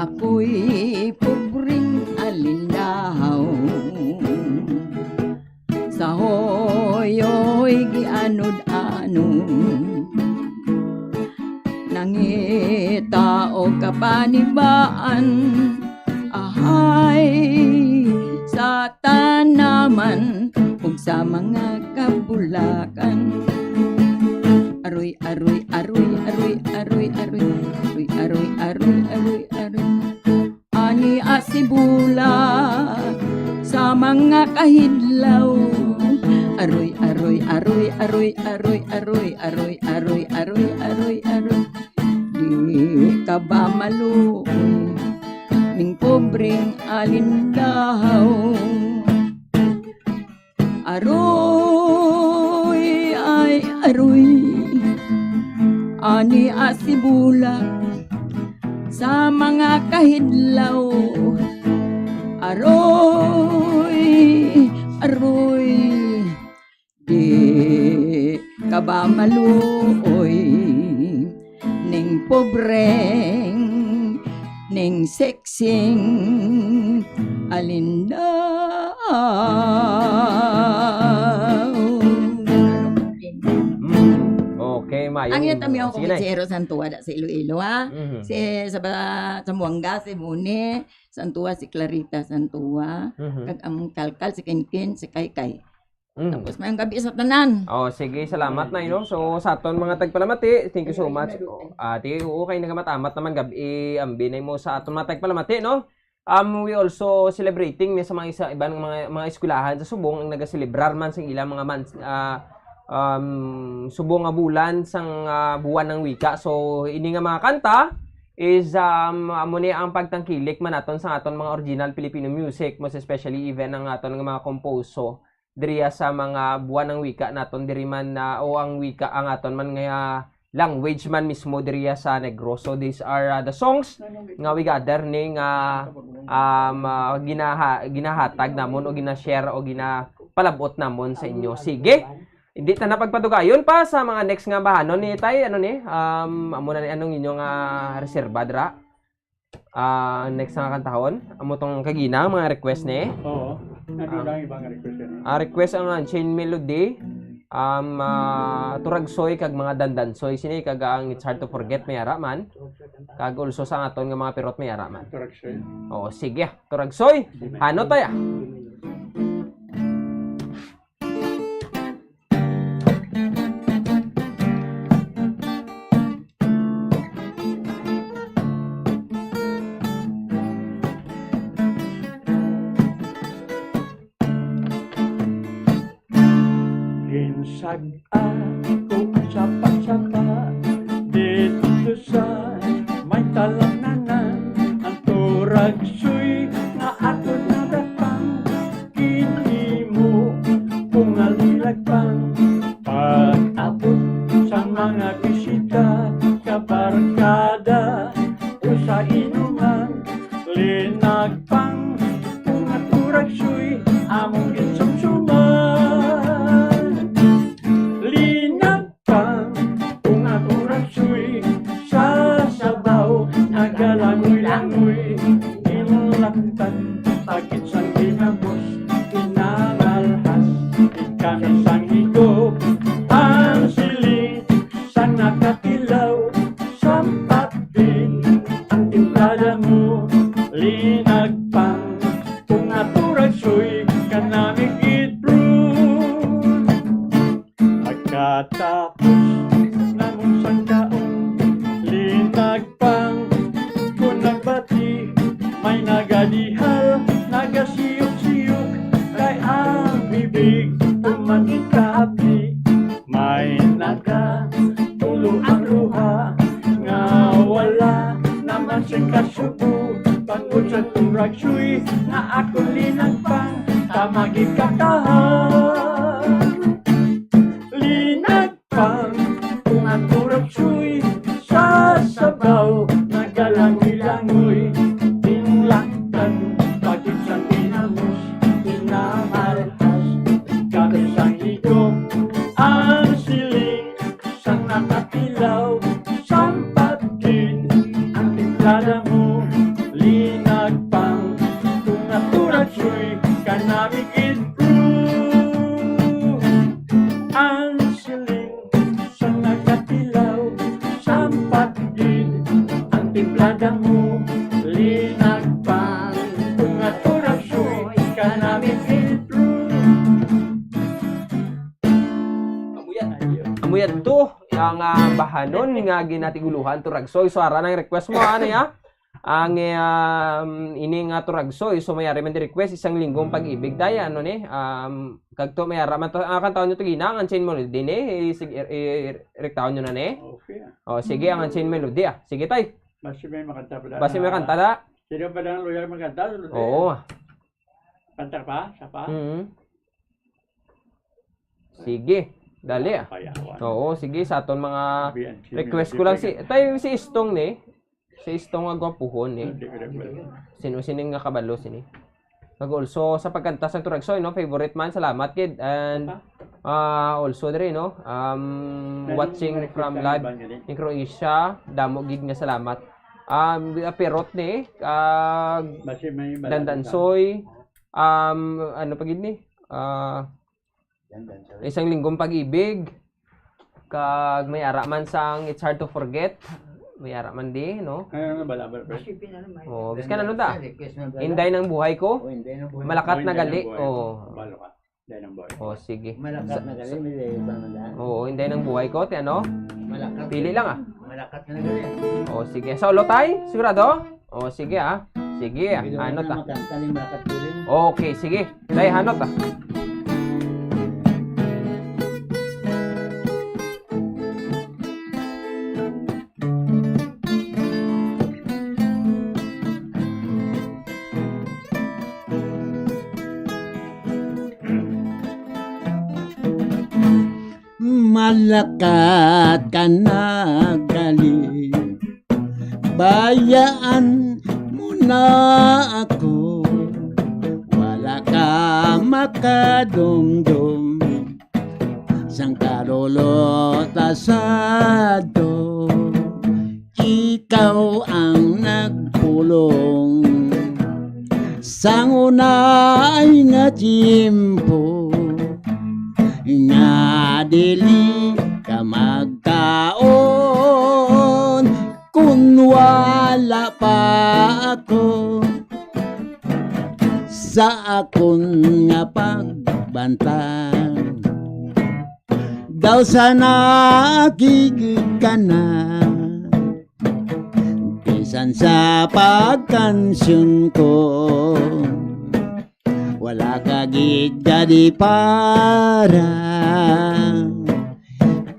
Ako'y pobreng alindahaw, sa hoyo'y gianod-anod, nangita o kapanibaan, ahay sa tanaman ug sa mga kabulakan. Aroy, aroy, aroy, aroy, aroy, aroy, aroy, aroy, aroy, aroy, aroy. Ani asibula sa mga kahidlaw. Aroy, aroy, aroy, aroy, aroy, aroy, aroy, aroy, aroy, aroy, aroy. Di ka ba maluoy ning pobreng alindahaw? Aroy, ay aroy, ani asibula sa mga kahidlaw. Aroy, aroy, di ka ba maluoy ning pobreng, ning sexing alindaw? Okay, Mayo. Ang yata miyo ko Sige, Nay. si Ero Santua da si Iloilo ha. Mhm. Si sa Muanga si Mune, Santua si Clarita Santua, Mhm. kag ang Kalkal si Kinkin si Kaykay. Mm. Tapos mayong gabi sa tanan. Oh, sige, salamat na no. So sa aton mga tagpalamati, thank you so much. Ati okay nagamatamat naman gabi ambinay mo sa aton mga tagpalamati no. We also celebrating sa mga ibang mga eskwelahan sa Subong ang nagaselebrar man sa ilang mga subong nga bulan sang buwan ng wika. So ini nga mga kanta is amo ni ang pagtangkilik man aton sa aton mga original Filipino music, most especially even ang aton nga mga komposo diriya sa mga buwan ng wika naton diri man o ang wika ang aton man nga language man mismo diriya sa Negros. So these are the songs nga we gather ning ginahatag namon o ginashare o ginapalabot namon sa inyo. Sige. Hindi ta napagpatugayon pa sa mga next nga bahanon ni Tay, ano ni? Amo na ni anong inyong reserva dra. Next nga kantahon, amo tong kaginang mga request ni. Oo. Nadudang ibang request ni. Request ang chain melody, turagsoy kag mga dandansoy sini kag ang It's Hard to Forget mayara man. Kag also sa aton nga mga pirot mayara man. Turagsoy. Oo, sige. Turagsoy. Ano taya? Ginsag ako sa pagsapa dito sa may talanganan, ang turagsoy na ato nadatang kini mo kung alilagpang pag-abot sa mga bisita kabarkada o sa inuman linagpang kung ang turagsoy among ginsumsuman. Nagalangoy-langoy, inulaktan, pagit sang kinabos, inamalhas, ikami sang higop, ang siling, sang nakatilaw, sampat din, ang timplada mo, linagpang, kung aturagsoy, kanamig itbroon. Pagkatapos, namon sang kaon, linagpang, nagbati, may nagadihal, nagasiyok-siyok, kay ang bibig, umangikapi, may nagatulo ang luha, nga wala naman siyang kasubo, pangod sa turagsoy, na ako linagpang, tamagig katahan. Linagpang, kung ang turagsoy, sa sabaw, nagalangoy-langoy, tinlaktan, pagit sa tinamos, inamalhas, kami sang higop, templada mo, linag pang, kung naturag so'y kanamig improve. Ang siling sa nagkatilaw, sampat din, ang templada mo, linag pang, kung naturag so'y kanamig improve. Amuyan to, ang bahanon nga ginatiguluhan turagsoy. So ara nang request mo ano ya? Ang ini nga turagsoy. So mayari man di request isang linggong pag-ibig daya ano ni. Kagto mayara man to kan taon nyo to ginang ang chain melody ni rektaon nyo na ni. Okay. Oh sige ang chain melody ah. Sige tay. Basi may makanta pa. Basi may kanta da. Sino pa lang loyal magkanta? Oo. Kanta pa? Sapa? Sige. Dali ah. Oo, sige sa aton mga request ko lang si tayo si Istong ni. Si Istong nga gwapuhon ni. Sino sining nga kabalo sini. Also sa pagkanta sa turagsoy no, favorite man salamat kid and also diri no. Watching from live in Croatia, damo gid nga salamat. Perot ni Dandansoy ano pa gid ni? Isang linggong pag-ibig kag may ara man sang It's Hard to Forget, may ara man di no. Ano bala Oh biskan ano ta, Inday ng buhay ko, malakat na gali. Inday ng buhay. Oh sige, Malakat na gali may banganda. oo Inday ng buhay ko ti ano, Malakat. pili lang ah. Malakat na gali. Oh sige, solo tay sigurado. Oh sige ah, sige ah, hanot ah. Okay sige, tay hanot ah. Malakat ka na gali, bayaan mo na ako, wala ka makadumdum sang karulot asado. Ikaw ang nagpulong sang unay nga tiempo nga dili ka magkaon kung wala pa ako sa akon nga pagbantang. Daw sana kigig ka na bisan sa pagkansyon ko, wala ka gid di para,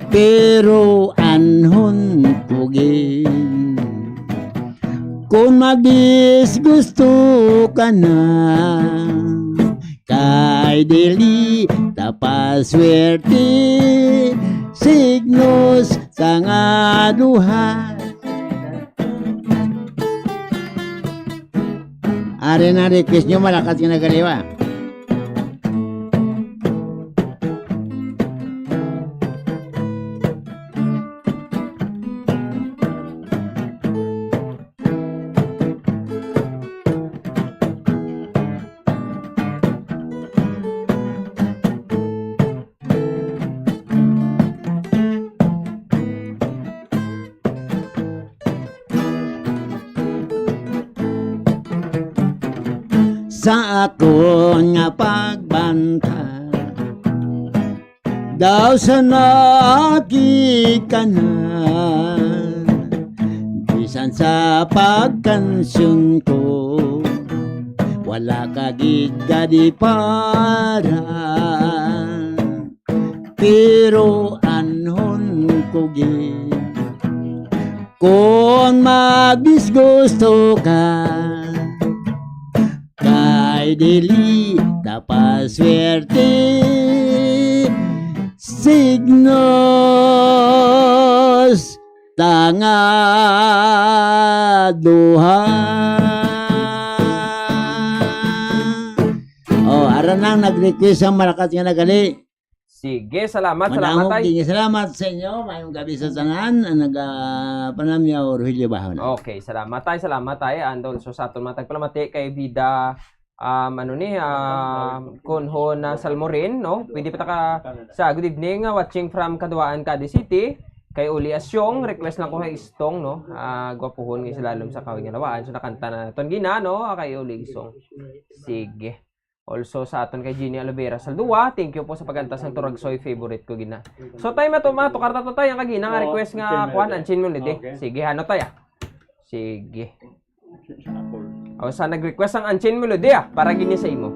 pero anhon ko gid kung magdisgusto ka na, kay dili tapaswerte signos sa nga duha. Are na request nyo, malakas ka na galiwa. Sa akon nga pagbanta, daw sana kikanan bisan sa pagkansyon ko, wala ka gid di para, pero anhon ko gid kung magdisgusto ka, kay dili tapaswerte signos tanga duha. Oh, aran nang nag-request ang malakas nga nagali. Sige, salamat Madamog tay. din salamat sa inyo. Mayong gabi sa tanan ang nagapanamyaw Rogelio Bahon. Okay, salamat tay. Andol so sa aton matag palamati kay Vida Kunho na Salmorin, no? Pwede pa ta ka sa good evening, watching from Kaduaan, Cadiz City. Kay Uli Asyong, request lang ko kay Istong, no? Gwapuhon ng silalom sa kawing nalawaan. So nakanta na ton gina, no? Kay Uli Asyong. Sige. Also sa aton kay Jenny Olivera Saldua, thank you po sa pagantas ng Turagsoy, favorite ko gina. So tayo karta to tayo ang kagina nga request nga kuan anchin mo nidi. Sige, ano tayo? Sige. O sa nag-request ang anchin melody para gini sa imo.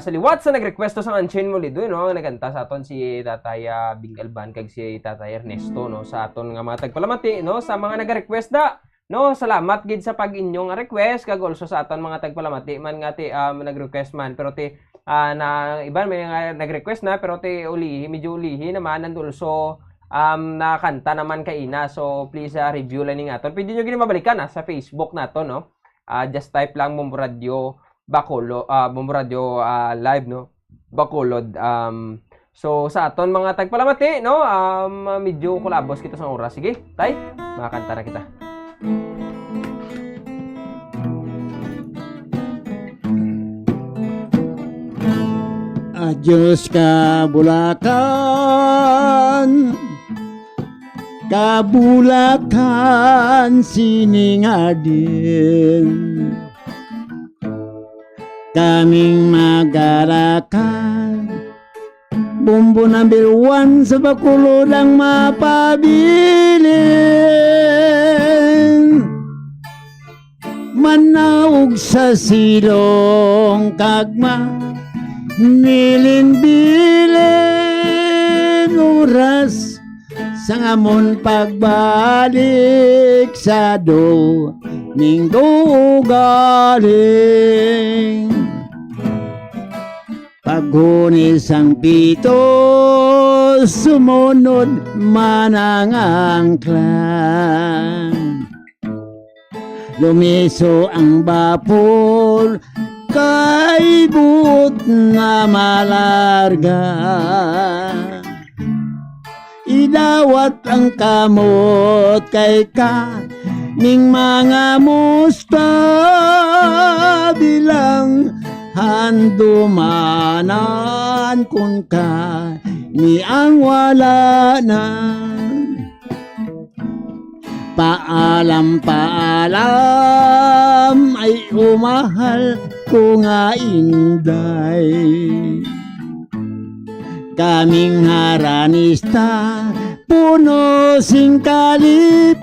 Sa liwat sa nag-request sa Unchain mo lido, no? Naganta sa aton si Tatay Bingalban kag si Tatay Ernesto, no? Sa aton nga mga tagpalamati, no? Sa mga nag-request da, no? Salamat gid sa pag-inyong request kag also sa aton mga tagpalamati man nga ti nag-request man pero ti na iban may nag-request na pero ti ulihi medyo ulihi naman and also nakanta naman kay ina. So please review lang ning aton. Pwede niyo gini mabalikan sa Facebook nato, no? Just type lang Bombo Radio Bacolod, Bombo Radio live, no? Bacolod. So sa aton mga tagpalamati, no? Medyo kulabos kita sa oras. Sige, tay, makakanta na kita. Adios Kabulakan, Kabulakan siningadin, kaming magarakan, bumbo number 1 sa Bacolod ang mapabilin. Manaog sa silong kagma, milin-bilin oras sa ngamon pagbalik sa Domingo galing. Paghunis ang pito, sumunod man ang angklang. Lumiso ang bapor, kay buot na malarga. Idawat ang kamot kay ning mga musta, bilang handumanan kung ka ni ang wala na. Paalam, paalam ay umahal ko nga inday. Kaming haranista, puno sing kalipay.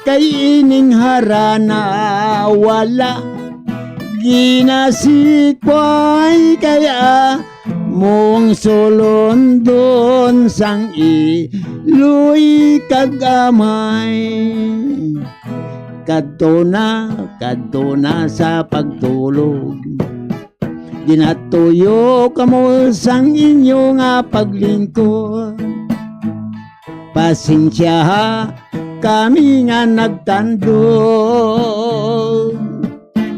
Kay ining harana wala ginasikway, kaya mong solondon sang iluy kagamay. Kadto na sa pagtulog, ginatuyo kamo sang inyo nga paglingkod. Pasensya ha, kami nga nagtandog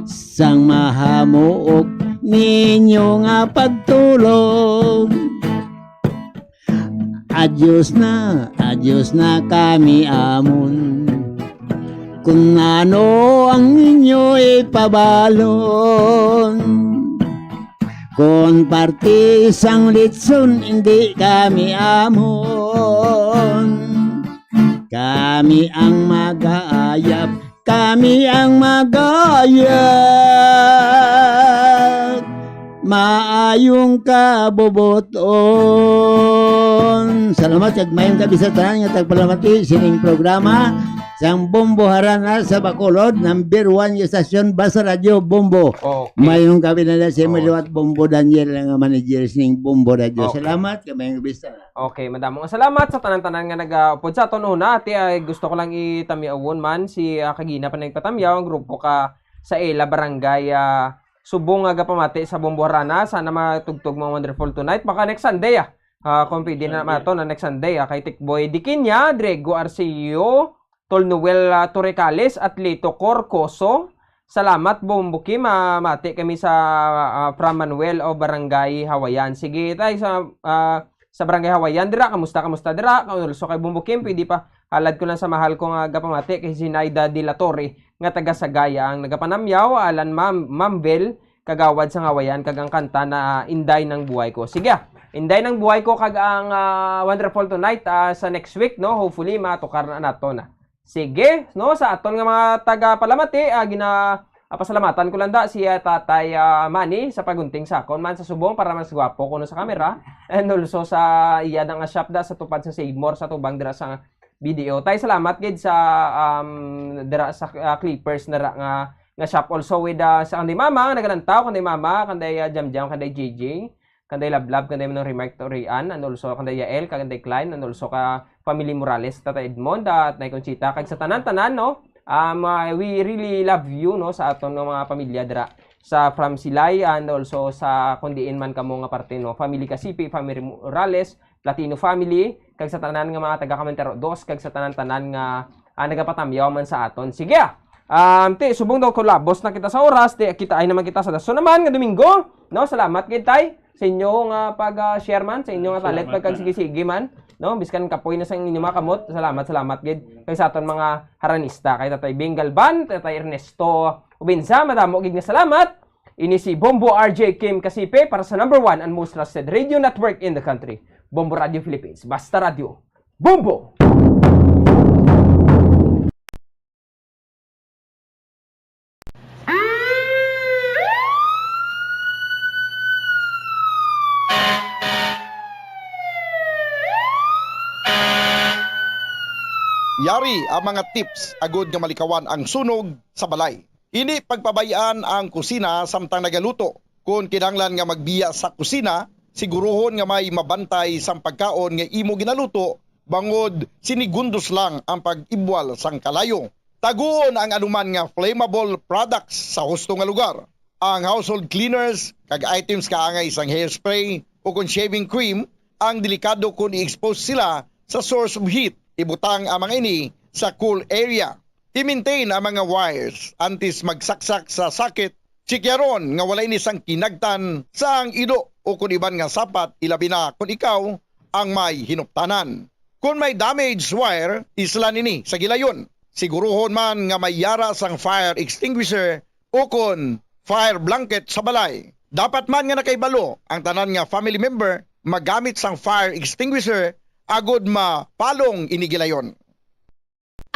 sang mahamuok ninyo nga pagtulog. Adios na kami amon, kung ano ang inyo ipabalon. Kung parte sang litson, hindi kami amon. Kami ang mag-aayap, kami ang mag-aayap. Maayong kaboboton. Salamat kag mayong kabisatan nga tagpalamati sining programa sang Bombo Harana sa Bacolod, number 1 yung stasyon Basa Radio Bombo. Okay. Mayong kabinala si Emilio at Bombo Daniel nga manager sining Bombo Radio. Okay. Salamat kag mayong kabisatan. Okay, madamong salamat sa tanan-tanan nga nag-upod sa aton una. Ati ay gusto ko lang itamyawon man si Kagina pa nagpatamyaw ang grupo ka sa Ela Barangay Subong nga pamati sa Bombo Harana. Sana matugtog mo wonderful tonight. Baka next Sunday kung pwede na mato na next Sunday kay Tikboy Dikinya, Drego Arceo, Tol Noel Torrecales at Lito Corcoso. Salamat Bombo Kim, mati kami sa from Manuel o Barangay Hawayan. Sige tayo sa Barangay Hawayan dira, kamusta dira? So kay Bombo Kim, pwede pa halad ko lang sa mahal ko nga gapamati kay Zinaida de la Torre nga taga Sagaya ang nagapanamyaw alan Mambel kagawad sa Hawayan kag ang kanta na Inday ng buhay ko. Sige, Inday ng buhay ko kag ang wonderful tonight sa next week no, hopefully matukar na nato na. Sige, no, sa aton nga mga taga-palamati, pasalamatan ko lang da si Tatay Manny sa pagunting sakon man sa subong para mas gwapo kuno sa camera. And also sa iya nga shop da sa tupad sa Save More sa tubang dira sa video. Tay salamat gid sa dira sa Clippers na nga shop also with sa kanday mama nagalantaw, kanday mama, kanday Jamjam, kanday JJ, kanday Lablab, kanday Manong Remark Torian, and also kanday Yael, kanday Klein, and also ka Family Morales, Tata Edmond, at Nay Conchita, kag sa tanan-tanan, no? We really love you, no? Sa aton ng mga pamilya dira sa from Silay, and also sa kundiin man kamo nga parte, no? Family Kasipi, Family Morales, Latino Family, kag sa tanan nga mga taga-Kamentero 2, kag sa tanan-tanan nga nagapatamyaw man sa aton. Sige, subong daw kolabos na kita sa oras, kita ay naman kita sa daso naman nga Domingo, no? Salamat gid tay sa inyo nga pag-share man, sa inyo nga talent pagkag-sige-sige man, no? Biskan kapoy na sa inyo makamot. Salamat gid kay sa aton mga haranista, kay Tatay Bengal Ban, Tatay Ernesto Ubenza, madamo gid nga salamat. Ini si Bombo RJ Kim Kasipe para sa number 1 and most trusted radio network in the country, Bombo Radio Philippines. Basta Radio, Bombo! Yari ang mga tips agud nga malikawan ang sunog sa balay. Ini pagpabayaan ang kusina samtang nagaluto. Kung kinahanglan nga magbiya sa kusina, siguruhon nga may mabantay sang pagkaon nga imo ginaluto bangod sinigundos lang ang pag-ibwal sang kalayo. Taguon ang anuman nga flammable products sa husto nga lugar. Ang household cleaners kag items kaangay sang hairspray o kung shaving cream ang delikado kung i-expose sila sa source of heat. Ibutang ang mga ini sa cool area. I-maintain ang mga wires antes magsaksak sa sakit. Sikyaron nga walay ni sang kinagtan sa ang ido o kung iban nga sapat ilabi na kung ikaw ang may hinuptanan. Kung may damaged wire, islan ini sa gilayon. Siguruhon man nga may yara sang fire extinguisher o kung fire blanket sa balay. Dapat man nga nakaibalo ang tanan nga family member magamit sang fire extinguisher agud mapalong inigilayon.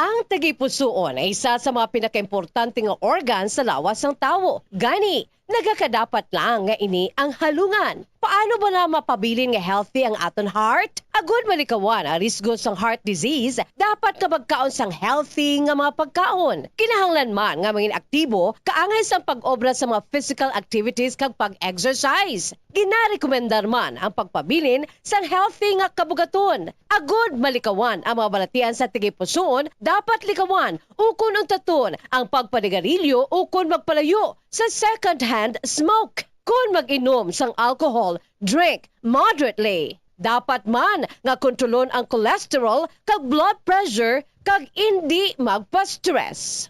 Ang tagipusoon ay isa sa mga pinakaimportanteng organ sa lawas ng tao. Gani, nagakadapat lang nga ini ang halungan. Paano ba na mapabilin nga healthy ang aton heart? Agud malikawan ang risgo sang heart disease, dapat nga magkaon sang healthy nga mga pagkaon. Kinahanglan man nga maging aktibo, kaangay sang pag-obra sa mga physical activities kag pag-exercise. Ginarekomendar man ang pagpabilin sang healthy nga kabugaton. Agud malikawan ang mga balatian sa tigipusoon, dapat likawan ukon ang taton ang pagpanigarilyo ukon magpalayo sa second-hand smoke. Kung mag-inom sang alcohol, drink moderately. Dapat man nga kontrolon ang cholesterol kag blood pressure kag hindi magpa-stress.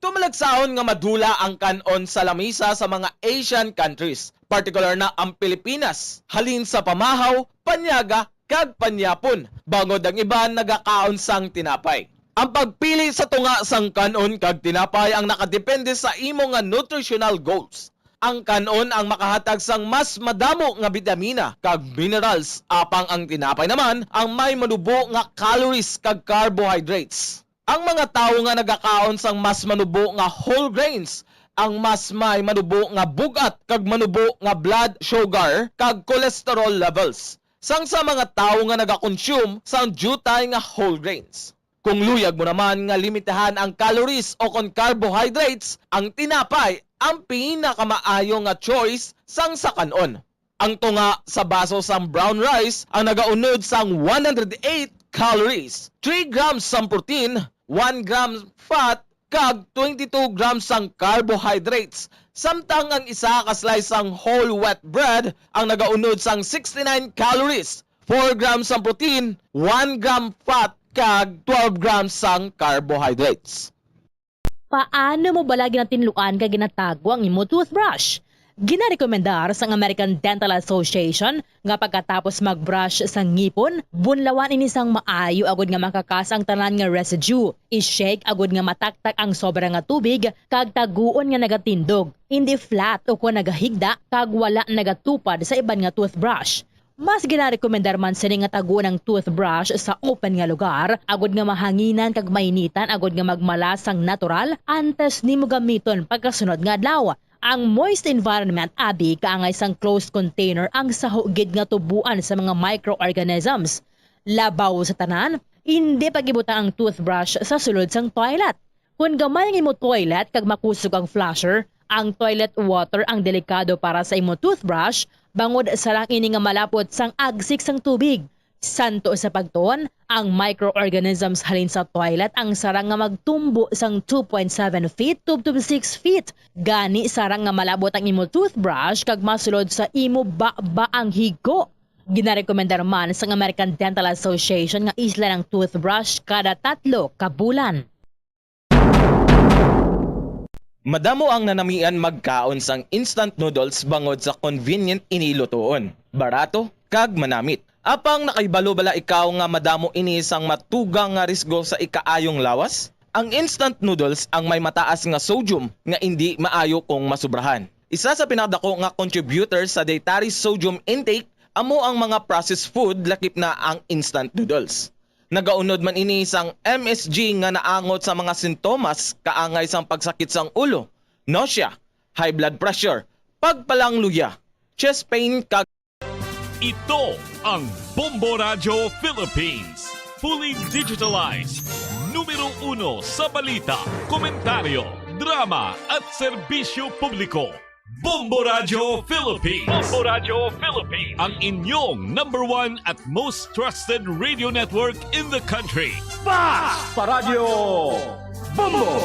Tumalagsahon nga madula ang kanon sa lamisa sa mga Asian countries, particular na ang Pilipinas, halin sa pamahaw, panyaga, kag panyapon, bangod ang iban nagakaon sang tinapay. Ang pagpili sa tunga sang kanon kag tinapay ang nakadepende sa imo nga nutritional goals. Ang kanon ang makahatag sang mas madamo nga bitamina kag minerals, apang ang tinapay naman ang may manubo nga calories kag carbohydrates. Ang mga tawo nga nagakaon sang mas manubo nga whole grains, ang mas may manubo nga bugat kag manubo nga blood sugar kag cholesterol levels. Sang sa mga tawo nga nagakonsume sang jutay nga whole grains. Kung luyag mo naman nga limitahan ang calories o kon carbohydrates, ang tinapay ang pinakamaayo nga choice sang sa kanon. Ang tunga sa baso sang brown rice ang nagaunod sang 108 calories, 3 grams sang protein, 1 gram fat, kag 22 grams sang carbohydrates. Samtang ang isa ka slice sang whole wheat bread ang nagaunod sang 69 calories, 4 grams sang protein, 1 gram fat, kag 12 grams sang carbohydrates. Paano mo balagi na tinluan ka ginatago ang imo toothbrush? Ginarekomendar sa American Dental Association nga pagkatapos magbrush sa ngipon, bunlawan ini sang maayo agud nga makakas ang tanan nga residue. I-shake agud nga mataktak ang sobra nga tubig kag taguon nga nagatindog. Hindi flat o kung nagahigda kag wala nagatupad sa iban nga toothbrush. Mas ginarekomendar man sini nga taguon ang toothbrush sa open nga lugar, agud nga mahanginan kag mainitan agud nga magmalas sang natural antes nimo gamiton pagkasunod nga adlaw. Ang moist environment abi kaangay sang closed container ang sahugid nga tubuan sa mga microorganisms. Labaw sa tanan, hindi pagibutan ang toothbrush sa sulod sang toilet. Kung gamay ang imo toilet kag makusog ang flusher, ang toilet water ang delikado para sa imo toothbrush bangod sa lang ini nga malapot sang agsik sang tubig. Santo sa pagtuon, ang microorganisms halin sa toilet ang sarang nga magtumbo sang 2.7 feet to 6 feet. Gani sarang nga malabot ang imo toothbrush kag masulod sa imo ba ang higo. Ginarekomendar man sa American Dental Association nga isla ng toothbrush kada 3 ka bulan. Madamo ang nanamian magkaon sang instant noodles bangod sa convenient inilutoon, barato kag manamit. Apang nakaibalo bala ikaw nga madamo ini sang matugang nga risgo sa ikaayong lawas? Ang instant noodles ang may mataas nga sodium nga hindi maayo kung masubrahan. Isa sa pinakadako nga contributor sa dietary sodium intake amo ang mga processed food lakip na ang instant noodles. Nagaunod man ini sang MSG nga naangot sa mga sintomas kaangay sang pagsakit sang ulo, nausea, high blood pressure, pagpalangluya, chest pain kag Ito ang Bombo Radio Philippines. Fully digitalized. Numero 1 sa balita, komentaryo, drama at serbisyo publiko. Bombo Radio Philippines. Bombo Radio Philippines. Ang inyong #1 at most trusted radio network in the country. Basta Radio Bombo!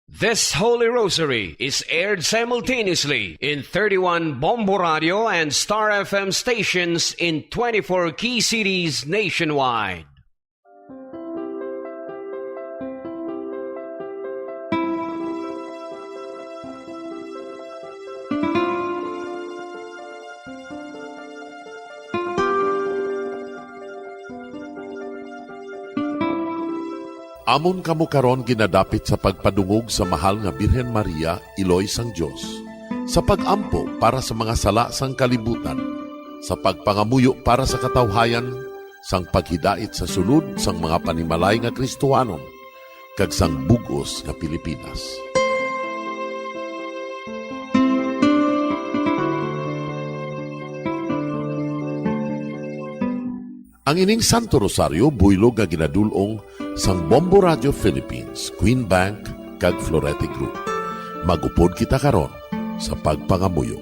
This Holy Rosary is aired simultaneously in 31 Bombo Radio and Star FM stations in 24 key cities nationwide. Amon kamo karon ginadapit sa pagpadungog sa mahal nga Birhen Maria, Iloy sang Dios, sa pagampo para sa mga sala sang kalibutan, sa pagpangamuyo para sa katawhayan, sang paghidait sa sulod sang mga panimalay nga Kristohanon, kag sang bugos nga Pilipinas. Ang ining Santo Rosario buylog nga ginadulong sang Bombo Radio Philippines, Queen Bank kag Florete Group. Magupod kita karon sa pagpangamuyo.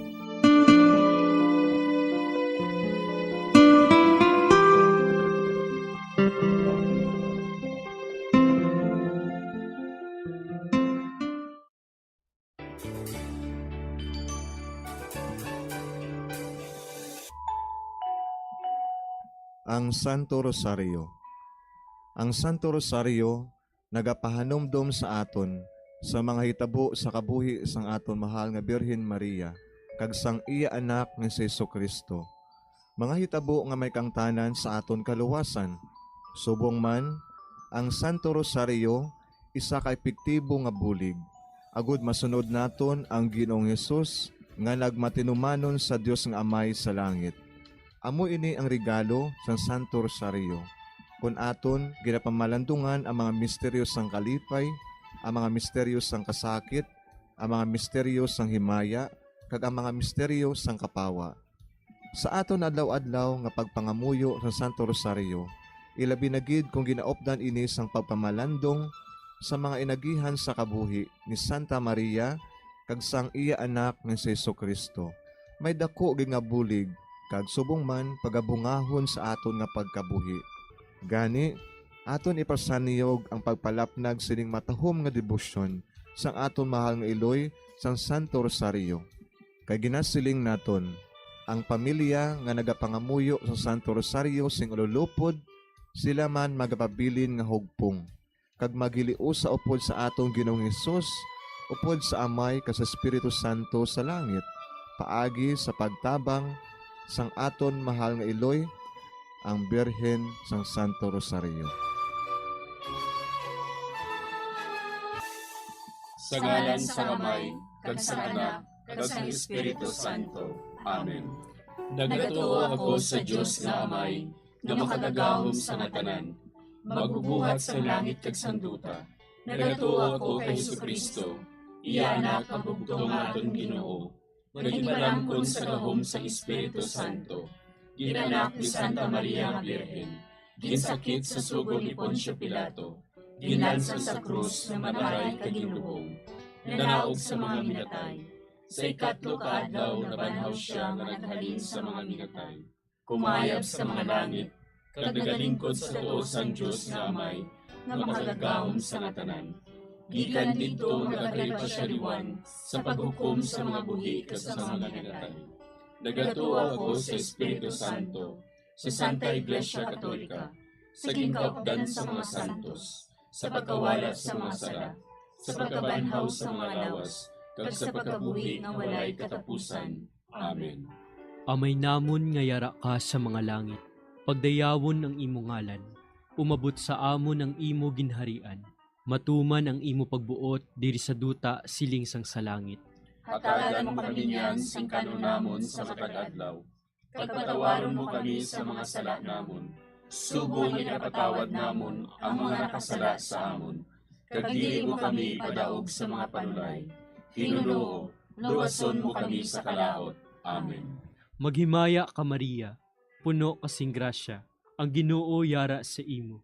Ang Santo Rosario. Ang Santo Rosario nagapahanumdom sa aton sa mga hitabo sa kabuhi sang aton mahal nga Birhen Maria kag sang iya anak ni Jesucristo. Mga hitabo nga may kangtanan sa aton kaluwasan. Subong man, ang Santo Rosario isa ka epektibo nga bulig. Agud masunod naton ang Ginoong Hesus nga nagmatinumanon sa Dios nga Amay sa langit. Amo ini ang regalo sa Santo Rosario. Kung aton ginapamalandungan ang mga misteryo sang kalipay, ang mga misteryo sang kasakit, ang mga misteryo sang himaya, kag ang mga misteryo sang kapawa. Sa aton adlaw-adlaw nga pagpangamuyo sa Santo Rosario, ilabi na gid kung ginaopdan ini sang pagpamalandong sa mga inagihan sa kabuhi ni Santa Maria kag sang iya anak ni Jesucristo. May dako gid nga bulig kag subong man pagabungahon sa aton nga pagkabuhi. Gani, aton ipasaniyog ang pagpalapnag sining matahom nga debosyon sang aton mahal nga Iloy sang Santo Rosario. Kay ginasiling naton, ang pamilya nga nagapangamuyo sa Santo Rosario sing ululupod, sila man magapabilin nga hugpong. Kag magiliu sa upod sa atong Ginoong Hesus, upod sa Amay kas Espiritu Santo sa langit, paagi sa pagtabang sang aton mahal nga Iloy, ang Birhen sang Santo Rosario. Sa ngalan sa Amay, kag sa Anak, kag sa Espiritu Santo. Amen. Nagatuo ako sa Dios nga Amay, nga makagagahom sa natanan, magbubuhat sa langit kag sanduta. Nagatuo ako kay Jesucristo, iya anak ang bugtong aton Ginoo. Nagibalangkon sa gahom sa Espiritu Santo, ginanak ni Santa Maria nga Birhen, ginsakit sa sugod ni Poncio Pilato, ginlansa sa krus na matay kag ginlubong, nanaog sa mga minatay. Sa ikatlo ka adlaw nabanhaw siya nga naghalin sa mga minatay, kumayab sa mga langit, kag nagalingkod sa tuo sang Dios nga Amay, nga makagagahom sa natanan. Gikan dito nagakalipasyariwan sa paghukom sa mga buhi kas sa mga minatay. Nagatuo ako sa Espiritu Santo, sa Santa Iglesia Katolika, sa gingkaupdan sa mga santos, sa pagkawala sa mga sala, sa pagkabanhaw sa mga lawas, kag sa pagkabuhi nga walay katapusan. Amen. Amay namon nga yara ka sa mga langit, pagdayawon ang imo ngalan, umabot sa amon ang imo ginharian, Matuman ang imo pagbuot diri sa duta siling sang sa langit. Hatagan mo kami niyan sing kanunamon sa matag adlaw. Pagpatawaron mo kami sa mga sala namon. Subong ipatawad namon ang mga nakasala sa amon. Kag dili mo kami padaog sa mga panulay. Hinunoo, luwason mo kami sa kalaot. Amen. Maghimaya ka Maria, puno kasing grasya, ang Ginoo yara sa imo.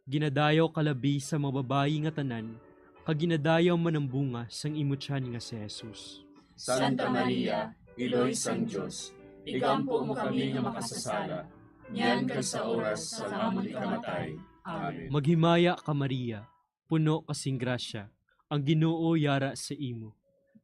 Ginadayaw kalabi sa mga babayi nga tanan, kag ginadayaw man ang bunga sang imo tiyan nga si Jesus. Santa Maria, Iloy sang Diyos, igampo mo kami nga makasasala, niyan kag sa oras sa amon ikamatay. Amen. Maghimaya ka Maria, puno kasing grasya, ang Ginoo yara sa imo.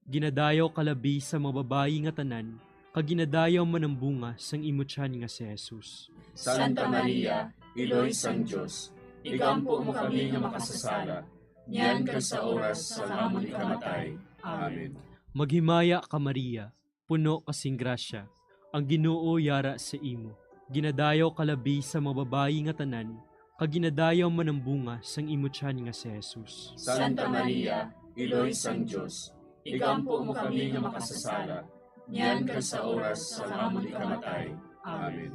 Ginadayaw kalabi sa mga babayi nga tanan, kag ginadayaw man ang bunga sang imo tiyan nga si Jesus. Santa Maria, Iloy sang Diyos, igampo mo kami nga makasasala, niyan kag sa oras sa amon ikamatay. Amen. Maghimaya ka Maria, puno kasing grasya, ang Ginoo yara sa imo. Ginadayaw kalabi sa mga babayi nga tanan, kag ginadayaw man ang bunga sang imo tiyan nga si Jesus. Santa Maria, Iloy sang Diyos, igampo mo kami nga makasasala, niyan kag sa oras sa amon ikamatay. Amen.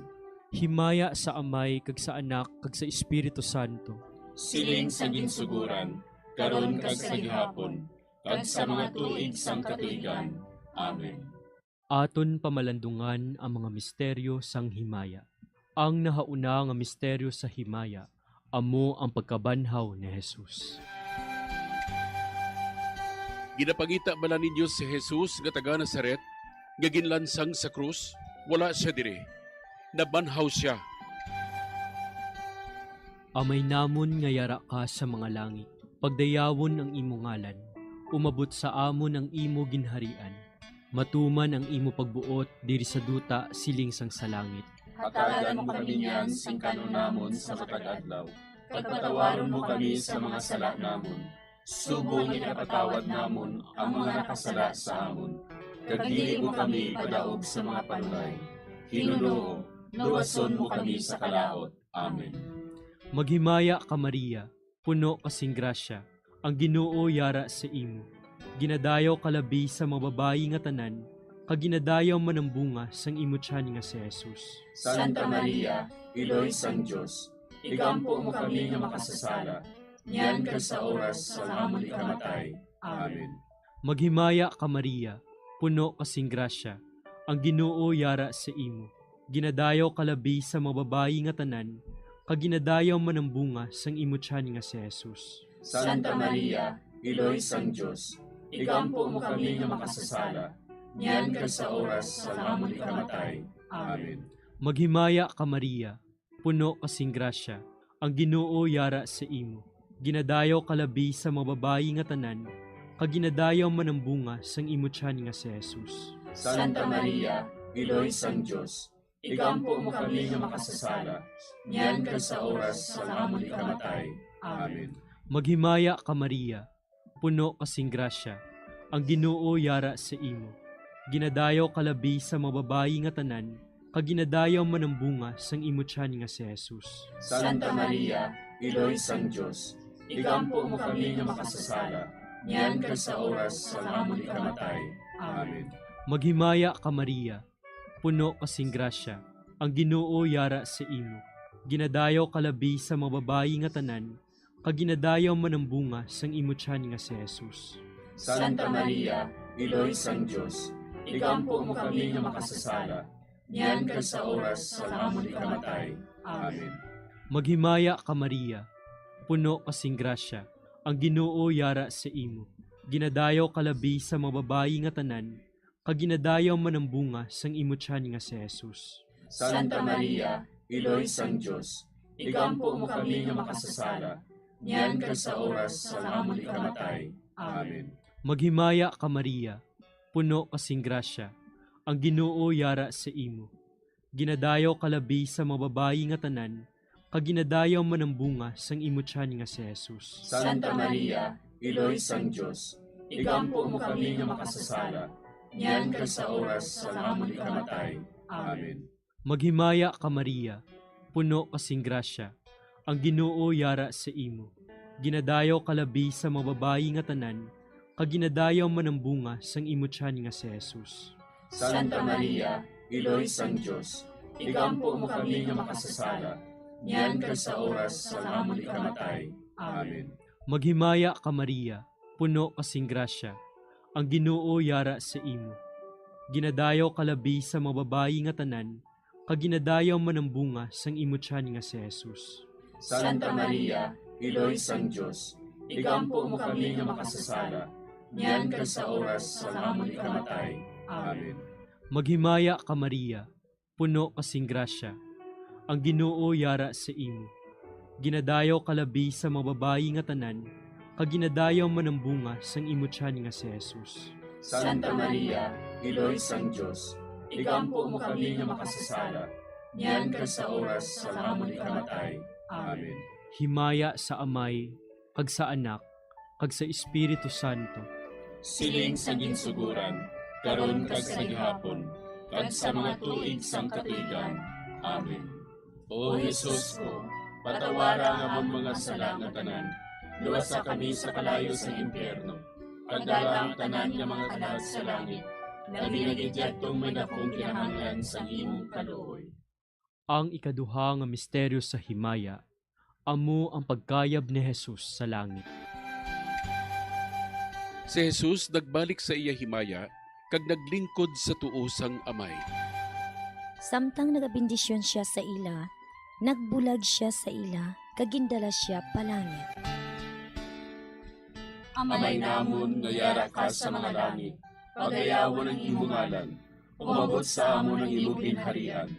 Himaya sa Amay kag sa Anak kag sa Espiritu Santo. Siling sa ginsuguran, karon kag sa gihapon, kag sa mga tuig sang katuigan. Amen. Aton pamalandungan ang mga misteryo sang himaya. Ang nahauna nga misteryo sa himaya, amo ang pagkabanhaw ni Jesus. Ginapangita bala ninyo si Jesus nga taga Nazaret, nga ginlansang sa krus, wala siya dire. Nabanhaw siya. Amay namon nga yara ka sa mga langit, pagdayawon ang imo ngalan, umabot sa amon ang imo ginharian, matuman ang imo pagbuot diri sa duta siling sang sa langit. Hatagan mo kami niyan sing kanunamon sa matag adlaw. Pagpatawaron mo kami sa mga sala namon. Subong ipatawad namon ang mga nakasala sa amon. Kag dili mo kami padaog sa mga panulay. Hinunoo, luwason mo kami sa kalaot. Amen. Maghimaya ka Maria, puno kasing grasya, ang Ginoo yara sa imo. Ginadayaw kalabi sa mga babayi nga tanan, kag ginadayaw man ang bunga sang imo tiyan nga si Jesus. Santa Maria, Iloy sang Diyos, igampo mo kami nga makasasala, niyan kag sa oras sa amon ikamatay. Amen. Maghimaya ka Maria, puno kasing grasya, ang Ginoo yara sa imo. Ginadayaw kalabi sa mga babayi nga tanan, kag ginadayaw man ang bunga sang imo tiyan nga si Jesus. Santa Maria, Iloy sang Diyos, igampo mo kami nga makasasala, niyan kag sa oras sa amon ikamatay. Amen. Maghimaya ka Maria, puno kasing grasya, ang Ginoo yara sa imo. Ginadayaw kalabi sa mga babayi nga tanan, kag ginadayaw man ang bunga sang imo tiyan nga si Jesus. Santa Maria, Iloy sang Diyos, igampo mo kami nga makasasala, niyan kag sa oras sa amon ikamatay. Amen. Maghimaya ka Maria, puno kasing grasya, ang Ginoo yara sa imo. Ginadayaw kalabi sa mga babayi nga tanan, kag ginadayaw man ang bunga sang imo tiyan nga si Jesus. Santa Maria, Iloy sang Diyos, igampo mo kami nga makasasala, niyan kag sa oras sa amon ikamatay. Amen. Maghimaya ka Maria, puno kasing grasya, ang Ginoo yara sa imo. Ginadayaw kalabi sa mga babayi nga tanan, kag ginadayaw man ang bunga sang imo tiyan nga si Jesus. Santa Maria, Iloy sang Diyos, igampo mo kami nga makasasala, niyan kag sa oras sa amon ikamatay. Amen. Maghimaya ka Maria, puno kasing grasya, ang Ginoo yara sa imo. Ginadayaw kalabi sa mga babayi nga tanan, kag ginadayaw man ang bunga sang imo tiyan nga si Jesus. Santa Maria, Iloy sang Diyos, igampo mo kami nga makasasala, niyan kag sa oras sa amon ikamatay. Amen. Maghimaya ka Maria, puno kasing grasya, ang Ginoo yara sa imo. Ginadayaw kalabi sa mga babayi nga tanan, kag ginadayaw man ang bunga sang imo tiyan nga si Jesus. Santa Maria, Iloy sang Diyos, igampo mo kami nga makasasala, niyan kag sa oras sa amon ikamatay. Amen. Maghimaya ka Maria, puno kasing grasya, ang Ginoo yara sa imo. Ginadayaw kalabi sa mga babayi nga tanan, kag ginadayaw man ang bunga sang imutyan nga si Jesus. Santa Maria, Iloy sang Diyos, igampo mo kami nga makasasala, niyan kag sa oras sa amon ikamatay. Amen. Maghimaya ka Maria, puno kasing grasya, ang Ginoo yara sa imo. Ginadayaw kalabi sa mga babayi nga tanan, kag ginadayaw man ang bunga sang imutyan nga si Jesus. Santa Maria, Iloy sang Diyos, igampo mo kami nga makasasala, niyan kag sa oras sa amon ikamatay. Amen. Maghimaya ka Maria, puno kasing grasya, ang Ginoo yara sa imo. Ginadayaw kalabi sa mga babayi nga tanan, kag ginadayaw man ang bunga sang imutyan nga si Jesus. Santa Maria, Iloy sang Diyos, igampo mo kami nga makasasala, niyan kag sa oras sa amon ikamatay. Amen. Himaya sa Amay, kag sa Anak, kag sa Espiritu Santo. Siling sa ginsuguran, karon kag sa gihapon, kag sa mga tuig sang katuigan. Amen. O Jesus ko, patawara nga among mga sala nga tanan, luwasa kami sa kalayo sa impyerno, pagdala ang tanan nga mga kalag sa langit, nabinagidyatong may dakong kinahanglan sa imong kaluoy. Ang ikaduha nga misteryo sa himaya, amo ang pagkayab ni Jesus sa langit. Si Jesus nagbalik sa iya himaya, kag naglingkod sa tuo sang Amay. Samtang nagabindisyon siya sa ila, nagbulag siya sa ila, kag gindala siya palangit. Amay namon nga yara ka sa mga langit, pagayawon ang imong ngalan, umabot sa amon ang imong ginharian,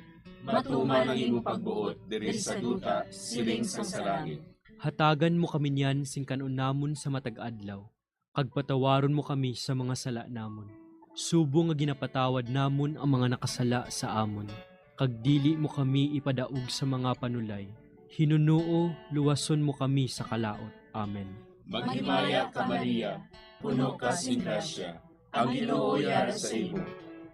matuman ang imong pagbuot diri sa duta siling sa langit. Hatagan mo kami niyan sing kanon namon sa matag adlaw, kag patawaron mo kami sa mga sala namon. Subo nga ginapatawad namon ang mga nakasala sa amon, kag dili mo kami ipadaog sa mga panulay. Hinunuo, luwason mo kami sa kalaot. Amen. Maghimaya ka Maria, puno ka sing grasya, ang Ginoo yara sa imo.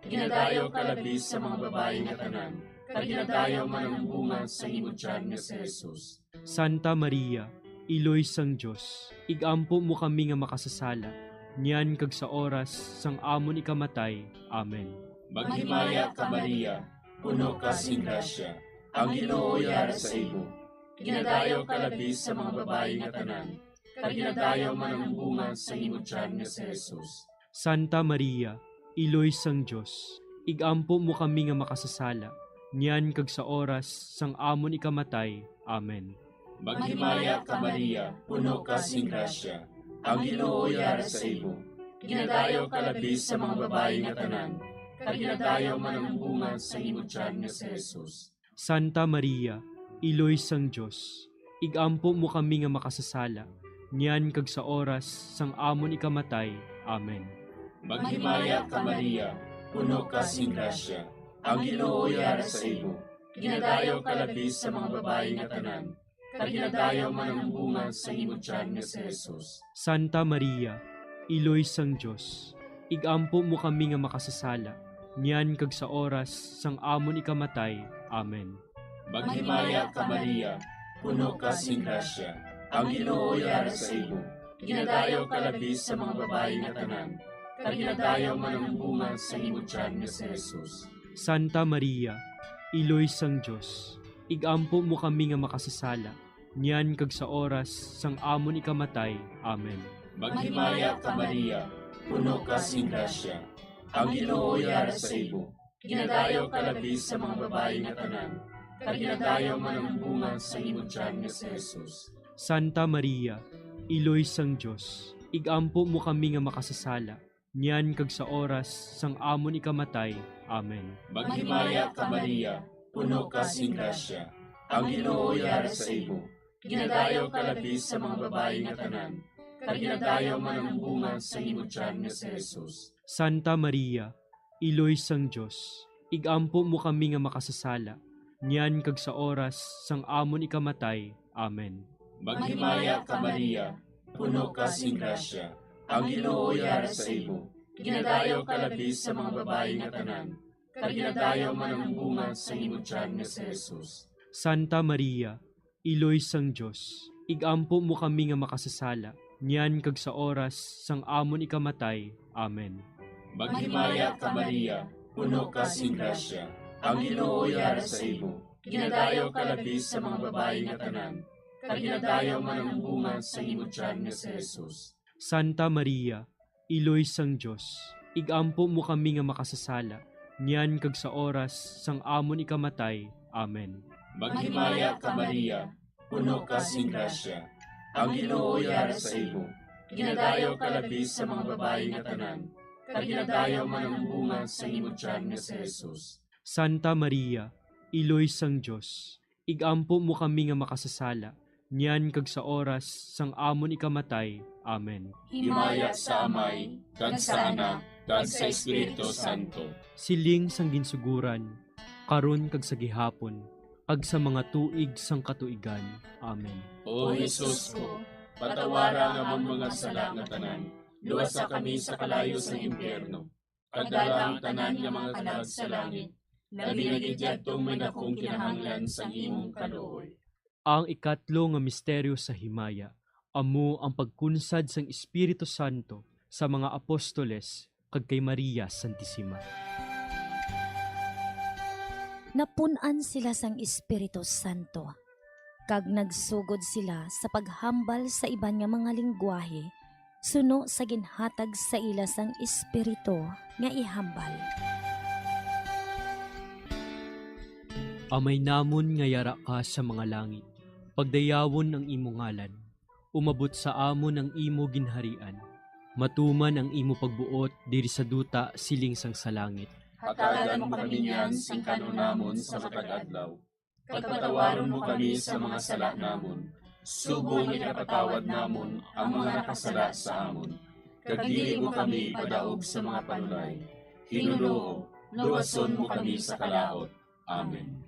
Ginadayaw ka labi sa mga babayi nga tanan, kag ginadayaw man ang bunga sa imong tiyan nga si Jesus. Santa Maria, Iloy sang Diyos, igampo mo kami nga makasasala, niyan kag sa oras sang amon ikamatay. Amen. Maghimaya ka Maria, puno ka sing grasya, ang Ginoo yara sa imo. Ginadayaw ka labi sa mga babayi nga tanan, kag ginadayaw man ang bunga sa imong tiyan nga si Jesus. Santa Maria, Iloy sang Diyos, igampo mo kami nga makasasala, niyan kag sa oras sang amon ikamatay. Amen. Maghimaya ka Maria, puno ka sing grasya, ang Ginoo yara sa imo. Ginadayaw ka labi sa mga babayi nga tanan, kag ginadayaw man ang bunga sa imong tiyan nga si Jesus. Santa Maria, Iloy sang Diyos, igampo mo kami nga makasasala, niyan kag sa oras sang amon ikamatay. Amen. Maghimaya ka Maria, puno ka sing grasya, ang Ginoo yara sa imo. Ginadayaw ka labi sa mga babayi nga tanan, kag ginadayaw man ang bunga sa imong tiyan nga si Jesus. Santa Maria, Iloy sang Diyos, igampo mo kami nga makasasala, niyan kag sa oras sang amon ikamatay. Amen. Maghimaya ka Maria, puno ka sing grasya, ang Ginoo yara sa imo. Ginadayaw ka labi sa mga babayi nga tanan, kag ginadayaw man ang bunga sa imong tiyan nga si Jesus. Santa Maria, Iloy sang Diyos, igampo mo kami nga makasasala, niyan kag sa oras sang amon ikamatay. Amen. Maghimaya ka Maria, puno ka sing grasya, ang Ginoo yara sa imo. Ginadayaw ka labi sa mga babayi nga tanan, kag ginadayaw man ang bunga sa imong tiyan nga si Jesus. Santa Maria, Iloy sang Diyos, igampo mo kami nga makasasala, niyan kag sa oras sang amon ikamatay. Amen. Maghimaya ka Maria, puno ka sing grasya, ang Ginoo yara sa imo. Ginadayaw ka labi sa mga babayi nga tanan, kag ginadayaw man ang bunga sa imong tiyan nga si Jesus. Santa Maria, Iloy sang Diyos, igampo mo kami nga makasasala, niyan kag sa oras sang amon ikamatay. Amen. Maghimaya ka Maria, puno ka sing grasya, ang Ginoo yara sa imo. Ginadayaw ka labi sa mga babayi nga tanan, kag ginadayaw man ang bunga sa imong tiyan nga si Jesus. Santa Maria, Iloy sang Diyos, igampo mo kami nga makasasala, niyan kag sa oras sang amon ikamatay. Amen. Maghimaya ka Maria, puno ka sing grasya, ang Ginoo yara sa imo. Ginadayaw ka labi sa mga babae nga tanan, kag ginadayaw man ang bunga sa imo tiyan nga si Jesus. Santa Maria, Iloy sang Dios, igampo mo kami nga makasasala, niyan kag sa oras sang amon ikamatay. Amen. Maghimaya ka Maria, puno ka sing grasya, ang Ginoo yara sa imo. Ginadayaw ka labi sa mga babae nga tanan, kag ginadayaw man ang bunga sa imo tiyan nga si Jesus. Santa Maria, Iloy sang Dios, igampo mo kami nga makasasala, niyan kag sa oras sang amon ikamatay. Amen. Himaya sa Amay, kag sa Anak, kag sa Espiritu Santo. Siling sang ginsuguran, karon kag sa gihapon, kag sa mga tuig sang katuigan. Amen. O Jesus ko, patawara nga among mga sala nga tanan, luwasa kami sa kalayo sa impyerno, kag dala ang tanan nga mga kalag sa langit, labi na gidyadtong may dakong kinahanglan sa imong kaluoy. Ang ikatlo nga misteryo sa himaya, amo ang pagkunsad sang Espiritu Santo sa mga apostoles kag kay Maria Santissima. Napunan sila sang Espiritu Santo, kag nagsugod sila sa paghambal sa iban nga mga lingwahe, suno sa ginhatag sa ila sang Espiritu nga ihambal. Amay namon nga yara ka sa mga langit, pagdayawon ang imo ngalan, umabot sa amon ang imo ginharian, matuman ang imo pagbuot diri sa duta siling sang sa langit. Hatagan mo kami niyan sing kanunamon sa matag adlaw, pagpatawaron mo kami sa mga sala namon, subong ikapatawad namon ang mga nakasala sa amon, kag dili mo kami padaog sa mga panulay, hinuloo, luwason mo kami sa kalaot. Amen.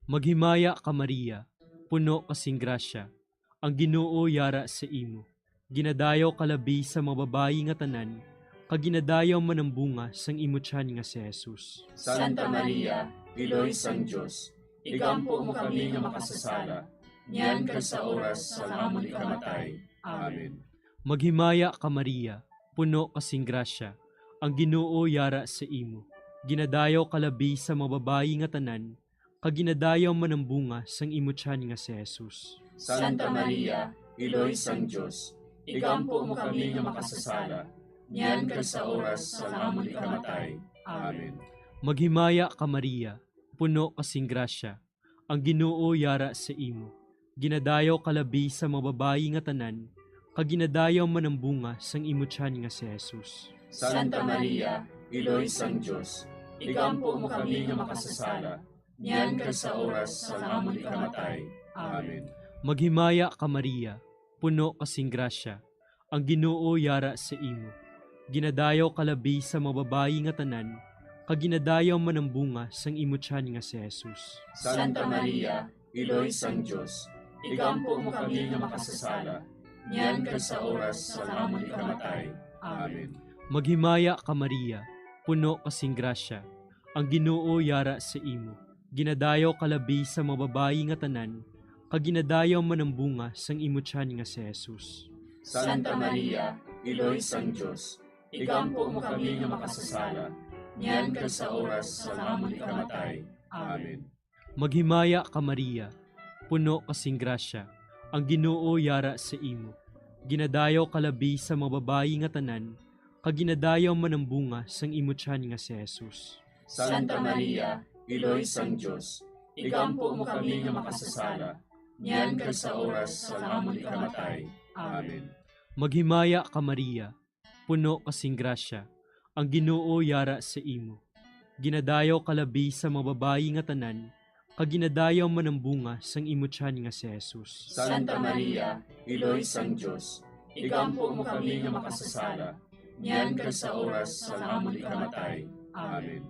Maghimaya ka Maria, puno kasing grasya, ang Ginoo yara sa imo. Ginadayaw ka labi sa mga babayi nga tanan, kag ginadayaw man ang bunga sang imo tiyan nga si Jesus. Santa Maria, Iloy sang Dios, igampo mo kami nga makasasala, niyan kag sa oras sa amon ikamatay. Amen. Maghimaya ka Maria, puno kasing grasya, ang Ginoo yara sa imo. Ginadayaw ka labi sa mga babayi nga tanan, kag ginadayaw man ang bunga sang imo tiyan nga si Jesus. Santa Maria, Iloy sang Dios, igampo mo kami nga makasasala, niyan kag sa oras sa amon ikamatay. Amen. Maghimaya ka Maria, puno kasing grasya, ang Ginoo yara sa imo. Ginadayaw ka labi sa mga babayi nga tanan, kag ginadayaw man ang bunga sang imo tiyan nga si Jesus. Santa Maria, Iloy sang Dios, igampo mo kami nga makasasala, niyan kag sa oras sa amon ikamatay. Amen. Maghimaya ka Maria, puno kasing grasya, ang Ginoo yara sa imo. Ginadayaw ka labi sa mga babayi nga tanan, kag ginadayaw man ang bunga sang imo tiyan nga si Jesus. Santa Maria, Iloy sang Dios, igampo mo kami nga makasasala, niyan kag sa oras sa amon ikamatay. Amen. Maghimaya ka Maria, puno kasing grasya, ang Ginoo yara sa imo. Ginadayaw ka labi sa mga babayi nga tanan, kag ginadayaw man ang bunga sang imo tiyan nga si Jesus. Santa Maria, Iloy sang Dios, igampo mo kami nga makasasala, niyan kag sa oras sa amon ikamatay. Amen. Maghimaya ka Maria, puno kasing grasya, ang Ginoo yara sa imo. Ginadayaw ka labi sa mga babayi nga tanan, kag ginadayaw man ang bunga sang imo tiyan nga si Jesus. Santa Maria, Iloy sang Dios, igampo mo kami nga makasasala, niyan kag sa oras sa amon ikamatay. Amen. Maghimaya ka Maria, puno kasing grasya, ang Ginoo yara sa imo. Ginadayaw ka labi sa mga babayi nga tanan, kag ginadayaw man ang bunga sang imo tiyan nga si Jesus. Santa Maria, Iloy sang Dios, igampo mo kami nga makasasala, niyan kag sa oras sa amon ikamatay. Amen.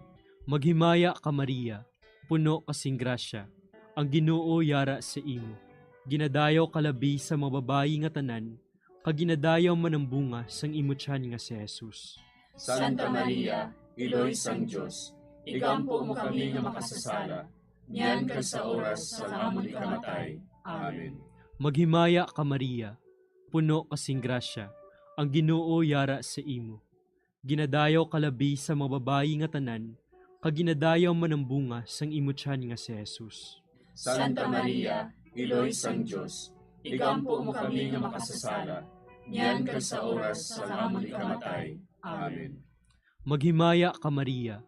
Maghimaya ka Maria, puno kasing grasya, ang Ginoo yara sa imo. Ginadayaw ka labi sa mga babayi nga tanan, kag ginadayaw man ang bunga sang imo tiyan nga si Jesus. Santa Maria, Iloy sang Dios, igampo mo kami nga makasasala, niyan kag sa oras sa amon ikamatay. Amen. Maghimaya ka Maria, puno kasing grasya, ang Ginoo yara sa imo. Ginadayaw kalabi sa mga babayi nga tanan, kaginadayaw man ang bunga sang imo tiyan nga si Jesus. Santa Maria, Iloy sang Diyos, igampo mo kami nga makasasala, niyan kag sa oras sa amon ikamatay. Amen. Maghimaya ka Maria,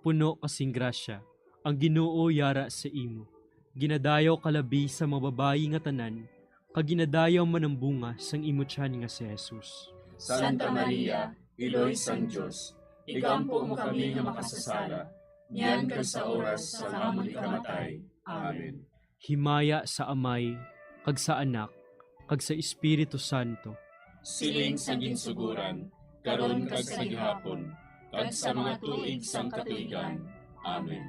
puno kasing grasya, ang Ginoo yara sa imo. Ginadayaw kalabi sa mga babayi nga tanan, kaginadayaw man ang bunga sang imo tiyan nga si Jesus. Santa Maria, Iloy sang Diyos, igampo mo kami nga makasasala, niyan kag sa oras sa amon ikamatay. Amen. Himaya sa Amay, kag sa Anak, kag sa Espiritu Santo. Siling sa ginsuguran, karon kag sa gihapon, kag sa mga tuig sang katuigan. Amen.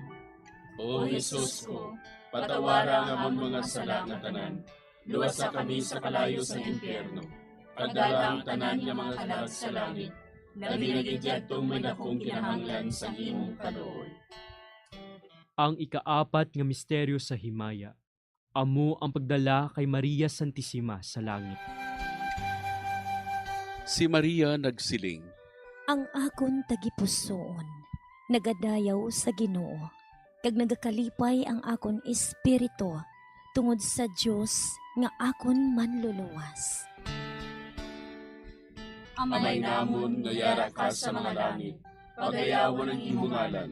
O Jesus ko, patawara nga amon mga sala nga tanan, luwasa kami sa kalayo sa impyerno, pagdala ang tanan nga mga kalag sa langit, labi na gidyadtong may dakong kinahanglan sa imong kaluoy. Ang ikaapat nga misteryo sa himaya, amo ang pagdala kay Maria Santissima sa langit. Si Maria nagsiling, Ang akon tagipusoon, nagadayaw sa Ginoo, kag nagakalipay ang akon espiritu tungod sa Dios nga akon manluluwas. Amay namon nga yara ka sa mga langit, pagayawan ang imong ngalan,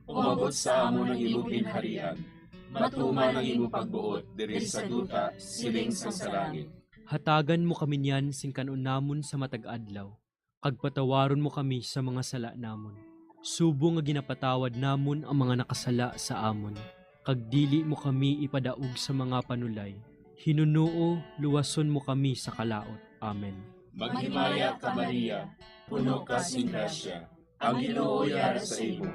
umabot sa amon ang imong ginharian, matuman ang imong pagbuot diri sa duta siling sa langit. Hatagan mo kami niyan sing kanunamon sa matag adlaw, kag patawaron mo kami sa mga sala namon. Subo nga ginapatawad namon ang mga nakasala sa amon, kag dili mo kami ipadaog sa mga panulay. Hinunuo, luwason mo kami sa kalaot. Amen. Maghimaya ka Maria, puno ka sing grasya, ang Ginoo yara sa imo.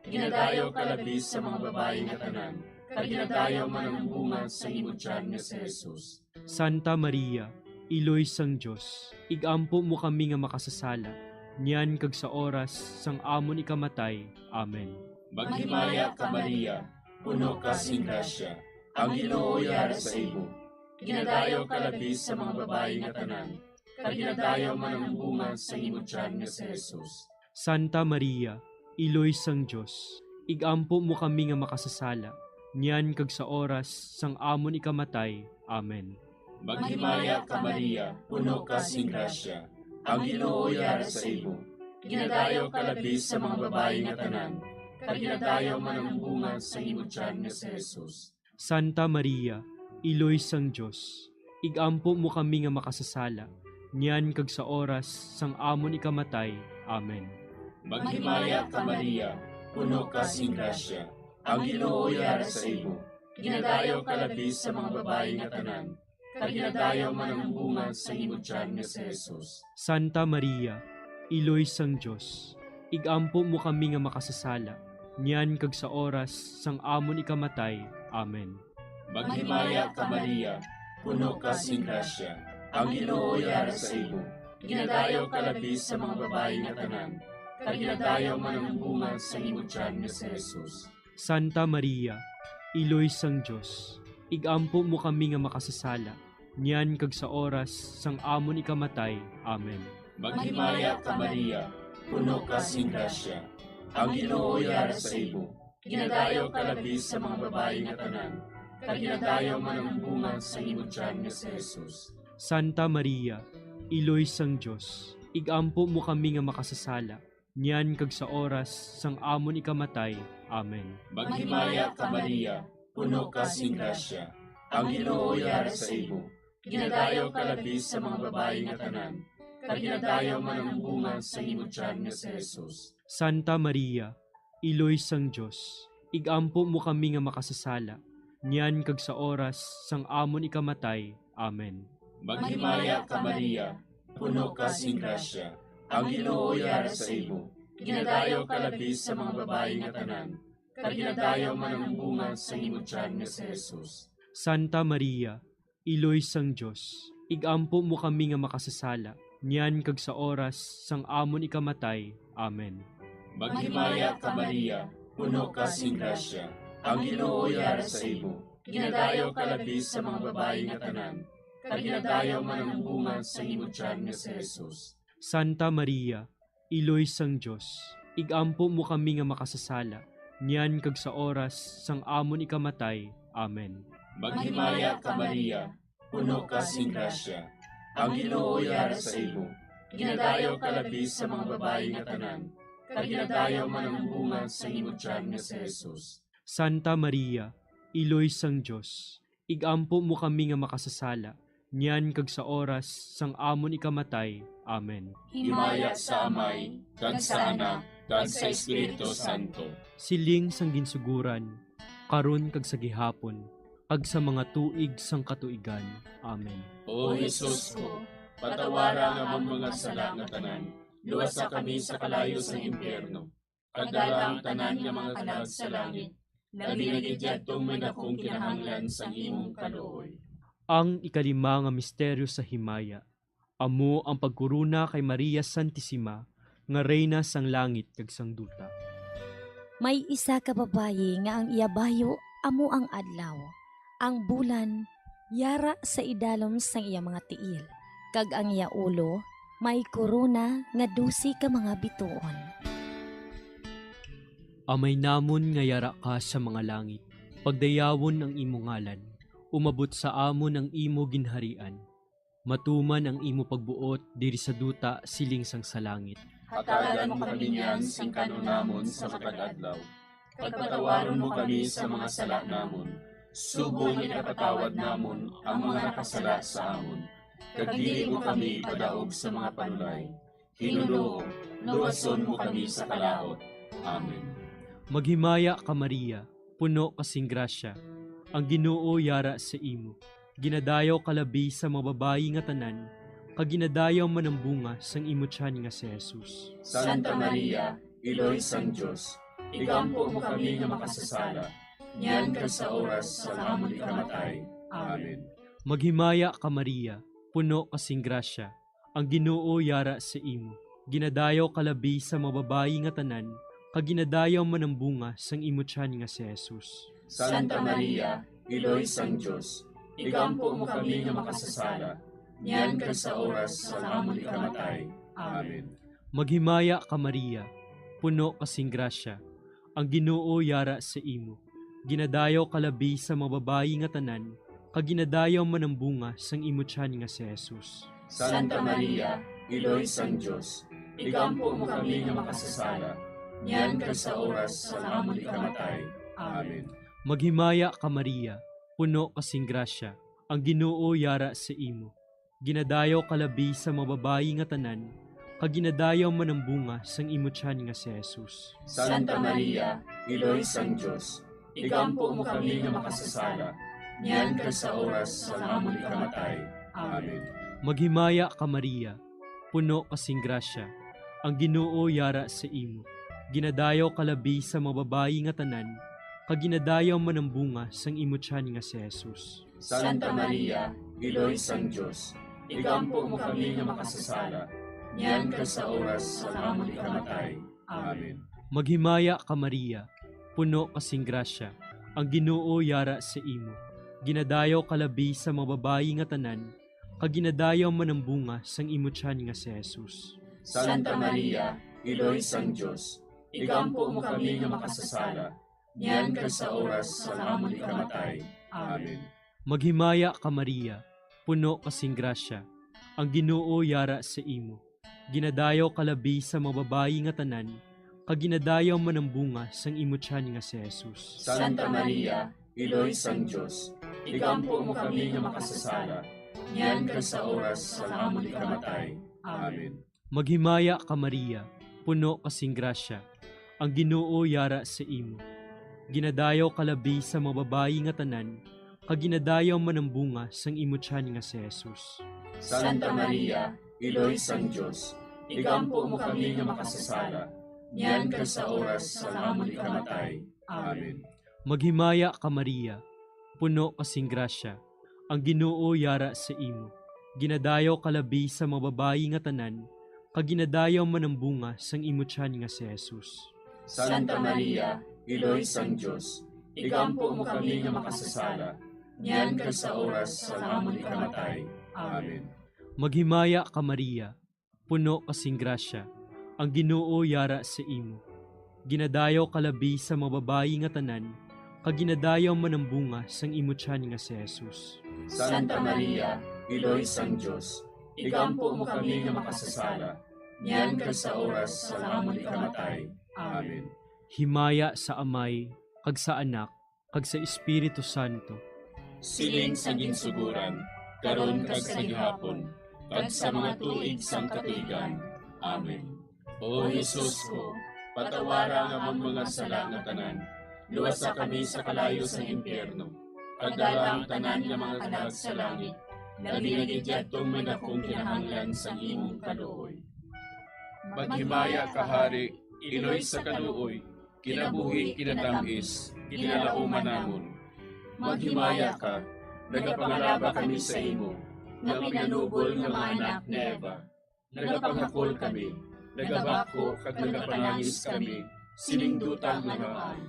Ginadayaw ka labis sa mga babae nga tanan, kag ginadayaw man ang bunga sa imong tiyan nga si Jesus. Santa Maria, Iloy sang Diyos, igampo mo kami nga makasasala, niyan kag sa oras sang amon ikamatay. Amen. Maghimaya ka Maria, puno ka sing grasya, ang Ginoo yara sa imo. Ginadayaw ka labis sa mga babae nga tanan, kag ginadayaw man ang bunga sa imong tiyan nga si Jesus. Santa Maria, Iloy sang Diyos, igampo mo kami nga makasasala, niyan kag sa oras sang amon ikamatay. Amen. Maghimaya ka Maria, puno ka sing grasya, ang Ginoo yara sa imo. Ginadayaw ka labis sa mga babae nga tanan, kag ginadayaw man ang bunga sa imong tiyan nga si Jesus. Santa Maria, Iloy sang Diyos, igampo mo kami nga makasasala, niyan kag sa oras sang amon ikamatay. Amen. Maghimaya ka Maria, puno ka sing grasya, ang Ginoo yara sa imo. Ginadayaw ka labis sa mga babae nga tanan, kag ginadayaw man ang bunga sa imong tiyan nga si Jesus. Santa Maria, Iloy sang Diyos, igampo mo kami nga makasasala, niyan kag sa oras sang amon ikamatay. Amen. Maghimaya ka Maria, puno ka sing grasya, ang Ginoo yara sa imo. Ginadayaw ka labis sa mga babae nga tanan, kag ginadayaw man ang bunga sa imong tiyan nga si Jesus. Santa Maria, Iloy sang Diyos, igampo mo kami nga makasasala, niyan kag sa oras sang amon ikamatay. Amen. Maghimaya ka Maria, puno ka sing grasya, ang Ginoo yara sa imo. Ginadayaw ka labis sa mga babae nga tanan, kag ginadayaw man ang bunga sa imong tiyan nga si Jesus. Santa Maria, Iloy sang Diyos, igampo mo kami nga makasasala, niyan kag sa oras sang amon ikamatay. Amen. Maghimaya ka Maria, puno ka sing grasya, ang Ginoo yara sa imo. Ginadayaw ka labis sa mga babae nga tanan, kag ginadayaw man ang bunga sa imong tiyan nga si Jesus. Santa Maria, Iloy sang Diyos, igampo mo kami nga makasasala, niyan kag sa oras sang amon ikamatay. Amen. Maghimaya ka Maria, puno ka sing grasya, ang Ginoo yara sa imo. Ginadayaw ka labis sa mga babae nga tanan, kag ginadayaw man ang bunga sa imong tiyan nga si Jesus. Santa Maria, Iloy sang Diyos, igampo mo kami nga makasasala, niyan kag sa oras sang amon ikamatay. Amen. Maghimaya ka Maria, puno ka sing grasya, ang Ginoo yara sa imo. Ginadayaw ka labis sa mga babae nga tanan, kag ginadayaw man ang bunga sa imong tiyan nga si Jesus. Santa Maria, Iloy sang Dios, igampo mo kami nga makasasala, niyan kag sa oras sang amon ikamatay. Amen. Maghimaya ka Maria, puno ka sing grasya, ang Ginoo yara sa imo. Ginadayaw ka labi sa mga babae nga tanan, kag ginadayaw man ang bunga sa imong tiyan nga si Jesus. Santa Maria, Iloy sang Dios, igampo mo kami nga makasasala, niyan kag sa oras sang amon ikamatay. Amen. Himaya sa Amay, kag sa Anak, kag sa Espiritu Santo. Siling sang ginsuguran, karon kag sa gihapon, kag sa mga tuig sang katuigan. Amen. O Jesus ko, patawara nga among mga sala nga tanan, luwasa kami sa kalayo sa impyerno, kag dala ang tanan nga mga kalag sa langit, labi na gidyadtong may dakong kinahanglan sa imong kaluoy. Ang ikalima nga misteryo sa himaya, amo ang pagkuruna kay Maria Santissima, nga reyna sang langit kag sang duta. May isa ka babayi nga ang iyabayo amo ang adlaw. Ang bulan yara sa idalom sang iya mga tiil, kag ang iya ulo may korona nga 12 ka mga bituon. Amay namon nga yara ka sa mga langit, pagdayawon ang imo ngalan, umabot sa amon ang imo ginharian. Matuman ang imo pagbuot diri sa duta siling sang sa langit. Hatagan mo kami niyan sing kanunamon sa matag adlaw. Pagpatawaron mo kami sa mga sala namon. Subong ikapatawad namon ang mga nakasala sa amon. Kag dili mo kami ipadaog sa mga panulay. Hinunoo, luwason mo kami sa kalaot. Amen. Maghimaya ka Maria, puno kasing grasya, ang Ginoo yara sa imo. Ginadayaw kalabi sa mga babayi nga tanan, kag ginadayaw man ang bunga sang imo tiyan nga si Jesus. Santa Maria, Iloy sang Dios, igampo mo kami nga makasasala, niyan ka sa oras sa amon ikamatay. Amen. Maghimaya ka Maria, puno kasing grasya, ang Ginoo yara sa imo. Ginadayaw kalabi sa mga babayi nga tanan, kag ginadayaw man ang bunga sang imo tiyan nga si Jesus. Santa Maria, Iloy sang Dios, igampo mo kami nga makasasala, niyan ka sa oras sa amon ikamatay. Amen. Maghimaya ka Maria, puno kasing grasya, ang Ginoo yara sa imo. Ginadayaw kalabi sa mga babayi nga tanan, kag ginadayaw man ang bunga sang imo tiyan nga si Jesus. Santa Maria, Iloy sang Dios, igampo mo kami nga makasasala, niyan ka sa oras sa amon ikamatay. Amen. Maghimaya ka Maria, puno kasing grasya, ang Ginoo yara sa imo. Ginadayaw kalabi sa mga babayi nga tanan, kag ginadayaw man ang bunga sang imo tiyan nga si Jesus. Santa Maria, Iloy sang Dios, igampo mo kami nga makasasala, niyan ka sa oras sa amon ikamatay. Amen. Maghimaya ka Maria, puno kasing grasya, ang Ginoo yara sa imo. Ginadayaw kalabi sa mga babayi nga tanan, kag ginadayaw man ang bunga sang imo tiyan nga si Jesus. Santa Maria, Iloy sang Dios, igampo mo kami nga makasasala, niyan ka sa oras sa amon ikamatay. Amen. Maghimaya ka Maria, puno kasing grasya, ang Ginoo yara sa imo. Ginadayaw kalabi sa mga babayi nga tanan, kag ginadayaw man ang bunga sang imo tiyan nga si Jesus. Santa Maria, Iloy sang Dios, igampo mo kami nga makasasala, niyan ka sa oras sa amon ikamatay. Amen. Maghimaya ka Maria, puno kasing grasya, ang Ginoo yara sa imo. Ginadayaw kalabi sa mga babayi nga tanan, kag ginadayaw man ang bunga sang imo tiyan nga si Jesus. Santa Maria, Iloy sang Dios, igampo mo kami nga makasasala, niyan ka sa oras sa amon ikamatay. Amen. Maghimaya ka Maria, puno kasing grasya, ang Ginoo yara sa imo. Ginadayaw kalabi sa mga babayi nga tanan, kag ginadayaw man ang bunga sang imo tiyan nga si Jesus. Santa Maria, Iloy sang Dios, igampo mo kami nga makasasala, niyan ka sa oras sa amon ikamatay. Amen. Maghimaya ka Maria, puno kasing grasya, ang Ginoo yara sa imo. Ginadayaw kalabi sa mga babayi nga tanan, kag ginadayaw man ang bunga sang imo tiyan nga si Jesus. Santa Maria, Iloy sang Dios, igampo mo kami nga makasasala, niyan kag sa oras sa amon ikamatay. Amen. Maghimaya ka Maria, puno kasing grasya, ang Ginoo yara sa imo. Ginadayaw kalabi sa mga babayi nga tanan, kag ginadayaw manambunga sang imo tiyan nga si Jesus. Santa Maria, Iloy sang Dios, igampo mo kami nga makasasala, niyan kag sa oras sa amon ikamatay. Amen. Himaya sa Amay, kag sa Anak, kag sa Espiritu Santo. Siling sa ginsuguran, karon kag sa gihapon, kag sa mga tuig sang katuigan. Amen. O Jesus ko, patawara nga ang mga sala nga tanan, luwasa kami sa kalayo sa impyerno, kag dala ang tanan nga mga kalag sa langit, nagigidjatong may dakong kinahanglan sa imong kaluoy. Maghimaya ka Hari, Iloy sa kaluoy, kinabuhi kinatamis, kinalauman namon. Maghimaya ka, nagapangalaba kami sa imo, nga pinanubol nga mga anak ni Eva. Nagapangakol kami, nagabako kag nagapanangis kami, siningdutang nagaan.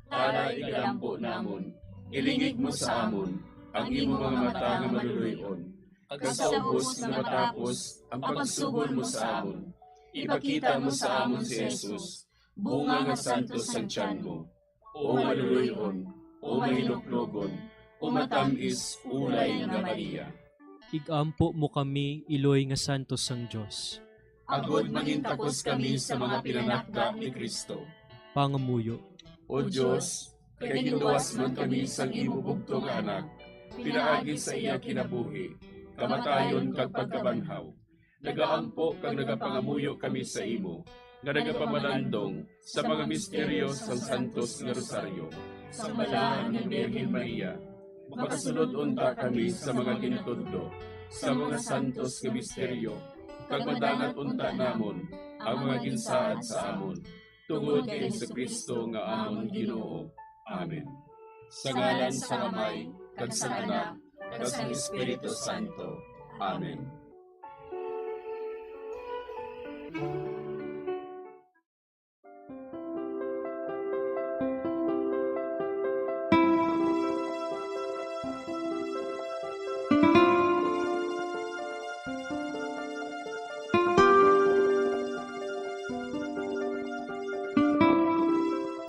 Para igampo namon, ilingig mo sa amon, ang imo mga mata nga maluluyon. Kag sa ubos nga matapos, ang pagsugod mo sa amon. Ipakita mo sa amon si Jesus, bunga nga santos sa tiyan mo. O maluluyon, o mahiluklogon, o matamis ulay nga Maria. Igampo mo kami, Iloy nga santos sang Dios. Agod manintakos kami sa mga pinanakda ni Kristo. Pangamuyo. O Diyos, kay ginuwas man kami sang imo bugto nga anak, pinaagi sa iya kinabuhi, kamatayon kag pagkabanhaw. Nagaampo kag nagapangamuyo kami sa imo, nga nagapamanandong sa mga misteryo sang Santos nga Rosaryo. Sa balahan ni Birhen Maria, makasunod unta kami sa mga ginutudlo, sa mga santos nga misteryo, kag madangat unta namon ang mga ginsaad sa amon, tungod kay Jesucristo nga amon Ginoo. Amen. Sa ngalan sa Amay, kag sa Anak, kag sa Espiritu Santo. Amen.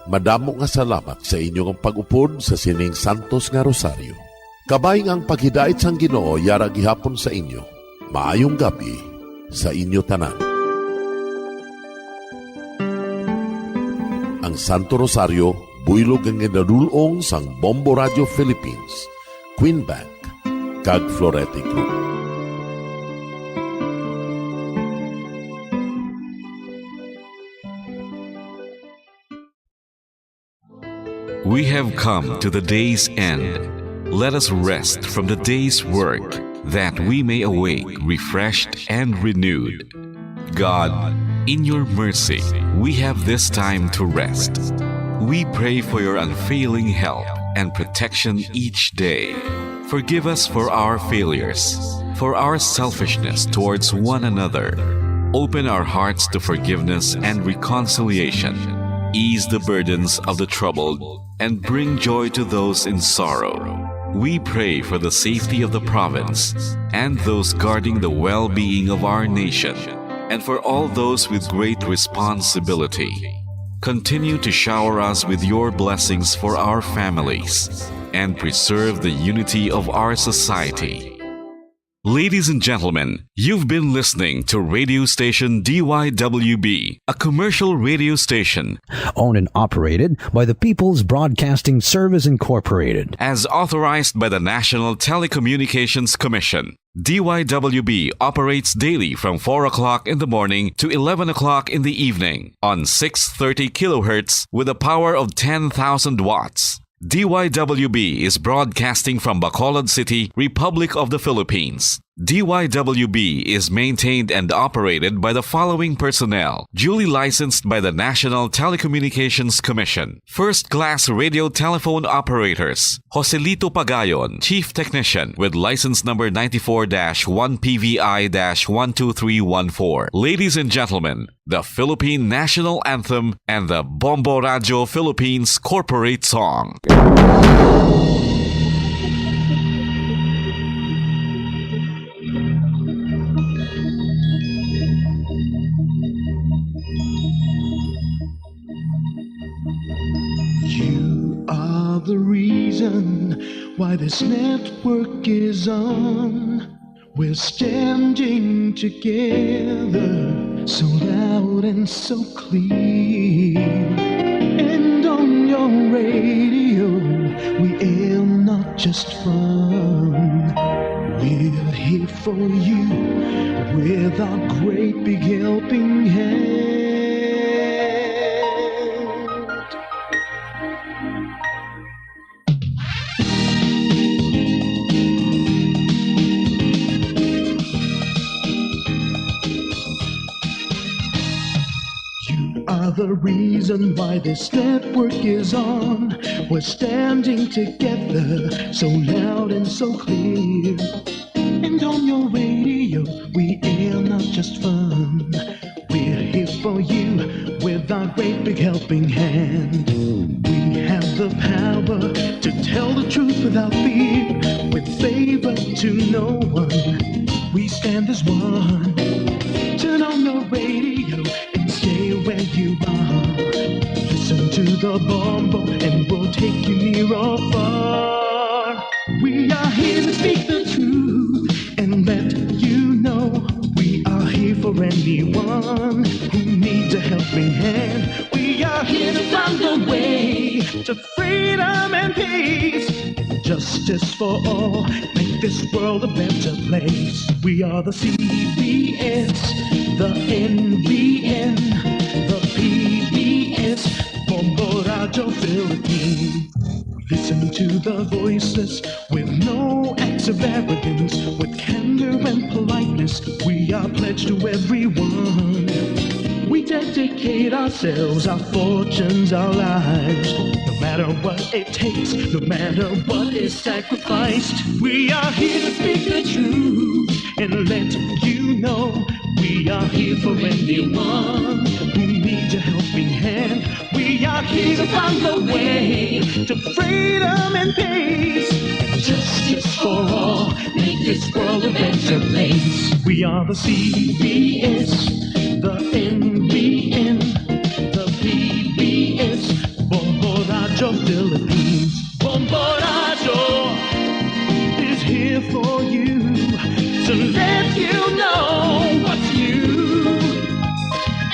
Madamo nga salamat sa inyong pag-upod sa sining Santos nga Rosaryo. Kabayng ang paghidait sang Ginoo yara gihapon sa inyo. Maayong gabi sa inyo tanan. Ang Santo Rosario, buylog ang ginadulong sang Bombo Radio Philippines, Queen Bank, kag Florete Group. We have come to the day's end. Let us rest from the day's work, that we may awake refreshed and renewed. God, in your mercy, we have this time to rest. We pray for your unfailing help and protection each day. Forgive us for our failures, for our selfishness towards one another. Open our hearts to forgiveness and reconciliation. Ease the burdens of the troubled and bring joy to those in sorrow. We pray for the safety of the province and those guarding the well-being of our nation, and for all those with great responsibility. Continue to shower us with your blessings for our families and preserve the unity of our society. Ladies and gentlemen, you've been listening to radio station DYWB, a commercial radio station owned and operated by the People's Broadcasting Service Incorporated, as authorized by the National Telecommunications Commission. DYWB operates daily from 4 o'clock in the morning to 11 o'clock in the evening on 630 kilohertz with a power of 10,000 watts. DYWB is broadcasting from Bacolod City, Republic of the Philippines. DYWB is maintained and operated by the following personnel, duly licensed by the National Telecommunications Commission. First-class radio telephone operators, Joselito Pagayon, Chief Technician with license number 94-1PVI-12314. Ladies and gentlemen, the Philippine National Anthem and the Bombo Radio Philippines Corporate Song. why this network is on. We're standing together, so loud and so clear. And on your radio, we aim not just fun. We're here for you with our great big helping hand. The reason why this network is on. We're standing together, so loud and so clear. And on your radio, we air not just fun. We're here for you with our great big helping hand. We have the power to tell the truth without fear, with favor to no one. We stand as one. Turn on the radio and stay where you are. Listen to the Bombo and we'll take you near or far. We are here to speak the truth and let you know. We are here for anyone who needs a helping hand. We are here to find the way to freedom and peace. Justice for all, make this world a better place. We are the CBS, the NBN, the PBS, Bombo Radio Philippines. Listen to the voiceless with no acts of arrogance, with candor and politeness. We are pledged to everyone. We dedicate ourselves, our fortunes, our lives. No matter what it takes, no matter what is sacrificed. We are here to speak the truth and let you know. We are here for anyone who needs a helping hand. We are here to find the way to freedom and peace. Justice for all, make this world a better place. We are the CBS, the NBN, the PBS, Bombo Radio Philippines. Bombo Radio is here for you, to let you know what's new.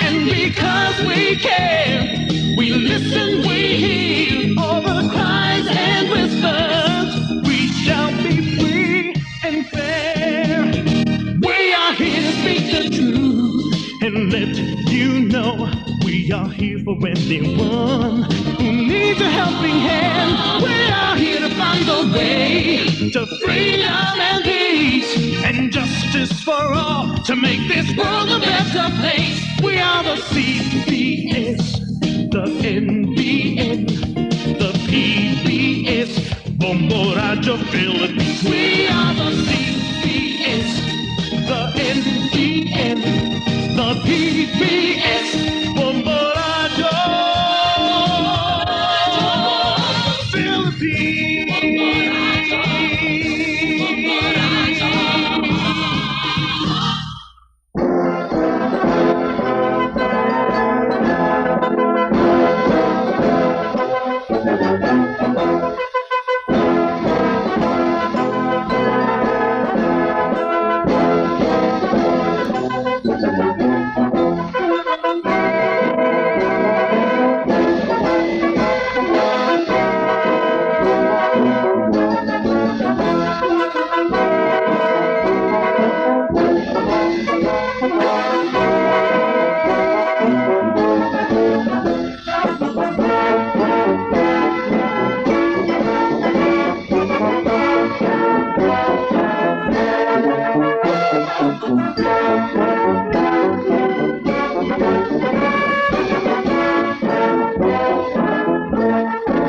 And because we care, we listen, we hear all the cries and whispers. We shall be free and fair. We are here to speak the truth and let you know. We are here for anyone who needs a helping hand. We are here to find the way to freedom and peace and justice for all, to make this world a better place. We are the CBS, the NBN, the PBS, Bombo Radio Philippines. We are the CBS, the NBN, the PBS, Bombo Radio Philippines.